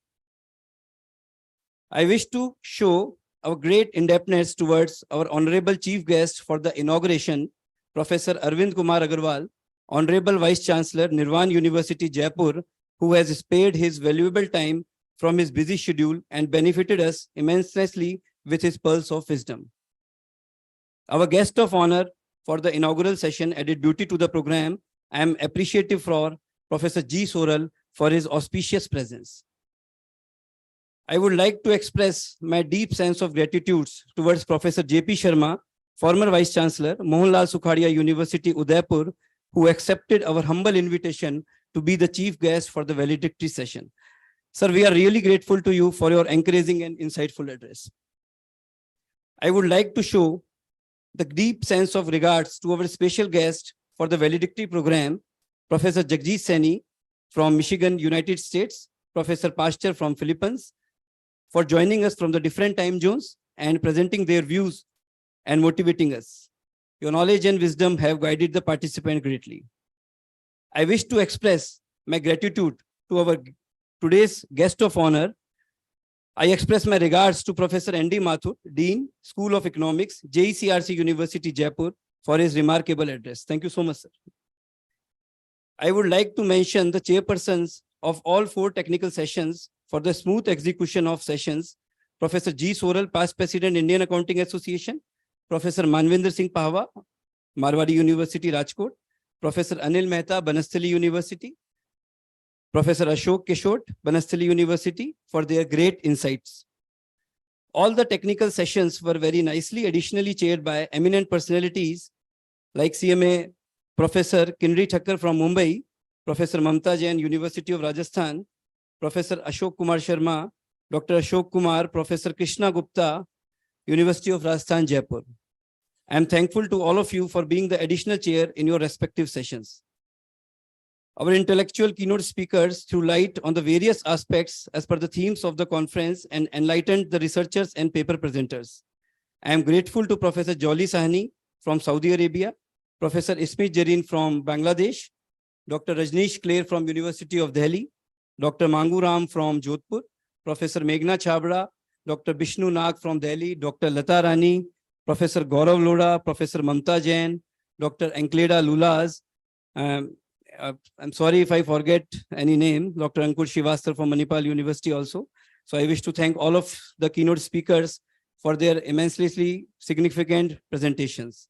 I wish to show our great indebtedness towards our honorable chief guest for the inauguration, Professor Arvind Kumar Agarwal, Honorable Vice Chancellor, Nirvan University, Jaipur, who has spared his valuable time from his busy schedule and benefited us immensely with his pearls of wisdom. Our guest of honor for the inaugural session added beauty to the program. I am appreciative for Professor G. Soral for his auspicious presence. I would like to express my deep sense of gratitude towards Professor J.P. Sharma, former Vice Chancellor, Mohanlal Sukhadia University, Udaipur, who accepted our humble invitation to be the chief guest for the valedictory session. Sir, we are really grateful to you for your encouraging and insightful address. I would like to show the deep sense of regards to our special guest for the valedictory program, Professor Jagjeet Saini from Michigan, United States, Professor Pasture from Philippines, for joining us from the different time zones and presenting their views and motivating us. Your knowledge and wisdom have guided the participant greatly. I wish to express my gratitude to our today's guest of honor. I express my regards to Professor N.D. Mathur, Dean, School of Economics, JECRC University, Jaipur, for his remarkable address. Thank you so much, sir. I would like to mention the chairpersons of all 4 technical sessions for the smooth execution of sessions: Professor G. Soral, past President, Indian Accounting Association; Professor Manvinder Singh Pahwa, Marwadi University, Rajkot; Professor Anil Mehta, Banasthali University; Professor Ashok Kishore, Banasthali University, for their great insights. All the technical sessions were very nicely additionally chaired by eminent personalities like CMA Professor Kinri Thakkar from Mumbai, Professor Mamta Jain, University of Rajasthan, Professor Ashok Kumar Sharma, Dr. Ashok Kumar, Professor Krishna Gupta, University of Rajasthan, Jaipur. I am thankful to all of you for being the additional chair in your respective sessions. Our intellectual keynote speakers threw light on the various aspects as per the themes of the conference and enlightened the researchers and paper presenters. I am grateful to Professor Jolly Sahni from Saudi Arabia, Professor Ismit Jareen from Bangladesh, Dr. Rajneesh Clare from University of Delhi, Dr. Mangu Ram from Jodhpur, Professor Meghna Chabra, Dr. Bishnu Nag from Delhi, Dr. Lata Rani, Professor Gaurav Loda, Professor Mamta Jain, Dr. Enkleda Lulaz, I'm sorry if I forget any name, Dr. Ankur Srivastava from Manipal University also. So I wish to thank all of the keynote speakers for their immensely significant presentations.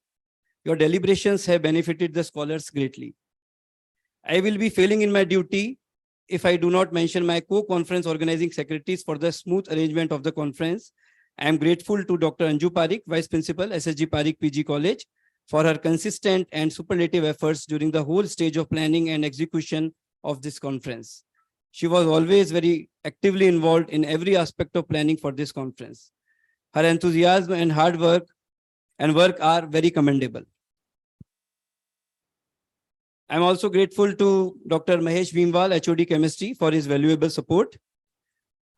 Your deliberations have benefited the scholars greatly. I will be failing in my duty if I do not mention my co-conference organizing secretaries for the smooth arrangement of the conference. I am grateful to Dr. Anju Parikh, Vice Principal, SSG PAREEK PG College, for her consistent and superlative efforts during the whole stage of planning and execution of this conference. She was always very actively involved in every aspect of planning for this conference. Her enthusiasm and hard work are very commendable. I'm also grateful to Dr. Mahesh Bhimwal, HOD Chemistry, for his valuable support.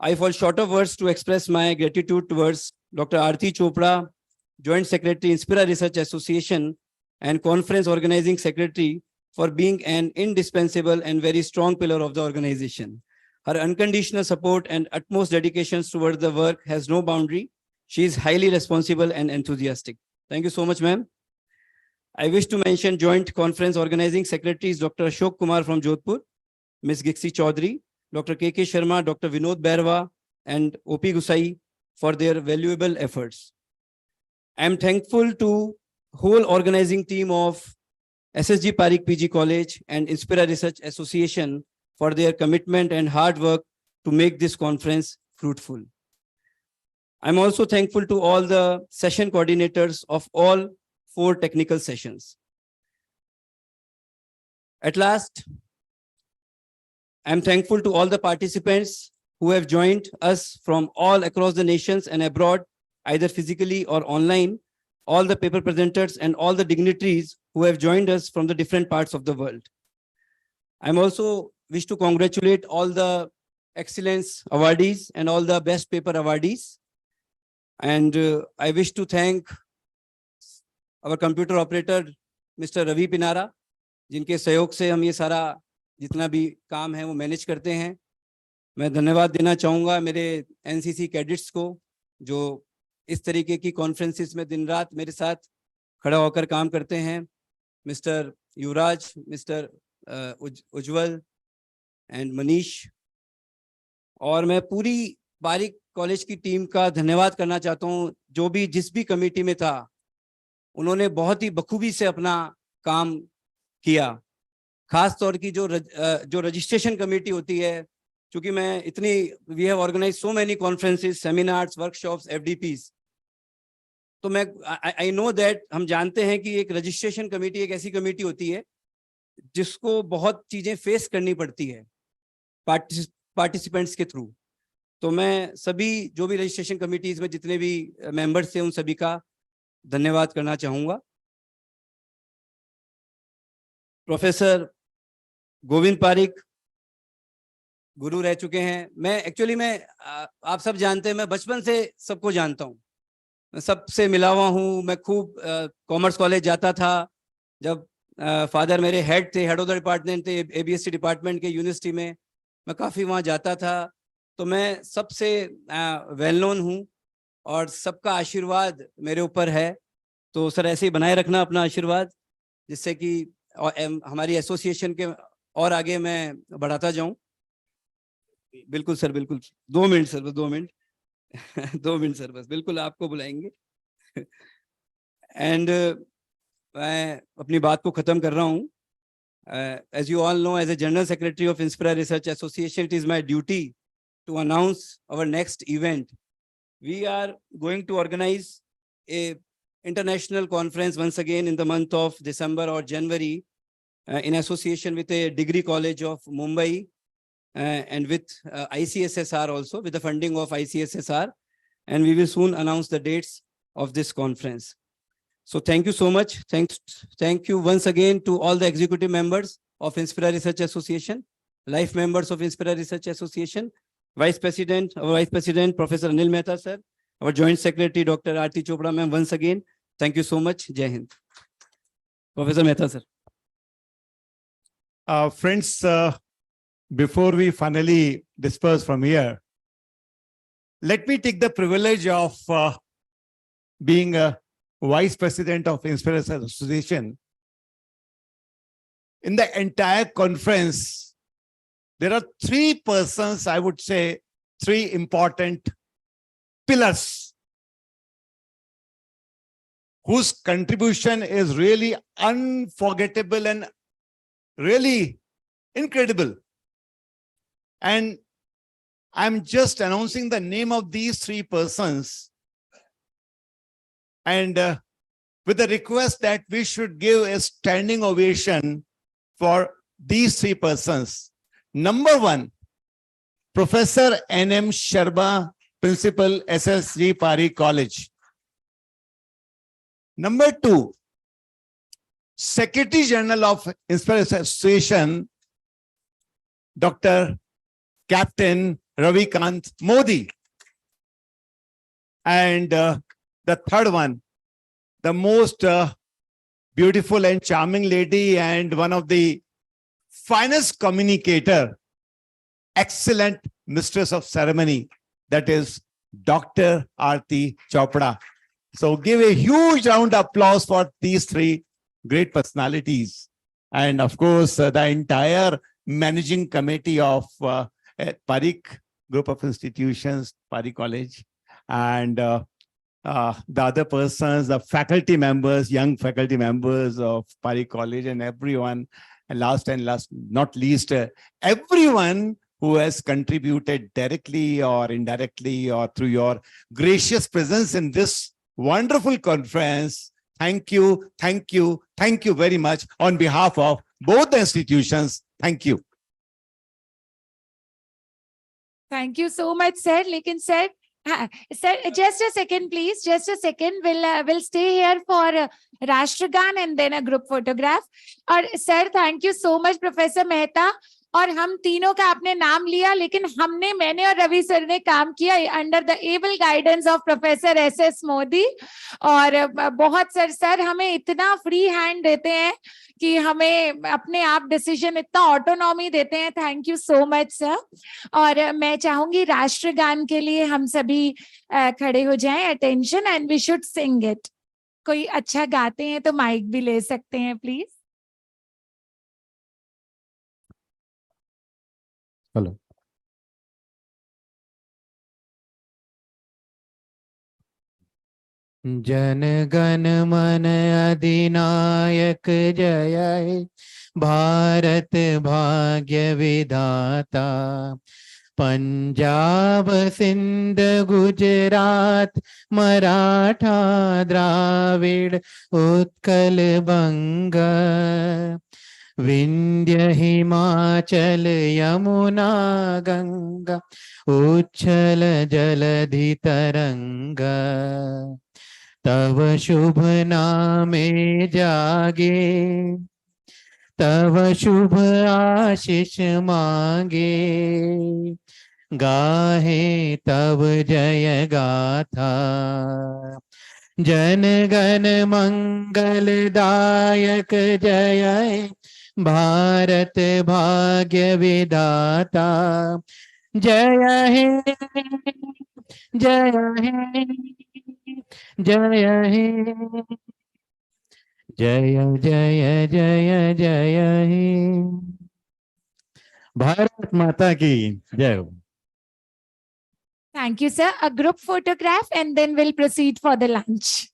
I fall short of words to express my gratitude towards Dr. Aarti Chopra, Joint Secretary, Inspira Research Association, and Conference Organizing Secretary, for being an indispensable and very strong pillar of the organization. Her unconditional support and utmost dedications towards the work has no boundary. She is highly responsible and enthusiastic. Thank you so much, ma'am. I wish to mention joint conference organizing secretaries Dr. Ashok Kumar from Jodhpur, Ms. Gixi Chaudhary, Dr. K.K. Sharma, Dr. Vinod Bairwa, and O.P. Gusai for their valuable efforts. I am thankful to whole organizing team of SSG PAREEK PG College and Inspira Research Association for their commitment and hard work to make this conference fruitful. I'm also thankful to all the session coordinators of all 4 technical sessions. At last, I'm thankful to all the participants who have joined us from all across the nations and abroad, either physically or online, all the paper presenters and all the dignitaries who have joined us from the different parts of the world. I'm also wish to congratulate all the excellence awardees and all the best paper awardees. And I wish to thank our computer operator, Mr. Ravi Pinara, जिनके सहयोग से हम ये सारा जितना भी काम है वो मैनेज करते हैं. मैं धन्यवाद देना चाहूँगा मेरे एनसीसी कैडेट्स को जो इस तरीके की कॉन्फ्रेंसेस में दिन रात मेरे साथ खड़ा होकर काम करते हैं. Mister Yuvraj, mister Ujjwal and Manish. और मैं पूरी पारीक कॉलेज की टीम का धन्यवाद करना चाहता हूँ. जो भी जिस भी कमेटी में था उन्होंने बहुत ही बखूबी से अपना काम किया. खास तौर की जो रजिस्ट्रेशन कमेटी होती है, क्योंकि मैं इतनी we have organise so many conferences, seminars, workshops, FDPs, तो मैं आई नो दैट हम जानते हैं कि एक रजिस्ट्रेशन कमेटी एक ऐसी कमेटी होती है जिसको बहुत चीजें फेस करनी पड़ती है पार्टिसिपेंट्स के थ्रू. तो मैं सभी जो भी रजिस्ट्रेशन कमेटीज में जितने भी मेंबर्स थे उन सभी का धन्यवाद करना चाहूँगा. प्रोफेसर गोविंद पारीक गुरु रह चुके हैं. मैं आप सब जानते हैं, मैं बचपन से सबको जानता हूँ, मैं सबसे मिला हुआ हूँ. मैं खूब कॉमर्स कॉलेज जाता था. जब फादर मेरे हेड थे, हेड ऑफ द डिपार्टमेंट थे एबीएससी डिपार्टमेंट के यूनिवर्सिटी में, मैं काफ़ी वहाँ जाता था. तो मैं सबसे वेल नोन हूँ और सबका आशीर्वाद मेरे ऊपर है. तो सर ऐसे ही बनाए रखना अपना आशीर्वाद, जिससे कि हमारी एसोसिएशन के और आगे मैं बढ़ाता जाऊं. बिल्कुल सर, बिल्कुल. 2 मिनट सर, बस 2 मिनट 2 मिनट सर, बस बिल्कुल आपको बुलाएंगे. एंड मैं अपनी बात को खत्म कर रहा हूँ. As you all know, as a General Secretary of Inspira Research Association, it is my duty to announce our next event. We are going to organize a international conference once again in the month of December or January in association with a degree college of Mumbai and with ICSSR also, with the funding of ICSSR. And we will soon announce the dates of this conference. So thank you so much. Thank you once again to all the executive members of Inspira Research Association, life members of Inspira Research Association, our Vice President, Professor Anil Mehta, sir, our Joint Secretary, Dr. R.T. Chopra, ma'am, once again. Thank you so much. Jai Hind. Professor Mehta, sir. Friends, before we finally disperse from here, let me take the privilege of being a Vice President of Inspira Research Association. In the entire conference, there are 3 persons, I would say, 3 important pillars whose contribution is really unforgettable and really incredible. And I'm just announcing the name of these 3 persons, and with the request that we should give a standing ovation for these 3 persons. Number 1, Professor N.M. Sharma, Principal, SSG PAREEK College. Number 2, Secretary General of Inspira Association, Dr. Captain Ravikant Modi. And the third one, the most beautiful and charming lady and one of the finest communicator, excellent mistress of ceremony, that is Dr. R.T. Chopra. So give a huge round of applause for these 3 great personalities. And of course, the entire managing committee of PAREEK group of institutions, PAREEK College, and the other persons, the faculty members, young faculty members of PAREEK College, and everyone, and last not least, everyone who has contributed directly or indirectly or through your gracious presence in this wonderful conference. Thank you, thank you, thank you very much on behalf of both the institutions. Thank you. Thank you so much, sir. Lekin sir, sir, just a second, please. Just a second. We'll stay here for Rashtragan and then a group photograph. Or sir, thank you so much, Professor Mehta. और हम तीनों का आपने नाम लिया, लेकिन मैंने और रवि सर ने काम किया under the able guidance of professor SS Modi. और बहुत सर हमें इतना फ्री हैंड देते हैं कि हमें अपने आप डिसीजन, इतना ऑटोनॉमी देते हैं. Thank you so much sir. और मैं चाहूंगी राष्ट्रगान के लिए हम सभी खड़े हो जाएं. Attention, and we should sing it. कोई अच्छा गाते हैं तो माइक भी ले सकते हैं प्लीज. Hello. जन गण मन अधिनायक जय हे, भारत भाग्य विधाता. पंजाब सिंध गुजरात मराठा द्राविड़ उत्कल बंग. विंध्य हिमाचल यमुना गंगा उच्छल जलधि तरंग. तव शुभ नामे जागे, तव शुभ आशीष मांगे. गाहे तव जय गाथा. जन गण मंगलदायक जय हे, भारत भाग्य विधाता. जय हे, जय हे, जय हे, जय जय जय जय हे. भारत माता की जय हो. Thank you, sir. A group photograph and then we'll proceed for the lunch.